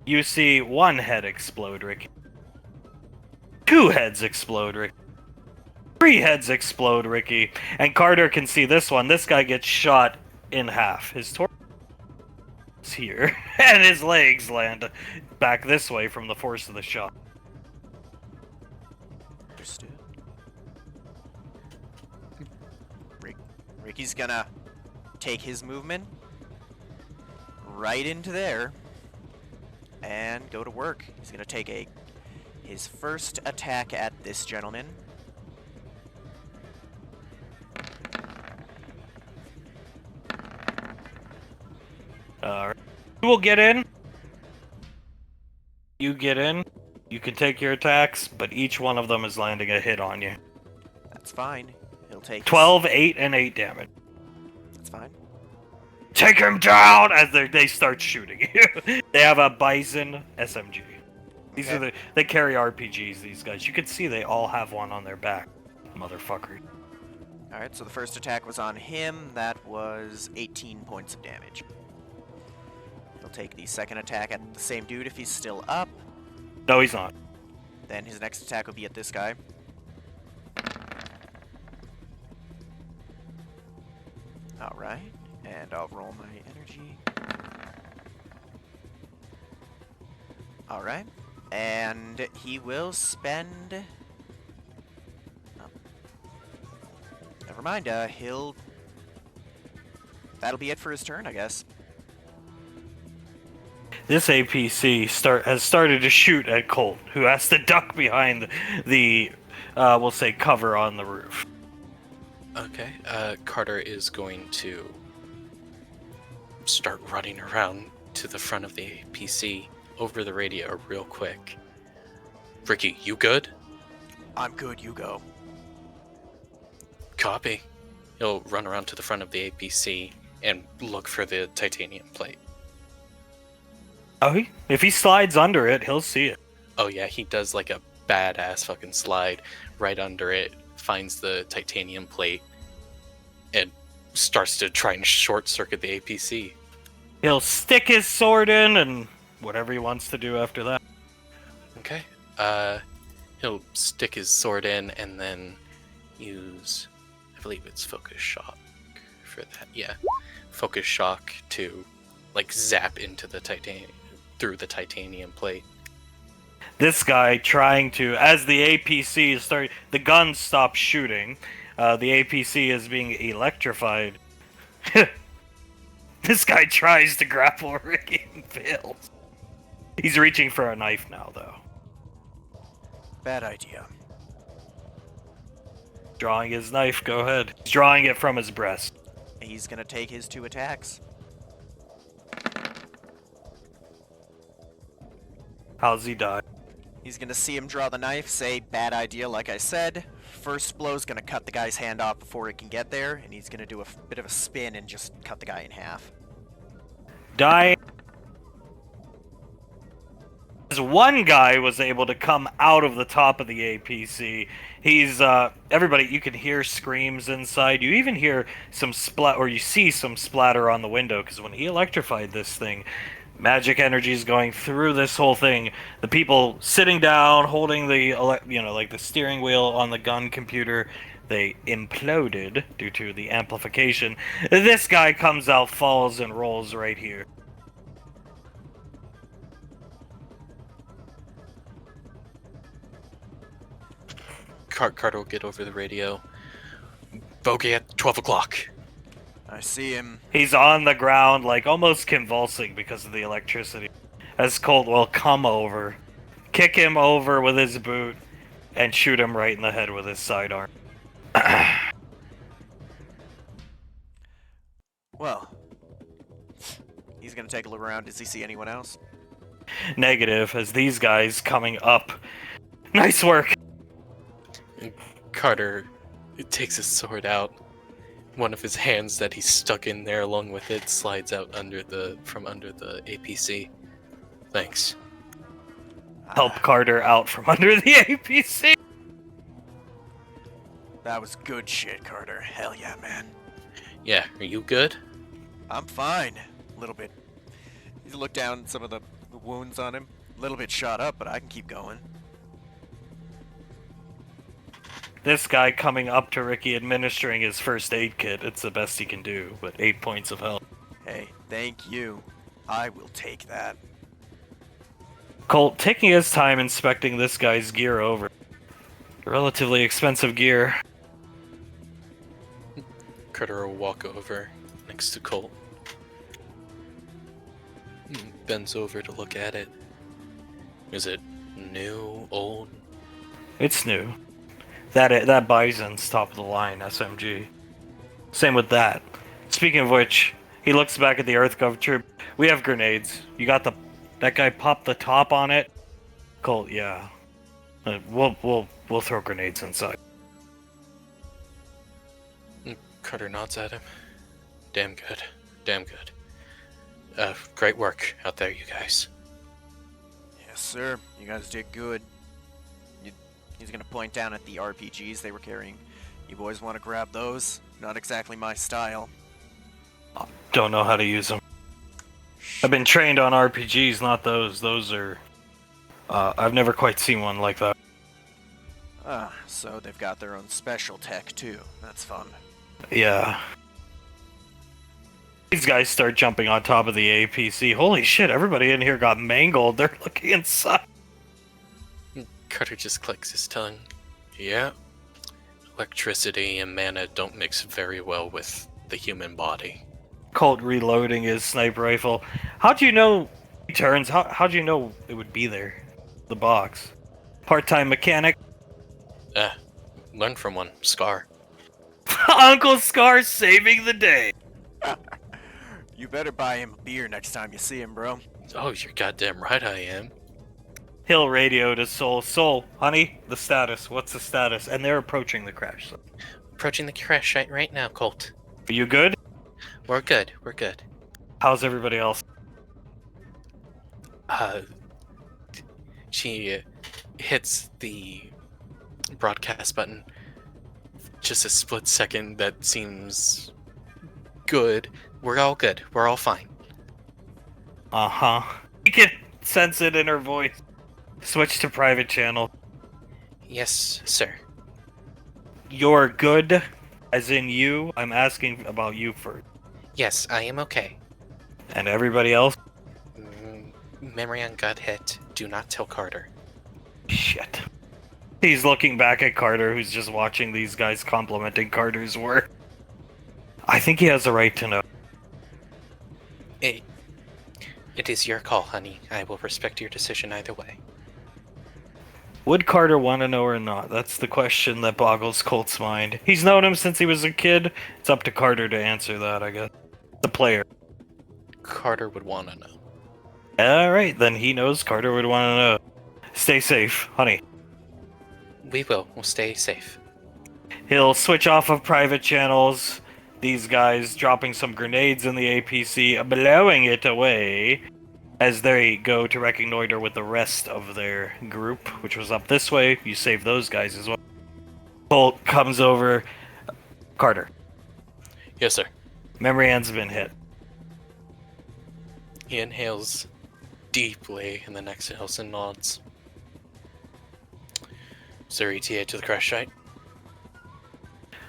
You see one head explode, Ricky. 2 heads explode, Ricky. 3 heads explode, Ricky. And Carter can see this one. This guy gets shot in half. His torso is here, and his legs land back this way from the force of the shot. Understood. Ricky's gonna take his movement right into there and go to work. He's gonna take his first attack at this gentleman. You will get in. You get in. You can take your attacks, but each one of them is landing a hit on you. That's fine. He'll take 12, 8, and 8 damage. That's fine. Take him down as they start shooting you. They have a Bison SMG. These are they carry RPGs, these guys. You can see they all have one on their back. Motherfucker. Alright, so the first attack was on him. That was 18 points of damage. He'll take the second attack at the same dude if he's still up. No, he's not. Then his next attack will be at this guy. Alright, and I'll roll my energy. Alright, and he will spend... Never mind, that'll be it for his turn, I guess. This APC has started to shoot at Colt, who has to duck behind the we'll say, cover on the roof. Okay, Carter is going to start running around to the front of the APC over the radio real quick. Ricky, you good? I'm good, you go. Copy. He'll run around to the front of the APC and look for the titanium plate. Oh, if he slides under it, he'll see it. Oh yeah, he does like a badass fucking slide right under it, finds the titanium plate, and starts to try and short circuit the APC. He'll stick his sword in and whatever he wants to do after that. Okay. He'll stick his sword in and then use, I believe it's focus shock for that. Yeah, focus shock to like zap into the through the titanium plate. This guy trying to, as the APC is starting, the gun stops shooting. The APC is being electrified. This guy tries to grapple Ricky and fails. He's reaching for a knife now, though. Bad idea. Drawing his knife, go ahead. He's drawing it from his breast. He's gonna take his 2 attacks. How's he die? He's gonna see him draw the knife, say, bad idea, like I said. First blow's gonna cut the guy's hand off before it can get there, and he's gonna do a bit of a spin and just cut the guy in half. Die. One guy was able to come out of the top of the APC. He's, everybody, you can hear screams inside. You even hear some or you see some splatter on the window, because when he electrified this thing, magic energy is going through this whole thing. The people sitting down, holding the, like the steering wheel on the gun computer, they imploded due to the amplification. This guy comes out, falls, and rolls right here. Carter will get over the radio. Bogey at 12 o'clock. I see him. He's on the ground, like almost convulsing because of the electricity. As Colt will come over, kick him over with his boot, and shoot him right in the head with his sidearm. Well, he's gonna take a look around. Does he see anyone else? Negative, as these guys coming up. Nice work! Carter takes his sword out. One of his hands that he's stuck in there along with it slides out from under the APC. Thanks. Help Carter out from under the APC! That was good shit, Carter. Hell yeah, man. Yeah, are you good? I'm fine. A little bit. You look down at some of the wounds on him. A little bit shot up, but I can keep going. This guy coming up to Ricky administering his first aid kit. It's the best he can do, but 8 points of health. Hey, thank you. I will take that. Colt taking his time inspecting this guy's gear over. Relatively expensive gear. Carter will walk over next to Colt. Bends over to look at it. Is it new, old? It's new. That Bison's top of the line SMG. Same with that. Speaking of which, he looks back at the EarthGov troop. We have grenades. You got that guy popped the top on it. Colt, yeah. We'll throw grenades inside. Carter nods at him. Damn good. Damn good. Great work out there, you guys. Yes, sir. You guys did good. He's gonna point down at the RPGs they were carrying. You boys want to grab those? Not exactly my style. Don't know how to use them. I've been trained on RPGs, not those. Those are... I've never quite seen one like that. Ah, so they've got their own special tech, too. That's fun. Yeah. These guys start jumping on top of the APC. Holy shit, everybody in here got mangled. They're looking inside. Carter just clicks his tongue. Yeah. Electricity and mana don't mix very well with the human body. Colt reloading his sniper rifle. How'd you know he turns? How'd you know it would be there? The box. Part-time mechanic. Learn from one. Scar. Uncle Scar saving the day. You better buy him a beer next time you see him, bro. Oh, you're goddamn right I am. He'll radio to Soul. Soul, honey, the status. What's the status? And they're approaching the crash site. Approaching the crash site right now, Colt. Are you good? We're good. We're good. How's everybody else? She hits the broadcast button. Just a split second that seems good. We're all good. We're all fine. Uh-huh. You can sense it in her voice. Switch to private channel. Yes, sir. You're good, as in you. I'm asking about you first. Yes, I am okay. And everybody else? Marianne got hit. Do not tell Carter. Shit. He's looking back at Carter, who's just watching these guys complimenting Carter's work. I think he has a right to know. It is your call, honey. I will respect your decision either way. Would Carter want to know or not? That's the question that boggles Colt's mind. He's known him since he was a kid. It's up to Carter to answer that, I guess. The player. Carter would want to know. Alright, then he knows Carter would want to know. Stay safe, honey. We will. We'll stay safe. He'll switch off of private channels. These guys dropping some grenades in the APC, blowing it away as they go to reconnoiter with the rest of their group, which was up this way. You save those guys as well. Colt comes over. Carter. Yes, sir. Memory Ann's been hit. He inhales deeply and then exhales and nods. Is there ETA to the crash site?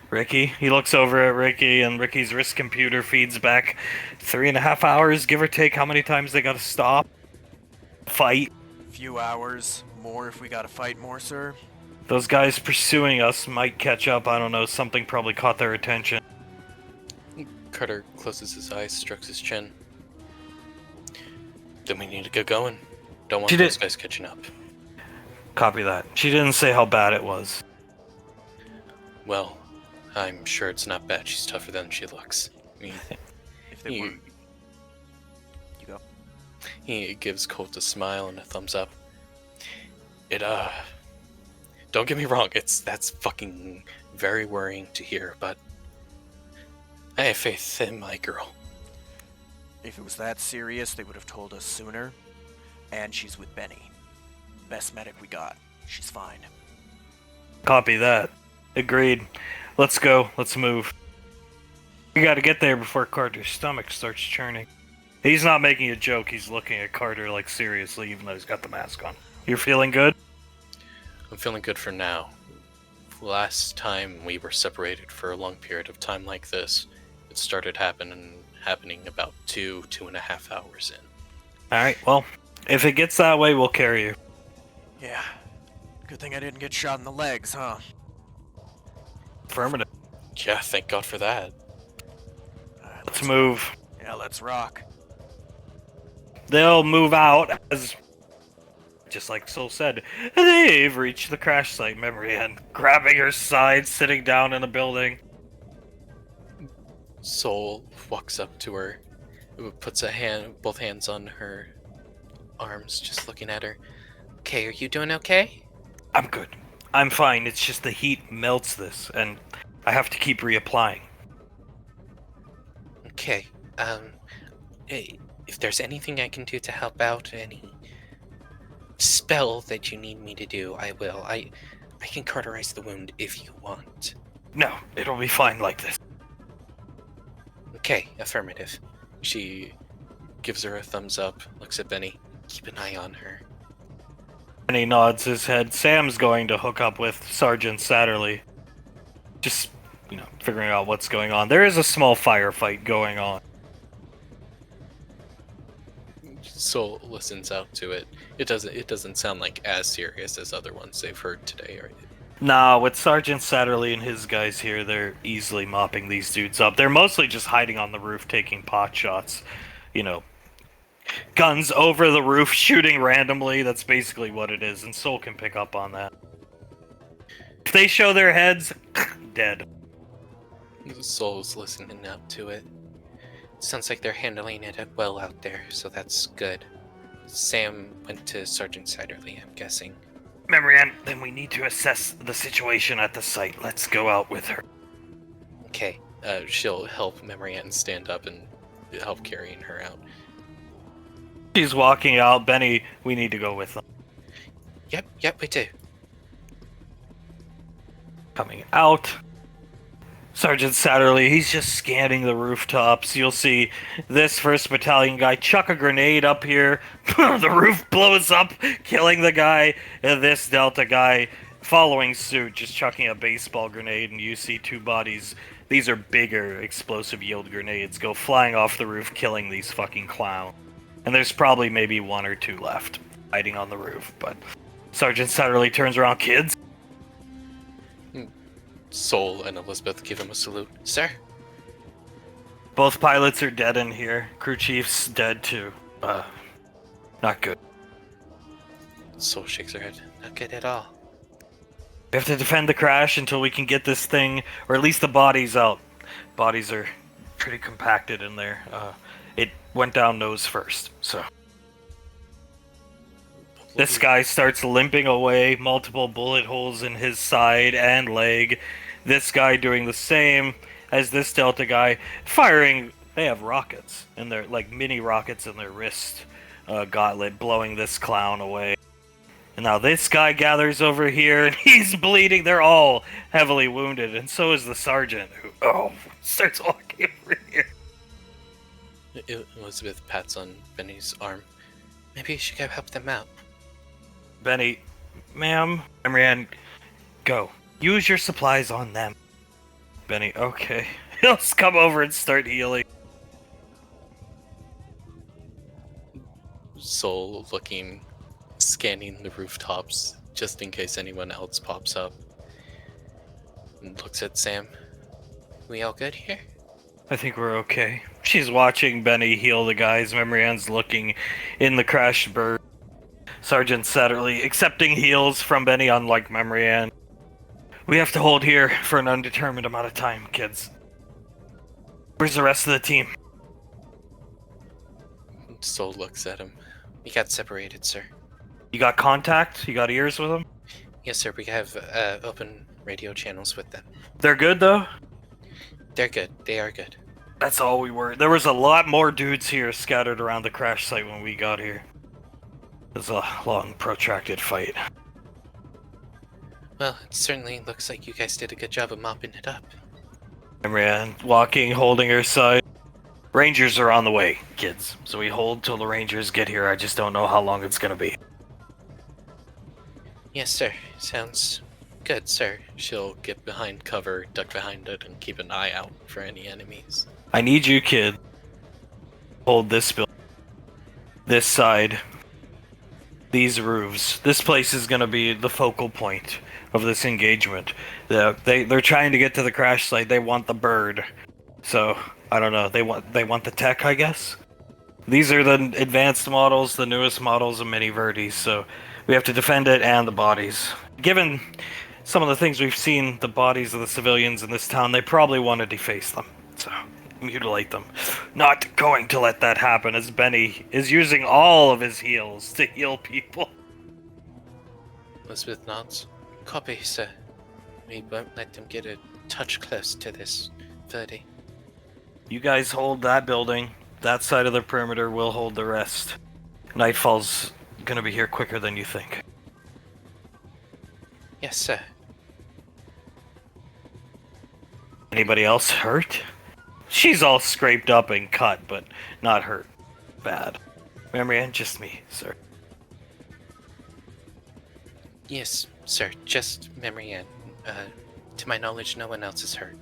Ricky. He looks over at Ricky, and Ricky's wrist computer feeds back 3.5 hours, give or take. How many times they gotta stop? Fight. Few hours. More if we gotta fight more, sir. Those guys pursuing us might catch up. I don't know. Something probably caught their attention. Carter closes his eyes, strokes his chin. Then we need to get going. Don't want She those did- guys catching up. Copy that. She didn't say how bad it was. Well, I'm sure it's not bad. She's tougher than she looks. I mean, If they You- were... You go. he gives Colt a smile and a thumbs up. Don't get me wrong, that's fucking very worrying to hear, but I have faith in my girl. If it was that serious, they would have told us sooner. And she's with Benny. Best medic we got. She's fine. Copy that. Agreed. Let's go. Let's move. We gotta get there before Carter's stomach starts churning. He's not making a joke. He's looking at Carter like seriously, even though he's got the mask on. You're feeling good? I'm feeling good for now. Last time we were separated for a long period of time like this, it started happening about 2.5 hours in. Alright, well, if it gets that way, we'll carry you. Yeah. Good thing I didn't get shot in the legs, huh? Affirmative. Yeah, thank God for that. Alright, Let's move. Yeah, let's rock. They'll move out as, just like Soul said, they've reached the crash site. Memory and grabbing her side, sitting down in the building. Soul walks up to her, puts both hands on her arms, just looking at her. Okay, are you doing okay? I'm good. I'm fine. It's just the heat melts this, and I have to keep reapplying. Okay. If there's anything I can do to help out, any spell that you need me to do, I will. I can cauterize the wound if you want. No, it'll be fine like this. Okay, affirmative. She gives her a thumbs up, looks at Benny. Keep an eye on her. And he nods his head. Sam's going to hook up with Sergeant Satterley. Just, figuring out what's going on. There is a small firefight going on. Soul listens out to it. It doesn't sound like as serious as other ones they've heard today, right? Nah, with Sergeant Satterley and his guys here, they're easily mopping these dudes up. They're mostly just hiding on the roof taking pot shots. Guns over the roof, shooting randomly. That's basically what it is, and Soul can pick up on that. If they show their heads, dead. Soul's listening out to it. Sounds like they're handling it well out there, so that's good. Sam went to Sergeant Siderly, I'm guessing. Marianne, then we need to assess the situation at the site. Let's go out with her. Okay. She'll help Marianne stand up and help carrying her out. She's walking out. Benny, we need to go with them. Yep, we do. Coming out. Sergeant Satterley, he's just scanning the rooftops. You'll see this 1st Battalion guy chuck a grenade up here. The roof blows up, killing the guy. And this Delta guy following suit, just chucking a baseball grenade. And you see 2 bodies. These are bigger explosive yield grenades. Go flying off the roof, killing these fucking clowns. And there's probably maybe 1 or 2 left hiding on the roof. But Sergeant Satterley turns around, kids. Sol and Elizabeth give him a salute. Sir? Both pilots are dead in here. Crew chief's dead too. Not good. Sol shakes her head. Not good at all. We have to defend the crash until we can get this thing, or at least the bodies out. Bodies are pretty compacted in there. It went down nose first, so. This guy starts limping away, multiple bullet holes in his side and leg. This guy doing the same as this Delta guy, firing. They have rockets in their, like mini rockets in their wrist gauntlet, blowing this clown away. And now this guy gathers over here, and he's bleeding. They're all heavily wounded, and so is the sergeant, who starts walking over here. Elizabeth pats on Benny's arm. Maybe you should go help them out. Benny, ma'am, Marianne, go. Use your supplies on them. Benny, okay. He'll just come over and start healing. Sol looking, scanning the rooftops, just in case anyone else pops up. And looks at Sam. We all good here? I think we're okay. She's watching Benny heal the guys. Marianne's looking in the crashed bird. Sergeant Satterley accepting heals from Benny, unlike Marianne. We have to hold here for an undetermined amount of time, kids. Where's the rest of the team? Sol looks at him. We got separated, sir. You got contact? You got ears with them? Yes, sir. We have open radio channels with them. They're good, though? They're good. They are good. That's all we were. There was a lot more dudes here scattered around the crash site when we got here. It was a long, protracted fight. Well, it certainly looks like you guys did a good job of mopping it up. Marianne walking, holding her side. Rangers are on the way, kids. So we hold till the Rangers get here. I just don't know how long it's gonna be. Yes, sir. Sounds good, sir. She'll get behind cover, duck behind it, and keep an eye out for any enemies. I need you, kid. Hold this building. This side. These roofs. This place is gonna be the focal point of this engagement. They're trying to get to the crash site. They want the bird. So, I don't know. They want the tech, I guess? These are the advanced models, the newest models of Mini Verdes, so we have to defend it and the bodies. Given some of the things we've seen, the bodies of the civilians in this town, they probably want to deface them. So, mutilate them. Not going to let that happen, as Benny is using all of his heals to heal people. Elizabeth nods. Copy, sir. We won't let them get a touch close to this Verde. You guys hold that building. That side of the perimeter will hold the rest. Nightfall's gonna be here quicker than you think. Yes, sir. Anybody else hurt? She's all scraped up and cut, but not hurt. Bad. Marianne, just me, sir. Yes, sir. Just Marianne. To my knowledge, no one else is hurt.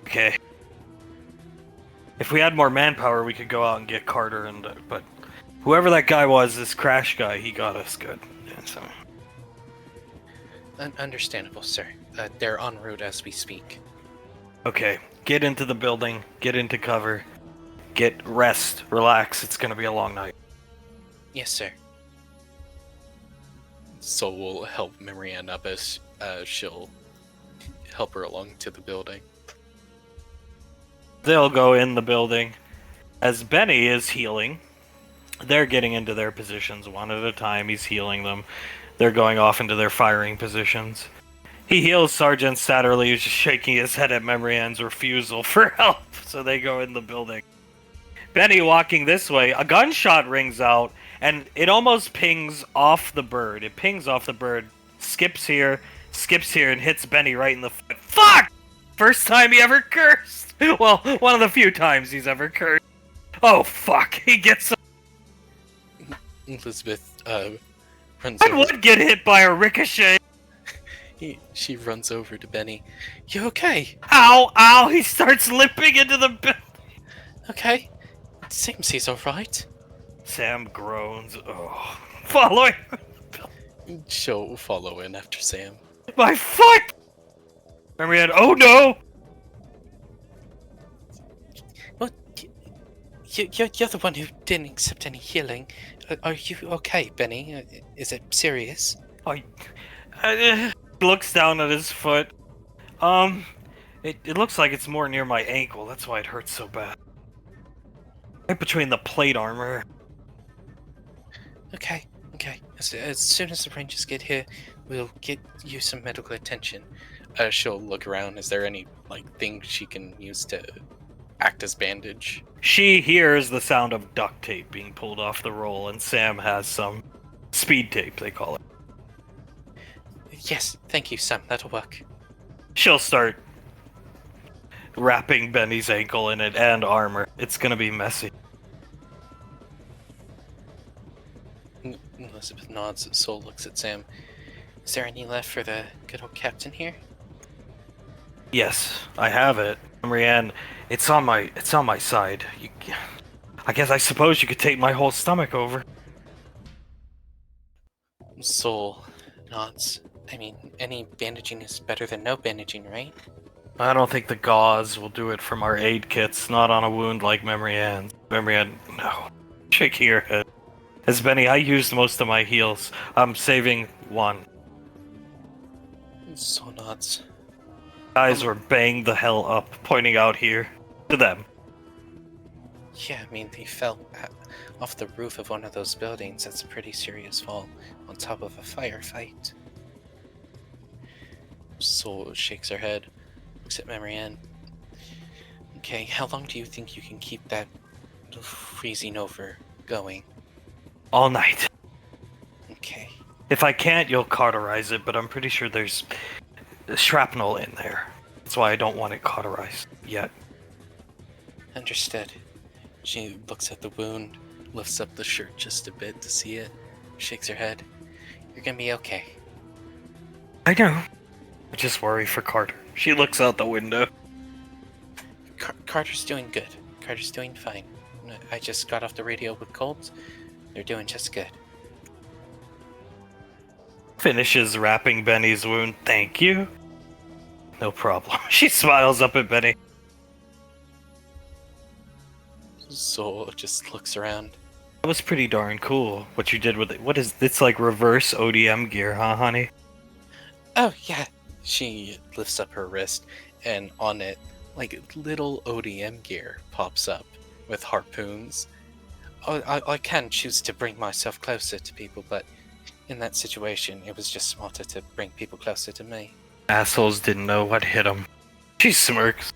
Okay. If we had more manpower, we could go out and get Carter and... but whoever that guy was, this crash guy, he got us good. Yeah, so. Understandable, sir. They're en route as we speak. Okay, get into the building, get into cover, get rest, relax, it's gonna be a long night. Yes, sir. Sol will help Marianne up as she'll help her along to the building. They'll go in the building. As Benny is healing, They're getting into their positions one at a time. He's healing them. They're going off into their firing positions. He heals Sergeant Satterley, who's just shaking his head at Memory Ann's refusal for help, so they go in the building. Benny walking this way, a gunshot rings out, and it almost pings off the bird. It pings off the bird, skips here, and hits Benny right in the foot. Fuck! First time he ever cursed! Well, one of the few times he's ever cursed. Oh, fuck. He gets... Elizabeth runs I over. would get hit by a ricochet. She runs over to Benny. You okay? Ow, ow! He starts limping into the building. Okay. Seems he's alright. Sam groans. Oh, following She'll follow in after Sam. my foot. Memory Ann. Oh no! Well, you're the one who didn't accept any healing. Are you okay, Benny? Is it serious? Looks down at his foot. It looks like it's more near my ankle. That's why it hurts so bad. Right between the plate armor. Okay. As soon as the Rangers get here, we'll get you some medical attention. She'll look around. Is there any thing she can use to act as bandage? She hears the sound of duct tape being pulled off the roll, and Sam has some speed tape, they call it. Yes, thank you, Sam. That'll work. She'll start wrapping Benny's ankle in it and armor. It's gonna be messy. Elizabeth nods. Soul looks at Sam. Is there any left for the good old captain here? Yes, I have it. Marianne, it's on my side. I suppose you could take my whole stomach over. Soul nods. I mean, any bandaging is better than no bandaging, right? I don't think the gauze will do it from our aid kits, not on a wound like Memory Ann's. Memory Ann, no. Shaking your head. As Benny, I used most of my heals. I'm saving one. Soul nods. Guys were banged the hell up, pointing out here. To them. Yeah, I mean, they fell off the roof of one of those buildings. That's a pretty serious fall on top of a firefight. Soul shakes her head, looks at Memory Ann. Okay, how long do you think you can keep that freezing over going? All night. Okay. If I can't, you'll cauterize it, but I'm pretty sure there's shrapnel in there. That's why I don't want it cauterized yet. Understood. She looks at the wound, lifts up the shirt just a bit to see it, shakes her head. You're gonna be okay. I know. I just worry for Carter. She looks out the window. Carter's doing good. Carter's doing fine. I just got off the radio with Colts. They're doing just good. Finishes wrapping Benny's wound. Thank you. No problem. She smiles up at Benny. Soul just looks around. That was pretty darn cool, what you did with it. What is it's like reverse ODM gear, huh, honey? Oh, yeah. She lifts up her wrist, and on it, little ODM gear pops up with harpoons. I can choose to bring myself closer to people, but in that situation, it was just smarter to bring people closer to me. Assholes didn't know what hit them. She smirks.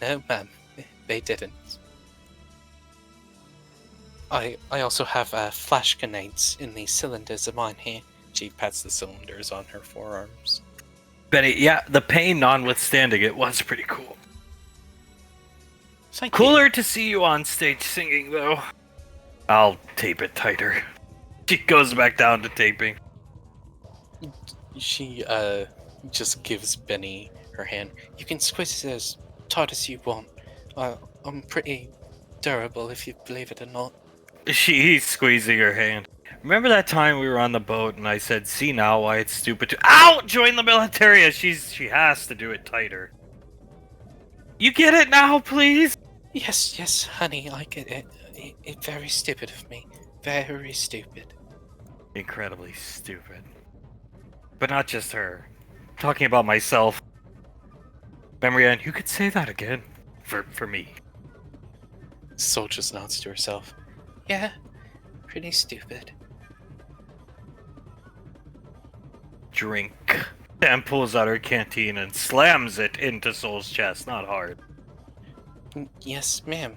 No, ma'am. They didn't. I also have flash grenades in the cylinders of mine here. She pats the cylinders on her forearms. Benny, yeah, the pain notwithstanding, it was pretty cool. Thank you. Cooler to see you on stage singing, though. I'll tape it tighter. She goes back down to taping. She just gives Benny her hand. You can squeeze it as tight as you want. I'm pretty durable, if you believe it or not. She's squeezing her hand. Remember that time we were on the boat and I said, see now why it's stupid to— Ow! Join the military! She has to do it tighter. You get it now, please? Yes, honey, I get it. It's very stupid of me. Very stupid. Incredibly stupid. But not just her. I'm talking about myself. Memory Ann, you could say that again. For me. Soul just nods to herself. Yeah, pretty stupid. Drink. Sam pulls out her canteen and slams it into Soul's chest, not hard. Yes, ma'am.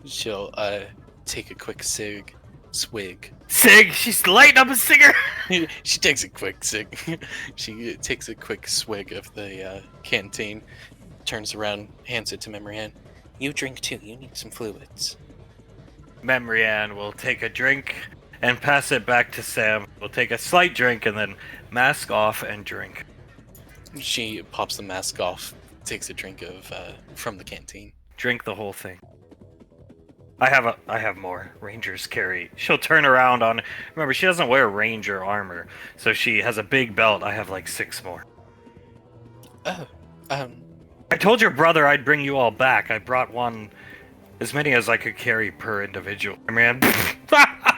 She'll take a quick swig. Sig, she's lighting up a cigarette! She takes a quick she takes a quick swig of the canteen, turns around, hands it to Memory Ann. You drink too. You need some fluids. Memory Ann will take a drink and pass it back to Sam. We'll take a slight drink and then mask off and drink. She pops the mask off, takes a drink of from the canteen. Drink the whole thing. I have more. Rangers carry. She'll turn around on. Remember, she doesn't wear ranger armor, so she has a big belt. I have like 6 more. Oh, I told your brother I'd bring you all back. I brought one, as many as I could carry per individual. Man,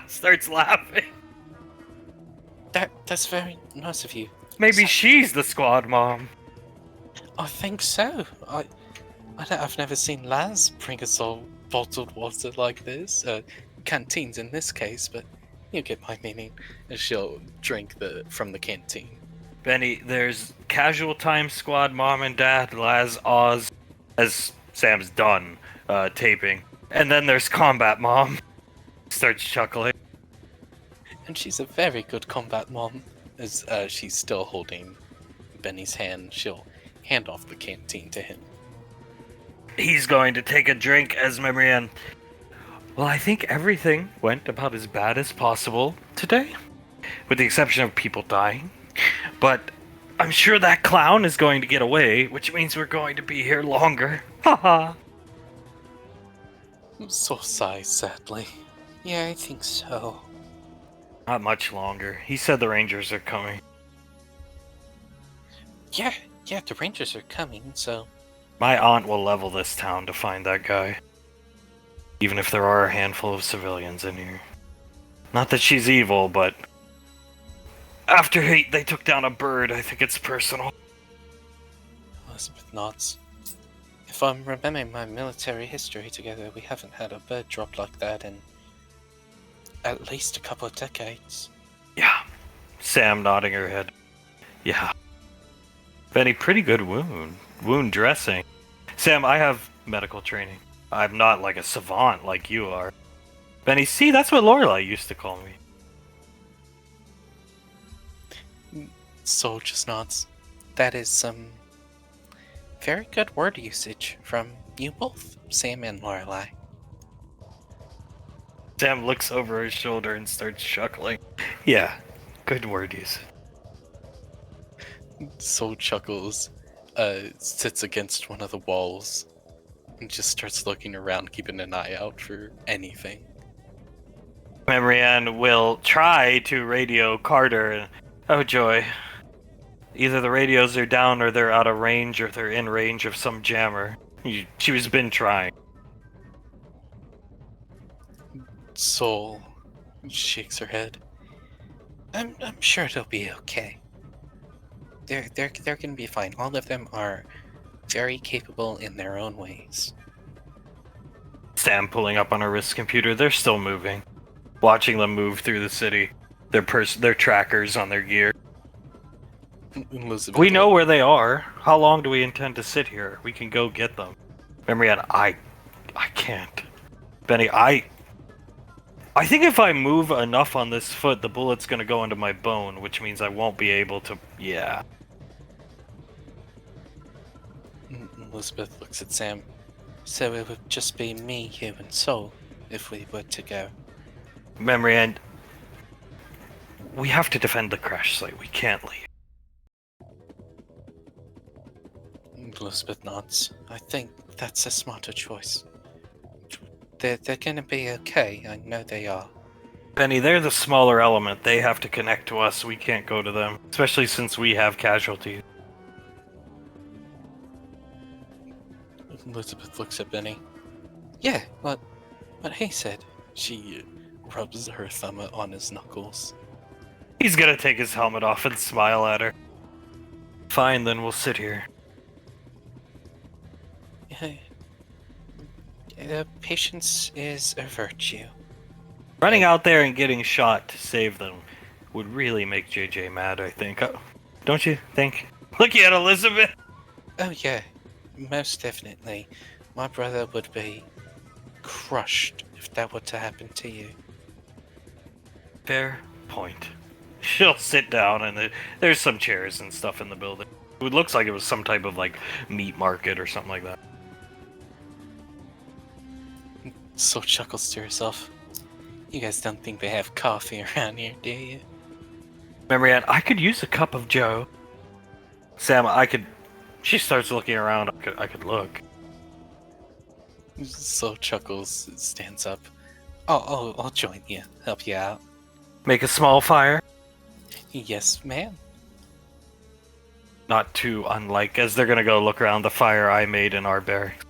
starts laughing. that's very nice of you. Maybe she's the squad mom. I think so. I've never seen Laz bring us all bottled water like this. Canteens in this case, but you get my meaning. And she'll drink from the canteen. Benny, there's casual time squad mom and dad, Laz, Oz, as Sam's done taping. And then there's combat mom. Starts chuckling. And she's a very good combat mom. As she's still holding Benny's hand, she'll hand off the canteen to him. He's going to take a drink as Memory Ann. Well, I think everything went about as bad as possible today, with the exception of people dying. But I'm sure that clown is going to get away, which means we're going to be here longer. Haha. So sigh sadly. Yeah, I think so. Not much longer. He said the Rangers are coming. Yeah, the Rangers are coming, so... My aunt will level this town to find that guy. Even if there are a handful of civilians in here. Not that she's evil, but... After they took down a bird, I think it's personal. Elizabeth nods. If I'm remembering my military history together, we haven't had a bird drop like that in... at least a couple of decades. Yeah. Sam nodding her head. Yeah. Benny, pretty good wound dressing. Sam, I have medical training. I'm not like a savant like you are. Benny, see, that's what Lorelai used to call me. Soul just nods. That is some very good word usage from you both, Sam and Lorelai. Sam looks over his shoulder and starts chuckling. Yeah, good word usage. Soul chuckles, sits against one of the walls, and just starts looking around, keeping an eye out for anything. Memory Ann will try to radio Carter. Oh joy. Either the radios are down or they're out of range or they're in range of some jammer. She's been trying. Soul shakes her head. I'm sure it'll be okay. They're gonna be fine. All of them are very capable in their own ways. Sam pulling up on her wrist computer. They're still moving. Watching them move through the city. Their trackers on their gear. Elizabeth, We know where they are. How long do we intend to sit here? We can go get them. Memory Ann, I can't. Benny, I think if I move enough on this foot, the bullet's gonna go into my bone, which means I won't be able to... Yeah. Elizabeth looks at Sam. So it would just be me, you, and Soul if we were to go. Memory Ann, we have to defend the crash site. We can't leave. Elizabeth nods. I think that's a smarter choice. They're gonna be okay. I know they are. Benny, they're the smaller element. They have to connect to us. We can't go to them. Especially since we have casualties. Elizabeth looks at Benny. Yeah, what he said. She rubs her thumb on his knuckles. He's gonna take his helmet off and smile at her. Fine, then we'll sit here. Patience is a virtue. Running out there and getting shot to save them would really make JJ mad, I think. Don't you think? Looking at Elizabeth. Oh yeah, most definitely. My brother would be crushed if that were to happen to you. Fair point. She'll sit down, and there's some chairs and stuff in the building. It looks like it was some type of like meat market or something like that. So chuckles to herself. You guys don't think they have coffee around here, do you? Marianne, I could use a cup of Joe. Sam, I could. She starts looking around. I could look. So chuckles, stands up. Oh, I'll join you. Help you out. Make a small fire. Yes, ma'am. Not too unlike, as they're gonna go look around the fire I made in our barracks.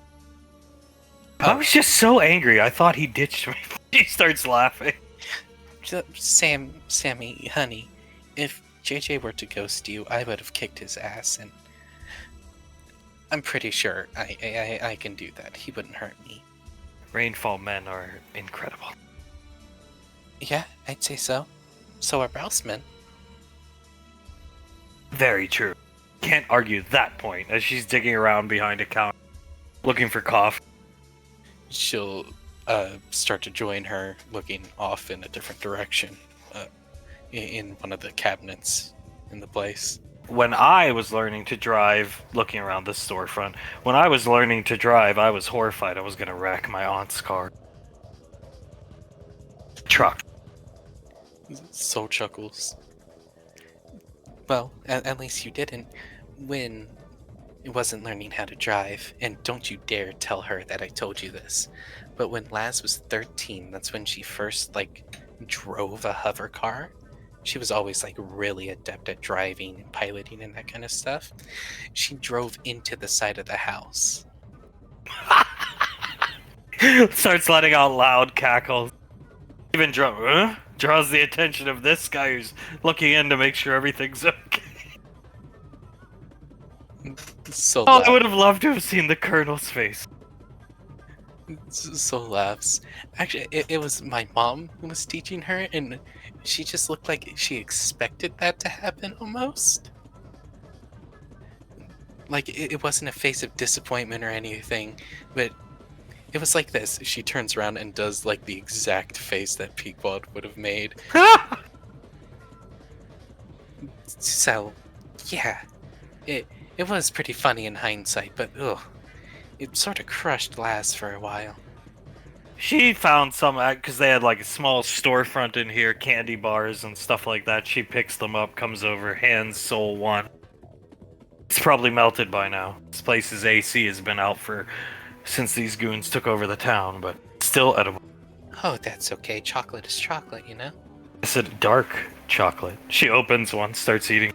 I was just so angry. I thought he ditched me. She starts laughing. Sammy, honey, if JJ were to ghost you, I would have kicked his ass, and I'm pretty sure I can do that. He wouldn't hurt me. Rainfall men are incredible. Yeah, I'd say so. So are Browsemen. Very true. Can't argue that point, as she's digging around behind a counter, looking for coffee. She'll start to join her, looking off in a different direction, in one of the cabinets in the place. When I was learning to drive, looking around the storefront, when I was learning to drive, I was horrified I was going to wreck my aunt's car. Truck. So chuckles. Well, at least you didn't when it wasn't learning how to drive, and don't you dare tell her that I told you this. But when Laz was 13, that's when she first, drove a hover car. She was always, really adept at driving and piloting and that kind of stuff. She drove into the side of the house. Starts letting out loud cackles. Even draws the attention of this guy who's looking in to make sure everything's okay. So I would have loved to have seen the Colonel's face. So laughs. Actually, it was my mom who was teaching her, and she just looked like she expected that to happen almost. It wasn't a face of disappointment or anything, but it was like this. She turns around and does the exact face that Pequod would have made. So, yeah, it was pretty funny in hindsight, but ugh, it sort of crushed Laz for a while. She found some, because they had a small storefront in here, candy bars and stuff like that. She picks them up, comes over, hands Soul one. It's probably melted by now. This place's AC has been out since these goons took over the town, but still edible. Oh, that's okay. Chocolate is chocolate, you know? I said dark chocolate. She opens one, starts eating.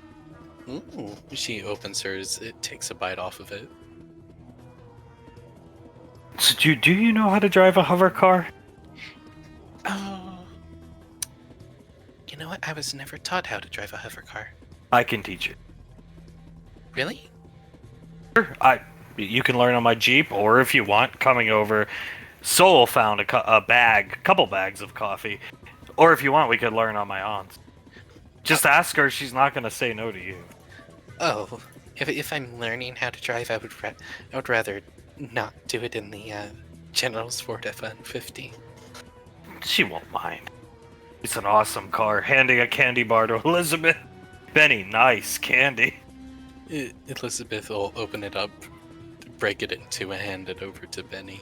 Ooh. She opens hers, it takes a bite off of it. So do you know how to drive a hover car? Oh. You know what? I was never taught how to drive a hover car. I can teach you. Really? Sure. You can learn on my Jeep, or if you want, coming over. Soul found a couple bags of coffee. Or if you want, we could learn on my aunt's. Just ask her, she's not going to say no to you. Oh, if I'm learning how to drive, I would rather not do it in the General's Ford F-150. She won't mind. It's an awesome car. Handing a candy bar to Elizabeth. Benny, nice candy. Elizabeth will open it up, break it in two, and hand it over to Benny.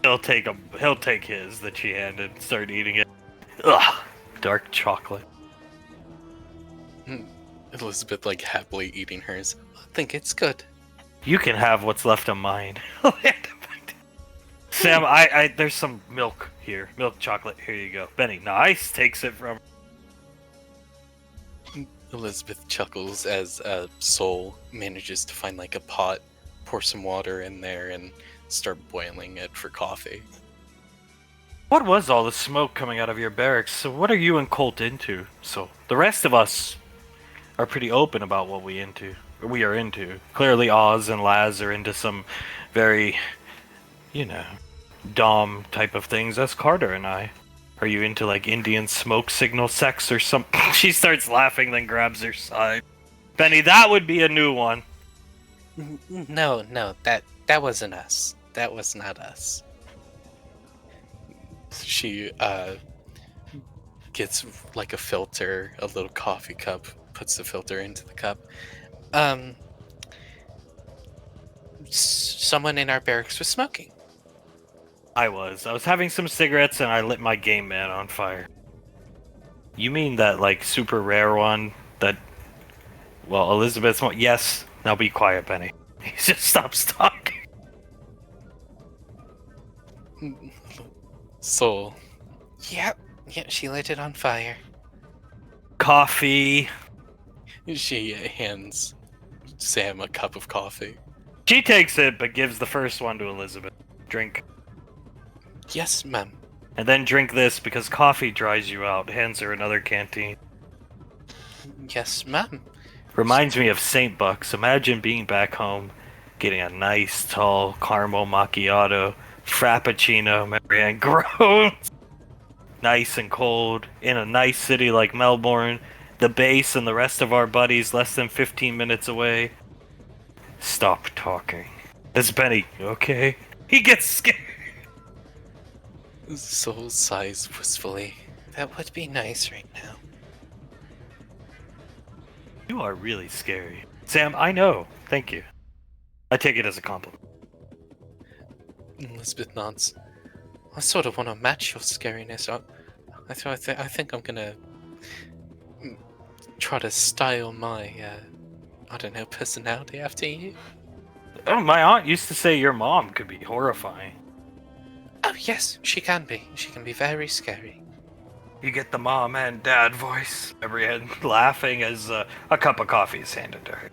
He'll take his that she handed and start eating it. Ugh, dark chocolate. Elizabeth, happily eating hers. I think it's good. You can have what's left of mine. Sam, there's some milk here. Milk chocolate. Here you go. Benny, nice. Takes it from... Elizabeth chuckles as Soul manages to find a pot, pour some water in there, and start boiling it for coffee. What was all the smoke coming out of your barracks? So what are you and Colt into? So the rest of us are pretty open about what we are into. Clearly Oz and Laz are into some very, Dom type of things, as Carter and I. Are you into like Indian smoke signal sex or something? She starts laughing, then grabs her side. Benny, that would be a new one. No, that wasn't us. That was not us. She gets like a filter, a little coffee cup, puts the filter into the cup. Someone in our barracks was smoking. I was having some cigarettes and I lit my game man on fire. You mean that like super rare one that? Well, Elizabeth's one. Yes. Now be quiet, Benny. He just stops talking. So, yep, she lit it on fire. Coffee. She hands Sam a cup of coffee. She takes it, but gives the first one to Elizabeth. Drink. Yes, ma'am. And then drink this because coffee dries you out. Hands her another canteen. Yes, ma'am. Reminds me of St. Bucks. Imagine being back home, getting a nice, tall caramel macchiato, frappuccino, Marianne groans. Nice and cold, in a nice city like Melbourne. The base and the rest of our buddies less than 15 minutes away. Stop talking. Is Benny okay? He gets scared. Soul sighs wistfully. That would be nice right now. You are really scary. Sam, I know. Thank you. I take it as a compliment. Elizabeth nods. I sort of want to match your scariness. I think I'm gonna try to style my, I don't know, personality after you. Oh, my aunt used to say your mom could be horrifying. Oh yes, she can be. She can be very scary. You get the mom and dad voice. Everyone laughing as a cup of coffee is handed to her.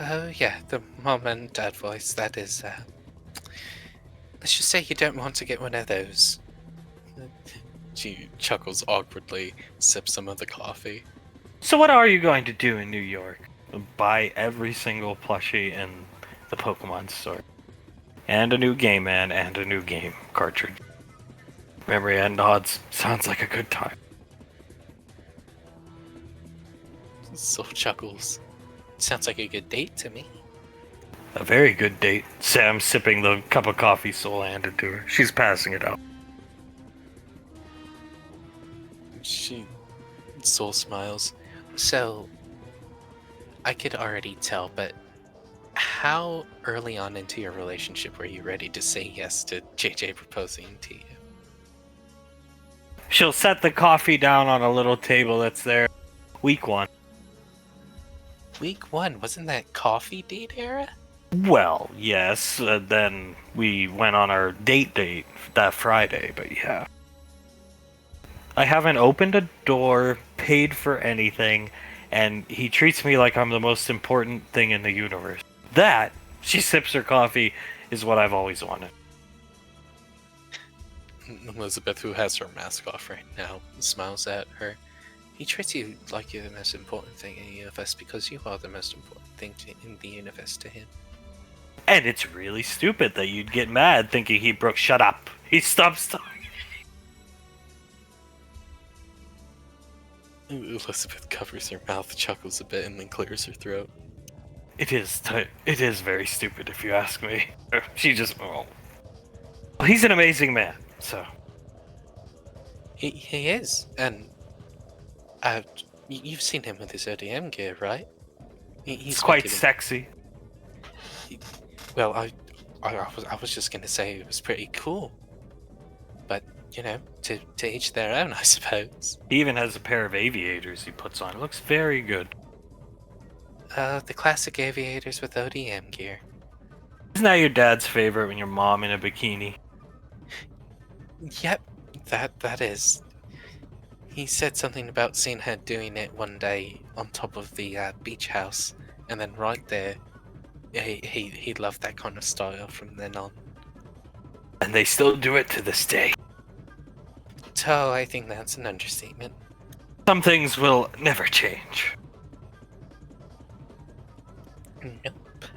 Oh yeah, the mom and dad voice. That is, let's just say you don't want to get one of those. She chuckles awkwardly, sips some of the coffee. So what are you going to do in New York? Buy every single plushie in the Pokemon store. And a new Game Man and a new game cartridge. Memory and nods. Sounds like a good time. Soul chuckles. Sounds like a good date to me. A very good date. Sam sipping the cup of coffee Soul handed to her. She's passing it out. Soul smiles. So, I could already tell, but how early on into your relationship were you ready to say yes to JJ proposing to you? She'll set the coffee down on a little table that's there. Week 1. Week 1, wasn't that coffee date era? Well, yes. Then we went on our date that Friday, but yeah. I haven't opened a door, paid for anything, and he treats me like I'm the most important thing in the universe. That, she sips her coffee, is what I've always wanted. Elizabeth, who has her mask off right now, smiles at her. He treats you like you're the most important thing in the universe because you are the most important thing in the universe to him. And it's really stupid that you'd get mad thinking he broke. Shut up. He stops talking. Elizabeth covers her mouth, chuckles a bit, and then clears her throat. It is very stupid if you ask me. She just, well, he's an amazing man, so. He is, and you've seen him with his ODM gear, right? He's quite sexy. Well, I was just gonna say it was pretty cool, but you know, to each their own, I suppose. He even has a pair of aviators he puts on. It looks very good. The classic aviators with ODM gear. Isn't that your dad's favorite when your mom in a bikini? Yep, that is. He said something about seeing her doing it one day on top of the beach house, and then right there, he loved that kind of style from then on. And they still do it to this day. Oh, I think that's an understatement. Some things will never change. Nope.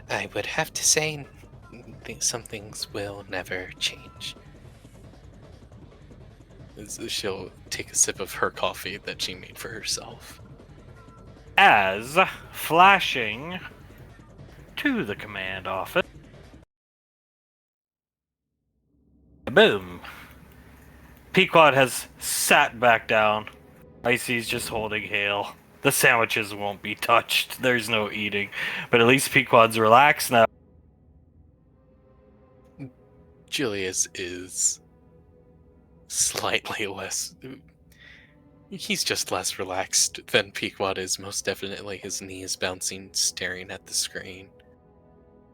I would have to say some things will never change. She'll take a sip of her coffee that she made for herself. As flashing to the command office. Boom. Pequod has sat back down. Icy's just holding Hale. The sandwiches won't be touched. There's no eating. But at least Pequod's relaxed now. Julius is slightly less. He's just less relaxed than Pequod is, most definitely. His knee is bouncing, staring at the screen.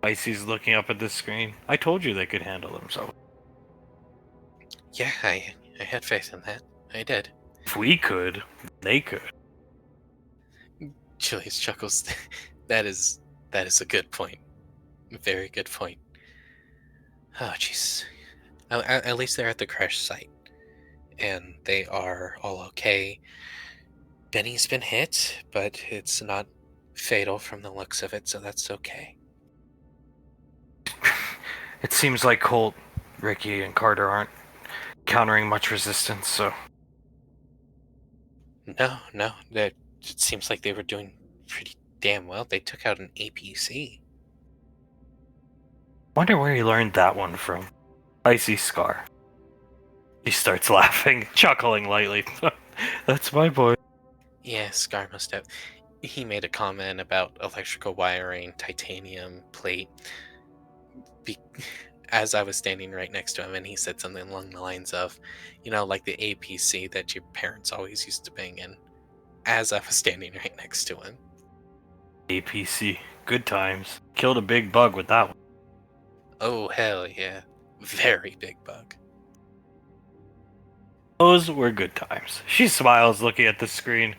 Icy's looking up at the screen. I told you they could handle themselves. Yeah, I had faith in that. I did. If we could, they could. Julius chuckles. That is a good point. A very good point. Oh, jeez. At least they're at the crash site. And they are all okay. Benny's been hit, but it's not fatal from the looks of it, so that's okay. It seems like Colt, Ricky, and Carter aren't countering much resistance, so... No. It seems like they were doing pretty damn well. They took out an APC. Wonder where he learned that one from. Icy Scar. He starts laughing, chuckling lightly. That's my boy. Yeah, Scar must have. He made a comment about electrical wiring, titanium plate. As I was standing right next to him, and he said something along the lines of, like the APC that your parents always used to bang in. As I was standing right next to him. APC. Good times. Killed a big bug with that one. Oh, hell yeah. Very big bug. Those were good times. She smiles looking at the screen.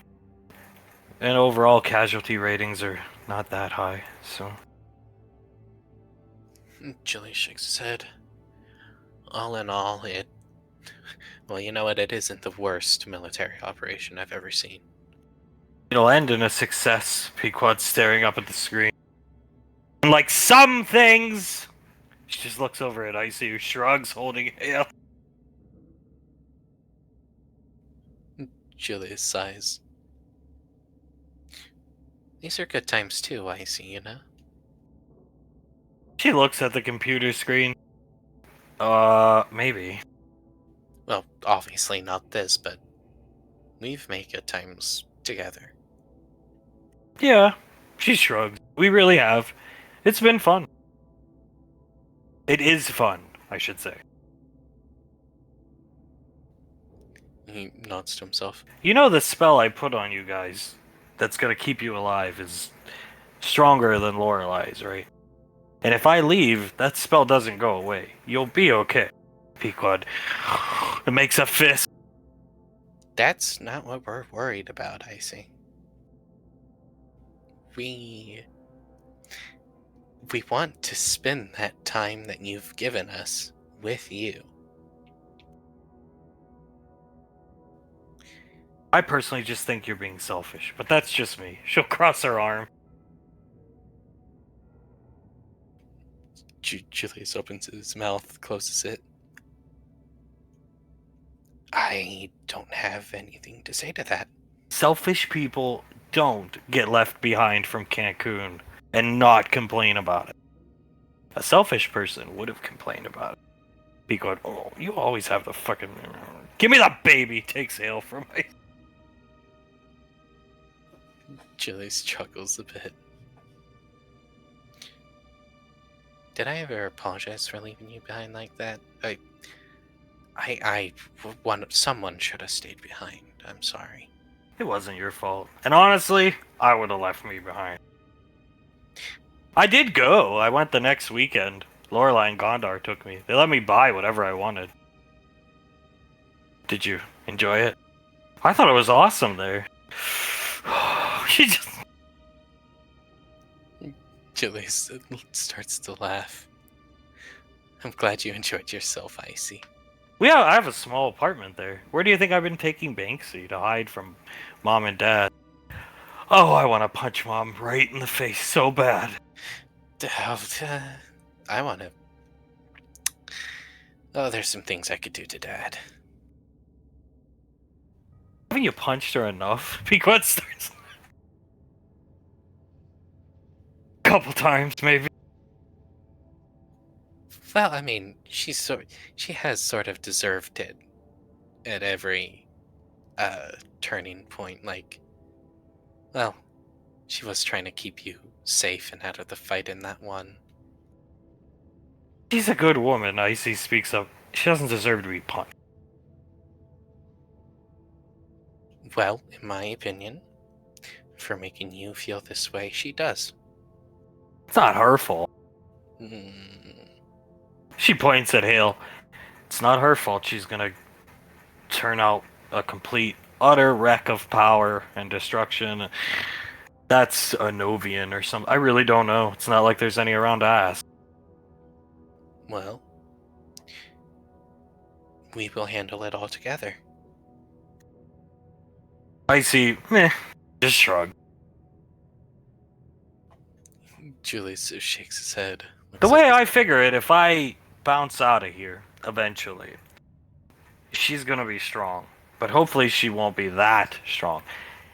And overall casualty ratings are not that high, so... Julie shakes his head. All in all, well, you know what? It isn't the worst military operation I've ever seen. It'll end in a success, Pequod's staring up at the screen. And like some things... She just looks over at Icy, who shrugs, holding Hale. Julius sighs. These are good times too, Icy, She looks at the computer screen. Maybe. Well, obviously not this, but we've made good times together. Yeah, she shrugs. We really have. It's been fun. It is fun, I should say. He nods to himself. You know the spell I put on you guys that's gonna keep you alive is stronger than Lorelei's, right? And if I leave, that spell doesn't go away. You'll be okay. Pequod. It makes a fist. That's not what we're worried about, Icy. We want to spend that time that you've given us with you. I personally just think you're being selfish, but that's just me. She'll cross her arm. Julius opens his mouth, closes it. I don't have anything to say to that. Selfish people don't get left behind from Cancun and not complain about it. A selfish person would have complained about it. Pequod, oh, you always have the fucking... Give me that baby! Takes Hale from me. Julius chuckles a bit. Did I ever apologize for leaving you behind like that? Someone should have stayed behind. I'm sorry. It wasn't your fault. And honestly, I would have left me behind. I did go. I went the next weekend. Lorelei and Gondar took me. They let me buy whatever I wanted. Did you enjoy it? I thought it was awesome there. She just... Julius starts to laugh. I'm glad you enjoyed yourself, Icy. I have a small apartment there. Where do you think I've been taking Banksy to hide from Mom and Dad? Oh, I want to punch Mom right in the face so bad. I want to... Oh, there's some things I could do to Dad. Haven't you punched her enough? Pequod starts. A couple times, maybe. Well, I mean, she has sort of deserved it at every turning point. Like, well, she was trying to keep you safe and out of the fight in that one. She's a good woman, Icy speaks up. She doesn't deserve to be punched. Well, in my opinion, for making you feel this way, she does. It's not her fault. Mm, She points at Hale. It's not her fault she's gonna turn out a complete, utter wreck of power and destruction. That's a Novian or something. I really don't know. It's not like there's any around to ask. well, we will handle it all together. Icy, meh, just shrug. Julius shakes his head. The looks way up I figure it, if I bounce out of here, eventually, she's gonna be strong. But hopefully she won't be that strong.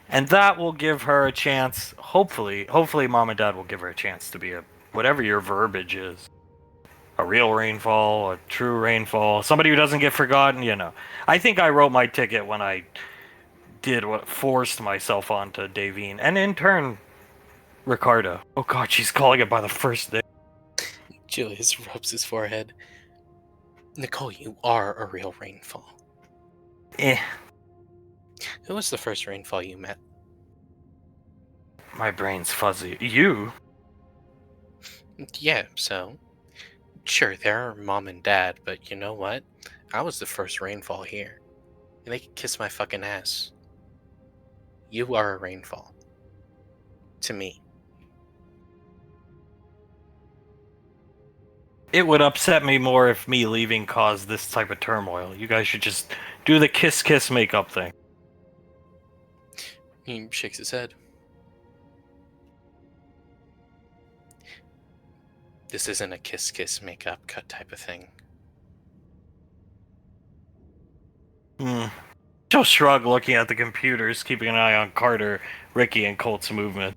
And that will give her a chance, hopefully Mom and Dad will give her a chance to be a, whatever your verbiage is. A real rainfall, a true rainfall, somebody who doesn't get forgotten, you know. I think I wrote my ticket when I did what forced myself onto Davine, and in turn, Ricardo. Oh god, she's calling it by the first name. Julius rubs his forehead. Nicole, you are a real rainfall. Eh, Who was the first rainfall you met? my brain's fuzzy. You? Yeah, so. Sure, there are Mom and Dad, but you know what? I was the first rainfall here. And they can kiss my fucking ass. You are a rainfall. To me. It would upset me more if me leaving caused this type of turmoil. You guys should just do the kiss makeup thing. He shakes his head. This isn't a kiss makeup cut type of thing. She'll shrug looking at the computers, keeping an eye on Carter, Ricky, and Colt's movement.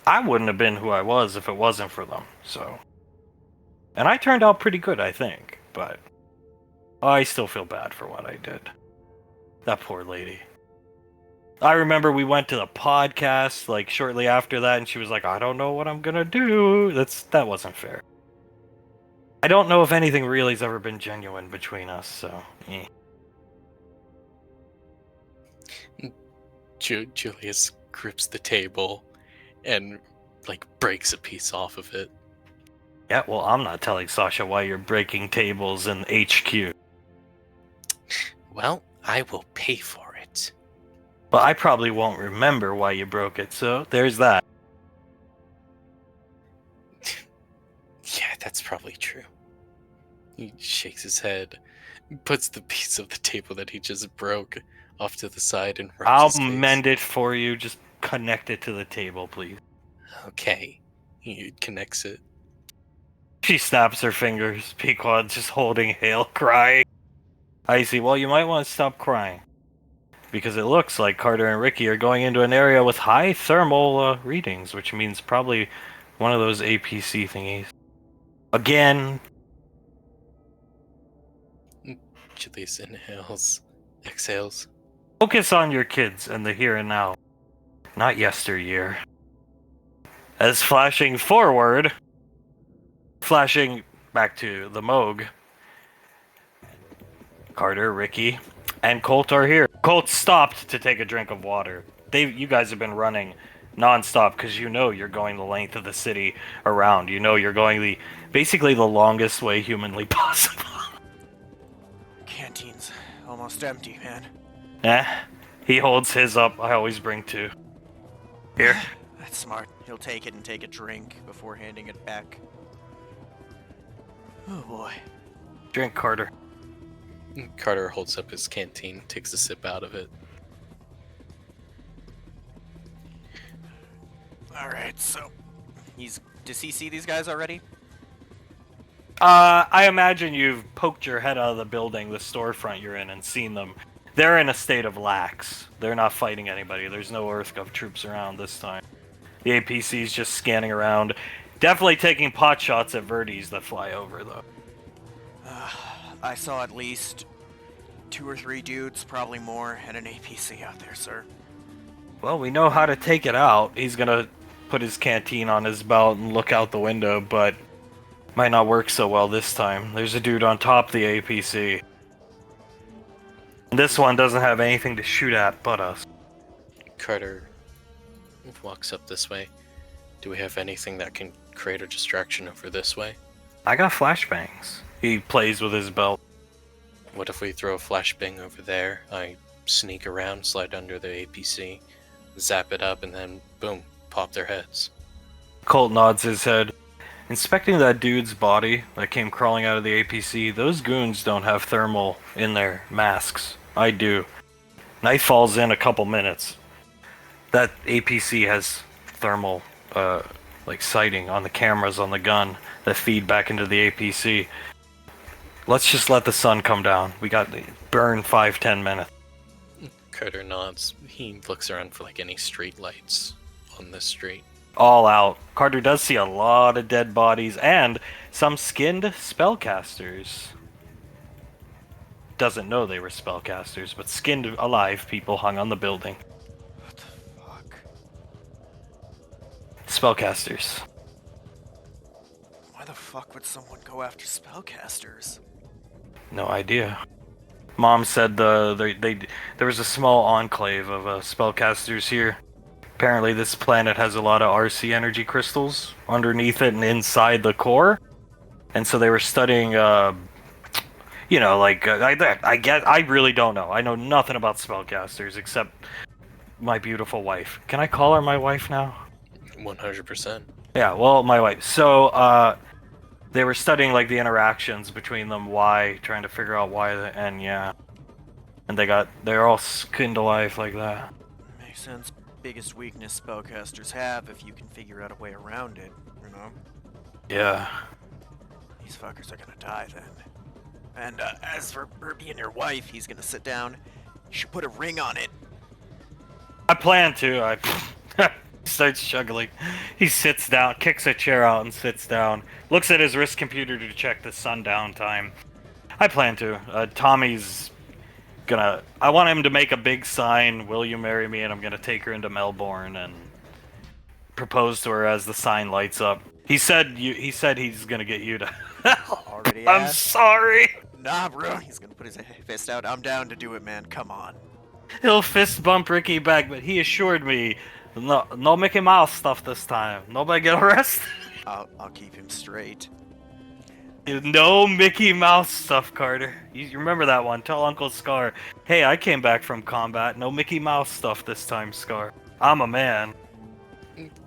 I wouldn't have been who I was if it wasn't for them, so. And I turned out pretty good, I think, but I still feel bad for what I did. That poor lady. I remember we went to the podcast, like, shortly after that, and she was like, I don't know what I'm gonna do. That wasn't fair. I don't know if anything really's ever been genuine between us, so, eh. Julius grips the table and, like, breaks a piece off of it. Yeah, well, I'm not telling Sasha why you're breaking tables in HQ. Well, I will pay for it. But I probably won't remember why you broke it, so there's that. Yeah, that's probably true. He shakes his head, puts the piece of the table that he just broke off to the side, and rubs I'll his face. mend it for you. Just connect it to the table, please. Okay. He connects it. She snaps her fingers. Pequod's just holding Hale, crying. Icy, well, you might want to stop crying. Because it looks like Carter and Ricky are going into an area with high thermal readings, which means probably one of those APC thingies. Again. Julius inhales, exhales. Focus on your kids and the here and now, not yesteryear. As flashing forward, flashing back to the Moog, Carter, Ricky, and Colt are here. Colt stopped to take a drink of water. You guys have been running non-stop because you know you're going the length of the city around. You know you're going basically the longest way humanly possible. Canteen's almost empty, man. He holds his up. I always bring two. Here. That's smart. He'll take it and take a drink before handing it back. Oh boy. Drink, Carter. Carter holds up his canteen, takes a sip out of it. Alright, so does he see these guys already? I imagine you've poked your head out of the building, the storefront you're in, and seen them. They're in a state of lax. They're not fighting anybody. There's no EarthGov troops around this time. The APC's just scanning around. Definitely taking pot shots at Verdes that fly over, though. I saw at least 2 or 3 dudes, probably more, and an APC out there, sir. Well, we know how to take it out. He's gonna put his canteen on his belt and look out the window, but might not work so well this time. There's a dude on top of the APC. This one doesn't have anything to shoot at but us. Carter walks up this way. Do we have anything that can create a distraction over this way? I got flashbangs. He plays with his belt. What if we throw a flashbang over there? I sneak around, slide under the APC, zap it up, and then boom, pop their heads. Colt nods his head. Inspecting that dude's body that came crawling out of the APC, those goons don't have thermal in their masks. I do. Knife falls in a couple minutes. That APC has thermal, sighting on the cameras on the gun that feed back into the APC. Let's just let the sun come down. We got burn 5-10 minutes. Carter nods. He looks around for any street lights on this street. All out. Carter does see a lot of dead bodies and some skinned spellcasters. Doesn't know they were spellcasters, but skinned alive people hung on the building. What the fuck? Spellcasters. Why the fuck would someone go after spellcasters? No idea. Mom said there was a small enclave of spellcasters here. Apparently this planet has a lot of RC energy crystals underneath it and inside the core. And so they were studying, I really don't know. I know nothing about spellcasters except my beautiful wife. Can I call her my wife now? 100%. Yeah, well, my wife. So, they were studying, the interactions between them, trying to figure out why, and yeah. And they're all skinned alive like that. Makes sense. Biggest weakness spellcasters have if you can figure out a way around it, you know? Yeah. These fuckers are gonna die then. And as for her being your wife, he's gonna sit down. You should put a ring on it. I plan to. He starts juggling. He sits down, kicks a chair out and sits down. Looks at his wrist computer to check the sundown time. I plan to. Tommy's I want him to make a big sign, "Will you marry me?" And I'm gonna take her into Melbourne and propose to her as the sign lights up. He said he's gonna get you to. Already I'm asked? sorry. Nah, bro. He's gonna put his fist out. I'm down to do it, man. Come on. He'll fist bump Ricky back, but he assured me, no Mickey Mouse stuff this time. Nobody get arrested. I'll keep him straight. No Mickey Mouse stuff, Carter. You remember that one. Tell Uncle Scar, hey, I came back from combat. No Mickey Mouse stuff this time, Scar. I'm a man.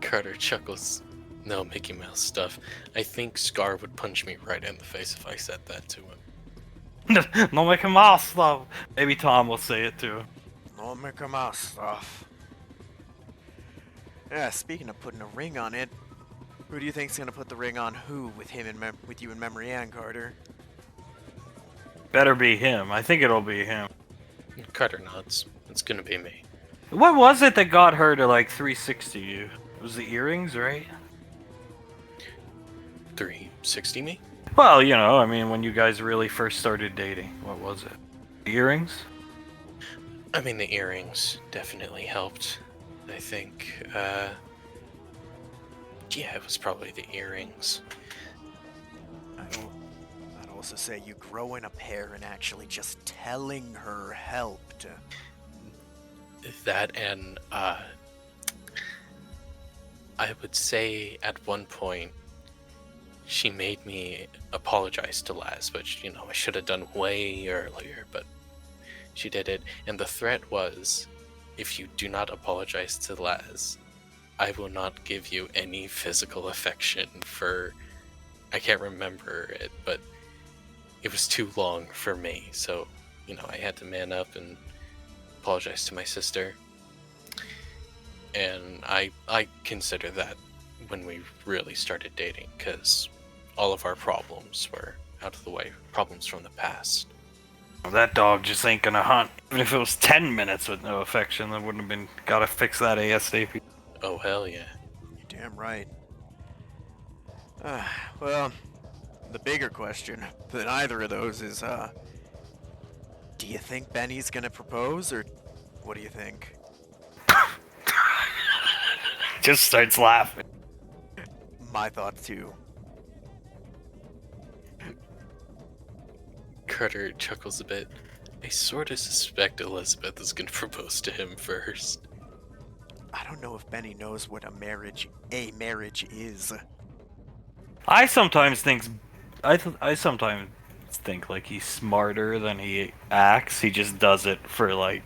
Carter chuckles. No Mickey Mouse stuff. I think Scar would punch me right in the face if I said that to him. No Mickey Mouse stuff. Maybe Tom will say it too. No Mickey Mouse stuff. Yeah, speaking of putting a ring on it, who do you think's gonna put the ring on who with him and with you and Memory Ann, Carter? Better be him. I think it'll be him. Carter nods. It's gonna be me. What was it that got her to 360 you? It was the earrings, right? 360 me? Well, when you guys really first started dating, what was it? The earrings? I mean, the earrings definitely helped. I think, yeah, it was probably the earrings. I'd also say you growing a pair and actually just telling her helped. That and, I would say at one point, she made me apologize to Laz, which, I should have done way earlier, but she did it. And the threat was, if you do not apologize to Laz, I will not give you any physical affection for... I can't remember it, but it was too long for me. So, I had to man up and apologize to my sister. And I consider that when we really started dating, because all of our problems were out of the way. Problems from the past. That dog just ain't gonna hunt. Even if it was 10 minutes with no affection, that wouldn't have been. Gotta fix that ASAP. Oh, hell yeah. You're damn right. Well, the bigger question than either of those is, do you think Benny's gonna propose, or what do you think? Just starts laughing. My thoughts too. Carter chuckles a bit. I sort of suspect Elizabeth is gonna propose to him first. I don't know if Benny knows what a marriage is. I sometimes think. I sometimes think like he's smarter than he acts. He just does it for like,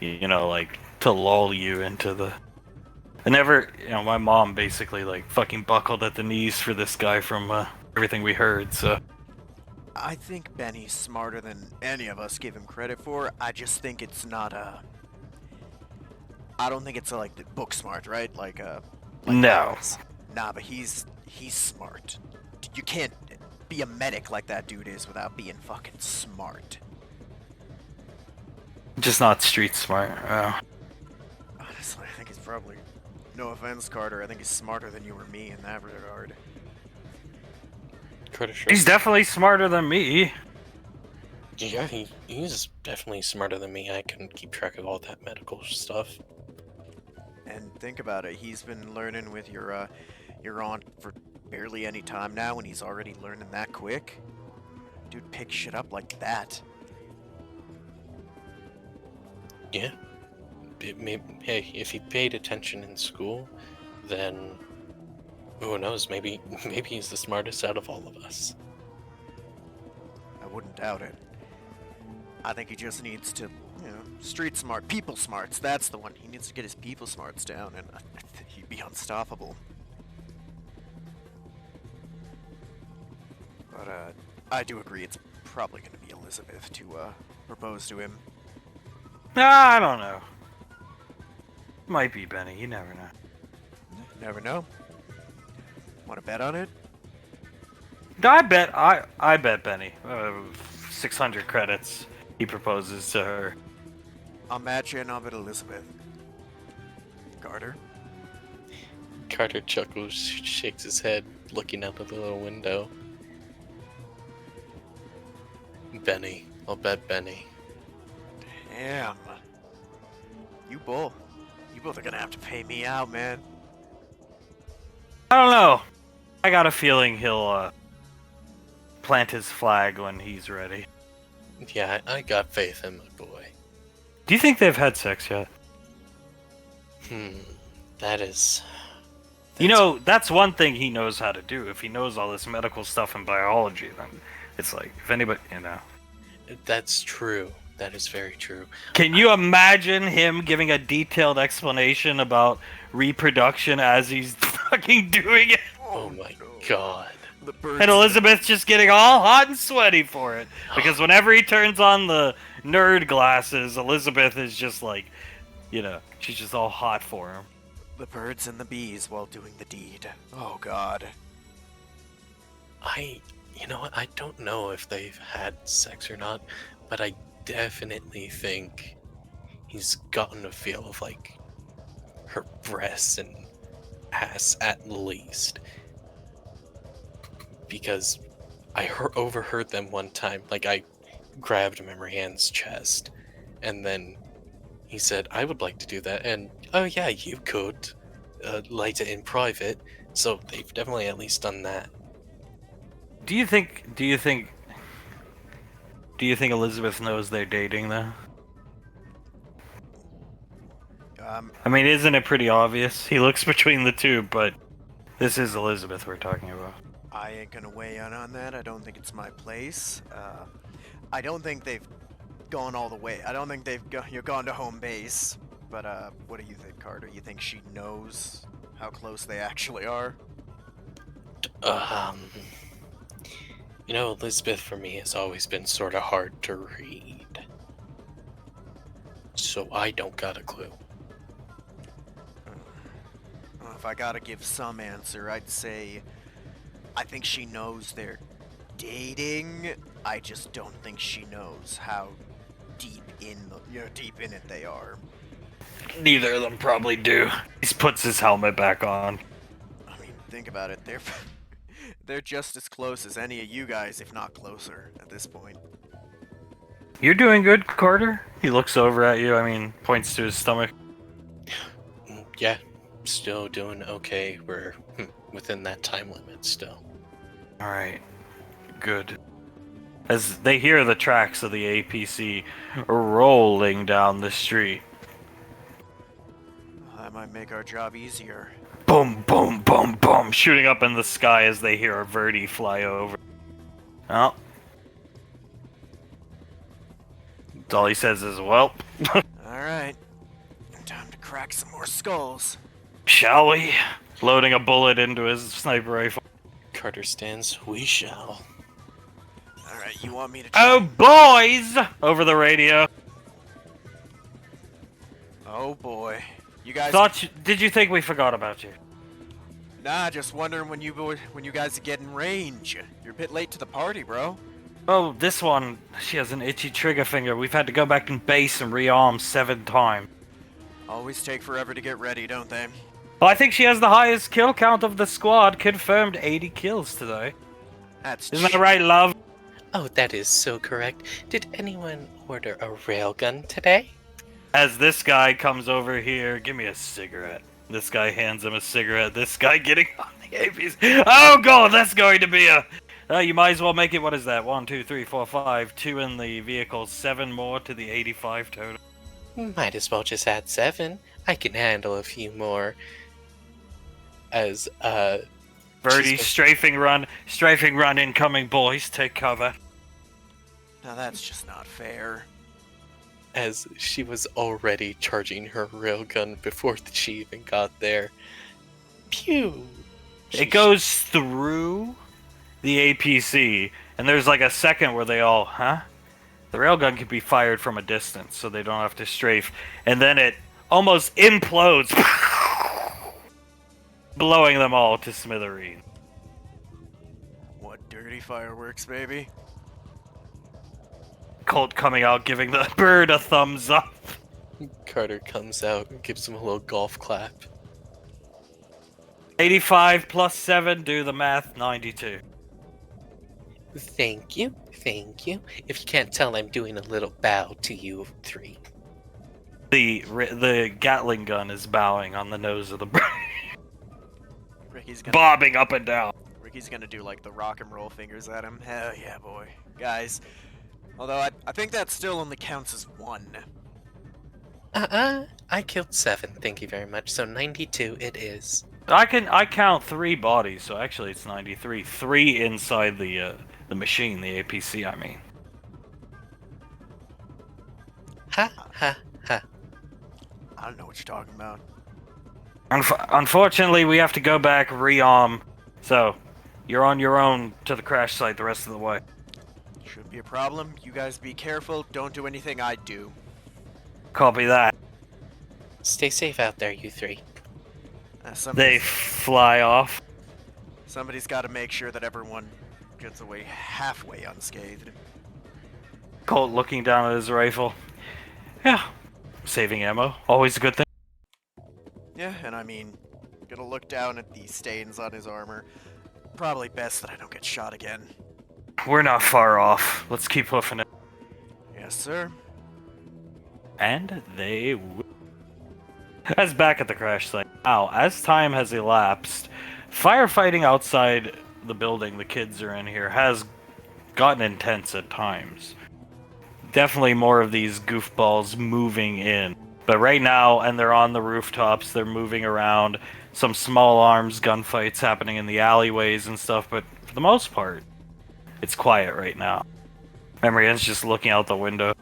like to lull you into the. I never, my mom basically like fucking buckled at the knees for this guy from everything we heard. So I think Benny's smarter than any of us give him credit for. I just think it's not I don't think it's like the book smart, right? Like No. ours. Nah, but he's smart. You can't be a medic like that dude is without being fucking smart. just not street smart. Honestly, I think he's probably. No offense, Carter. I think he's smarter than you or me in that regard. Carter He's shrugs. definitely smarter than me. Yeah, he's definitely smarter than me. I can keep track of all that medical stuff. And think about it. He's been learning with your aunt for barely any time now, and he's already learning that quick. Dude picks shit up like that. Yeah. Hey, if he paid attention in school, then who knows? Maybe he's the smartest out of all of us. I wouldn't doubt it. I think he just needs to, street smart, people smarts. That's the one. He needs to get his people smarts down, and I think he'd be unstoppable. But I do agree. It's probably going to be Elizabeth to propose to him. I don't know. Might be Benny. You never know. Never know. Want to bet on it? I bet Benny. 600 credits. He proposes to her. I'll match you and I'll bet Elizabeth. Carter? Carter chuckles, shakes his head, looking out of the little window. Benny. I'll bet Benny. Damn. You both are gonna have to pay me out, man. I don't know. I got a feeling he'll plant his flag when he's ready. Yeah, I got faith in my boy. Do you think they've had sex yet? That is... That's one thing he knows how to do. If he knows all this medical stuff and biology, then it's like, if anybody, That's true. That is very true. Can you imagine him giving a detailed explanation about reproduction as he's fucking doing it? Oh my god. The birds And Elizabeth just getting all hot and sweaty for it. Because whenever he turns on the nerd glasses, Elizabeth is just like, she's just all hot for him. The birds and the bees while doing the deed. Oh god. You know what? I don't know if they've had sex or not, but I definitely think he's gotten a feel of like her breasts and ass at least, because I overheard them one time. Like, I grabbed Memory Ann's chest, and then he said, "I would like to do that," and oh yeah, you could later in private. So they've definitely at least done that. Do you think Elizabeth knows they're dating though? I mean, isn't it pretty obvious? He looks between the two, but this is Elizabeth we're talking about. I ain't gonna weigh in on that. I don't think it's my place. I don't think they've gone all the way. I don't think they've gone to home base. But what do you think, Carter? You think she knows how close they actually are? Elizabeth for me has always been sort of hard to read. So I don't got a clue. Well, if I gotta give some answer, I'd say I think she knows they're dating. I just don't think she knows how deep in it they are. Neither of them probably do. He puts his helmet back on. I mean, think about it. They're just as close as any of you guys, if not closer, at this point. You're doing good, Carter. He looks over at you. I mean, points to his stomach. Yeah, still doing okay. We're within that time limit still. All right, good. As they hear the tracks of the APC rolling down the street. That might make our job easier. Boom, boom, boom, boom, shooting up in the sky as they hear a Verdi fly over. Oh. All he says is, well, Alright. Time to crack some more skulls. shall we? Loading a bullet into his sniper rifle. Carter stands. We shall. Alright, you want me to Oh, boys! Over the radio. Oh boy. You guys... Did you think we forgot about you? Nah, just wondering when you guys get in range. You're a bit late to the party, bro. Oh, this one, she has an itchy trigger finger. We've had to go back in base and rearm 7 times. Always take forever to get ready, don't they? Well, I think she has the highest kill count of the squad. Confirmed 80 kills today. That's Isn't that right, love? Oh, that is so correct. Did anyone order a railgun today? As this guy comes over here, give me a cigarette. This guy hands him a cigarette. This guy getting on the APs. Oh god, that's going to be a... you might as well make it, what is that? 1, 2, 3, 4, 5. 2 in the vehicle, 7 more to the 85 total. Might as well just add 7. I can handle a few more. As, Birdie, she's- strafing run incoming, boys, take cover. Now that's just not fair. as she was already charging her railgun before she even got there. Pew! It goes through the APC, and there's like a second where they all, huh? The railgun can be fired from a distance, so they don't have to strafe. And then it almost implodes, blowing them all to smithereens. What dirty fireworks, baby? Colt coming out, giving the bird a thumbs up. Carter comes out and gives him a little golf clap. 85 plus 7, do the math, 92. Thank you, thank you. If you can't tell, I'm doing a little bow to you three. The Gatling gun is bowing on the nose of the bird, Ricky's gonna bobbing up and down. Ricky's gonna do like the rock and roll fingers at him. Hell yeah, boy. Guys, although I think that still only counts as 1. I killed 7, thank you very much. So 92 it is. I count 3 bodies, so actually it's 93. 3 inside the machine, the APC, I mean. Ha ha ha. I don't know what you're talking about. Unfortunately, we have to go back, rearm. So, you're on your own to the crash site the rest of the way. Shouldn't be a problem. You guys be careful. Don't do anything I do. Copy that. Stay safe out there, you three. They fly off. Somebody's got to make sure that everyone gets away halfway unscathed. Colt looking down at his rifle. Yeah, saving ammo, always a good thing. Yeah, and I mean, gonna look down at the stains on his armor. Probably best that I don't get shot again. We're not far off. Let's keep hoofing it. Yes, sir. And they will. As back at the crash site. Now, as time has elapsed, firefighting outside the building the kids are in here has gotten intense at times. Definitely more of these goofballs moving in. But right now, and they're on the rooftops, they're moving around. Some small arms gunfights happening in the alleyways and stuff, but for the most part, it's quiet right now. Marianne's just looking out the window.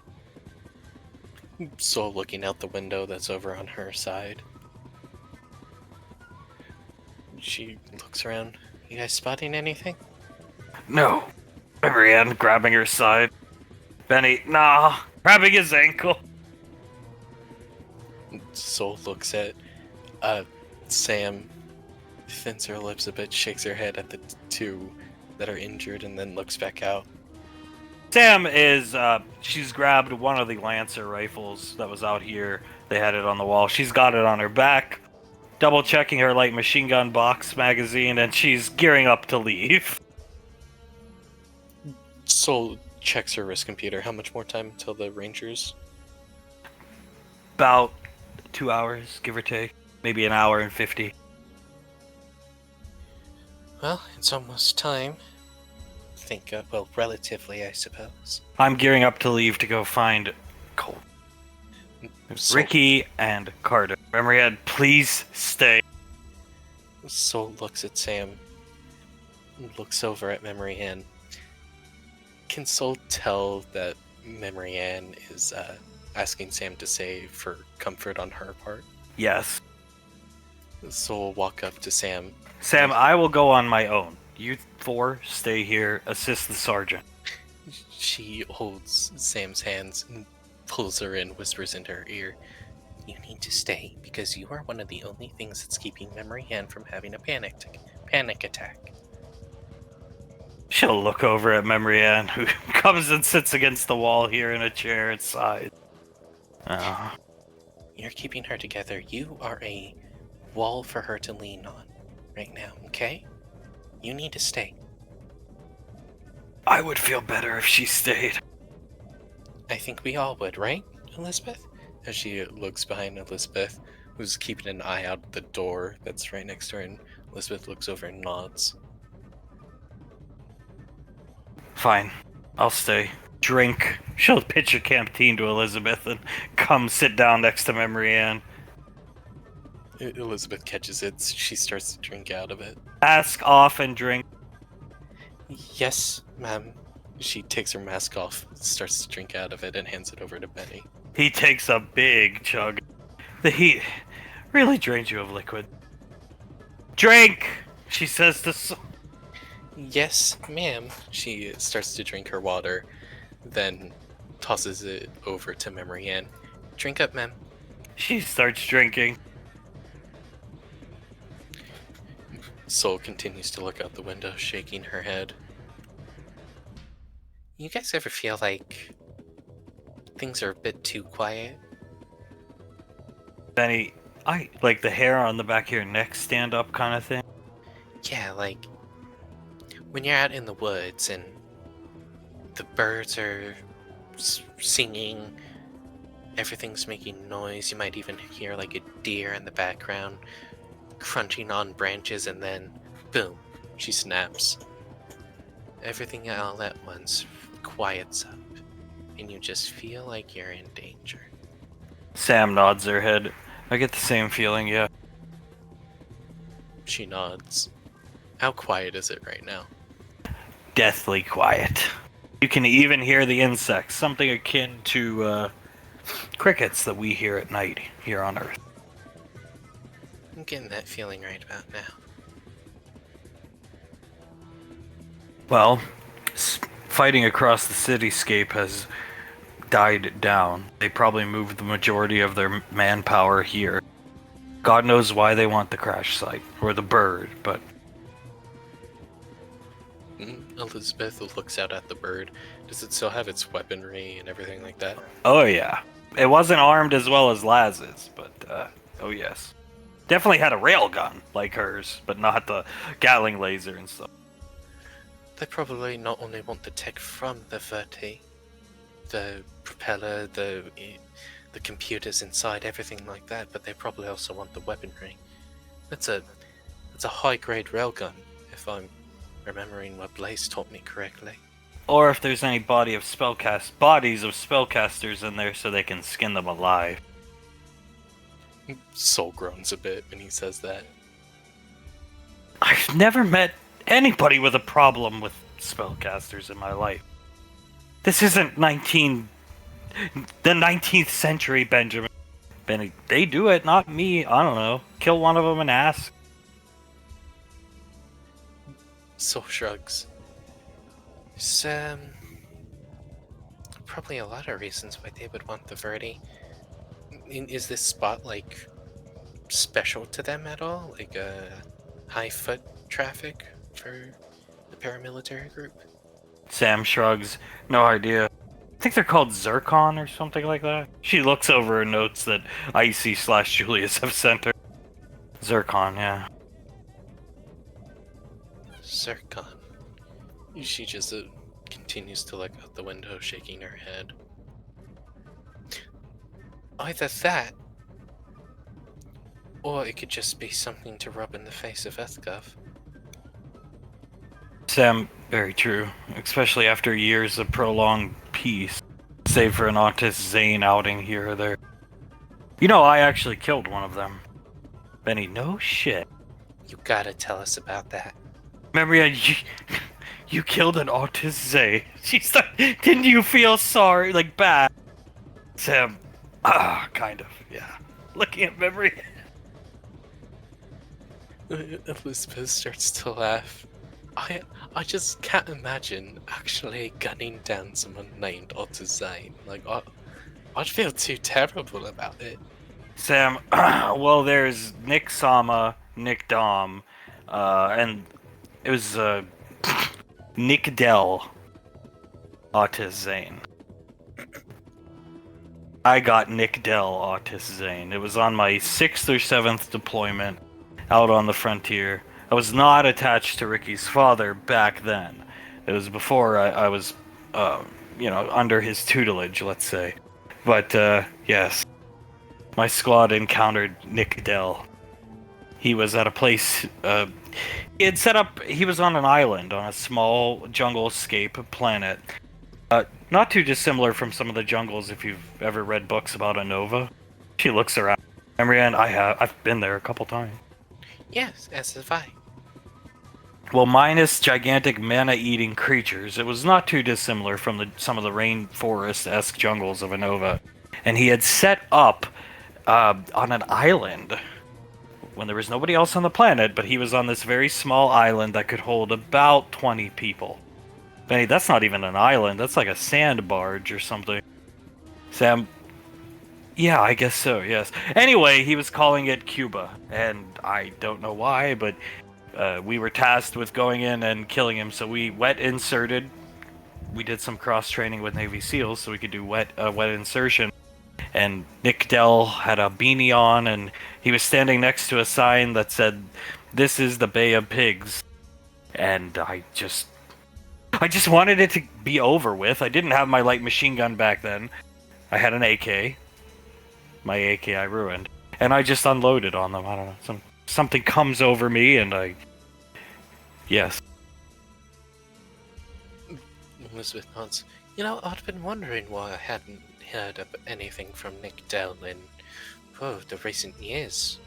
So looking out the window that's over on her side. She looks around. You guys spotting anything? No. Marianne grabbing her side. Benny, nah. Grabbing his ankle. Soul looks at Sam, thins her lips a bit, shakes her head at the two that are injured, and then looks back out. Sam is, she's grabbed one of the Lancer rifles that was out here. They had it on the wall. She's got it on her back, double checking her light machine gun box magazine, and she's gearing up to leave. Soul checks her wrist computer. How much more time until the Rangers? About 2 hours, give or take. Maybe an hour and 50. Well, it's almost time. Well, relatively, I suppose. I'm gearing up to leave to go find Cole. Ricky and Carter. Remember, please stay. Soul looks at Sam, looks over at Memory Ann. Can Soul tell that Memory Ann is asking Sam to say for comfort on her part? Yes. Soul walk up to Sam. Sam, I will go on my own. You four stay here, assist the sergeant. She holds Sam's hands and pulls her in, whispers into her ear, "You need to stay because you are one of the only things that's keeping Memory Ann from having a panic attack." She'll look over at Memory Ann, who comes and sits against the wall here in a chair at side. You're keeping her together. You are a wall for her to lean on right now, okay? You need to stay. I would feel better if she stayed. I think we all would, right, Elizabeth? As she looks behind Elizabeth, who's keeping an eye out the door that's right next to her, and Elizabeth looks over and nods. Fine, I'll stay. Drink. She'll pitch a canteen to Elizabeth and come sit down next to Memory Ann. Elizabeth catches it. She starts to drink out of it. Mask off and drink. Yes, ma'am. She takes her mask off, starts to drink out of it, and hands it over to Benny. He takes a big chug. The heat really drains you of liquid. Drink! She says to Yes, ma'am. She starts to drink her water, then tosses it over to Memory Ann. Drink up, ma'am. She starts drinking. Soul continues to look out the window, shaking her head. You guys ever feel like things are a bit too quiet? Benny, I like the hair on the back of your neck stand up kind of thing. Yeah, like when you're out in the woods and the birds are singing, everything's making noise. You might even hear like a deer in the background crunching on branches, and then boom, she snaps. Everything all at once quiets up, and you just feel like you're in danger. Sam nods her head. I get the same feeling, yeah. She nods. How quiet is it right now? Deathly quiet. You can even hear the insects, something akin to crickets that we hear at night here on Earth. I'm getting that feeling right about now. Well, fighting across the cityscape has died down. They probably moved the majority of their manpower here. God knows why they want the crash site, or the bird, but... Elizabeth looks out at the bird. Does it still have its weaponry and everything like that? Oh yeah. It wasn't armed as well as Laz's, but, oh yes. Definitely had a railgun, like hers, but not the Gatling laser and stuff. They probably not only want the tech from the Verti, the propeller, the computers inside, everything like that, but they probably also want the weaponry. That's a high-grade railgun, if I'm remembering what Blaze taught me correctly. Or if there's any bodies of spellcasters in there so they can skin them alive. Soul groans a bit when he says that. I've never met anybody with a problem with spellcasters in my life. This isn't the 19th century, Benjamin. Benny, they do it, not me. I don't know. Kill one of them and ask. Soul shrugs. There's probably a lot of reasons why they would want the Verti. Is this spot like special to them at all? Like high foot traffic for the paramilitary group? Sam shrugs. No idea. I think they're called Zircon or something like that. She looks over her notes that Icy/Julius have sent her. Zircon, yeah. Zircon. She just continues to look out the window, shaking her head. Either that, or it could just be something to rub in the face of Ethgov. Sam, very true. Especially after years of prolonged peace. Save for an autist Zane outing here or there. You know, I actually killed one of them. Benny, no shit. You gotta tell us about that. Remember, you killed an autist Zane. She's like, didn't you feel sorry? Like, bad? Sam, kind of, yeah. Looking at memory. Elizabeth starts to laugh. I just can't imagine actually gunning down someone named Otto Zane. Like, I'd feel too terrible about it. Sam, well, there's Nick Sama, Nick Dom, and it was, Nick Dell, Autist Zane. I got Nick Dell, Autist Zane. It was on my 6th or 7th deployment out on the frontier. I was not attached to Ricky's father back then. It was before I was, under his tutelage, let's say. But, yes. My squad encountered Nick Dell. He was at a place, he had set up, he was on an island on a small jungle-scape planet. Not too dissimilar from some of the jungles if you've ever read books about Anova. She looks around. And I've been there a couple times. Yes, as have I. Well, minus gigantic mana-eating creatures, it was not too dissimilar from some of the rainforest-esque jungles of Anova. And he had set up on an island when there was nobody else on the planet, but he was on this very small island that could hold about 20 people. Benny, that's not even an island, that's like a sand barge or something. Sam, yeah, I guess so, yes. Anyway, he was calling it Cuba, and I don't know why, but we were tasked with going in and killing him, so we wet inserted. We did some cross-training with Navy SEALs, so we could do wet insertion. And Nick Dell had a beanie on, and he was standing next to a sign that said, "This is the Bay of Pigs." And I just wanted it to be over with. I didn't have my light machine gun back then. I had an AK. My AK I ruined. And I just unloaded on them. I don't know. Something comes over me, and yes. Elizabeth nods. You know, I'd been wondering why I hadn't heard of anything from Nick Dell in, the recent years.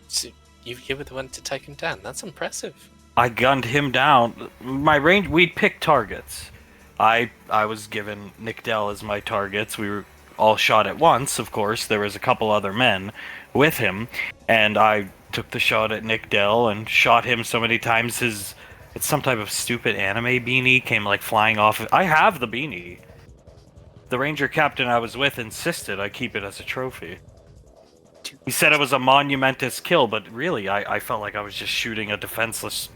So you were the one to take him down. That's impressive. I gunned him down. My range, we'd pick targets. I was given Nick Dell as my targets. We were all shot at once, of course. There was a couple other men with him, and I took the shot at Nick Dell and shot him so many times it's some type of stupid anime beanie came like flying off. I have the beanie. The ranger captain I was with insisted I keep it as a trophy. He said it was a monumentous kill, but really I felt like I was just shooting a defenseless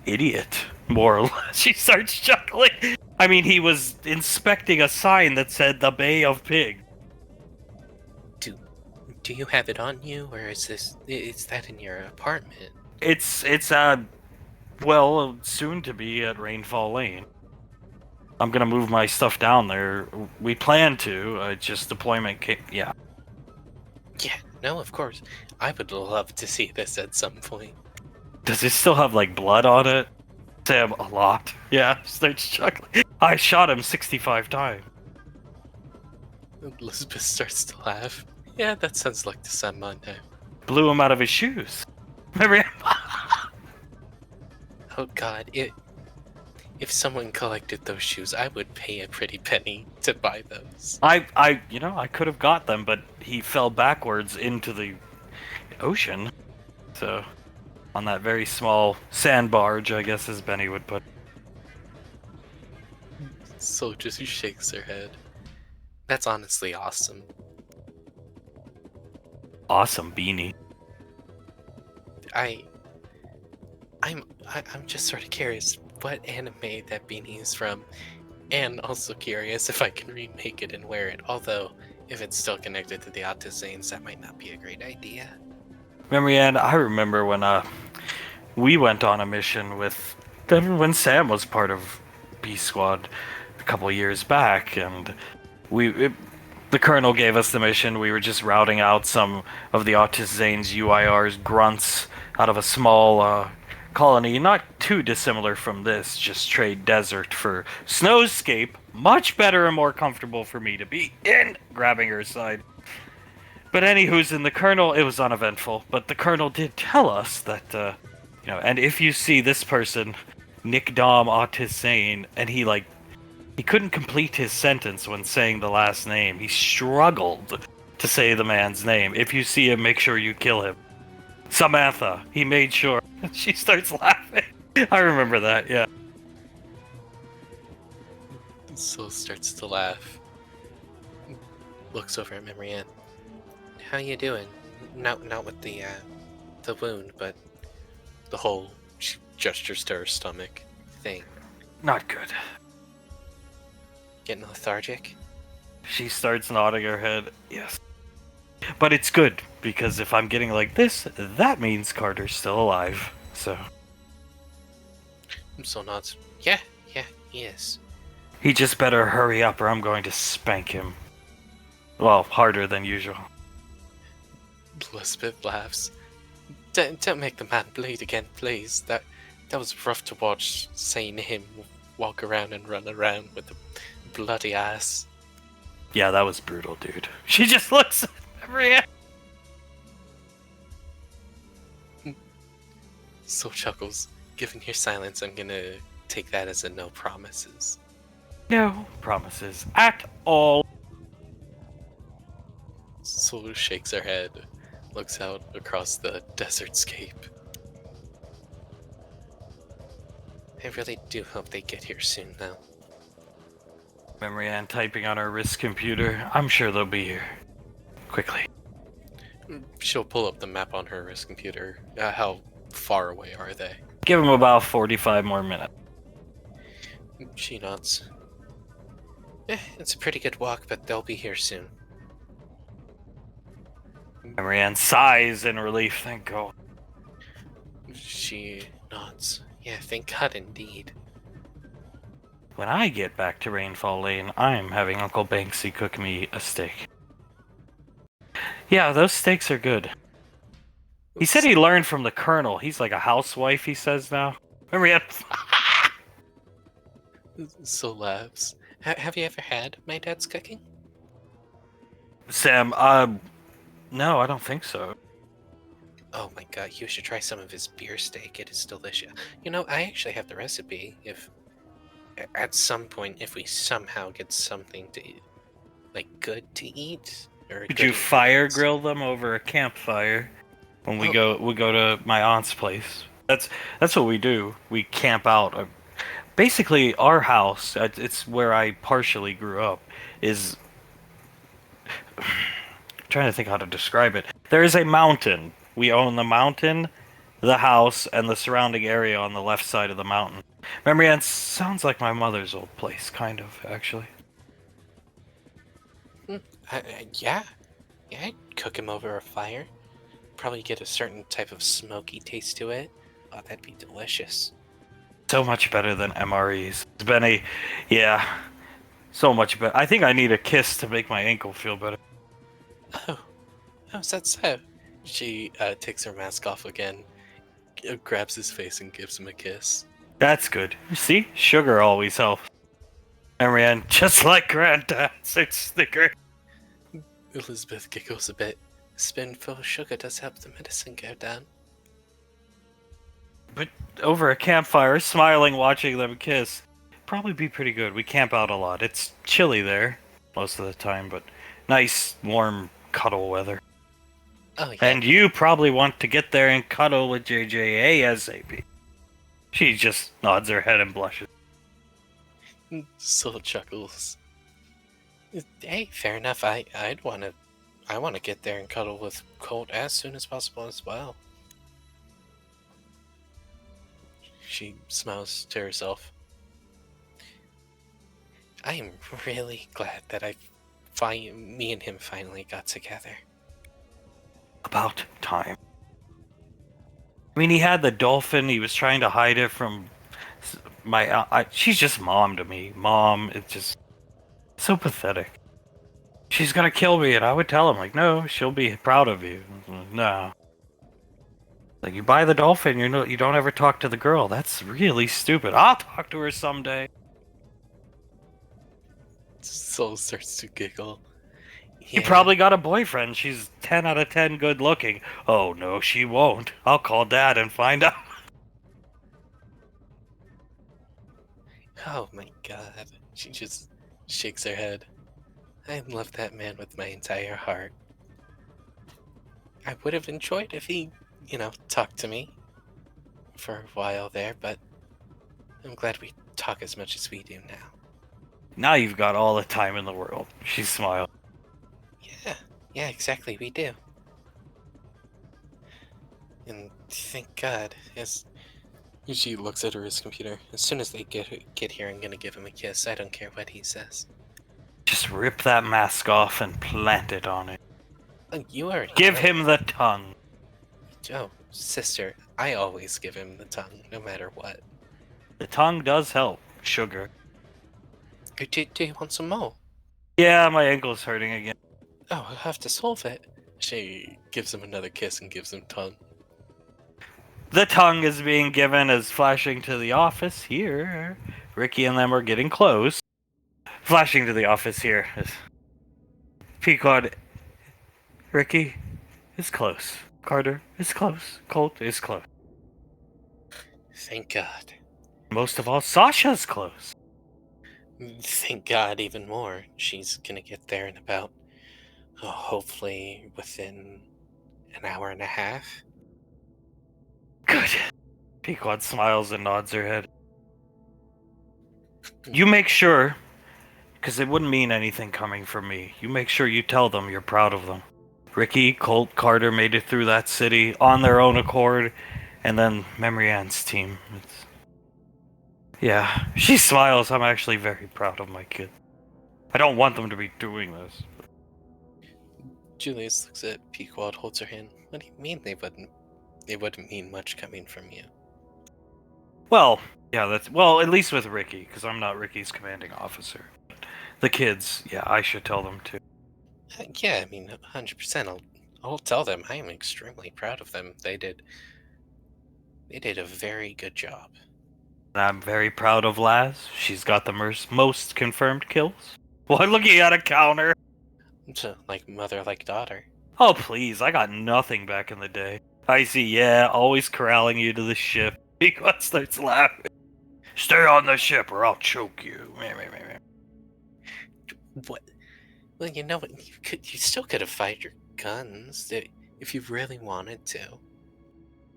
idiot, more or less. She starts chuckling. I mean, he was inspecting a sign that said the Bay of Pigs. Do you have it on you, or is that in your apartment? It's soon to be at Rainfall Lane. I'm gonna move my stuff down there. We plan to, just deployment yeah. Yeah, no, of course. I would love to see this at some point. Does it still have, like, blood on it? Sam, a lot. Yeah, starts chuckling. I shot him 65 times. Elizabeth starts to laugh. Yeah, that sounds like the Sam I know. Blew him out of his shoes. Remember? Oh god, if someone collected those shoes, I would pay a pretty penny to buy those. I could have got them, but he fell backwards into the ocean. So, on that very small sand barge, I guess, as Benny would put. So just shakes her head. That's honestly awesome. Awesome beanie. I'm just sort of curious. what anime that beanie is from, and also curious if I can remake it and wear it. Although, if it's still connected to the Octozanes, that might not be a great idea. Marianne, I remember when we went on a mission with when Sam was part of B Squad a couple years back, and the colonel gave us the mission. We were just routing out some of the Octozanes UIR's grunts out of a small colony, not too dissimilar from this, just trade desert for snowscape. Much better and more comfortable for me to be in, grabbing her side. But anywho's in the colonel, it was uneventful. But the colonel did tell us that, and if you see this person, Nick Dom Octozane, and he couldn't complete his sentence when saying the last name. He struggled to say the man's name. If you see him, make sure you kill him. Samantha, he made sure. She starts laughing. I remember that, yeah. Soul starts to laugh. Looks over at Marianne. How you doing? Not with the wound, but the whole, she gestures to her stomach thing. Not good. Getting lethargic? She starts nodding her head, yes. But it's good, because if I'm getting like this, that means Carter's still alive, so... So nods. Yeah, he is. He just better hurry up or I'm going to spank him. Well, harder than usual. Elizabeth laughs. Don't make the man bleed again, please. That was rough to watch, seeing him walk around and run around with a bloody ass. Yeah, that was brutal, dude. She just looks at Marianne. So chuckles. Given your silence, I'm gonna take that as a no promises. No promises at all. Soul shakes her head, looks out across the desertscape. I really do hope they get here soon now. Marianne typing on her wrist computer. I'm sure they'll be here. Quickly. She'll pull up the map on her wrist computer. How far away are they? Give them about 45 more minutes. She nods. It's a pretty good walk, but they'll be here soon. Marianne sighs in relief, thank God. She nods. Yeah, thank God indeed. When I get back to Rainfall Lane, I'm having Uncle Banksy cook me a steak. Yeah, those steaks are good. He said he learned from the Colonel. He's like a housewife, he says now. Marianne. So laughs. Have you ever had my dad's cooking? Sam, no, I don't think so. Oh my god, you should try some of his beer steak. It is delicious. You know, I actually have the recipe. If at some point, if we somehow get something to eat, like good to eat, or Could good you fire ingredients. grill them over a campfire when we Oh. go to my aunt's place? That's what we do. We camp out. Basically, our house, it's where I partially grew up, is... I'm trying to think how to describe it. There is a mountain. We own the mountain, the house, and the surrounding area on the left side of the mountain. Marianne, sounds like my mother's old place, kind of, actually. Yeah, I'd cook him over a fire. Probably get a certain type of smoky taste to it. Oh, that'd be delicious. So much better than MREs. Benny, yeah, so much better. I think I need a kiss to make my ankle feel better. Oh, is that so? She takes her mask off again, grabs his face and gives him a kiss. That's good. See? Sugar always helps. Marianne, just like Granddad's, it's the great. Elizabeth giggles a bit. A spoonful of sugar does help the medicine go down. But over a campfire, smiling, watching them kiss, probably be pretty good. We camp out a lot. It's chilly there most of the time, but nice, warm, cuddle weather. Oh yeah. And you probably want to get there and cuddle with JJ ASAP. She just nods her head and blushes. Soul chuckles. Hey, fair enough. I want to get there and cuddle with Colt as soon as possible as well. She smiles to herself. I am really glad that me and him finally got together. About time. I mean, he had the dolphin. He was trying to hide it from she's just mom to me. Mom, it's just so pathetic. She's gonna kill me, and I would tell him, like, no, she'll be proud of you. No. Like, you buy the dolphin, you don't ever talk to the girl. That's really stupid. I'll talk to her someday. Soul starts to giggle. You probably got a boyfriend. She's 10 out of 10 good looking. Oh, no, she won't. I'll call Dad and find out. Oh my god. She just shakes her head. I love that man with my entire heart. I would have enjoyed if he, talked to me for a while there, but I'm glad we talk as much as we do now. Now you've got all the time in the world. She smiled. Yeah, exactly, we do. And thank God, as she looks at her his computer, as soon as they get here, I'm gonna give him a kiss. I don't care what he says. Just rip that mask off and plant it on it. Oh, you already Give know. him the tongue. Oh, sister, I always give him the tongue, no matter what. The tongue does help. Sugar. Do you want some more? Yeah, my ankle's hurting again. Oh, I'll have to solve it. She gives him another kiss and gives him tongue. The tongue is being given as flashing to the office here. Ricky and them are getting close. Flashing to the office here. Pequod. Ricky is close. Carter is close. Colt is close. Thank God. Most of all, Sasha's close. Thank God even more. She's gonna get there in about, hopefully within an hour and a half. Good. Pequod smiles and nods her head. You make sure, because it wouldn't mean anything coming from me. You make sure you tell them you're proud of them. Ricky, Colt, Carter made it through that city on their own accord, and then Memory Ann's team. Yeah, she smiles. I'm actually very proud of my kid. I don't want them to be doing this. Julius looks at Pequod, holds her hand. What do you mean they wouldn't? It wouldn't mean much coming from you. Well, yeah, at least with Ricky, because I'm not Ricky's commanding officer. The kids, yeah, I should tell them too. Yeah, I mean, 100%. I'll tell them. I am extremely proud of them. They did a very good job. And I'm very proud of Laz. She's got the most confirmed kills. While looking at a counter. So, like mother, like daughter. Oh, please, I got nothing back in the day. I see, yeah, always corralling you to the ship. Pequod starts laughing. Stay on the ship or I'll choke you. What? Well, you know what? You still could have fired your guns if you really wanted to.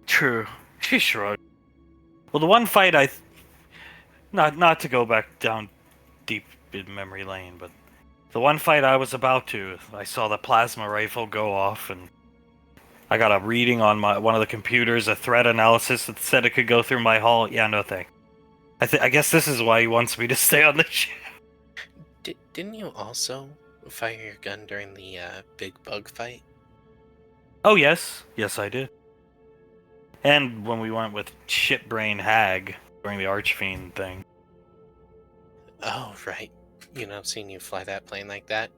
True. She shrugged. Well, the one fight not to go back down deep in memory lane, but the one fight I was about to, I saw the plasma rifle go off, and I got a reading on one of the computers, a threat analysis that said it could go through my hull. Yeah, no thanks. I guess this is why he wants me to stay on the ship. Didn't you also fire your gun during the big bug fight? Oh, yes. Yes, I did. And when we went with Shitbrain Hag during the Archfiend thing. Oh, right. Seeing you fly that plane like that,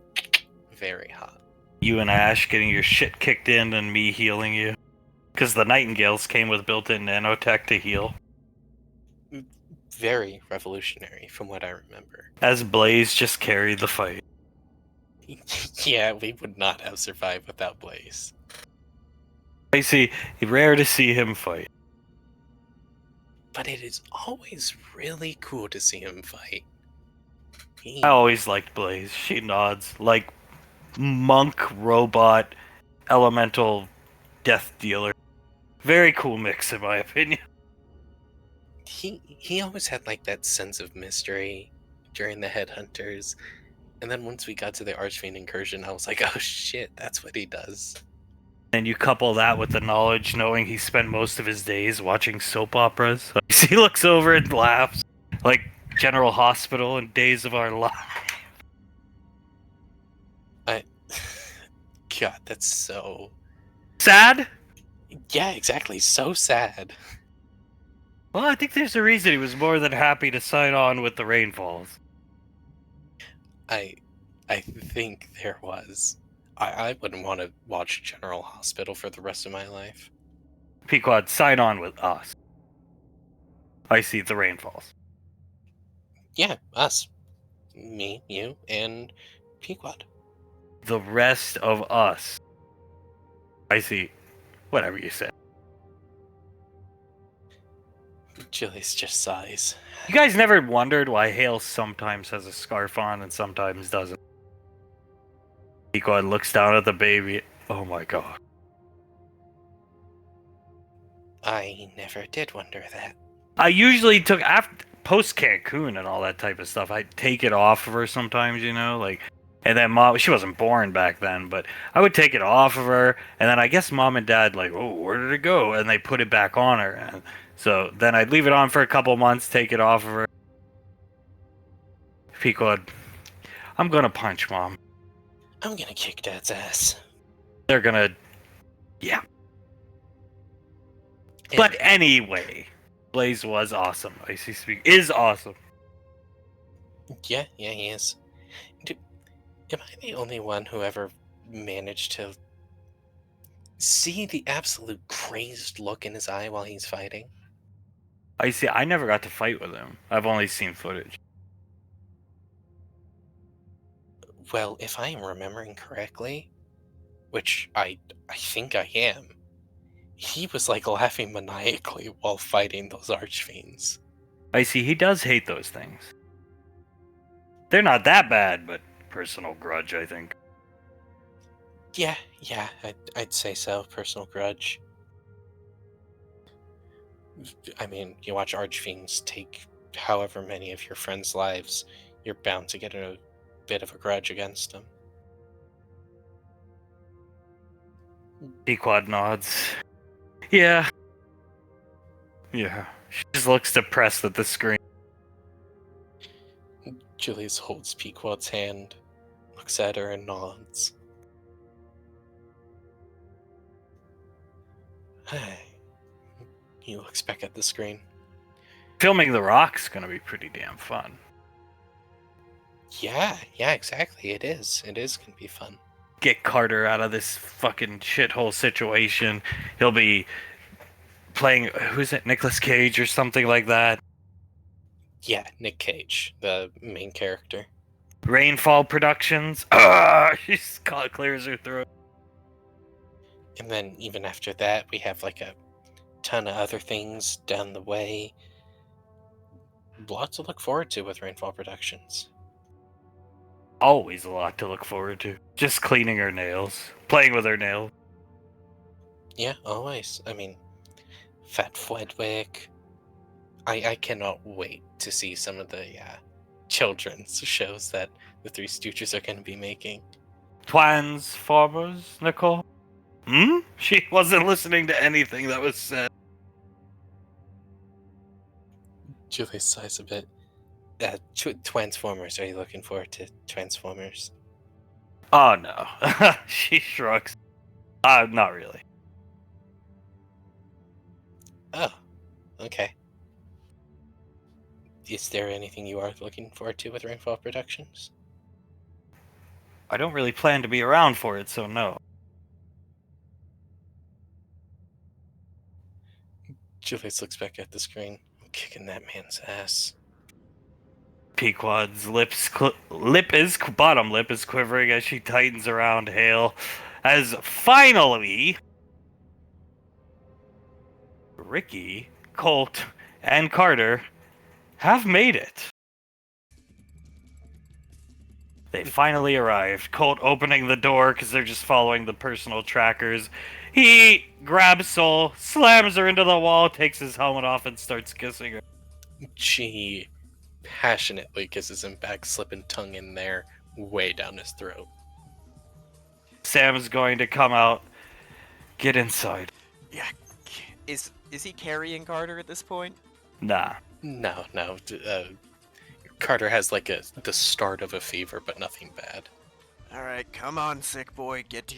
very hot. You and Ash getting your shit kicked in and me healing you. Because the Nightingales came with built-in nanotech to heal. Very revolutionary, from what I remember. As Blaze just carried the fight. Yeah, we would not have survived without Blaze. I see. Rare to see him fight. But it is always really cool to see him fight. I always liked Blaze. She nods. Like monk, robot, elemental, death dealer. Very cool mix, in my opinion. He always had like that sense of mystery during the Headhunters. And then once we got to the Archfiend incursion, I was like, oh shit, that's what he does. And you couple that with the knowledge, knowing he spent most of his days watching soap operas. He looks over and laughs, like General Hospital and Days of Our Lives. I. God, that's so. Sad? Yeah, exactly. So sad. Well, I think there's a reason he was more than happy to sign on with the Rainfalls. I think there was. I wouldn't want to watch General Hospital for the rest of my life. Pequod, sign on with us. I see the Rainfalls. Yeah, us. Me, you, and Pequod. The rest of us. I see. Whatever you said. Julius just sighs. You guys never wondered why Hale sometimes has a scarf on and sometimes doesn't? Pequod looks down at the baby. Oh my god. I never did wonder that. I usually took after post Cancun and all that type of stuff. I'd take it off of her sometimes, you know, like, and then mom, she wasn't born back then, but I would take it off of her, and then I guess mom and dad like, oh, where did it go? And they put it back on her, and so then I'd leave it on for a couple months, take it off of her. Pequod, I'm gonna punch mom. I'm gonna kick Dad's ass. They're gonna, yeah. But anyway, Blaze was awesome. Icy Speak is awesome. Yeah, he is. Am I the only one who ever managed to see the absolute crazed look in his eye while he's fighting? Icy, I never got to fight with him. I've only seen footage. Well, if I am remembering correctly, which I think I am, he was like laughing maniacally while fighting those archfiends. Icy, he does hate those things. They're not that bad, but personal grudge, I think. Yeah, I'd say so. Personal grudge. I mean, you watch archfiends take however many of your friends' lives, you're bound to get a bit of a grudge against them. Pequod nods. Yeah. Yeah. She just looks depressed at the screen. Julius holds Pequod's hand, looks at her, and nods. He looks back at the screen. Filming The Rock's gonna be pretty damn fun. Yeah, exactly. It is. It is gonna be fun. Get Carter out of this fucking shithole situation. He'll be playing, who's it, Nicolas Cage or something like that. Yeah, Nick Cage, the main character. Rainfall Productions. She clears her throat. And then even after that, we have like a ton of other things down the way. Lots to look forward to with Rainfall Productions. Always a lot to look forward to. Just cleaning her nails. Playing with her nails. Yeah, always. I mean, Fat Fledwick. I cannot wait to see some of the children's shows that the Three Stooges are going to be making. Transformers, Nicole? She wasn't listening to anything that was said. Julius sighs a bit. Transformers. Are you looking forward to Transformers? Oh no. She shrugs. Not really. Oh, okay. Is there anything you are looking forward to with Rainfall Productions? I don't really plan to be around for it, so no. Julius looks back at the screen. I'm kicking that man's ass. Pequod's bottom lip is quivering as she tightens around Hale. As finally, Ricky, Colt, and Carter have made it. They finally arrived. Colt opening the door because they're just following the personal trackers. He grabs Soul, slams her into the wall, takes his helmet off, and starts kissing her. She passionately kisses him back, slipping tongue in there, way down his throat. Sam's going to come out. Get inside. Yeah. Is he carrying Carter at this point? Nah. No, no. Carter has like the start of a fever, but nothing bad. All right, come on, sick boy. Get to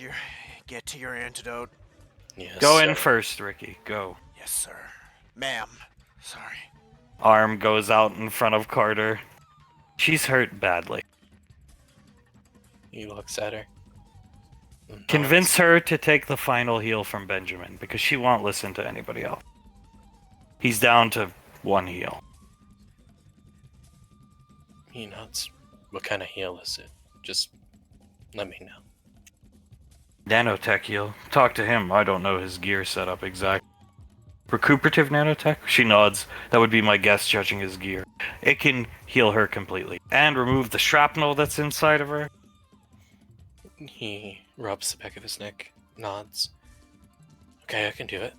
your antidote. Yes. Go in first, Ricky. Go. Yes, sir. Ma'am. Sorry. Arm goes out in front of Carter. She's hurt badly. He looks at her. Convince her to take the final heal from Benjamin, because she won't listen to anybody else. He's down to 1 heal. He nods. What kind of heal is it? Just let me know. Nanotech heal. Talk to him. I don't know his gear setup exactly. Recuperative nanotech? She nods. That would be my guess, judging his gear. It can heal her completely. And remove the shrapnel that's inside of her. He rubs the back of his neck, nods. Okay, I can do it.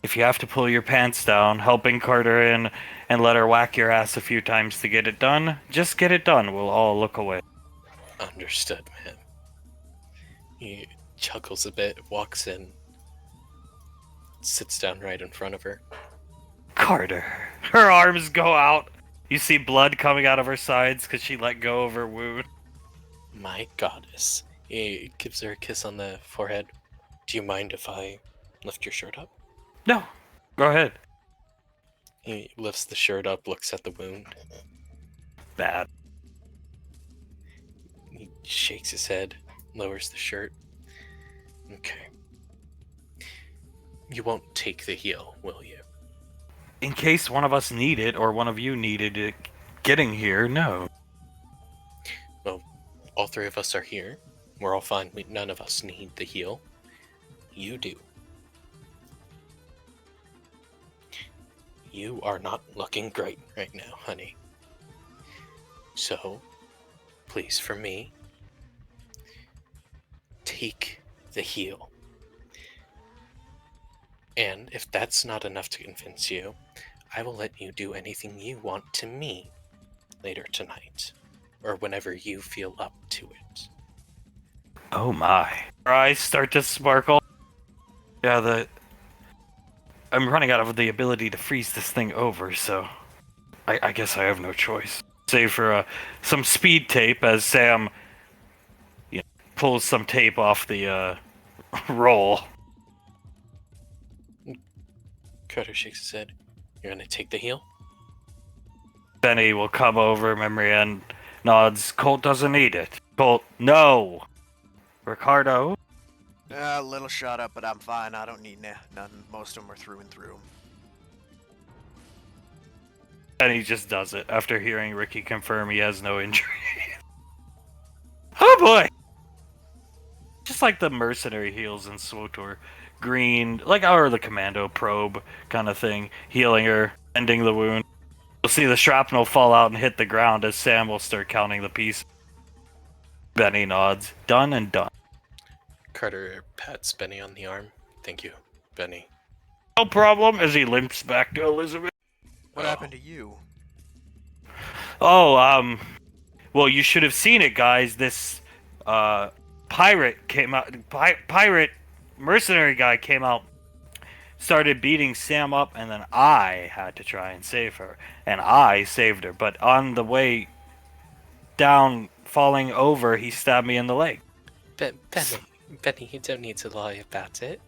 If you have to pull your pants down, helping Carter in, and let her whack your ass a few times to get it done, just get it done. We'll all look away. Understood, man. He chuckles a bit, walks in, sits down right in front of her. Carter. Her arms go out. You see blood coming out of her sides because she let go of her wound. My goddess. He gives her a kiss on the forehead. Do you mind if I lift your shirt up? No. Go ahead. He lifts the shirt up, looks at the wound. Bad. He shakes his head, lowers the shirt. Okay. You won't take the heal, will you? In case one of us need it, or one of you needed it getting here, no. Well, all 3 of us are here. We're all fine. None of us need the heal. You do. You are not looking great right now, honey. So, please, for me, take the heal. And if that's not enough to convince you, I will let you do anything you want to me later tonight, or whenever you feel up to it. Oh my. Her eyes start to sparkle. Yeah, I'm running out of the ability to freeze this thing over, so I guess I have no choice. Save for some speed tape as Sam pulls some tape off the roll. Carter shakes his head. You're gonna take the heal? Benny will come over, memory and nods. Colt doesn't need it. Colt, no! Ricardo? A little shot up, but I'm fine. I don't need none. Most of them are through and through. And he just does it after hearing Ricky confirm he has no injury. Oh boy! Just like the mercenary heals in SWTOR. Green, like our the commando probe kind of thing, healing her, ending the wound. You'll see the shrapnel fall out and hit the ground as Sam will start counting the pieces. Benny nods. Done and done. Carter pats Benny on the arm. Thank you, Benny. No problem, as he limps back to Elizabeth. What happened to you? Oh, well, you should have seen it, guys. This, pirate came out, pirate mercenary guy came out, started beating Sam up, and then I had to try and save her. And I saved her, but on the way down, falling over, he stabbed me in the leg. Benny, you don't need to lie about it.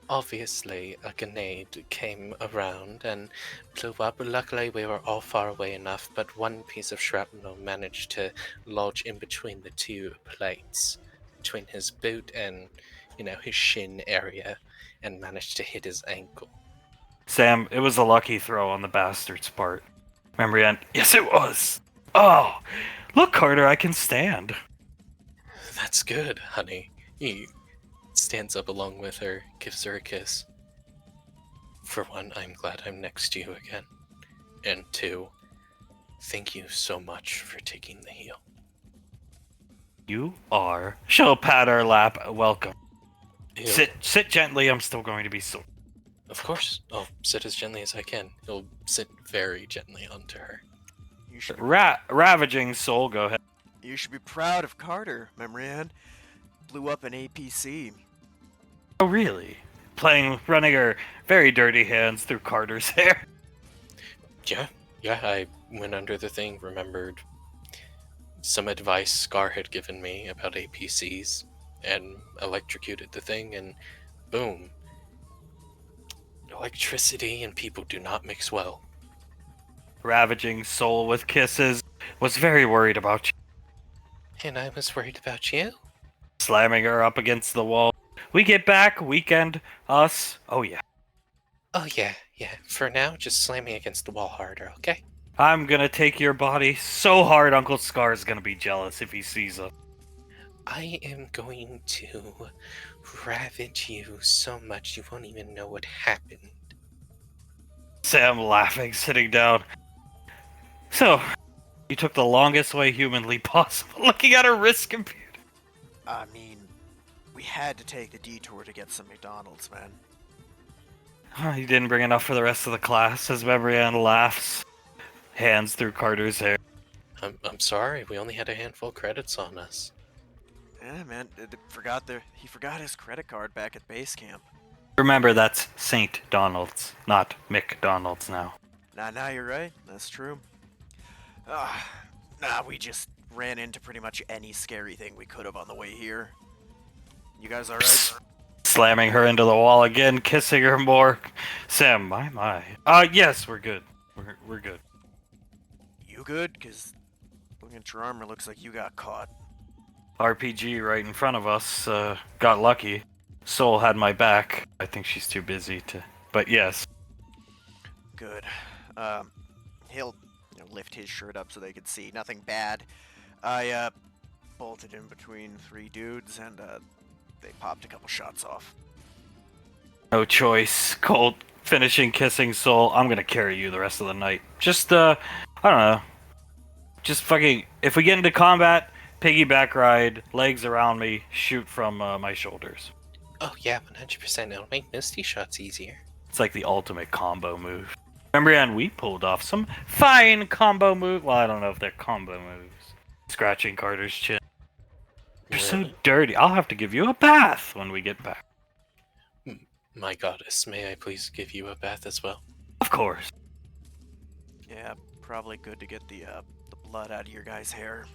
Obviously, a grenade came around and blew up. Luckily, we were all far away enough, but one piece of shrapnel managed to lodge in between the 2 plates, between his boot and, his shin area, and managed to hit his ankle. Sam, it was a lucky throw on the bastard's part. Memory end. Yes, it was. Oh, look, Carter, I can stand. That's good, honey. He stands up along with her, gives her a kiss. For one, I'm glad I'm next to you again. And 2, thank you so much for taking the heal. You are. She'll pat her lap. Welcome. He'll- Sit gently. I'm still going to be sore. Of course, I'll sit as gently as I can. He'll sit very gently onto her. You should, Ravaging soul. Go ahead. you should be proud of Carter, Memrian. Blew up an APC. Oh, really? Running her very dirty hands through Carter's hair. Yeah, I went under the thing, remembered some advice Scar had given me about APCs, and electrocuted the thing, and boom. Electricity and people do not mix well. Ravaging Soul with kisses. Was very worried about you. And I was worried about you. Slamming her up against the wall. We get back, weekend, us. Oh, yeah. Oh, yeah. For now, just slam me against the wall harder, okay? I'm gonna take your body so hard Uncle Scar's gonna be jealous if he sees us. I am going to ravage you so much you won't even know what happened. Sam laughing, sitting down. So, you took the longest way humanly possible, looking at her wrist computer. I mean, we had to take the detour to get some McDonald's, man. You didn't bring enough for the rest of the class, as Memrian laughs, hands through Carter's hair. I'm sorry, we only had a handful of credits on us. Yeah, man, he forgot his credit card back at base camp. Remember, that's St. Donald's, not McDonald's now. Nah, you're right. That's true. We just ran into pretty much any scary thing we could have on the way here. You guys alright? Slamming her into the wall again, kissing her more. Sam, my. Yes, we're good. We're good. You good? Cause looking at your armor, looks like you got caught. RPG right in front of us, got lucky. Soul had my back. I think she's too busy to... But yes. Good. He'll lift his shirt up so they could see. Nothing bad. I, bolted in between 3 dudes and, they popped a couple shots off. No choice. Cold finishing kissing Soul. I'm gonna carry you the rest of the night. Just, I don't know. Just fucking... If we get into combat, piggyback ride, legs around me, shoot from, my shoulders. Oh, yeah, 100%. It'll make Misty shots easier. It's like the ultimate combo move. Remember, and we pulled off some fine combo move. Well, I don't know if they're combo moves. Scratching Carter's chin. You're so dirty. I'll have to give you a bath when we get back. My goddess, may I please give you a bath as well? Of course. Yeah, probably good to get the blood out of your guys' hair.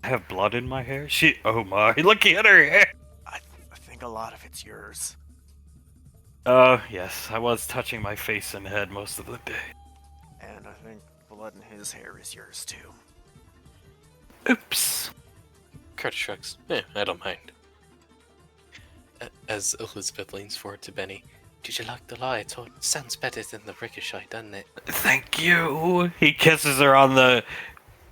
I have blood in my hair? Oh my, looking at her hair! I think a lot of it's yours. Oh, yes, I was touching my face and head most of the day. And I think blood in his hair is yours too. Oops. Carter shrugs. I don't mind. As Elizabeth leans forward to Benny, did you like the lie I told? Sounds better than the ricochet, doesn't it? Thank you. He kisses her on the...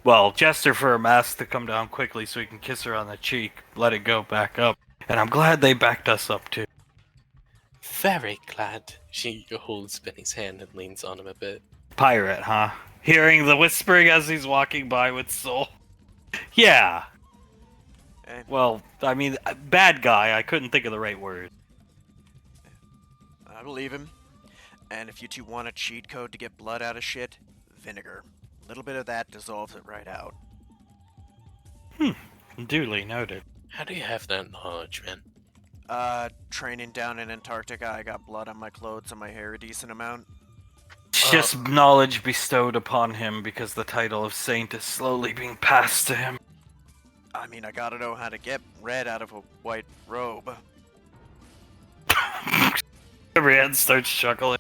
Well, gesture for her mask to come down quickly so he can kiss her on the cheek. Let it go back up. And I'm glad they backed us up too. Very glad. She holds Benny's hand and leans on him a bit. Pirate, huh? Hearing the whispering as he's walking by with Soul. Yeah. Well, I mean, bad guy. I couldn't think of the right word. I believe him. And if you two want a cheat code to get blood out of shit, vinegar. A little bit of that dissolves it right out. Duly noted. How do you have that knowledge, man? Training down in Antarctica, I got blood on my clothes and my hair a decent amount. It's just knowledge bestowed upon him because the title of saint is slowly being passed to him. I mean, I gotta know how to get red out of a white robe. Brienne starts chuckling.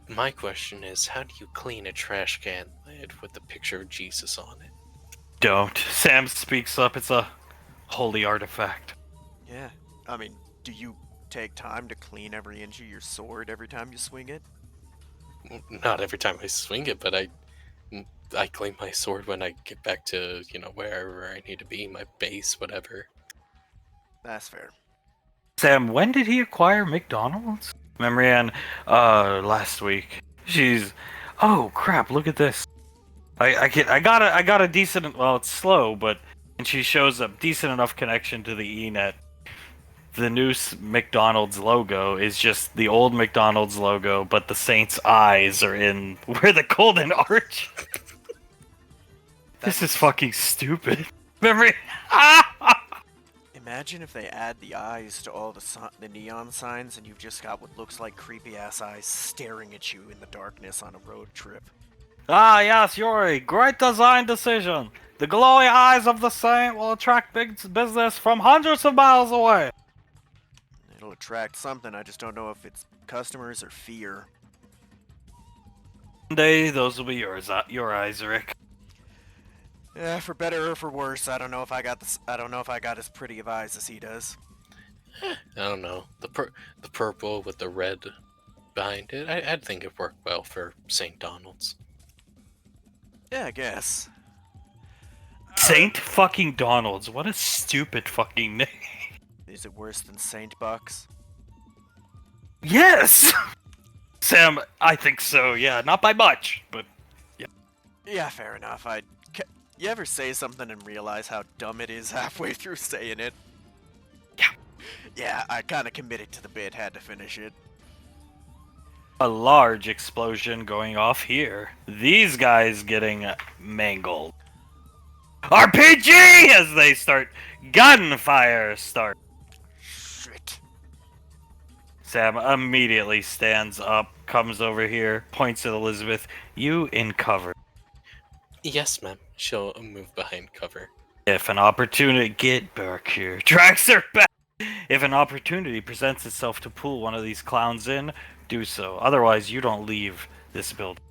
My question is, how do you clean a trash can lid with the picture of Jesus on it? Don't. Sam speaks up. It's a holy artifact. Yeah, I mean, do you take time to clean every inch of your sword every time you swing it? Not every time I swing it, but I clean my sword when I get back to, wherever I need to be, my base, whatever. That's fair. Sam, when did he acquire McDonald's? Memrian, last week. Oh crap! Look at this. I got a decent. Well, it's slow, but and she shows a decent enough connection to the ENet. The new McDonald's logo is just the old McDonald's logo, but the Saint's eyes are in where the golden arch. This is fucking stupid. Remember? Imagine if they add the eyes to all the neon signs and you've just got what looks like creepy-ass eyes staring at you in the darkness on a road trip. Ah, yes, Yuri, great design decision. The glowing eyes of the saint will attract big business from hundreds of miles away. It'll attract something, I just don't know if it's customers or fear. One day, those will be yours, your eyes, Rick. Yeah, for better or for worse, I don't know if I got as pretty of eyes as he does. I don't know. The purple with the red behind it. I'd think it worked well for St. Donald's. Yeah, I guess. Saint fucking Donald's. What a stupid fucking name. Is it worse than Saint Bucks? Yes! Sam, I think so, yeah. Not by much, but... Yeah, fair enough. You ever say something and realize how dumb it is halfway through saying it? Yeah. Yeah, I kinda committed to the bit, had to finish it. A large explosion going off here. These guys getting mangled. RPG as they start. Gunfire start. Shit. Sam immediately stands up, comes over here, points at Elizabeth. You in cover. Yes, ma'am. She'll move behind cover. If an opportunity... Get back here. Tracks her back. If an opportunity presents itself to pull one of these clowns in, do so. Otherwise, you don't leave this building.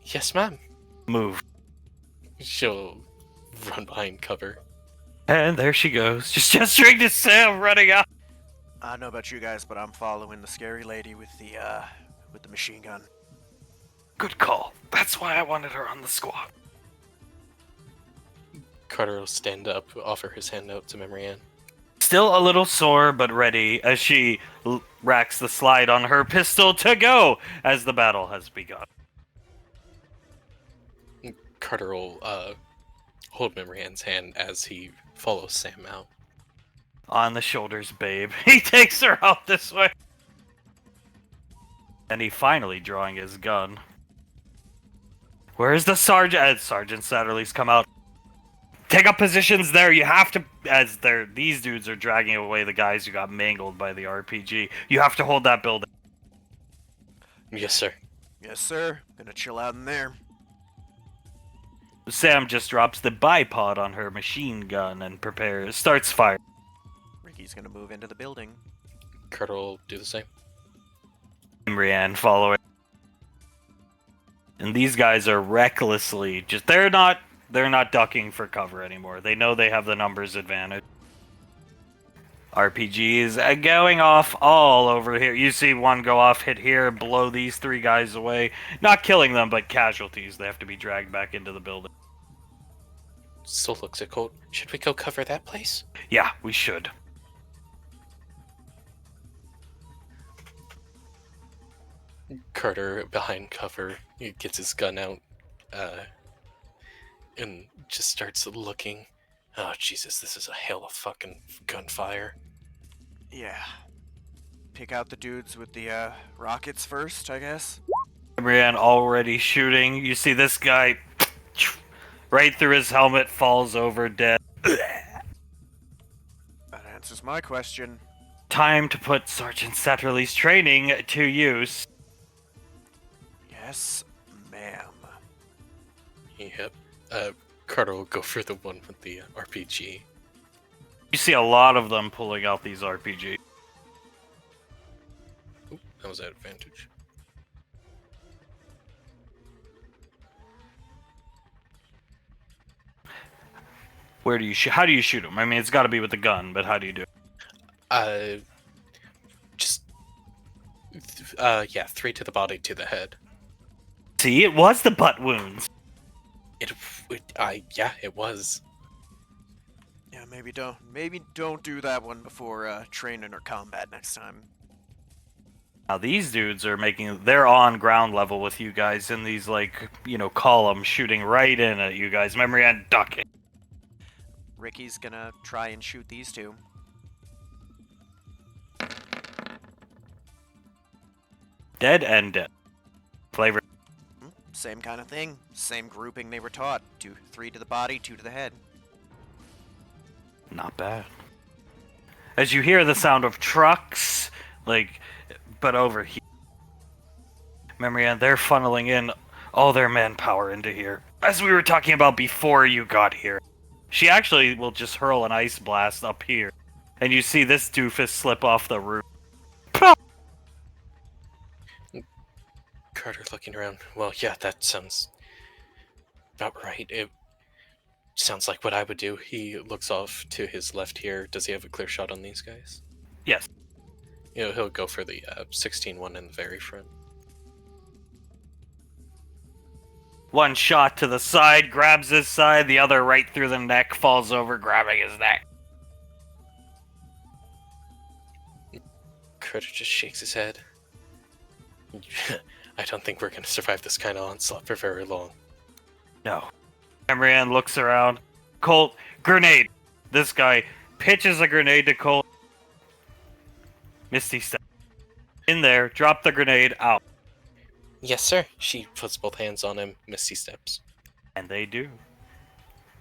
Yes, ma'am. Move. She'll run behind cover. And there she goes, just gesturing to Sam, running out. I don't know about you guys, but I'm following the scary lady with the machine gun. Good call. That's why I wanted her on the squad. Carter will stand up, offer his hand out to Memory Ann. Still a little sore, but ready as she racks the slide on her pistol to go as the battle has begun. Carter will hold Memory Ann's hand as he follows Sam out. On the shoulders, babe. He takes her out this way. And he finally drawing his gun. Where's the sergeant? As Sergeant Satterley's come out. Take up positions there. You have to, as these dudes are dragging away the guys who got mangled by the RPG. You have to hold that building. Yes, sir. Yes, sir. Gonna chill out in there. Sam just drops the bipod on her machine gun and starts fire. Ricky's gonna move into the building. Carter will do the same. Brienne following. And these guys are recklessly they're not ducking for cover anymore. They know they have the numbers advantage. RPGs going off all over here. You see one go off, hit here, blow these three guys away. Not killing them, but casualties. They have to be dragged back into the building. Still looks at Colt. Should we go cover that place? Yeah, we should. Carter, behind cover, he gets his gun out and just starts looking. Oh, Jesus, this is a hail of fucking gunfire. Yeah. Pick out the dudes with the rockets first, I guess. Brienne already shooting. You see this guy right through his helmet, falls over dead. That answers my question. Time to put Sergeant Satterley's training to use. Yes, ma'am. Yep. Carter will go for the one with the RPG. You see a lot of them pulling out these RPG. Oop, that was at advantage. Where do you shoot? How do you shoot them? I mean, it's got to be with the gun, but how do you do it? Yeah, 3 to the body, to the head. See, it was the butt wounds. Yeah, it was. Yeah, maybe don't do that one before training or combat next time. Now these dudes are they're on ground level with you guys in these, columns shooting right in at you guys. Memory and ducking. Ricky's gonna try and shoot these two. Dead and dead. Flavor. Same kind of thing. Same grouping they were taught. 3 to the body, 2 to the head. Not bad. as you hear the sound of trucks, but over here. Marianne, they're funneling in all their manpower into here. As we were talking about before you got here. She actually will just hurl an ice blast up here. And you see this doofus slip off the roof. Carter looking around. Well, yeah, that sounds about right. It sounds like what I would do. He looks off to his left here. Does he have a clear shot on these guys? Yes. He'll go for the 16 one in the very front. One shot to the side, grabs his side, the other right through the neck, falls over, grabbing his neck. Carter just shakes his head. I don't think we're going to survive this kind of onslaught for very long. No. Marianne looks around. Colt, grenade! This guy pitches a grenade to Colt. Misty step. In there, drop the grenade, out. Yes, sir. She puts both hands on him, misty steps. And they do.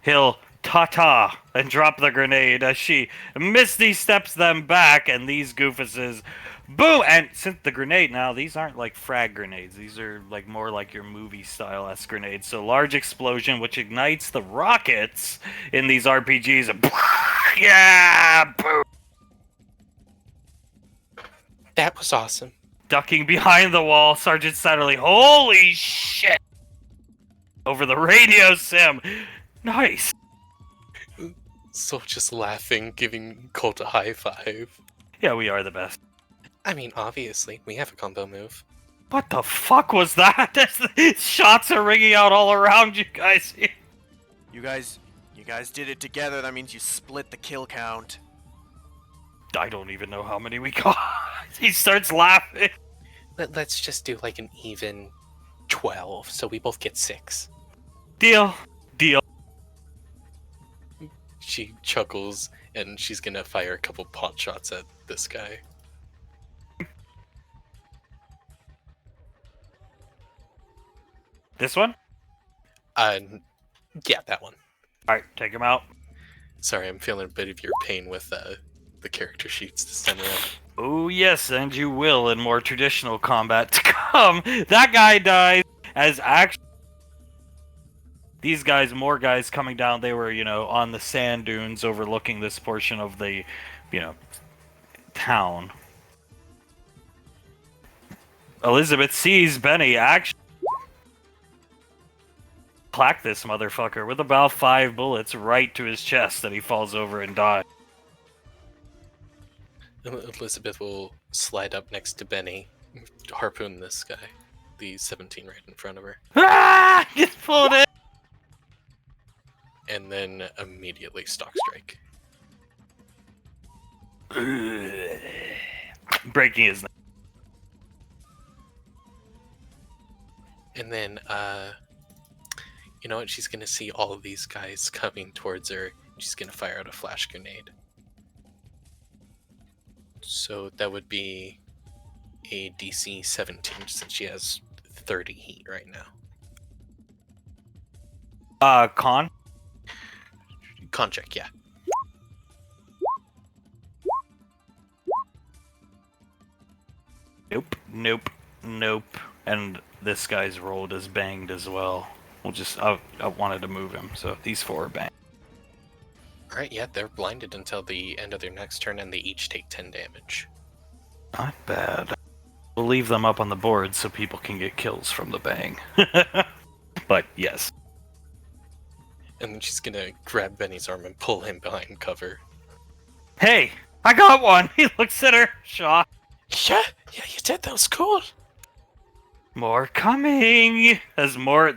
He'll ta-ta and drop the grenade as she Misty steps them back, and these goofuses boom! And since the grenade now, these aren't like frag grenades. These are like more like your movie style-esque grenades. So large explosion which ignites the rockets in these RPGs. And yeah! Boom! That was awesome. Ducking behind the wall, Sergeant Satterley. Holy shit! Over the radio, Sim. Nice. So just laughing, giving Colt a high five. Yeah, we are the best. I mean, obviously, we have a combo move. What the fuck was that? Shots are ringing out all around you guys. You guys did it together. That means you split the kill count. I don't even know how many we got. He starts laughing. Let's just do like an even 12, so we both get 6. Deal. She chuckles, and she's gonna fire a couple pot shots at this guy. This one? Yeah, that one. Alright, take him out. Sorry, I'm feeling a bit of your pain with the character sheets this time around. Oh yes, and you will in more traditional combat to come. That guy dies as actually these guys, more guys coming down. They were, on the sand dunes overlooking this portion of the, town. Elizabeth sees Benny actually clack this motherfucker with about 5 bullets right to his chest, and he falls over and dies. Elizabeth will slide up next to Benny, harpoon this guy, the 17 right in front of her, Ah! Gets pulled in! and then immediately stock strike. Breaking his neck. And then, you know what? She's gonna see all of these guys coming towards her. She's gonna fire out a flash grenade. So that would be a DC 17 since she has 30 heat right now. Con? Con check, yeah. Nope. And this guy's rolled is banged as well. I wanted to move him, so these 4 are banged. Alright, yeah, they're blinded until the end of their next turn, and they each take 10 damage. Not bad. We'll leave them up on the board so people can get kills from the bang. But yes. And then she's gonna grab Benny's arm and pull him behind cover. Hey, I got one! He looks at her, shocked. Yeah, you did. That was cool. More coming! As more,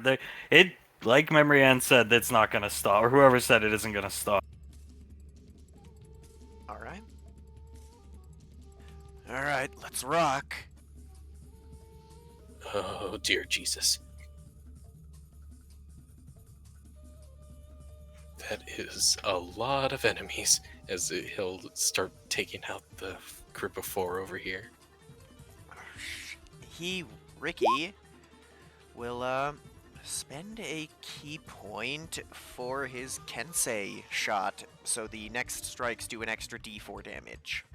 like Memory Ann said, that's not gonna stop, or whoever said it isn't gonna stop. Alright, let's rock. Oh, dear Jesus. That is a lot of enemies, as he'll start taking out the group of 4 over here. Ricky, will, spend a key point for his Kensei shot, so the next strikes do an extra d4 damage.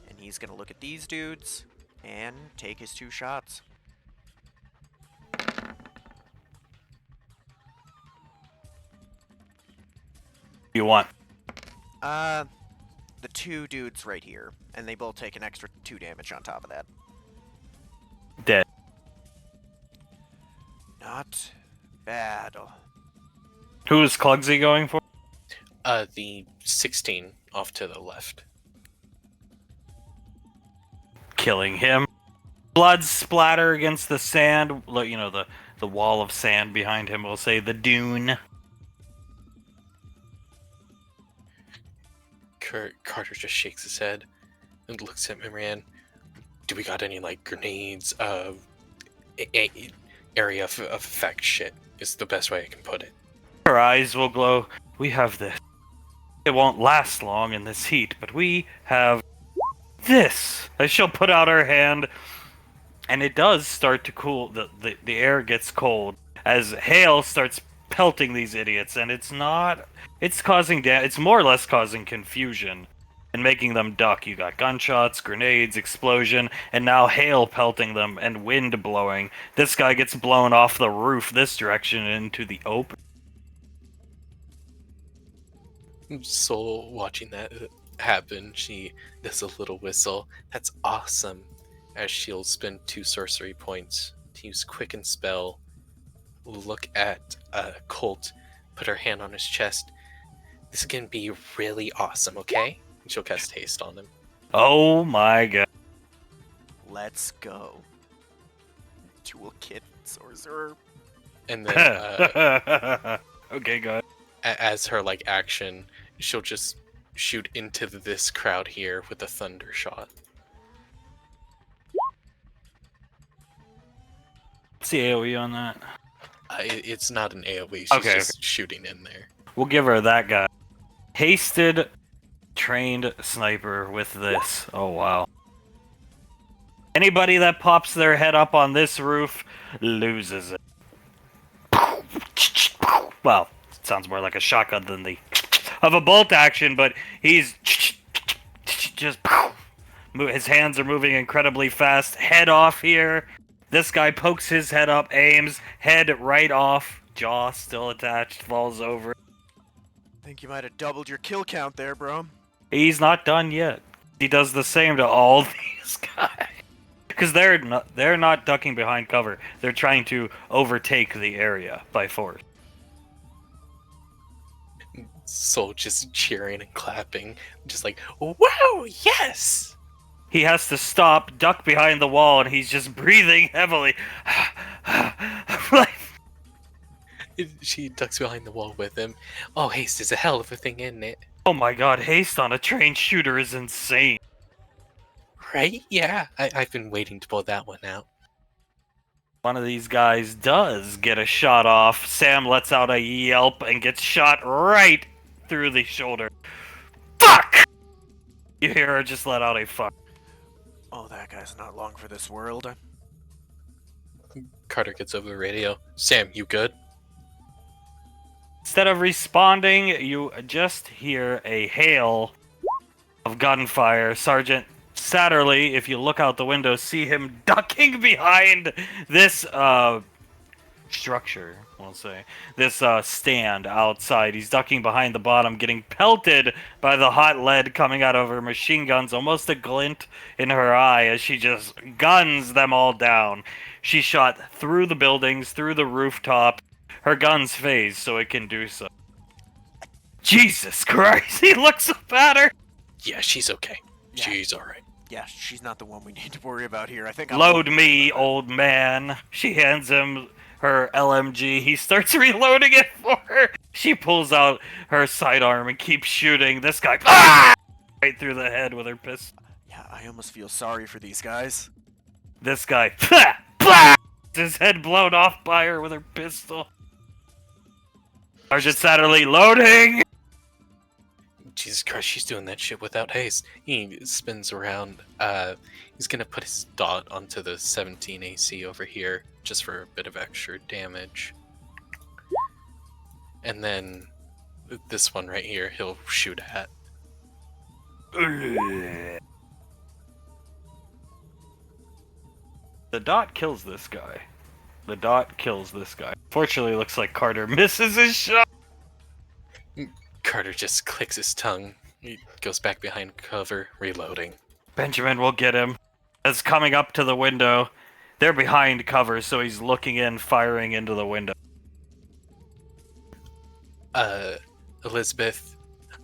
And he's gonna look at these dudes and take his 2 shots. You want? The 2 dudes right here, and they both take an extra 2 damage on top of that. Dead. Not bad. Who is Clugsy going for? The 16 off to the left. Killing him. Blood splatter against the sand. You know, the wall of sand behind him. We'll say the dune. Carter just shakes his head and looks at Marianne. Do we got any, like, grenades? Area of effect shit is the best way I can put it. Her eyes will glow. We have this. It won't last long in this heat, but we have this. As she'll put out her hand, and it does start to cool. The air gets cold as hail starts pelting these idiots, and it's causing it's more or less causing confusion and making them duck. You got gunshots, grenades, explosion, and now hail pelting them and wind blowing. This guy gets blown off the roof this direction into the open. So watching that happen, she does a little whistle. That's awesome. As she'll spend 2 sorcery points to use Quicken Spell, look at Colt, put her hand on his chest. This is gonna be really awesome, okay? And she'll cast Haste on him. Oh my god. Let's go. Toolkit sorcerer. And then Okay, go ahead. as her, like, action, she'll just shoot into this crowd here with a thunder shot. What's the AoE on that? It's not an AoE, she's Okay, just shooting in there. We'll give her that guy. Hasted, trained sniper with this. Oh, wow. Anybody that pops their head up on this roof loses it. Well, it sounds more like a shotgun than the of a bolt action, but he's just his hands are moving incredibly fast. Head off here. This guy pokes his head up, aims, head right off, jaw still attached, falls over. Think you might have doubled your kill count there, bro. He's not done yet. He does the same to all these guys. Because they're not ducking behind cover. They're trying to overtake the area by force. Soul just cheering and clapping, just like, wow, yes! He has to stop, duck behind the wall, and he's just breathing heavily. She ducks behind the wall with him. Oh, haste is a hell of a thing, isn't it? Oh my god, haste on a trained shooter is insane. Right? Yeah, I've been waiting to pull that one out. One of these guys does get a shot off. Sam lets out a yelp and gets shot right through the shoulder. Fuck! You hear her just let out a fuck. Oh, that guy's not long for this world. Carter gets over the radio. Sam, you good? Instead of responding, you just hear a hail of gunfire. Sergeant Satterley, if you look out the window, see him ducking behind this structure, we'll say. This stand outside. He's ducking behind the bottom, getting pelted by the hot lead coming out of her machine guns, almost a glint in her eye as she just guns them all down. She shot through the buildings, through the rooftop. Her guns phase, so it can do so. Jesus Christ, he looks up at her! Yeah, she's okay. Yeah. She's alright. Yeah, she's not the one we need to worry about here. I think Load me, old man. She hands him her LMG. He starts reloading it for her. She pulls out her sidearm and keeps shooting. This guy right through the head with her pistol. Yeah, I almost feel sorry for these guys. This guy his head blown off by her with her pistol. Sergeant Satterley loading! Jesus Christ, she's doing that shit without haste. He spins around. He's gonna put his dot onto the 17 AC over here just for a bit of extra damage. And then this one right here, he'll shoot at. The dot kills this guy. The dot kills this guy. Fortunately, it looks like Carter misses his shot. Carter just clicks his tongue. He goes back behind cover, reloading. Benjamin will get him. As coming up to the window. They're behind cover, so he's looking in, firing into the window. Elizabeth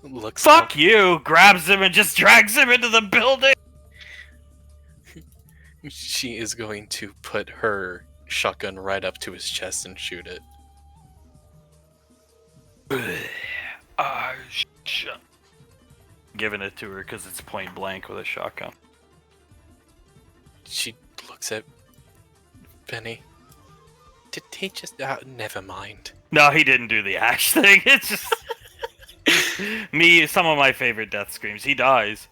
looks Fuck up. you! Grabs him and just drags him into the building! She is going to put her shotgun right up to his chest and shoot it. Shut. Giving it to her because it's point blank with a shotgun. She looks at Benny. Did he just... never mind. No, he didn't do the axe thing. It's just... some of my favorite death screams. He dies.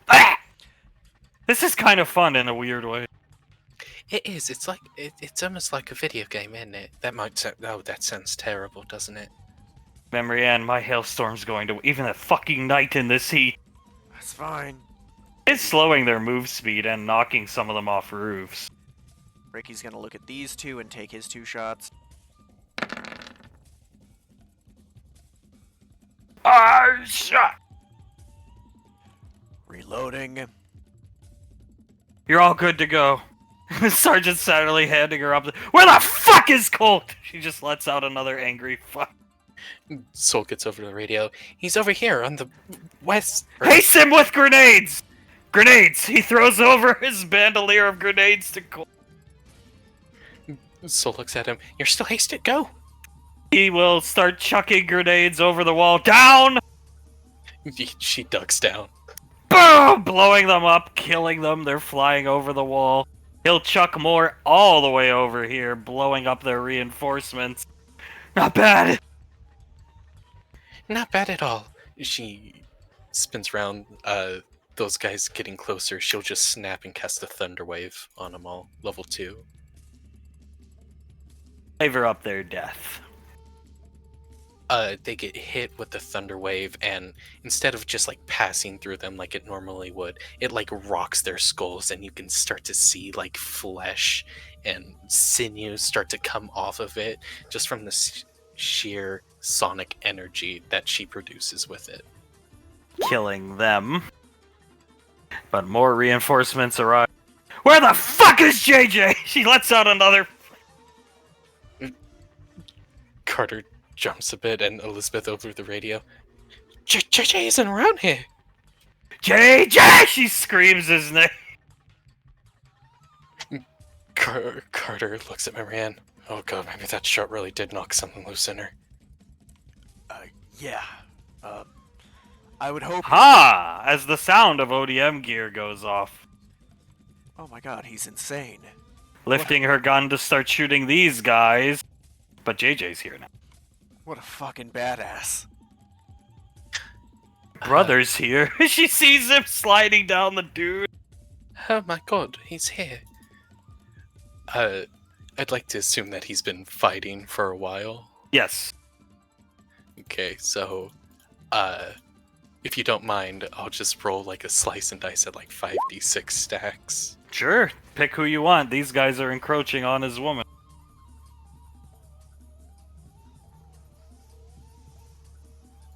This is kind of fun in a weird way. It is. It's like it's almost like a video game, isn't it? That might. Oh, that sounds terrible, doesn't it? Memory Ann, my hailstorm's going to... Even a fucking night in this heat. That's fine. It's slowing their move speed and knocking some of them off roofs. Ricky's gonna look at these two and take his 2 shots. Shot! Reloading. You're all good to go. Sergeant Satterley handing her up. Where the fuck is Colt? She just lets out another angry fuck. Soul gets over to the radio. He's over here on the west. Haste him with grenades! Grenades! He throws over his bandolier of grenades to Colt. Soul looks at him. You're still hasted. Go. He will start chucking grenades over the wall. Down! She ducks down. Boom! Blowing them up, killing them. They're flying over the wall. He'll chuck more all the way over here, blowing up their reinforcements. Not bad. Not bad at all. She spins around. Those guys getting closer. She'll just snap and cast a thunder wave on them all. Level 2. Favor up their death. They get hit with the thunder wave, and instead of just like passing through them like it normally would, it like rocks their skulls, and you can start to see like flesh and sinews start to come off of it just from the sheer sonic energy that she produces with it. Killing them. But more reinforcements arrive. Where the fuck is JJ? She lets out another... Carter jumps a bit, and Elizabeth over the radio. JJ isn't around here. JJ! She screams his name. Carter looks at Marianne. Oh god, maybe that shot really did knock something loose in her. Yeah. I would hope... Ha! As the sound of ODM gear goes off. Oh my god, he's insane. Lifting her gun to start shooting these guys. But JJ's here now. What a fucking badass. Brother's here. She sees him sliding down the dude. Oh my god, he's here. I'd like to assume that he's been fighting for a while. Yes. Okay, so, if you don't mind, I'll just roll like a slice and dice at like 5d6 stacks. Sure. Pick who you want. These guys are encroaching on his woman.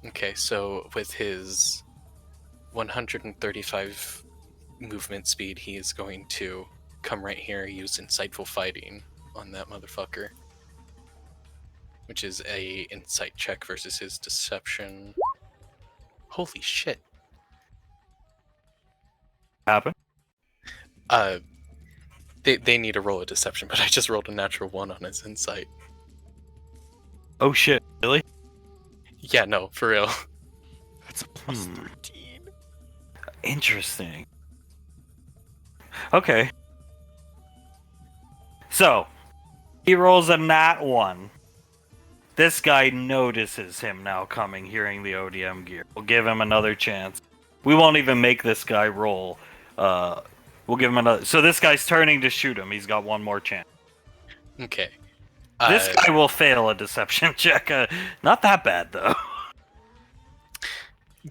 Okay, so with his 135 movement speed, he is going to come right here, use insightful fighting on that motherfucker. Which is a insight check versus his deception. Holy shit. Happen? They need to roll a deception, but I just rolled a natural 1 on his insight. Oh shit. Really? Yeah, no, for real. That's a plus 13. Interesting. Okay. So, he rolls a nat 1. This guy notices him now coming, hearing the ODM gear. We'll give him another chance. We won't even make this guy roll. We'll give him another... So this guy's turning to shoot him. He's got one more chance. Okay, This guy will fail a deception check. Not that bad though.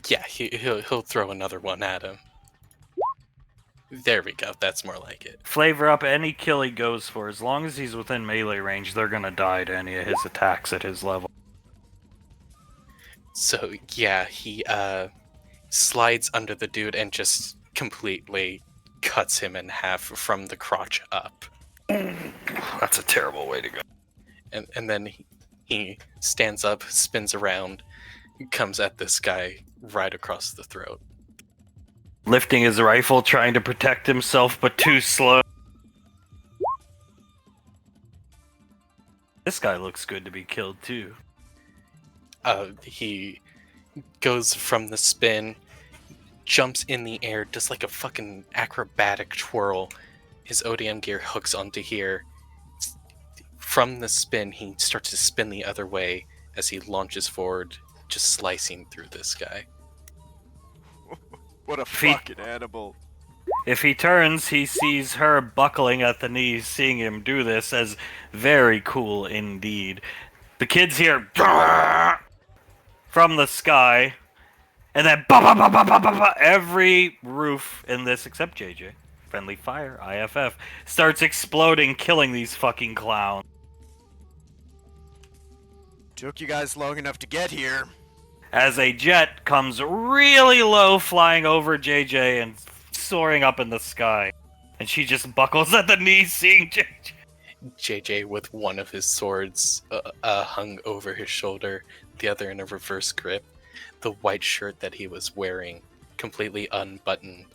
Yeah, he'll throw another one at him. There we go. That's more like it. Flavor up any kill he goes for. As long as he's within melee range, they're gonna die to any of his attacks at his level. So yeah, he slides under the dude and just completely cuts him in half from the crotch up. That's a terrible way to go. And then he stands up, spins around, comes at this guy right across the throat. Lifting his rifle, trying to protect himself, but too slow. This guy looks good to be killed too. He goes from the spin, jumps in the air, does like a fucking acrobatic twirl. His ODM gear hooks onto here. From the spin, he starts to spin the other way as he launches forward, just slicing through this guy. What a fucking animal. If he turns, he sees her buckling at the knees, seeing him do this as very cool indeed. The kids hear from the sky, and then every roof in this, except JJ, friendly fire, IFF, starts exploding, killing these fucking clowns. Took you guys long enough to get here. As a jet comes really low, flying over JJ and soaring up in the sky. And she just buckles at the knees, seeing JJ. JJ with one of his swords hung over his shoulder, the other in a reverse grip. The white shirt that he was wearing completely unbuttoned,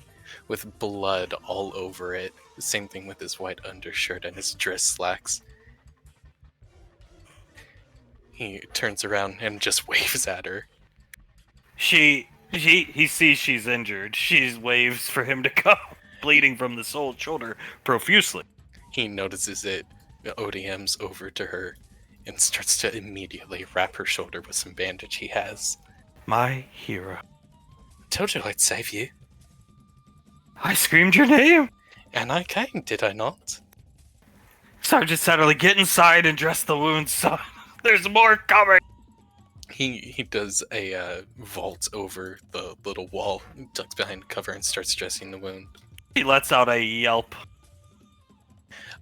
with blood all over it. Same thing with his white undershirt and his dress slacks. He turns around and just waves at her. He sees she's injured. She waves for him to come, bleeding from the shoulder profusely. He notices it, ODMs over to her, and starts to immediately wrap her shoulder with some bandage he has. My hero. Told you I'd save you. I screamed your name. And I came, did I not? Sergeant Satterley, get inside and dress the wounds, son. There's more coming. He does a vault over the little wall, ducks behind cover, and starts dressing the wound. He lets out a yelp.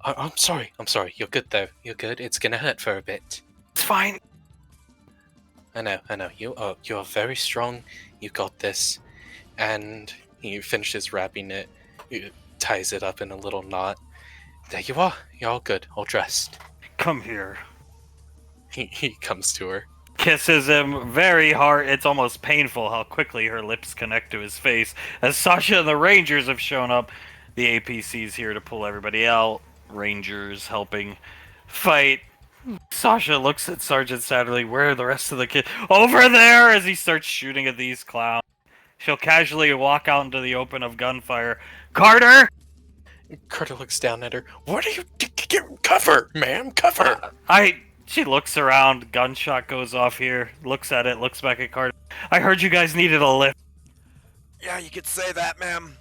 I'm sorry. You're good though. You're good. It's gonna hurt for a bit. It's fine. I know. You are very strong. You got this. And he finishes wrapping it. He ties it up in a little knot. There you are. You're all good. All dressed. Come here. He comes to her. Kisses him very hard. It's almost painful how quickly her lips connect to his face. As Sasha and the Rangers have shown up, the APC's here to pull everybody out. Rangers helping fight. Sasha looks at Sergeant Satterley. Where are the rest of the kids? Over there! As he starts shooting at these clowns. She'll casually walk out into the open of gunfire. Carter! Carter looks down at her. What are you... Cover, ma'am! Cover! She looks around. Gunshot goes off here. Looks at it. Looks back at Carter. I heard you guys needed a lift. Yeah, you could say that, ma'am.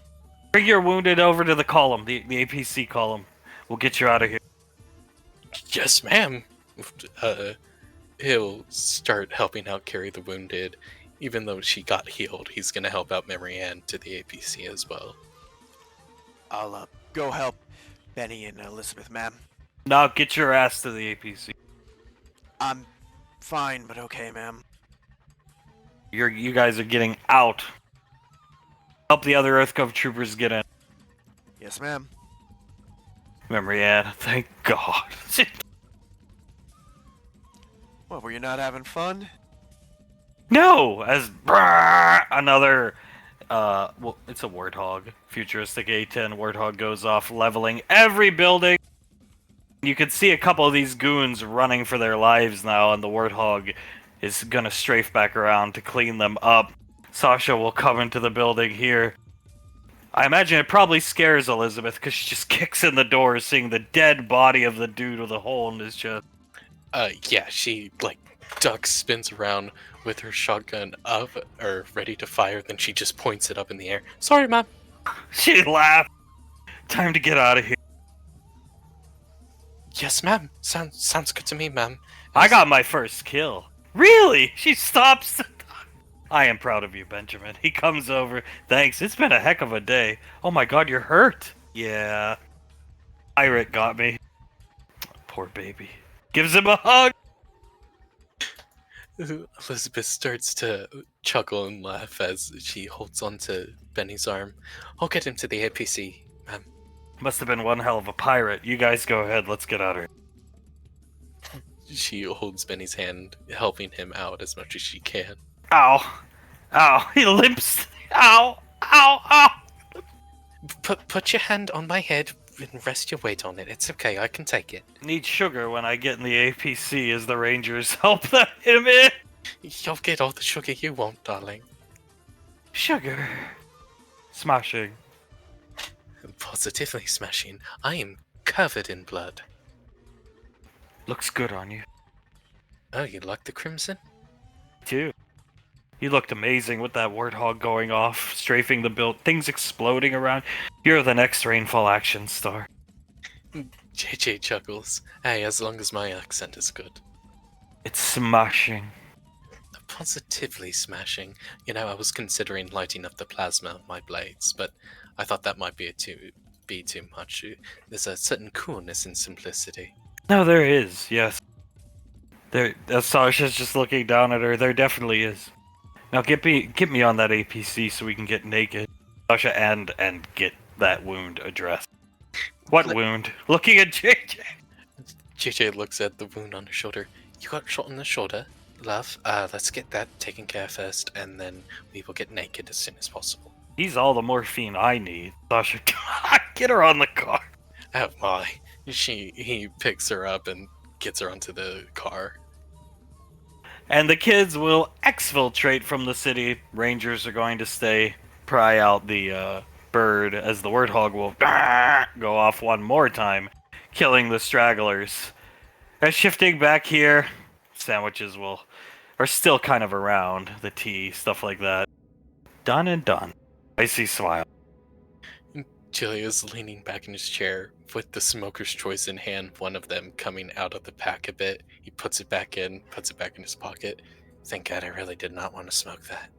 Bring your wounded over to the column. The APC column. We'll get you out of here. Yes, ma'am. He'll start helping out carry the wounded. Even though she got healed, he's gonna help out Memory Ann to the APC as well. I'll go help Benny and Elizabeth, ma'am. Now get your ass to the APC. I'm fine, but okay, ma'am. You guys are getting out. Help the other EarthGov troopers get in. Yes, ma'am. Memory Ann, thank God. What, were you not having fun? No! As another, well, it's a Warthog. Futuristic A-10 Warthog goes off, leveling every building. You can see a couple of these goons running for their lives now, and the Warthog is gonna strafe back around to clean them up. Sasha will come into the building here. I imagine it probably scares Elizabeth, because she just kicks in the door, seeing the dead body of the dude with a hole in his chest. Yeah, she, ducks, spins around with her shotgun up, or ready to fire, then she just points it up in the air. Sorry, Mom. She laughed. Time to get out of here. Yes, ma'am. Sounds good to me, ma'am. I got my first kill. Really? She stops. I am proud of you, Benjamin. He comes over. Thanks. It's been a heck of a day. Oh my god, you're hurt. Yeah. Pirate got me. Poor baby. Gives him a hug. Elizabeth starts to chuckle and laugh as she holds onto Benny's arm. I'll get him to the APC, ma'am. Must have been one hell of a pirate. You guys go ahead. Let's get out of here. She holds Benny's hand, helping him out as much as she can. Ow. Ow. He limps. Ow. Ow. Ow. Put your hand on my head and rest your weight on it. It's okay, I can take it. Need sugar when I get in the APC as the Rangers help him in. You'll get all the sugar you want, darling. Sugar. Smashing. Positively smashing. I am covered in blood. Looks good on you. Oh, you like the crimson? Too. You looked amazing with that warthog going off, strafing the build, things exploding around. You're the next Rainfall action star. JJ chuckles. Hey, as long as my accent is good. It's smashing. Positively smashing. You know, I was considering lighting up the plasma on my blades, but I thought that might be too much. There's a certain coolness and simplicity. No, there is, yes. Sasha's just looking down at her. There definitely is. Now get me on that APC so we can get naked, Sasha, and get that wound addressed. What wound? Looking at JJ. JJ looks at the wound on her shoulder. You got shot in the shoulder, love. Let's get that taken care of first, and then we will get naked as soon as possible. He's all the morphine I need. Sasha, get her on the car. Oh my. He picks her up and gets her onto the car. And the kids will exfiltrate from the city. Rangers are going to stay, pry out the bird as the warthog will go off one more time, killing the stragglers. And shifting back here, sandwiches are still kind of around, the tea, stuff like that. Done and done. Icy smile. Julia's leaning back in his chair with the smoker's choice in hand, one of them coming out of the pack a bit. He puts it back in his pocket. Thank God I really did not want to smoke that.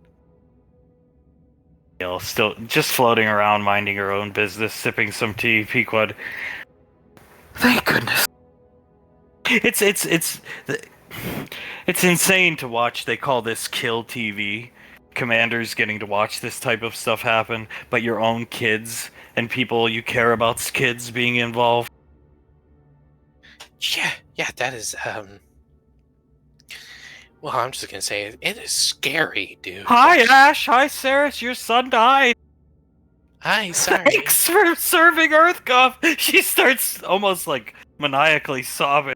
Still just floating around, minding her own business, sipping some tea, Pequod. Thank goodness. It's insane to watch. They call this kill TV. Commanders getting to watch this type of stuff happen, but your own kids and people you care about's kids being involved. Yeah, that is, well, I'm just gonna say it is scary, dude. Hi, Ash. Hi, Saris. Your son died. Hi, sorry. Thanks for serving EarthGov. She starts almost like maniacally sobbing.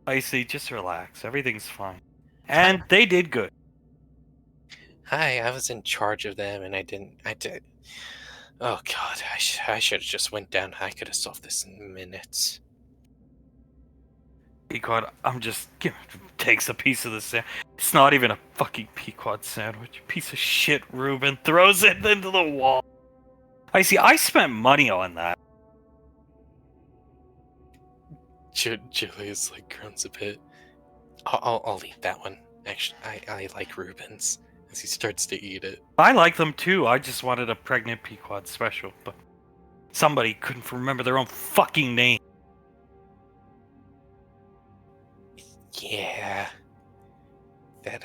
Icy, just relax. Everything's fine. And they did good. Hi, I was in charge of them, and I did. Oh God, I should have just went down. I could have solved this in minutes. Pequod, takes a piece of the sandwich. It's not even a fucking Pequod sandwich. Piece of shit, Ruben. Throws it into the wall. I spent money on that. Julius like grunts a bit. I'll eat that one. Actually, I like Rubens. As he starts to eat it. I like them too. I just wanted a pregnant Pequod special, but somebody couldn't remember their own fucking name. Yeah. That,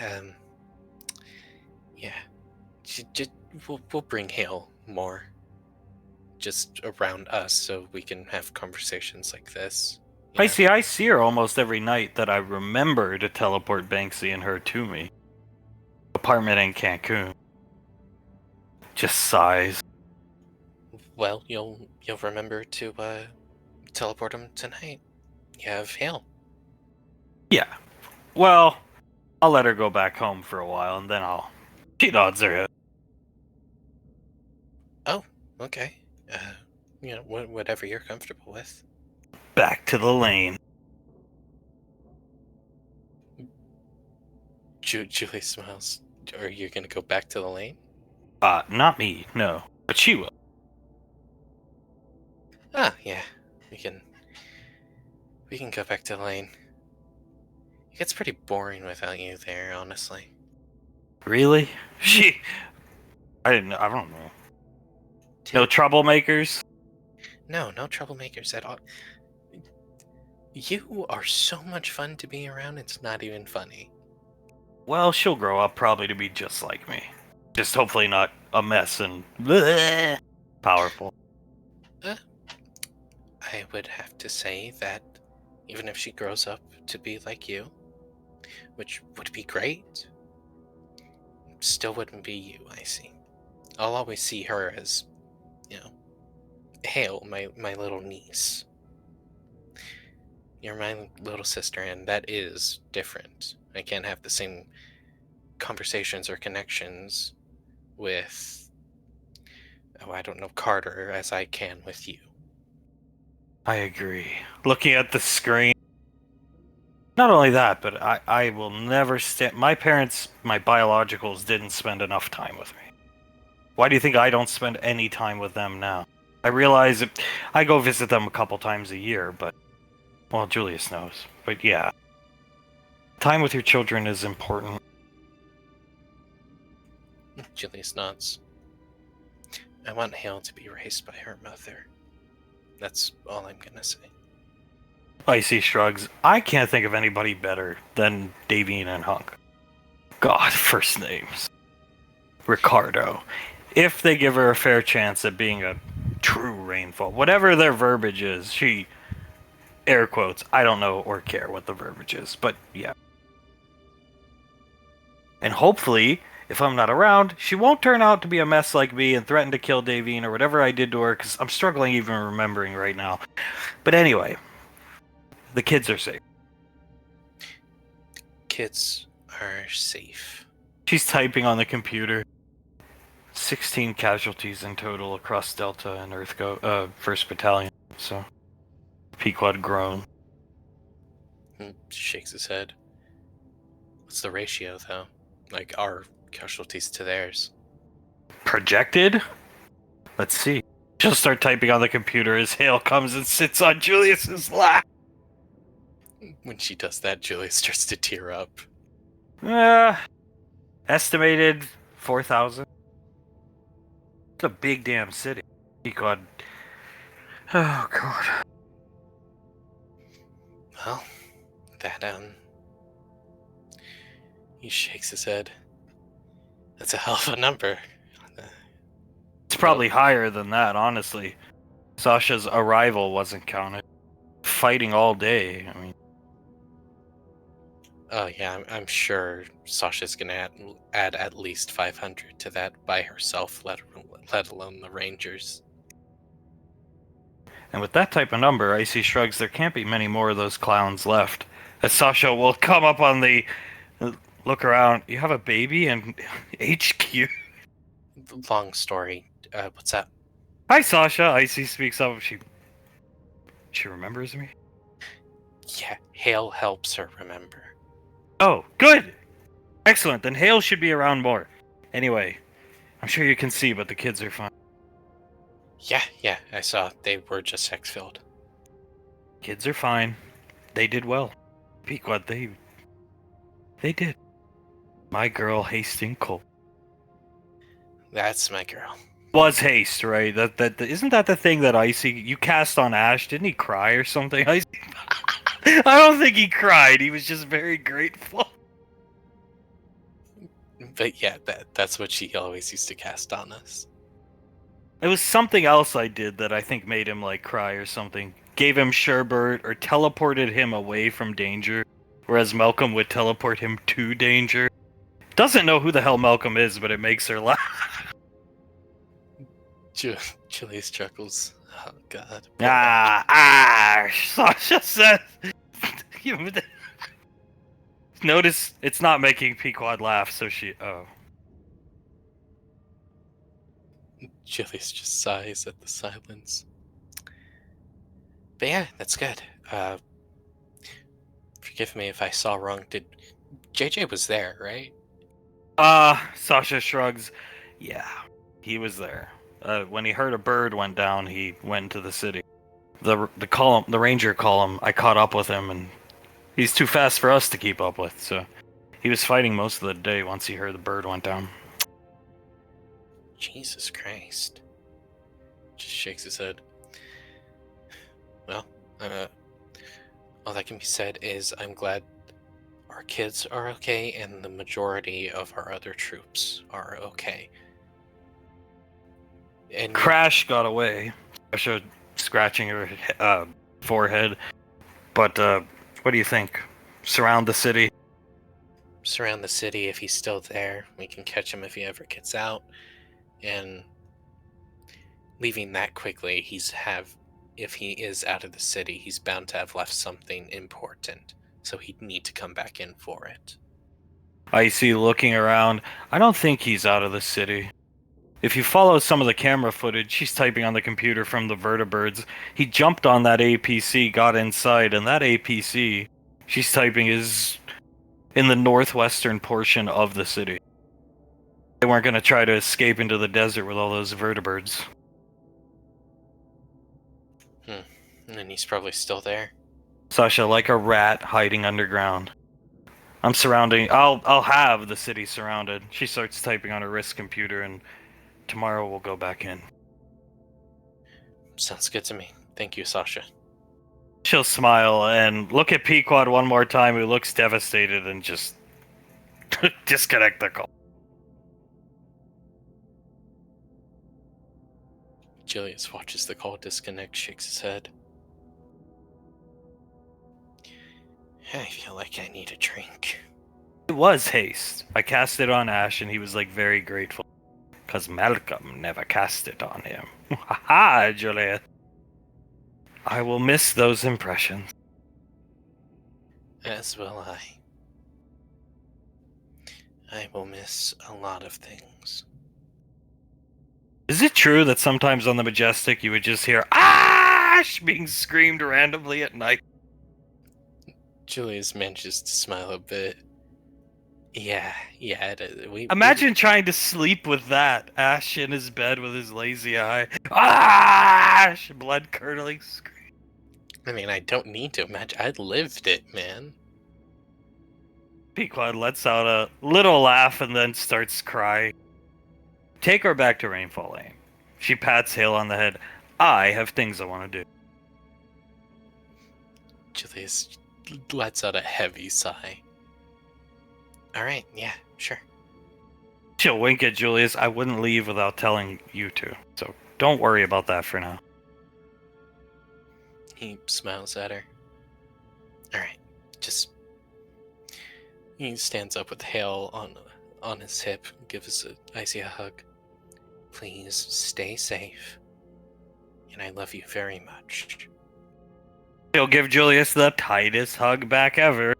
yeah. We'll bring Hale more. Just around us so we can have conversations like this. I see her almost every night that I remember to teleport Banksy and her to me. Apartment in Cancun. Just sighs. Well, you'll remember to, teleport him tonight. You have Hale. Yeah. Well, I'll let her go back home for a while, and then she nods her head. Oh, okay. Whatever you're comfortable with. Back to the lane. Julie smiles. Are you gonna go back to the lane? Not me, no. But she will. Ah, yeah. We We can go back to the lane. It gets pretty boring without you there, honestly. Really? I don't know. No troublemakers? No troublemakers at all. You are so much fun to be around, it's not even funny. Well, she'll grow up probably to be just like me. Just hopefully not a mess and bleh, powerful. I would have to say that even if she grows up to be like you, which would be great, still wouldn't be you, I see. I'll always see her as, Hale, my little niece. You're my little sister, and that is different. I can't have the same conversations or connections with, I don't know, Carter as I can with you. I agree. Looking at the screen. Not only that, but I will never stand. My parents, my biologicals, didn't spend enough time with me. Why do you think I don't spend any time with them now? I realize I go visit them a couple times a year, but. Well, Julius knows. But yeah. Time with your children is important. Julius nods. I want Hale to be raised by her mother. That's all I'm gonna say. Icy shrugs. I can't think of anybody better than Davine and Hunk. God, first names. Ricardo. If they give her a fair chance at being a true rainfall, whatever their verbiage is, she, air quotes, I don't know or care what the verbiage is, but yeah. And hopefully, if I'm not around, she won't turn out to be a mess like me and threaten to kill Davine or whatever I did to her, because I'm struggling even remembering right now. But anyway, the kids are safe. Kids are safe. She's typing on the computer. 16 casualties in total across Delta and 1st Battalion. So, Pequod groan. Shakes his head. What's the ratio, though? Like, our casualties to theirs? Projected? Let's see. She'll start typing on the computer as Hale comes and sits on Julius's lap. When she does that, Julius starts to tear up. Estimated 4,000. It's a big damn city. Pequod. Oh, God. Well, that, he shakes his head. That's a hell of a number. It's probably higher than that, honestly. Sasha's arrival wasn't counted. Fighting all day, I mean. Oh, yeah, I'm sure Sasha's gonna add at least 500 to that by herself, let alone the Rangers. And with that type of number, Icy shrugs, there can't be many more of those clowns left. As Sasha will come up on the... Look around. You have a baby in HQ? Long story. What's that? Hi, Sasha. Icy speaks up. She remembers me? Yeah, Hale helps her remember. Oh, good! Excellent. Then Hale should be around more. Anyway, I'm sure you can see, but the kids are fine. Yeah, I saw. They were just sex-filled. Kids are fine. They did well. Pequod, they did. My girl, Hastings Cole. That's my girl. Was haste, right? That isn't that the thing that Icy you cast on Ash? Didn't he cry or something? I don't think he cried. He was just very grateful. But yeah, that's what she always used to cast on us. It was something else I did that I think made him like cry or something. Gave him sherbert or teleported him away from danger, whereas Malcolm would teleport him to danger. Doesn't know who the hell Malcolm is, but it makes her laugh. Julius chuckles. Oh, God. Sasha says. Notice it's not making Pequod laugh, so oh. Julius just sighs at the silence. But yeah, that's good. Forgive me if I saw wrong. Did JJ was there, right? Sasha shrugs. Yeah, he was there. When he heard a bird went down, he went to the city. The ranger column, I caught up with him, and he's too fast for us to keep up with. So he was fighting most of the day once he heard the bird went down. Jesus Christ. Just shakes his head. Well, all that can be said is I'm glad our kids are okay and the majority of our other troops are okay. And Crash got away. Sasha scratching her forehead. But what do you think? Surround the city? surround the city if he's still there. We can catch him if he ever gets out. And leaving that quickly, if he is out of the city, he's bound to have left something important. So he'd need to come back in for it. I see looking around. I don't think he's out of the city. If you follow some of the camera footage, she's typing on the computer from the vertibirds. He jumped on that APC, got inside, and that APC she's typing is in the northwestern portion of the city. They weren't going to try to escape into the desert with all those vertibirds. And then he's probably still there. Sasha, like a rat hiding underground. I'll have the city surrounded. She starts typing on her wrist computer, and tomorrow we'll go back in. Sounds good to me. Thank you, Sasha. She'll smile and look at Pequod one more time, who looks devastated, and just disconnect the call. Julius watches the call disconnect, shakes his head. I feel like I need a drink. It was haste. I cast it on Ash, and he was like very grateful. Because Malcolm never cast it on him. Ha ha, Julius. I will miss those impressions. As will I. I will miss a lot of things. Is it true that sometimes on the Majestic you would just hear Ash being screamed randomly at night? Julius manages to smile a bit. Yeah, Imagine trying to sleep with that. Ash in his bed with his lazy eye. Ash! Blood curdling scream. I mean, I don't need to imagine. I lived it, man. Pequod lets out a little laugh and then starts crying. Take her back to Rainfall Lane. She pats Hale on the head. I have things I want to do. Julius lets out a heavy sigh. Alright, yeah, sure. She'll wink at Julius. I wouldn't leave without telling you to. So don't worry about that for now. He smiles at her. Alright, just... He stands up with Hale on his hip, gives Icy a hug. Please stay safe. And I love you very much. He'll give Julius the tightest hug back ever.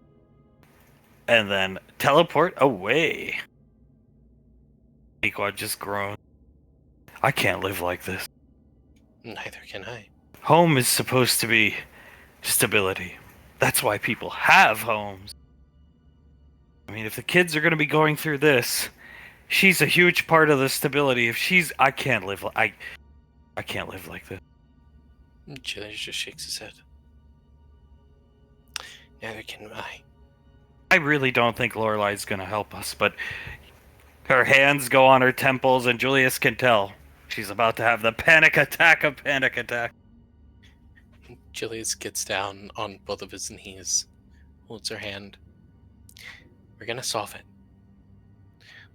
And then teleport away. Pequod just groaned. I can't live like this. Neither can I. Home is supposed to be stability. That's why people have homes. I mean, if the kids are going to be going through this, she's a huge part of the stability. I can't live like this. Julius just shakes his head. Neither can I. I really don't think Lorelai's going to help us, but her hands go on her temples, and Julius can tell she's about to have the panic attack of panic attack. Julius gets down on both of his knees, holds her hand. We're gonna solve it.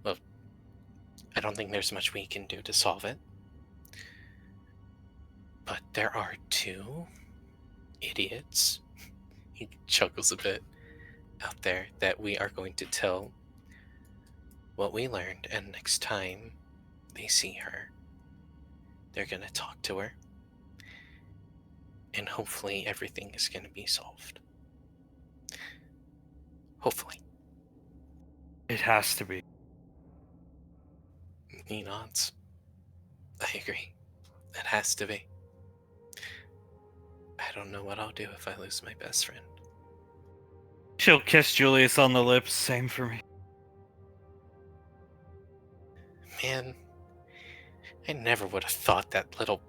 Well, I don't think there's much we can do to solve it. But there are two idiots, he chuckles a bit, out there that we are going to tell what we learned, and next time they see her, they're gonna talk to her. And hopefully everything is going to be solved. Hopefully. It has to be. He nods. I agree. It has to be. I don't know what I'll do if I lose my best friend. She'll kiss Julius on the lips. Same for me. Man, I never would have thought that little...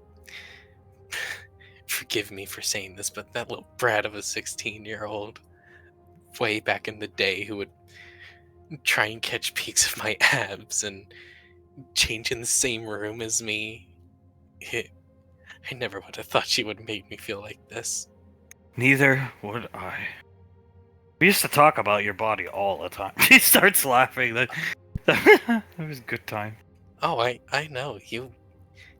forgive me for saying this, but that little brat of a 16-year-old way back in the day who would try and catch peeks of my abs and change in the same room as me. I never would have thought she would have made me feel like this. Neither would I. We used to talk about your body all the time. He starts laughing. It was a good time. Oh, I know.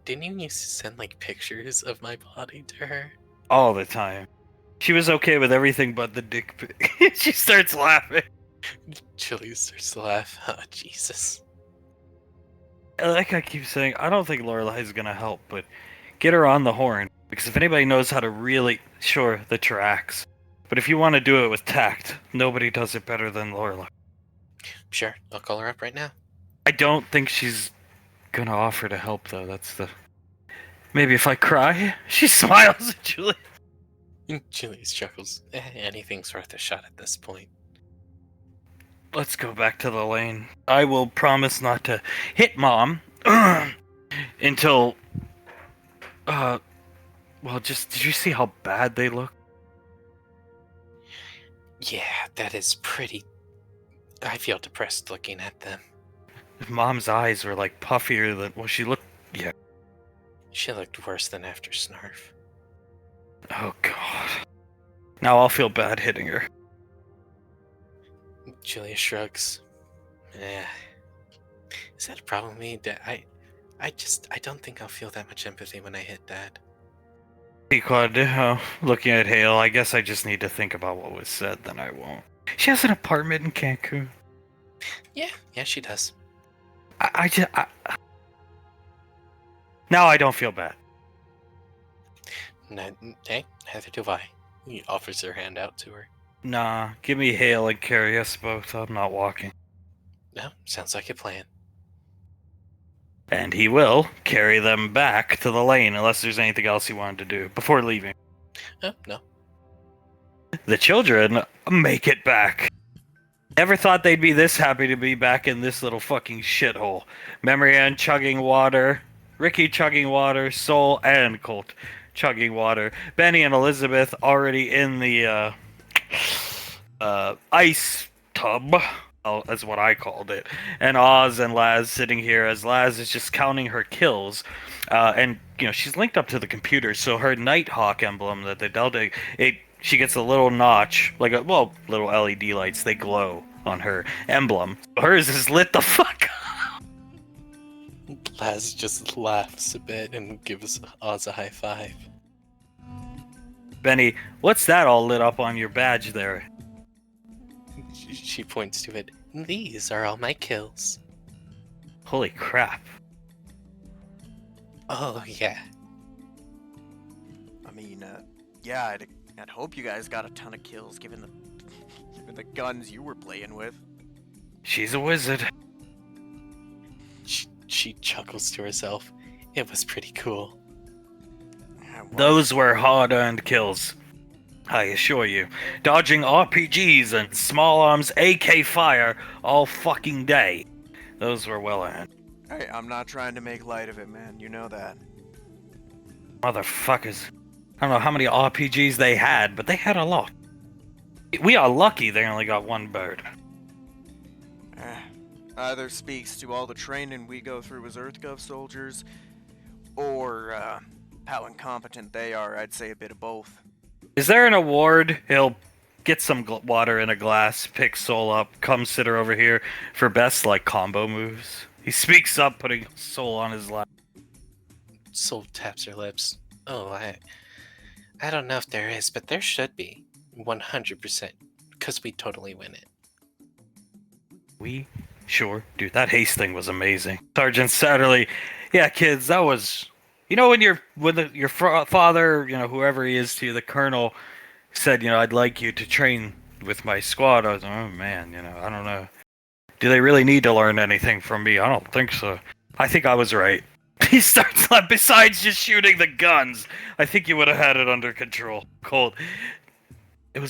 Didn't you used to send like pictures of my body to her? All the time. She was okay with everything but the dick pic. She starts laughing. Chili starts to laugh. Oh, Jesus. Like I keep saying, I don't think Lorelai's gonna help, but get her on the horn. Because if anybody knows how to really... Sure, the tracks. But if you want to do it with tact, nobody does it better than Lorelai. Sure, I'll call her up right now. I don't think she's gonna offer to help, though. That's the... Maybe if I cry? She smiles at Julie. Julius chuckles. Anything's worth a shot at this point. Let's go back to the lane. I will promise not to hit Mom until... Well, just... Did you see how bad they look? Yeah, that is pretty... I feel depressed looking at them. Mom's eyes were like puffier than... Well, she looked... Yeah. She looked worse than after Snarf. Oh, God. Now I'll feel bad hitting her. Julia shrugs. Is that a problem with me? I don't think I'll feel that much empathy when I hit Dad. Pequod, looking at Hale, I guess I just need to think about what was said, then I won't. She has an apartment in Cancun. Yeah, she does. Now I don't feel bad. Hey, neither do I. He offers her hand out to her. Nah, give me Hale and carry us both. I'm not walking. No, sounds like a plan. And he will carry them back to the lane unless there's anything else he wanted to do before leaving. No. The children make it back. Never thought they'd be this happy to be back in this little fucking shithole. Memory Ann chugging water, Ricky chugging water, Soul and Colt chugging water. Benny and Elizabeth already in the ice tub. Oh, that's what I called it. And Oz and Laz sitting here as Laz is just counting her kills. And, she's linked up to the computer, so her Nighthawk emblem that they dealt, she gets a little notch, like little LED lights, they glow on her emblem. Hers is lit the fuck up. Laz just laughs a bit and gives Oz a high five. Benny, what's that all lit up on your badge there? She points to it. These are all my kills. Holy crap. Oh, yeah. I mean, yeah, I'd hope you guys got a ton of kills given the guns you were playing with. She's a wizard. She chuckles to herself. It was pretty cool. Those were hard-earned kills, I assure you. Dodging RPGs and small arms AK fire all fucking day. Those were well earned. Hey, I'm not trying to make light of it, man. You know that. Motherfuckers. I don't know how many RPGs they had, but they had a lot. We are lucky they only got one bird. Either speaks to all the training we go through as EarthGov soldiers, or how incompetent they are. I'd say a bit of both. Is there an award? He'll get some water in a glass, pick Soul up, come sit her over here for best, combo moves. He speaks up, putting Soul on his lap. Soul taps her lips. Oh, I don't know if there is, but there should be. 100%. Because we totally win it. We sure do. That haste thing was amazing. Sergeant Satterley, yeah, kids, that was... when your father, whoever he is to you, the colonel, said, I'd like you to train with my squad, I was, oh man, I don't know. Do they really need to learn anything from me? I don't think so. I think I was right. He starts, besides just shooting the guns, I think you would have had it under control. Cold. That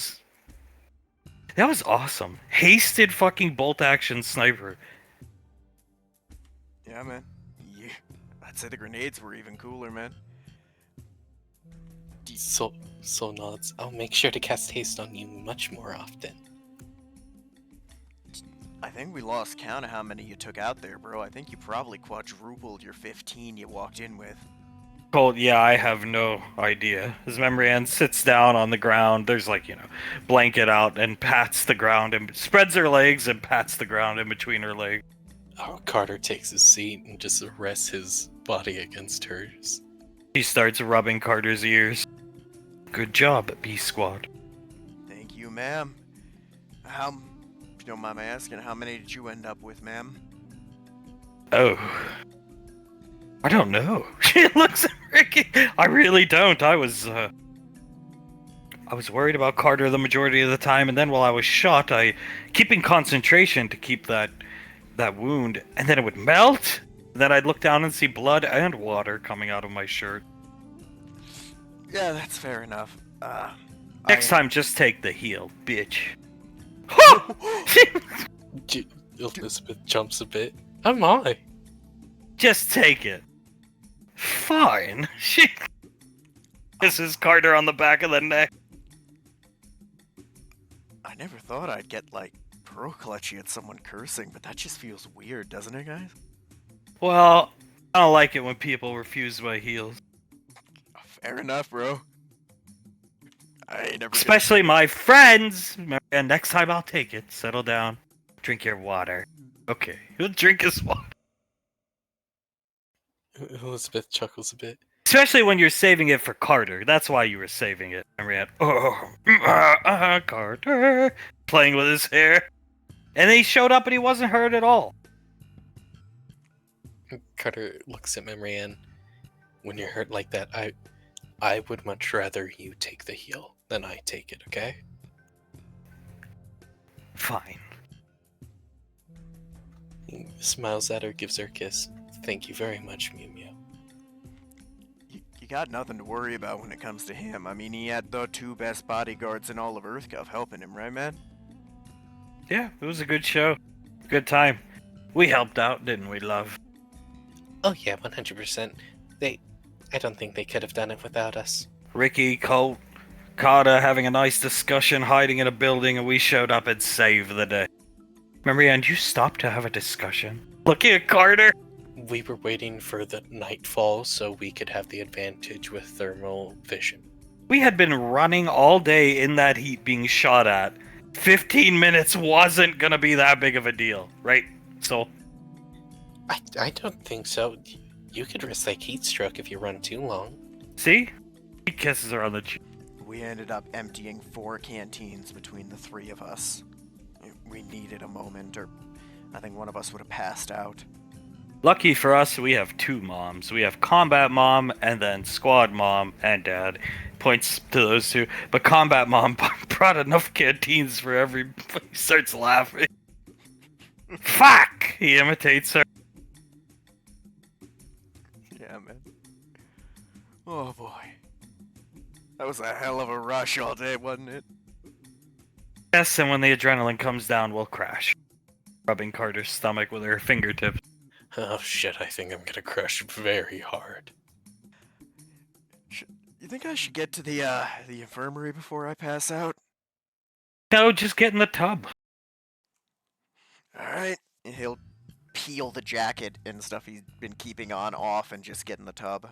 was awesome. Hasted fucking bolt action sniper. Yeah, man. Yeah. I'd say the grenades were even cooler, man. Soul nods. I'll make sure to cast haste on you much more often. I think we lost count of how many you took out there, bro. I think you probably quadrupled your 15 you walked in with. Colt, yeah, I have no idea. As Memory Ann sits down on the ground, there's blanket out and pats the ground and spreads her legs and pats the ground in between her legs. Carter takes his seat and just rests his body against hers. He starts rubbing Carter's ears. Good job, B Squad. Thank you, ma'am. If you don't mind me asking, how many did you end up with, ma'am? Oh. I don't know. She looks at Ricky. I really don't. I was worried about Carter the majority of the time, and then while I was shot, keeping concentration to keep that wound, and then it would melt. Then I'd look down and see blood and water coming out of my shirt. Yeah, that's fair enough. Next time, just take the heal, bitch. Elizabeth jumps a bit. Oh my! Just take it. Fine. She kisses Carter on the back of the neck. I never thought I'd get, pro clutchy at someone cursing, but that just feels weird, doesn't it, guys? Well, I don't like it when people refuse my heals. Fair enough, bro. I ain't never Especially my friends! And next time I'll take it. Settle down. Drink your water. Okay, he'll drink his water. Elizabeth chuckles a bit. Especially when you're saving it for Carter. That's why you were saving it. Carter. Playing with his hair. And then he showed up and he wasn't hurt at all. Carter looks at Memory Ann. When you're hurt like that, I would much rather you take the heal than I take it, okay? Fine. He smiles at her, gives her a kiss. Thank you very much, Mew Mew. You got nothing to worry about when it comes to him. I mean, he had the 2 best bodyguards in all of EarthGov helping him, right, man? Yeah, it was a good show. Good time. We helped out, didn't we, love? Oh yeah, 100%. I don't think they could have done it without us. Ricky, Colt, Carter having a nice discussion, hiding in a building, and we showed up and saved the day. Remember, and you stopped to have a discussion? Looking at Carter! We were waiting for the nightfall so we could have the advantage with thermal vision. We had been running all day in that heat being shot at. 15 minutes wasn't gonna be that big of a deal, right? So, I don't think so. You could risk like heat stroke if you run too long. see? He kisses her on the cheek. We ended up emptying 4 canteens between the 3 of us. We needed a moment, or I think one of us would have passed out. Lucky for us, we have 2 moms. We have Combat Mom and then Squad Mom and Dad. Points to those 2. But Combat Mom brought enough canteens for everybody. He starts laughing. Fuck! He imitates her. Yeah, man. Oh boy. That was a hell of a rush all day, wasn't it? Yes, and when the adrenaline comes down, we'll crash. Rubbing Carter's stomach with her fingertips. Oh shit, I think I'm gonna crash very hard. You think I should get to the infirmary before I pass out? No, just get in the tub. Alright. He'll peel the jacket and stuff he's been keeping on off and just get in the tub.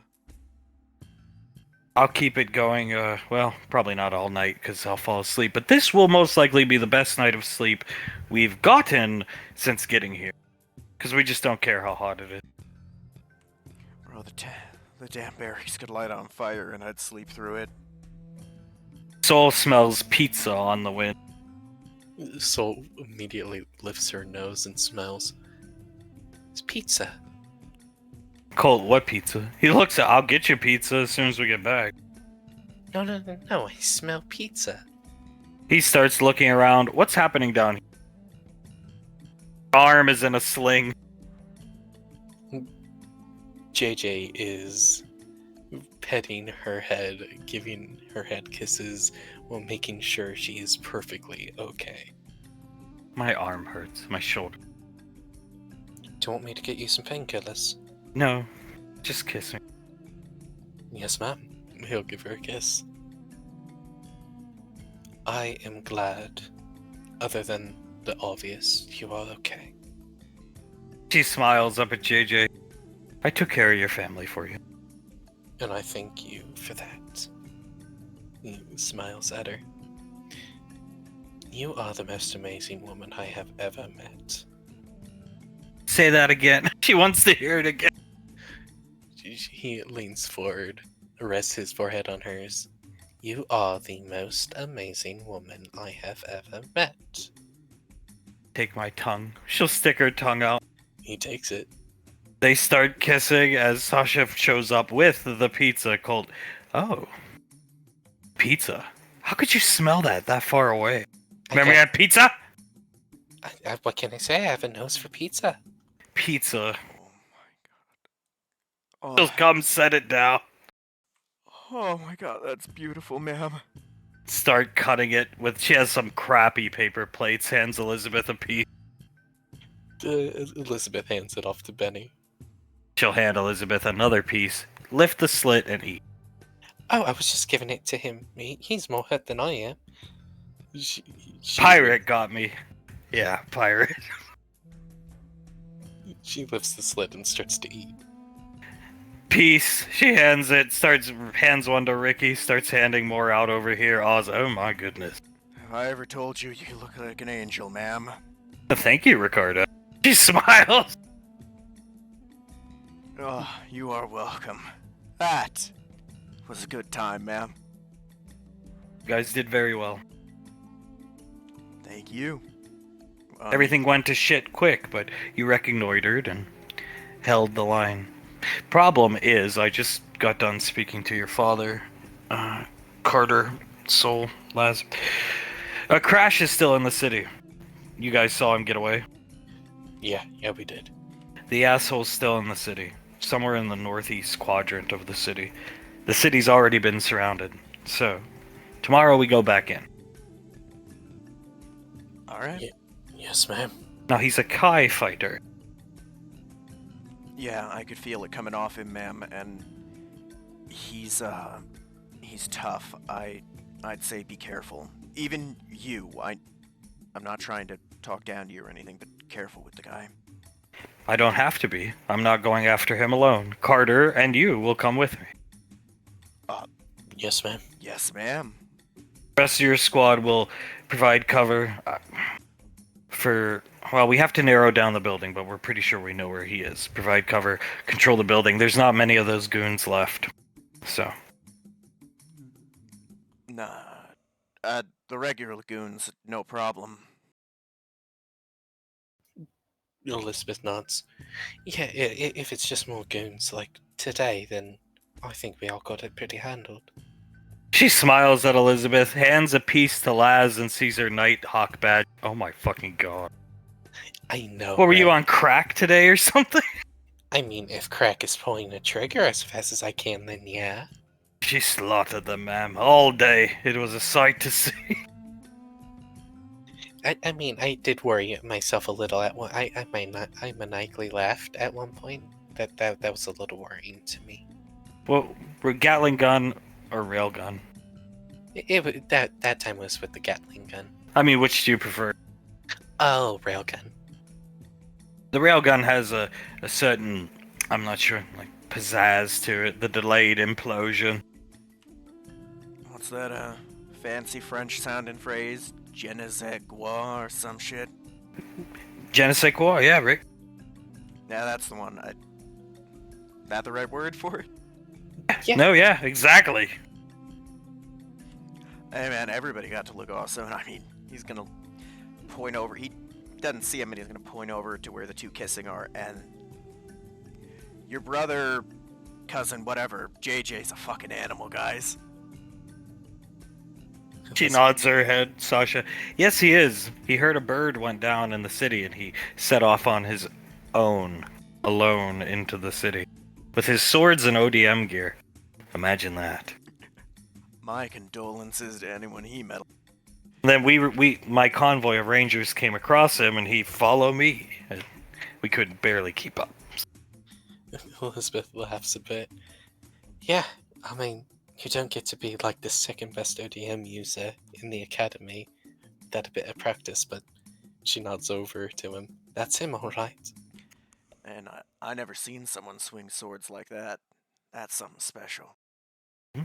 I'll keep it going, well, probably not all night, because I'll fall asleep, but this will most likely be the best night of sleep we've gotten since getting here. Because we just don't care how hot it is. Bro, the damn berries could light on fire and I'd sleep through it. Soul smells pizza on the wind. Soul immediately lifts her nose and smells. It's pizza. Colt, what pizza? He looks at, I'll get you pizza as soon as we get back. No, I smell pizza. He starts looking around. What's happening down here? Arm is in a sling. JJ is petting her head, giving her head kisses while making sure she is perfectly okay. My arm hurts. My shoulder. Do you want me to get you some painkillers? No, just kiss me. Yes, ma'am. He'll give her a kiss. I am glad, other than the obvious, you are okay. She smiles up at JJ. I took care of your family for you. And I thank you for that. He smiles at her. You are the most amazing woman I have ever met. Say that again. She wants to hear it again. He leans forward, rests his forehead on hers. You are the most amazing woman I have ever met. Take my tongue. She'll stick her tongue out. He takes it. They start kissing as Sasha shows up with the pizza called... Oh. Pizza? How could you smell that far away? Remember we had pizza? What can I say? I have a nose for pizza. Pizza. Oh, Just come set it down. oh my god, that's beautiful, ma'am. Start cutting it with... She has some crappy paper plates. Hands Elizabeth a piece. Elizabeth hands it off to Benny. She'll hand Elizabeth another piece. Lift the slit and eat. Oh, I was just giving it to him. He's more hurt than I am. She- Pirate got me. Yeah, pirate. She lifts the slit and starts to eat. Piece. She hands it. Hands one to Ricky. Starts handing more out over here. Oz. Oh my goodness. Have I ever told you you look like an angel, ma'am? Thank you, Ricardo. She smiles. Oh, you are welcome. That was a good time, ma'am. You guys did very well. Thank you. Everything went to shit quick, but you reconnoitered and held the line. Problem is, I just got done speaking to your father, Carter, Soul, Laz. A crash is still in the city. You guys saw him get away? Yeah, we did. The asshole's still in the city, somewhere in the northeast quadrant of the city. The city's already been surrounded, so tomorrow we go back in. Alright. Yeah. Yes, ma'am. Now he's a Kai fighter. Yeah, I could feel it coming off him, ma'am, and he's tough. I'd say be careful. Even you, I'm not trying to talk down to you or anything, but careful with the guy. I don't have to be. I'm not going after him alone. Carter and you will come with me. Yes, ma'am. Yes, ma'am. The rest of your squad will provide cover well, we have to narrow down the building, but we're pretty sure we know where he is. Provide cover, control the building. There's not many of those goons left. So. Nah. The regular lagoons, no problem. Elizabeth nods. Yeah, if it's just more goons like today, then I think we all got it pretty handled. She smiles at Elizabeth, hands a piece to Laz, and sees her Nighthawk badge. Oh my fucking god. I know. What, were you right? on crack today or something? I mean, if crack is pulling the trigger as fast as I can, then yeah. She slaughtered them, ma'am, all day. It was a sight to see. I mean, I did worry myself a little at one. I maniacally laughed at one point. That was a little worrying to me. Well, Gatling gun or railgun? That time was with the Gatling gun. I mean, which do you prefer? Oh, railgun. The railgun has a certain, I'm not sure, like, pizzazz to it. The delayed implosion. What's that, fancy French-sounding phrase? Je ne sais quoi or some shit? Je ne sais quoi, yeah, Rick. Yeah, that's the one. That the right word for it? Yeah. No, yeah, exactly. Hey man, everybody got to look awesome. I mean, he's gonna point over. He doesn't see him, and he's gonna point over to where the two kissing are. And your brother, cousin, whatever, JJ's a fucking animal, guys. She nods her head, Sasha. Yes, he is. He heard a bird went down in the city, and he set off on his own, alone, into the city. With his swords and ODM gear. Imagine that. My condolences to anyone he met. Then my convoy of rangers came across him, and he followed me. And we could barely keep up. Elizabeth laughs a bit. Yeah, I mean, You don't get to be like the second best ODM user in the academy. That a bit of practice, but she nods over to him. That's him, all right. And I never seen someone swing swords like that. That's something special.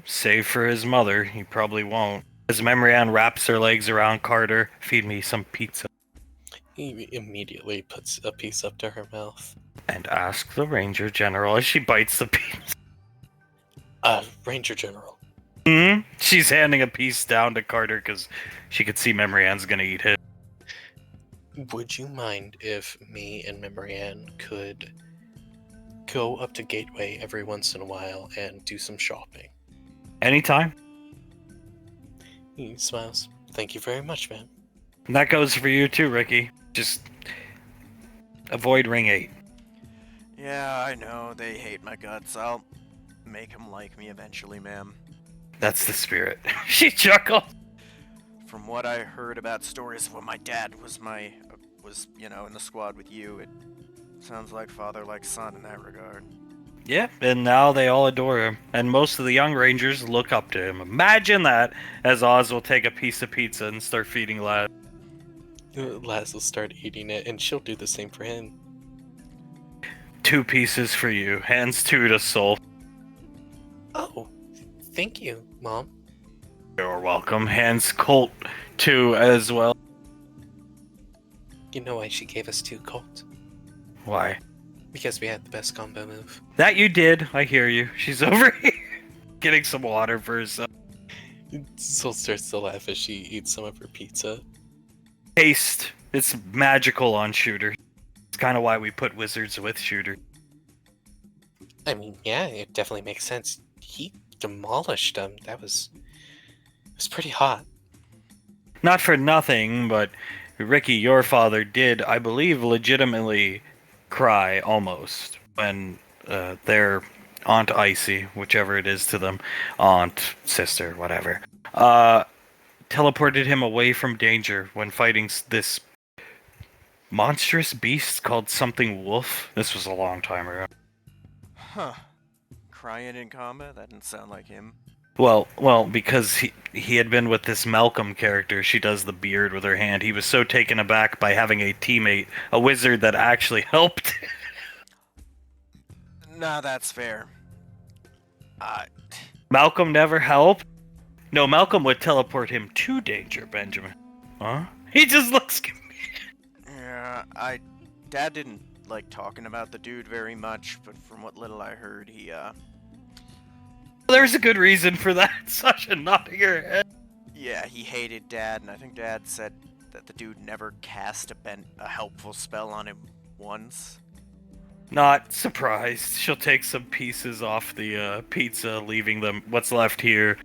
Save for his mother, he probably won't. As Memrian wraps her legs around Carter, feed me some pizza. He immediately puts a piece up to her mouth. And ask the Ranger General as she bites the piece. Ranger General. She's handing a piece down to Carter because she could see Memrian's gonna eat it. Would you mind if me and Memorian could go up to Gateway every once in a while and do some shopping? Anytime. He smiles. Thank you very much, man. And that goes for you too, Ricky. Just avoid Ring 8. Yeah, I know. They hate my guts. I'll make them like me eventually, ma'am. That's the spirit. She chuckled. From what I heard about stories of when my dad was in the squad with you, it sounds like father like son in that regard. Yeah, and now they all adore him. And most of the young Rangers look up to him. Imagine that, as Oz will take a piece of pizza and start feeding Laz. Laz will start eating it, and she'll do the same for him. 2 pieces for you. Hands 2 to Soul. Oh, thank you, Mom. You're welcome. Hands Colt 2 as well. You know why she gave us 2 Colt? Why? Because we had the best combo move. That you did. I hear you. She's over here getting some water for herself. Soul starts to laugh as she eats some of her pizza. Haste. It's magical on Shooter. It's kind of why we put wizards with Shooter. I mean, yeah, it definitely makes sense. He demolished them. It was pretty hot. Not for nothing, but Ricky, your father, did, I believe, legitimately cry almost when their Aunt Icy, whichever it is to them, aunt, sister, whatever, teleported him away from danger when fighting this monstrous beast called something Wolf. This was a long time ago. Huh. Crying in combat? That didn't sound like him. Well, because he had been with this Malcolm character. She does the beard with her hand. He was so taken aback by having a teammate, a wizard that actually helped. Nah, that's fair. Malcolm never helped? No, Malcolm would teleport him to danger, Benjamin. Huh? He just looks at me. Yeah, Dad didn't like talking about the dude very much, but from what little I heard, he, There's a good reason for that, Sasha nodding her head. yeah, he hated Dad, and I think Dad said that the dude never cast a helpful spell on him once. Not surprised. She'll take some pieces off the pizza, leaving them what's left here.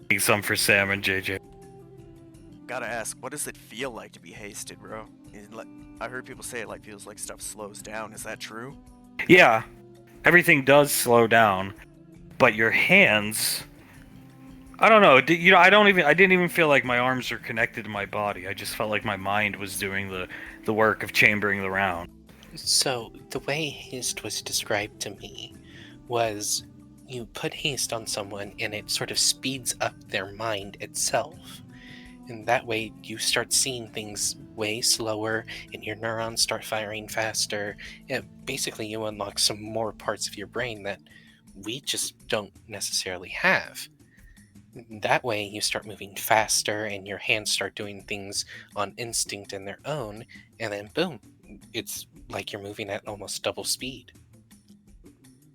Take some for Sam and JJ. Gotta ask, what does it feel like to be hasted, bro? I heard people say it feels like stuff slows down. Is that true? Yeah, everything does slow down, but your hands. I don't know. I didn't even feel like my arms were connected to my body. I just felt like my mind was doing the work of chambering the round. So, the way haste was described to me was you put haste on someone and it sort of speeds up their mind itself. And that way you start seeing things way slower and your neurons start firing faster. Basically, you unlock some more parts of your brain that we just don't necessarily have. That way you start moving faster and your hands start doing things on instinct in their own, and then boom, it's like you're moving at almost double speed.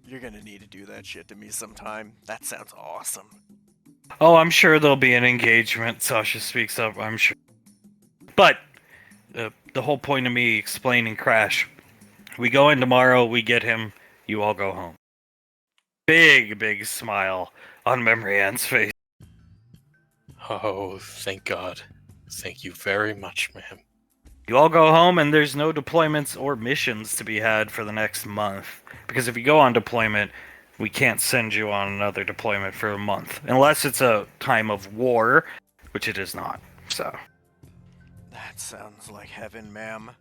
You're gonna need to do that shit to me sometime. That sounds awesome. Oh, I'm sure there'll be an engagement. Sasha speaks up, I'm sure. But the whole point of me explaining Crash, we go in tomorrow, we get him, you all go home. Big smile on Memory Ann's face. Oh, thank God. Thank you very much, ma'am. You all go home, and there's no deployments or missions to be had for the next month. Because if you go on deployment, we can't send you on another deployment for a month. Unless it's a time of war, which it is not. So. That sounds like heaven, ma'am.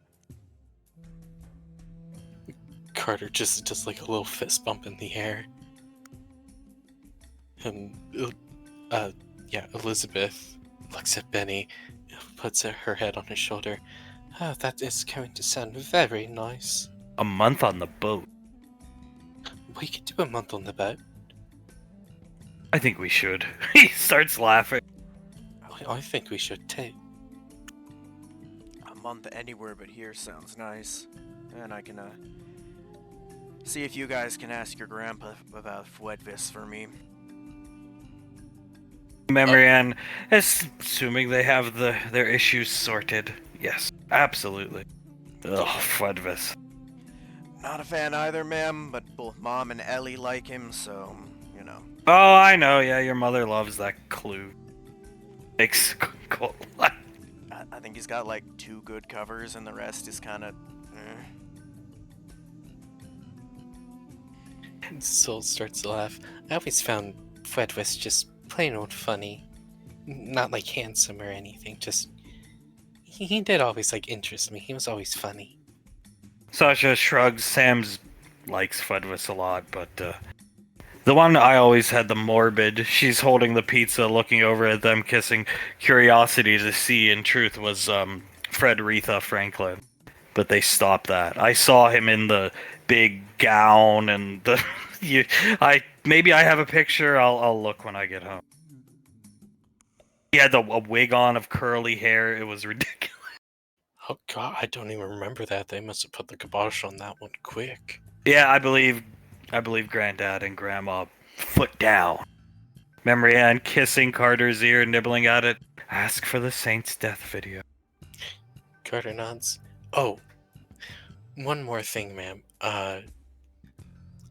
Carter just does like a little fist bump in the air. Yeah, Elizabeth looks at Benny, puts her head on his shoulder. Oh, that is going to sound very nice. A month on the boat. We could do a month on the boat. I think we should. He starts laughing. I think we should too. A month anywhere but here sounds nice. And I can, see if you guys can ask your grandpa about Fuedvis for me. Marianne, assuming they have their issues sorted. Yes, absolutely. Ugh, Fledvis. Not a fan either, ma'am, but both Mom and Ellie like him, so, you know. Oh, I know, yeah, your mother loves that clue. Makes cool. I think he's got like 2 good covers, and the rest is kind of. Soul starts to laugh. I always found Fred was just plain old funny. Not like handsome or anything, just. He did always like interest me. He was always funny. Sasha shrugs. Sam's likes Fledvis a lot, but the one I always had the morbid. She's holding the pizza, looking over at them, kissing. Curiosity to see, in truth, was Fredretha Franklin. But they stopped that. I saw him in the big gown and the. Maybe I have a picture. I'll look when I get home. He had a wig on of curly hair. It was ridiculous. Oh god, I don't even remember that. They must have put the kibosh on that one quick. Yeah, I believe Granddad and Grandma foot down. Memory Ann kissing Carter's ear, nibbling at it. Ask for the Saint's death video. Carter nods. Oh, one more thing, ma'am. I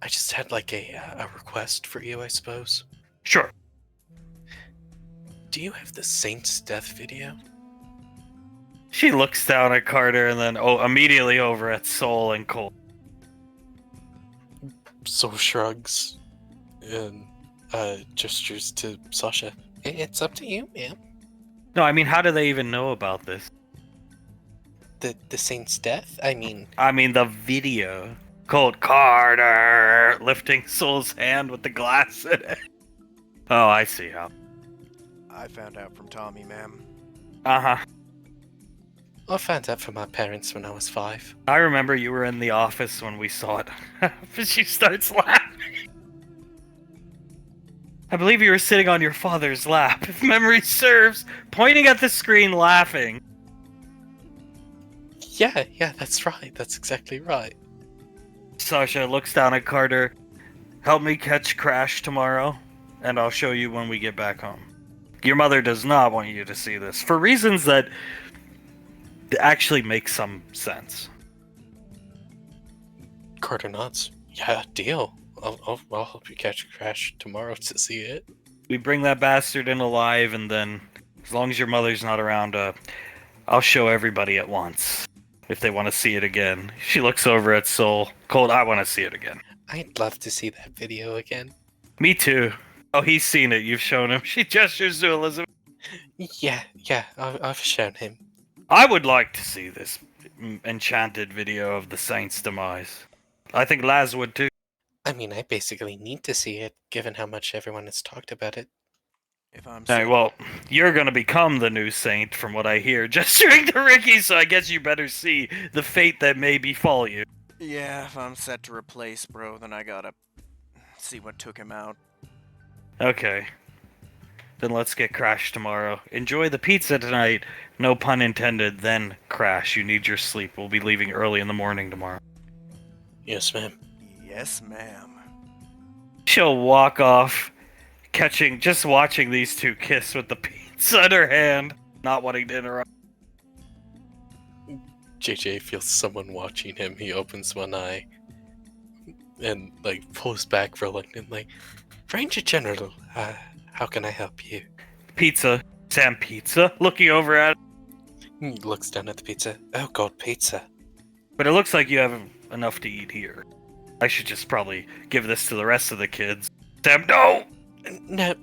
just had like a request for you, I suppose. Sure. Do you have the Saint's death video? She looks down at Carter and then immediately over at Soul and Cole. Soul shrugs and gestures to Sasha. It's up to you, ma'am. No, I mean, how do they even know about this? The Saint's death? I mean, the video. Cold Carter lifting Soul's hand with the glass in it. Oh, I see how. I found out from Tommy, ma'am. Uh-huh. I found out from my parents when I was 5. I remember you were in the office when we saw it. She starts laughing. I believe you were sitting on your father's lap, if memory serves, pointing at the screen laughing. Yeah, that's right. That's exactly right. Sasha looks down at Carter. Help me catch Crash tomorrow, and I'll show you when we get back home. Your mother does not want you to see this, for reasons that actually make some sense. Carter nods. Yeah, deal. I'll help you catch Crash tomorrow to see it. We bring that bastard in alive, and then, as long as your mother's not around, I'll show everybody at once. If they want to see it again. She looks over at Soul. Cold, I want to see it again. I'd love to see that video again. Me too. Oh, he's seen it. You've shown him. She gestures to Elizabeth. Yeah, I've shown him. I would like to see this enchanted video of the Saint's demise. I think Laz would too. I mean, I basically need to see it, given how much everyone has talked about it. If I'm Alright, well, you're gonna become the new Saint, from what I hear, gesturing to Ricky, so I guess you better see the fate that may befall you. Yeah, if I'm set to replace bro, then I gotta see what took him out. Okay. Then let's get Crash tomorrow. Enjoy the pizza tonight. No pun intended. Then Crash, you need your sleep. We'll be leaving early in the morning tomorrow. Yes, ma'am. Yes, ma'am. She'll walk off, just watching these two kiss with the pizza in her hand, not wanting to interrupt. JJ feels someone watching him. He opens one eye and pulls back reluctantly. Ranger General, how can I help you? Pizza. Sam Pizza, looking over at it. He looks down at the pizza. Oh god, pizza. But it looks like you have enough to eat here. I should just probably give this to the rest of the kids. Sam, no! No,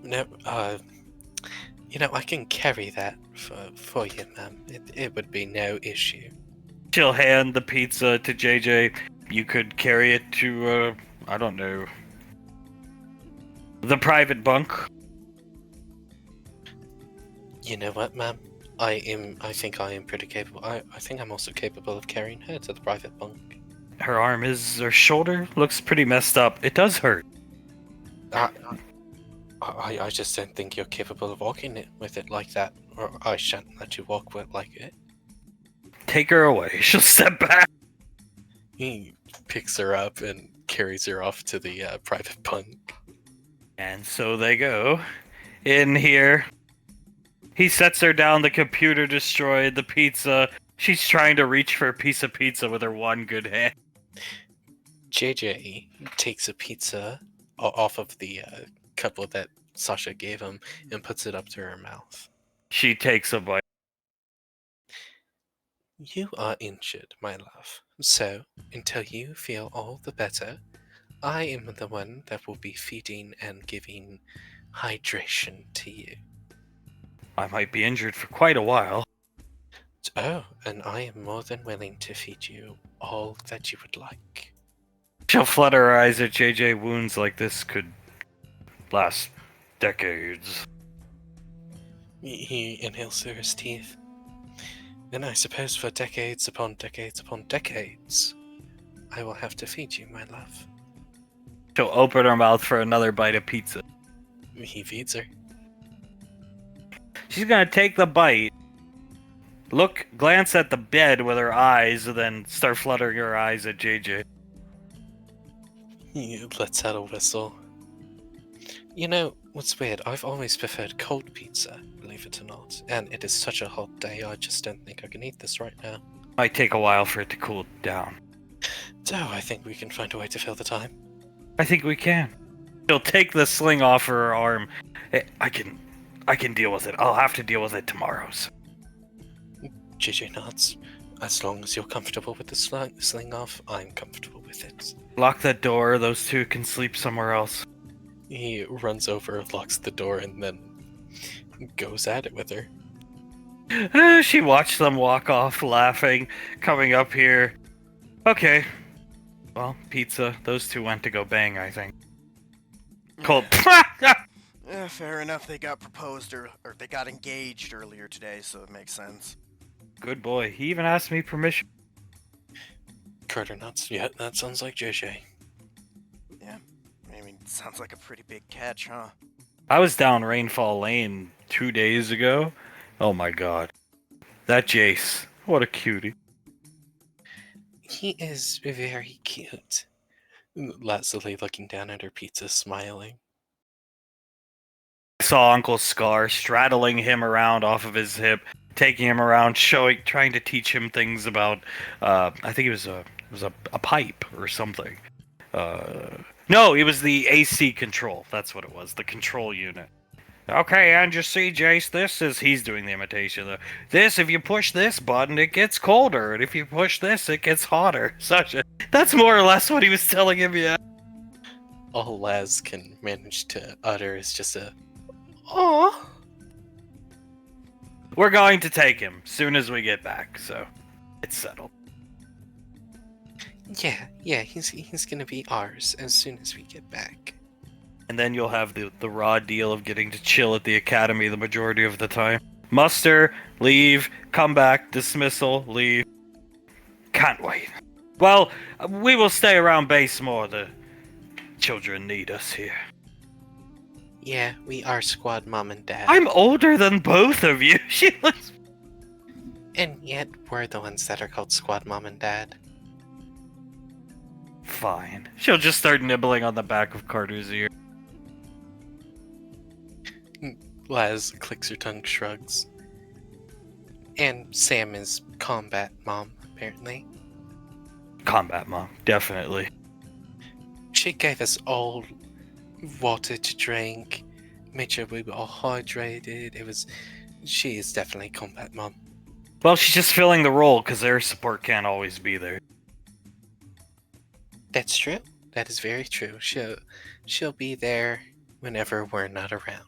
I can carry that for you, ma'am. It would be no issue. She'll hand the pizza to JJ. You could carry it to, I don't know. The private bunk. You know what, ma'am? I think I am pretty capable. I think I'm also capable of carrying her to the private bunk. Her shoulder looks pretty messed up. It does hurt. I just don't think you're capable of walking it with it like that, or I shan't let you walk with like it. Take her away. She'll step back. He picks her up and carries her off to the private bunk. And so they go. In here. He sets her down, the computer destroyed, the pizza. She's trying to reach for a piece of pizza with her one good hand. JJ takes a pizza off of the couple that Sasha gave him and puts it up to her mouth. She takes a bite. You are injured, my love. So, until you feel all the better, I am the one that will be feeding and giving hydration to you. I might be injured for quite a while. Oh, and I am more than willing to feed you all that you would like. She'll flutter her eyes at JJ. Wounds like this could last decades. He inhales through his teeth. Then I suppose for decades upon decades upon decades, I will have to feed you, my love. She'll open her mouth for another bite of pizza. He feeds her. She's gonna take the bite, glance at the bed with her eyes, and then start fluttering her eyes at JJ. He lets out a whistle. You know, what's weird, I've always preferred cold pizza, believe it or not. And it is such a hot day, I just don't think I can eat this right now. Might take a while for it to cool down. So I think we can find a way to fill the time. I think we can. She'll take the sling off her arm. I can deal with it. I'll have to deal with it tomorrow. JJ nods. As long as you're comfortable with the sling off, I'm comfortable with it. Lock that door. Those two can sleep somewhere else. He runs over, locks the door, and then goes at it with her. She watched them walk off, laughing, coming up here. Okay. Well, pizza. Those two went to go bang, I think. Cold. Yeah, fair enough. They got proposed or they got engaged earlier today, so it makes sense. Good boy. He even asked me permission. Carter nods. Yeah, that sounds like JJ. Yeah. I mean, sounds like a pretty big catch, huh? I was down Rainfall Lane 2 days ago. Oh my god. That Jace. What a cutie. He is very cute. Lazily looking down at her pizza, smiling. I saw Uncle Scar straddling him around off of his hip, taking him around, trying to teach him things about. I think it was a pipe or something. No, it was the AC control. That's what it was. The control unit. Okay, and you see, Jace, he's doing the imitation though. If you push this button, it gets colder, and if you push this, it gets hotter. That's more or less what he was telling him, yeah. All Laz can manage to utter is just a, "Aww." We're going to take him soon as we get back, so it's settled. Yeah, he's gonna be ours as soon as we get back. And then you'll have the raw deal of getting to chill at the academy the majority of the time. Muster, leave, come back, dismissal, leave. Can't wait. Well, we will stay around base more. The children need us here. Yeah, we are Squad Mom and Dad. I'm older than both of you. She looks... And yet, we're the ones that are called Squad Mom and Dad. Fine. She'll just start nibbling on the back of Carter's ear. Laz clicks her tongue, shrugs. And Sam is Combat Mom, apparently. Combat Mom, definitely. She gave us all water to drink, made sure we were all hydrated. She is definitely Combat Mom. Well, she's just filling the role because their support can't always be there. That's true. That is very true. She'll be there whenever we're not around.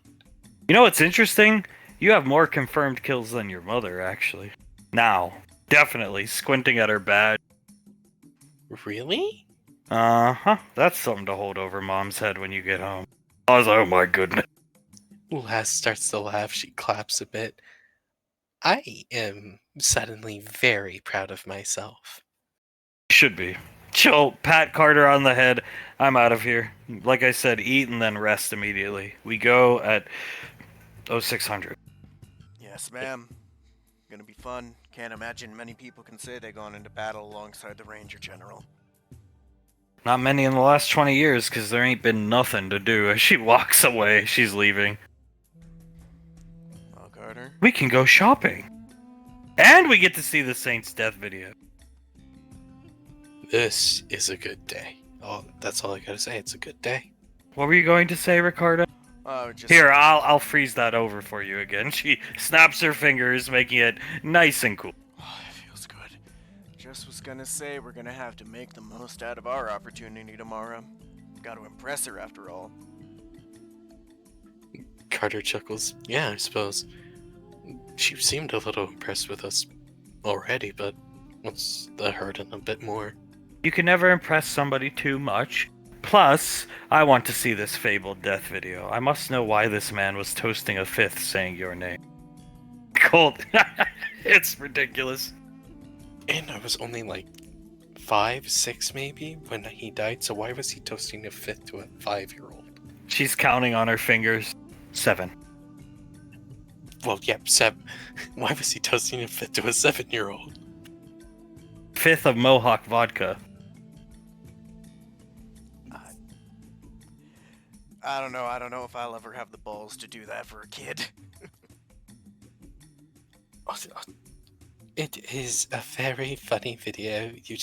You know what's interesting? You have more confirmed kills than your mother, actually. Now, definitely squinting at her badge. Really? Uh-huh. That's something to hold over Mom's head when you get home. Oz, oh my goodness. Lass starts to laugh. She claps a bit. I am suddenly very proud of myself. Should be. She'll pat Carter on the head. I'm out of here. Like I said, eat and then rest immediately. We go at 0600. Yes, ma'am. Gonna be fun. Can't imagine many people can say they've gone into battle alongside the Ranger General. Not many in the last 20 years, because there ain't been nothing to do. As she walks away, she's leaving. Oh, Carter? We can go shopping. And we get to see the Saint's death video. This is a good day. Oh, that's all I gotta say. It's a good day. What were you going to say, Ricardo? Just... Here, I'll freeze that over for you again. She snaps her fingers, making it nice and cool. Oh, it feels good. Just was gonna say we're gonna have to make the most out of our opportunity tomorrow. Gotta impress her after all. Carter chuckles. Yeah, I suppose. She seemed a little impressed with us already, but what's the hurting a bit more? You can never impress somebody too much. Plus, I want to see this fabled death video. I must know why this man was toasting a fifth saying your name. Cold. It's ridiculous. And I was only like 5, 6 maybe when he died, so why was he toasting a fifth to a 5-year-old? She's counting on her fingers. 7. Well, yeah, 7. Why was he toasting a fifth to a 7-year-old? Fifth of Mohawk vodka. I don't know. I don't know if I'll ever have the balls to do that for a kid. It is a very funny video. You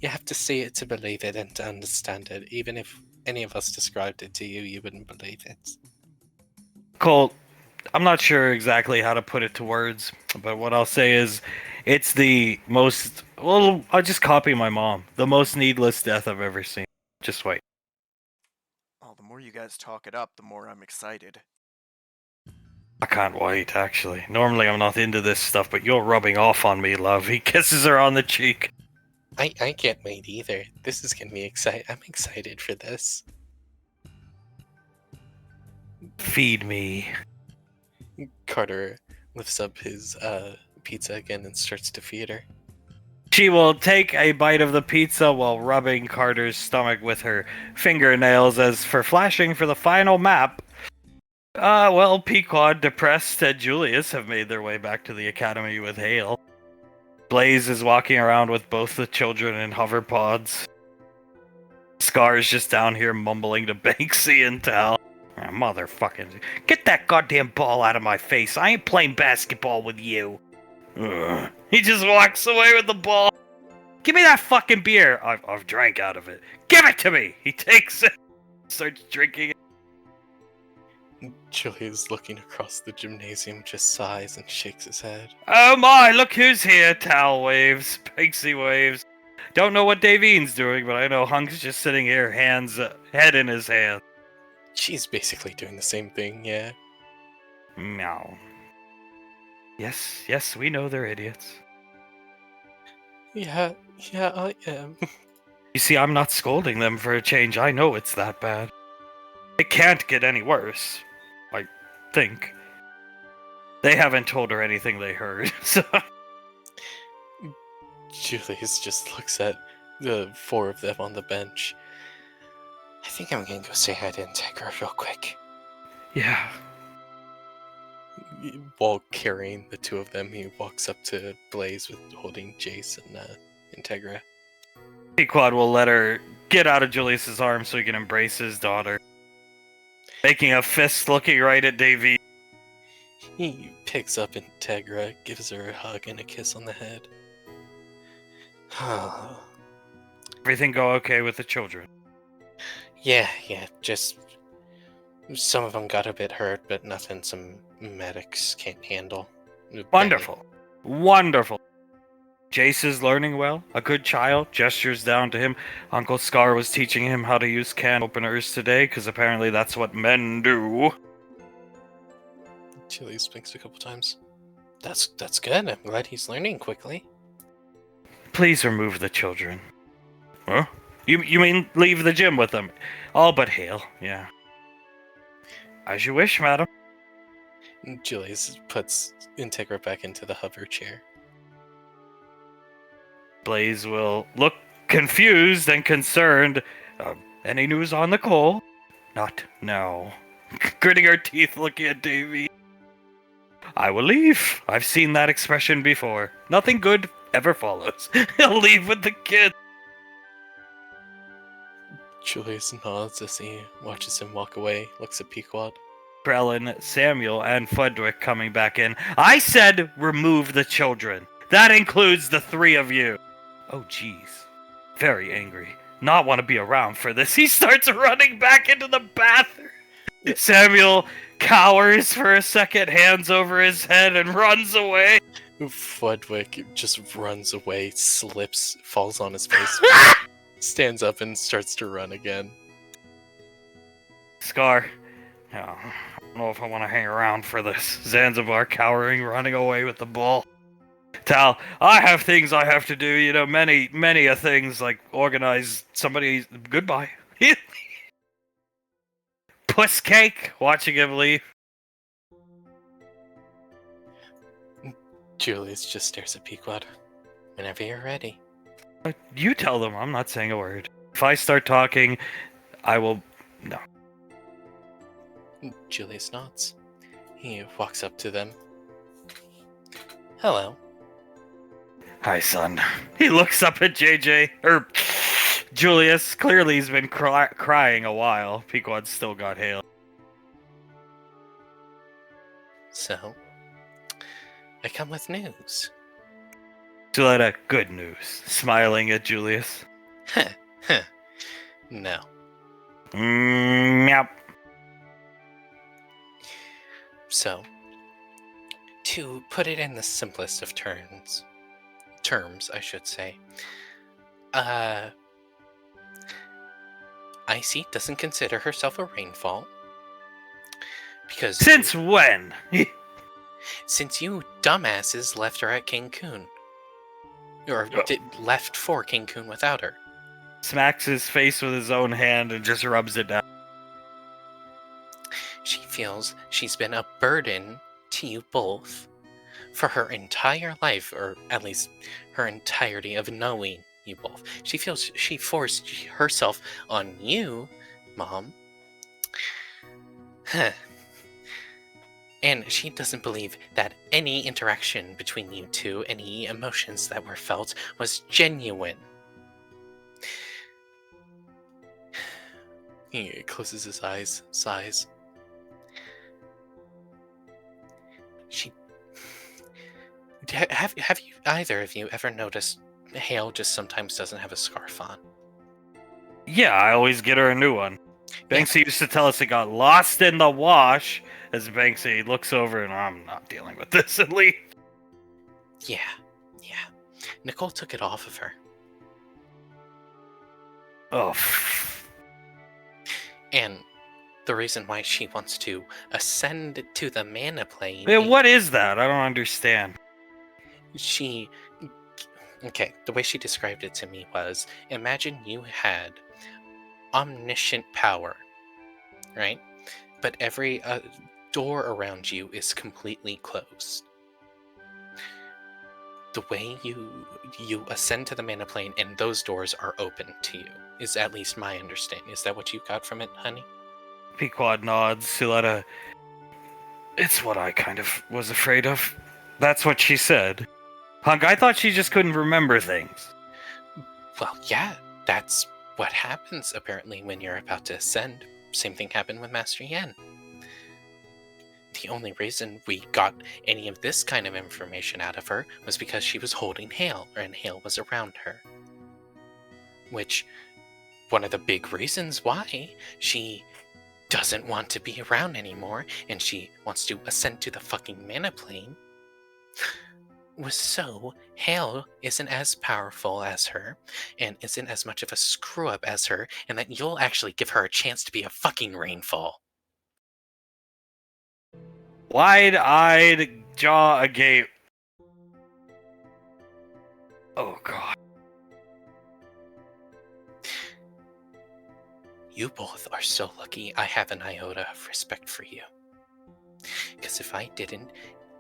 have to see it to believe it and to understand it. Even if any of us described it to you, you wouldn't believe it. Colt, I'm not sure exactly how to put it to words, but what I'll say is it's the most, well, I'll just copy my mom. The most needless death I've ever seen. Just wait. Oh, the more you guys talk it up, the more I'm excited. I can't wait, actually. Normally I'm not into this stuff, but you're rubbing off on me, love. He kisses her on the cheek. I can't wait either. This is gonna be exciting. I'm excited for this. Feed me. Carter lifts up his pizza again and starts to feed her. She will take a bite of the pizza while rubbing Carter's stomach with her fingernails as for flashing for the final map. Well, Pequod, Depressed, and Julius have made their way back to the academy with Hale. Blaze is walking around with both the children in hover pods. Scar's just down here mumbling to Banksy and Tal. Motherfucking... Get that goddamn ball out of my face. I ain't playing basketball with you. Ugh. He just walks away with the ball. Give me that fucking beer. I've drank out of it. Give it to me. He takes it. Starts drinking it. Julius, looking across the gymnasium, just sighs and shakes his head. Oh my, look who's here. Tal waves. Banksy waves. Don't know what Davine's doing, but I know Hunk's just sitting here, head in his hand. She's basically doing the same thing, yeah. Meow. Yes, we know they're idiots. Yeah, I am. You see, I'm not scolding them for a change. I know it's that bad. It can't get any worse. I think. They haven't told her anything they heard, so... Julius just looks at the 4 of them on the bench. I think I'm gonna go say hi to Integra real quick. Yeah. While carrying the 2 of them, he walks up to Blaze with holding Jace and Integra. Pequod will let her get out of Julius's arms so he can embrace his daughter. Making a fist looking right at Davy. He picks up Integra, gives her a hug and a kiss on the head. Everything go okay with the children? Yeah, just some of them got a bit hurt, but nothing some medics can't handle. Wonderful. Wonderful. Jace is learning well. A good child. Gestures down to him. Uncle Scar was teaching him how to use can openers today, because apparently that's what men do. Julius blinks a couple times. That's good. I'm glad he's learning quickly. Please remove the children. Huh? You mean leave the gym with them? All but Hale, yeah. As you wish, madam. Julius puts Integra back into the hover chair. Blaze will look confused and concerned. Any news on Nicole? Not now. Gritting her teeth, looking at Davy. I will leave. I've seen that expression before. Nothing good ever follows. He'll leave with the kid. Julius nods as he watches him walk away, looks at Pequod. Krellin, Samuel, and Fudwick coming back in. I said remove the children. That includes the 3 of you. Oh, jeez. Very angry. Not want to be around for this. He starts running back into the bathroom. Samuel cowers for a second, hands over his head, and runs away. Fudwick just runs away, slips, falls on his face, stands up and starts to run again. Scar. Oh, I don't know if I want to hang around for this. Zanzibar cowering, running away with the ball. Tal, I have things I have to do, you know, many a things, like organize somebody's goodbye. Puss cake, watching him leave. Julius just stares at Pequod. Whenever you're ready. You tell them, I'm not saying a word. If I start talking, I will... No. Julius nods. He walks up to them. Hello. Hi, son. He looks up at JJ, or Julius. Clearly he's been crying a while. Pequod's still got Hale. So, I come with news. Juletta, good news. Smiling at Julius. No. Meow. So, to put it in the simplest of terms, I should say, Icy doesn't consider herself a rainfall. Because Since when? since you dumbasses left her at Cancun. Or left for Cancun without her. Smacks his face with his own hand and just rubs it down. She feels she's been a burden to you both for her entire life, or at least her entirety of knowing you both. She feels she forced herself on you, Mom. And she doesn't believe that any interaction between you two, any emotions that were felt, was genuine. He closes his eyes, sighs. Have you either of you ever noticed Hale just sometimes doesn't have a scarf on? Yeah, I always get her a new one. Banksy used to tell us it got lost in the wash. As Banksy looks over and I'm not dealing with this and leave. Yeah. Nicole took it off of her. Oh. And the reason why she wants to ascend to the mana plane. What is that? I don't understand. Okay, the way she described it to me was, imagine you had omniscient power, right? But every door around you is completely closed. The way you ascend to the mana plane and those doors are open to you is at least my understanding. Is that what you got from it, honey? Pequod nods. Suletta. It's what I kind of was afraid of. That's what she said. Hunk, I thought she just couldn't remember things. Well, yeah, that's what happens apparently when you're about to ascend. Same thing happened with Master Yen. The only reason we got any of this kind of information out of her was because she was holding Hale, and Hale was around her. Which, one of the big reasons why she doesn't want to be around anymore, and she wants to ascend to the fucking mana plane, was so Hale isn't as powerful as her, and isn't as much of a screw-up as her, and that you'll actually give her a chance to be a fucking rainfall. Wide-eyed, jaw agape. Oh, God. You both are so lucky I have an iota of respect for you. Because if I didn't,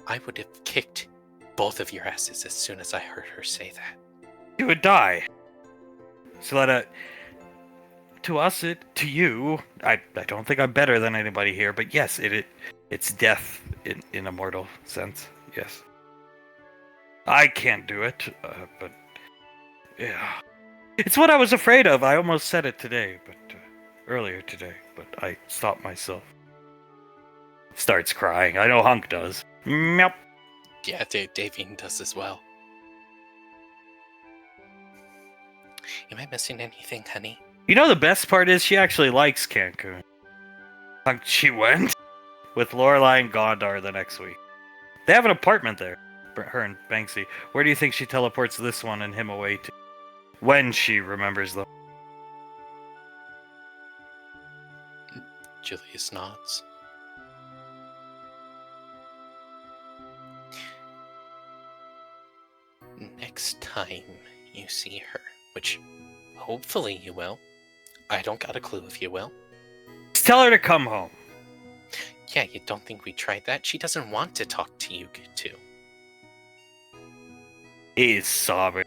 I would have kicked both of your asses as soon as I heard her say that. You would die. Saletta, to us, to you, I don't think I'm better than anybody here, but yes, it's death in a mortal sense, yes. I can't do it, but yeah. It's what I was afraid of. I almost said it today, but earlier today, but I stopped myself. Starts crying. I know Hunk does. Meow. Yeah, Davine does as well. Am I missing anything, honey? You know the best part is she actually likes Cancun. Hunk, she went with Lorelai and Gondar the next week. They have an apartment there, her and Banksy. Where do you think she teleports this one and him away to? When she remembers them. Julius nods. Next time you see her, which hopefully you will. I don't got a clue if you will. Just tell her to come home. Yeah, you don't think we tried that? She doesn't want to talk to you two. He's sobbing.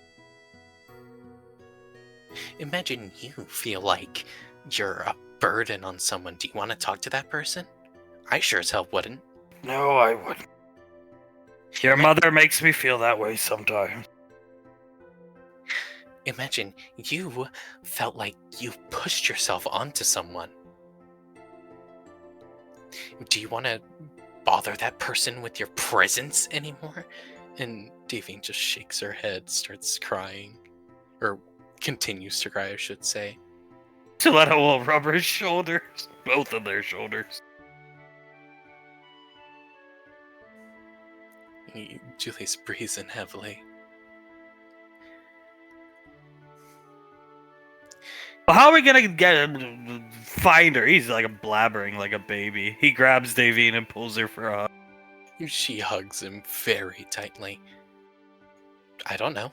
Imagine you feel like you're a burden on someone. Do you want to talk to that person? I sure as hell wouldn't. No, I wouldn't. Your mother makes me feel that way sometimes. Imagine you felt like you pushed yourself onto someone. Do you want to bother that person with your presence anymore? And Davine just shakes her head, starts crying. Or continues to cry, I should say. Saletta will rub her shoulders. Both of their shoulders. Julius breathes in heavily. Well, how are we gonna find her? He's like blabbering like a baby. He grabs Davine and pulls her for a hug. She hugs him very tightly. I don't know.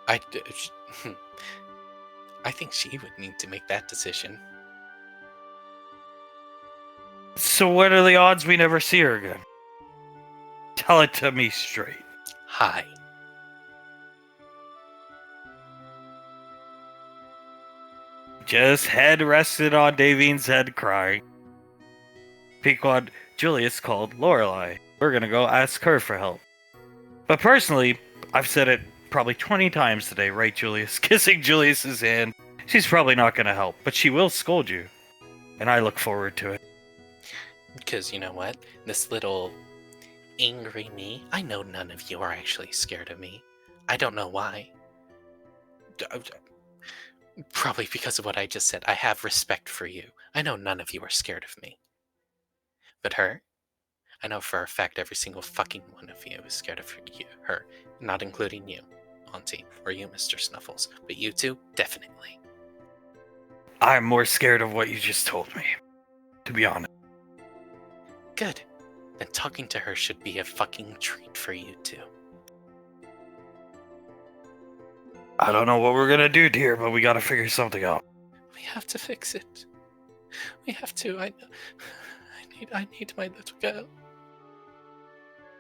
I think she would need to make that decision. So what are the odds we never see her again? Tell it to me straight. Hi. Just head rested on Davine's head crying. Pequod Julius called Lorelai. We're gonna go ask her for help. But personally, I've said it probably 20 times today, right, Julius? Kissing Julius's hand. She's probably not gonna help, but she will scold you. And I look forward to it. Because you know what? This little angry me, I know none of you are actually scared of me. I don't know why. Probably because of what I just said. I have respect for you. I know none of you are scared of me. But her? I know for a fact every single fucking one of you is scared of her. Not including you, Auntie, or you, Mr. Snuffles. But you two, definitely. I'm more scared of what you just told me. To be honest. Good. Then talking to her should be a fucking treat for you two. I don't know what we're gonna do, dear, but we gotta figure something out. We have to fix it. We have to. I need my little girl.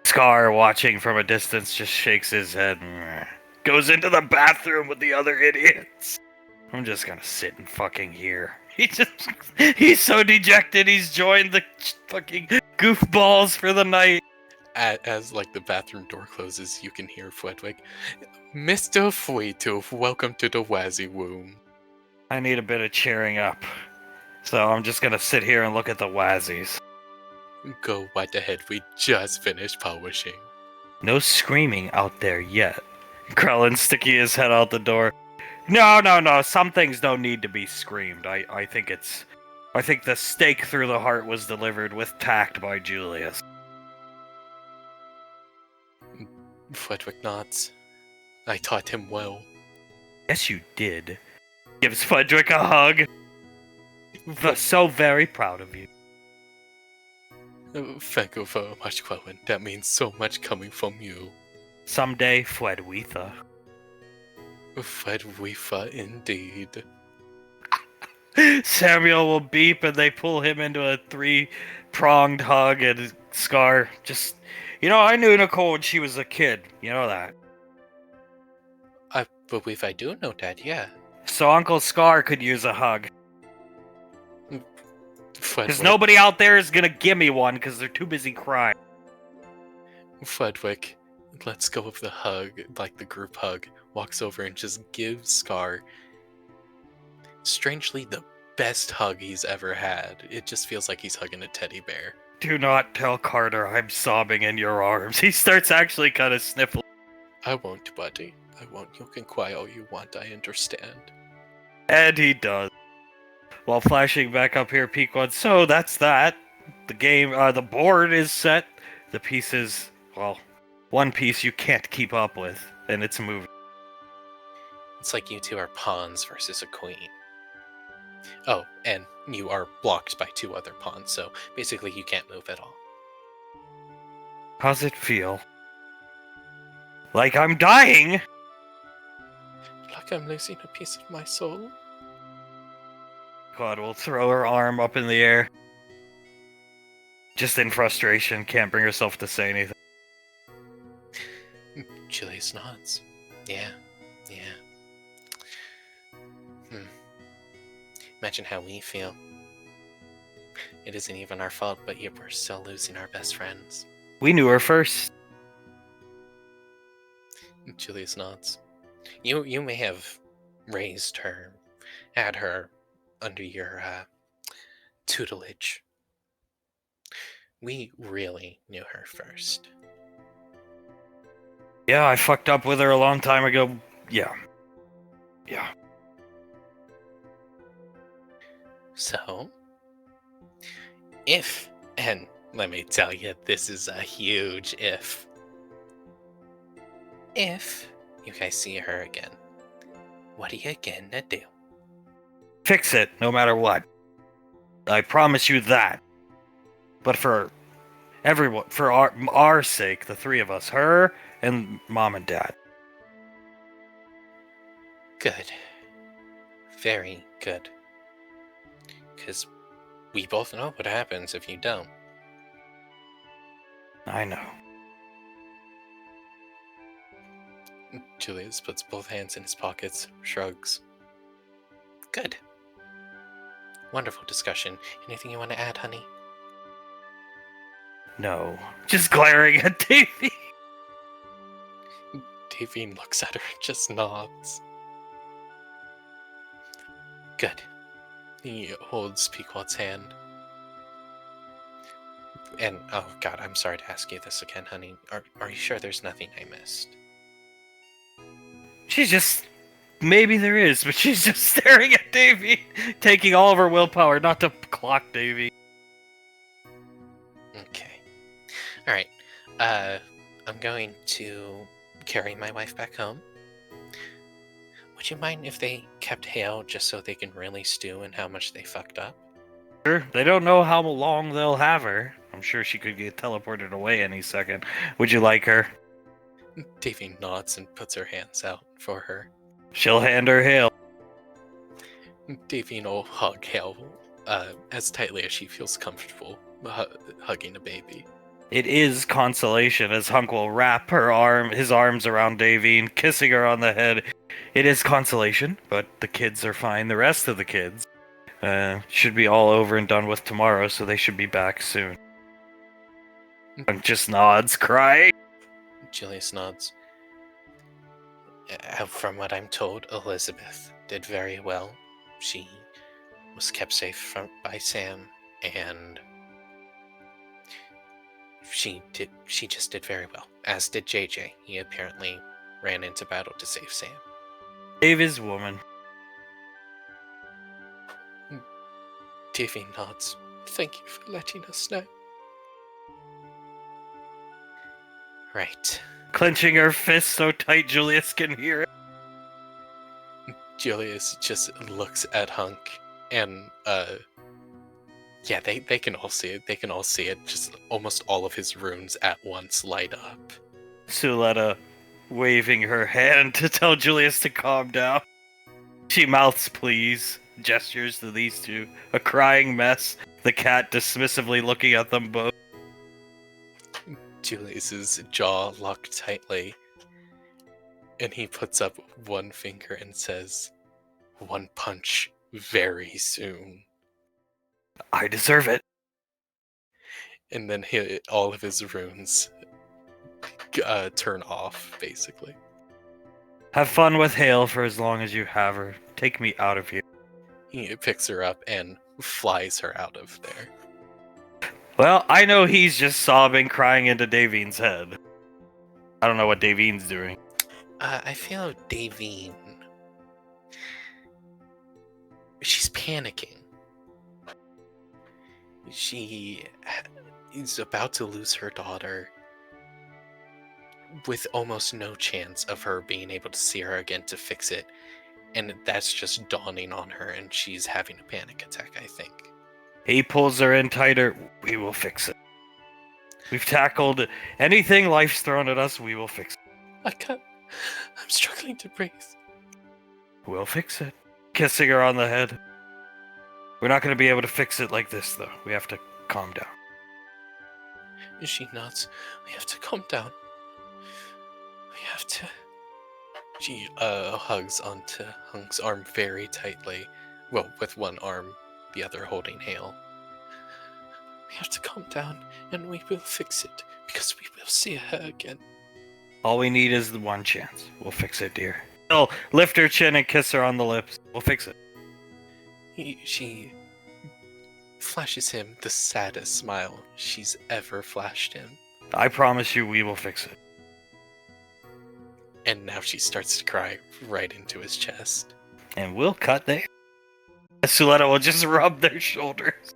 Scar, watching from a distance, just shakes his head and goes into the bathroom with the other idiots. I'm just gonna sit and fucking hear. He's so dejected. He's joined the fucking goofballs for the night. As like the bathroom door closes, you can hear Fwedwick. Mr. Fweetooth, welcome to the Wazzy Womb. I need a bit of cheering up. So I'm just gonna sit here and look at the Wazzies. Go right ahead, we just finished publishing. No screaming out there yet. Krellin sticking his head out the door. No. Some things don't need to be screamed. I think the stake through the heart was delivered with tact by Julius. Fwedwick nods. I taught him well. Yes, you did. Gives Fudrick a hug. So very proud of you. Thank you very much, Quellen. That means so much coming from you. Someday, Fwedweetha. Fwedweetha indeed. Samuel will beep and they pull him into a 3-pronged hug, and Scar just... I knew Nicole when she was a kid. You know that. I believe I do know that, yeah. So Uncle Scar could use a hug. Because Fredwick, nobody out there is gonna give me one because they're too busy crying. Fredwick lets go of the hug, like the group hug, walks over and just gives Scar, strangely, the best hug he's ever had. It just feels like he's hugging a teddy bear. Do not tell Carter I'm sobbing in your arms. He starts actually kind of sniffling. I won't, buddy. I won't. You can cry all you want, I understand. And he does. While flashing back up here, peek one. So that's that. The game, the board is set. The pieces, well, one piece you can't keep up with, and it's moving. It's like you two are pawns versus a queen. Oh, and you are blocked by 2 other pawns, so basically you can't move at all. How's it feel? Like I'm dying? Like I'm losing a piece of my soul. God will throw her arm up in the air. Just in frustration, can't bring herself to say anything. Julius nods. Yeah. Imagine how we feel. It isn't even our fault, but yet we're still losing our best friends. We knew her first. Julius nods. You may have raised her, had her under your tutelage. We really knew her first. Yeah, I fucked up with her a long time ago. Yeah. So, if, and let me tell you, this is a huge if you guys see her again, what are you gonna do? Fix it, no matter what. I promise you that. But for everyone, for our sake, the 3 of us, her and Mom and Dad. Good. Very good. Because we both know what happens if you don't. I know. Julius puts both hands in his pockets, shrugs. Good. Wonderful discussion. Anything you want to add, honey? No. Just glaring at Davy. Davine looks at her and just nods. Good. He holds Pequod's hand. And, oh god, I'm sorry to ask you this again, honey. Are you sure there's nothing I missed? She's just... Maybe there is, but she's just staring at Davy, taking all of her willpower not to clock Davy. Okay. Alright. I'm going to carry my wife back home. Would you mind if they kept Hale just so they can really stew in how much they fucked up? Sure, they don't know how long they'll have her. I'm sure she could get teleported away any second. Would you like her? Davy nods and puts her hands out for her. She'll hand her Hale. Davy will hug Hale as tightly as she feels comfortable hugging a baby. It is consolation as Hunk will wrap his arms around Davine, kissing her on the head. It is consolation, but the kids are fine. The rest of the kids should be all over and done with tomorrow, so they should be back soon. Hunk just nods, crying. Julius nods. From what I'm told, Elizabeth did very well. She was kept safe by Sam, and she just did very well. As did JJ. He apparently ran into battle to save Sam. Save his woman. Davy nods. Thank you for letting us know. Right. Clenching her fist so tight Julius can hear it. Julius just looks at Hunk, and yeah, they can all see it. They can all see it. Just almost all of his runes at once light up. Suletta waving her hand to tell Julius to calm down. She mouths please, gestures to these two, a crying mess, the cat dismissively looking at them both. Julius's jaw locked tightly, and he puts up one finger and says, "One punch very soon." I deserve it. And then all of his runes turn off, basically. Have fun with Hale for as long as you have her. Take me out of here. He picks her up and flies her out of there. Well, I know he's just sobbing, crying into Davine's head. I don't know what Davine's doing. I feel Davine. She's panicking. She is about to lose her daughter with almost no chance of her being able to see her again to fix it. And that's just dawning on her, and she's having a panic attack, I think. He pulls her in tighter. We will fix it. We've tackled anything life's thrown at us, we will fix it. I can't. I'm struggling to breathe. We'll fix it. Kissing her on the head. We're not going to be able to fix it like this, though. We have to calm down. Is she nuts? We have to calm down. We have to. She hugs onto Hunk's arm very tightly. Well, with one arm, the other holding Hale. We have to calm down, and we will fix it, because we will see her again. All we need is the one chance. We'll fix it, dear. He'll lift her chin and kiss her on the lips. We'll fix it. She flashes him the saddest smile she's ever flashed him. I promise you we will fix it. And now she starts to cry right into his chest. And we'll cut there. Suletta will just rub their shoulders.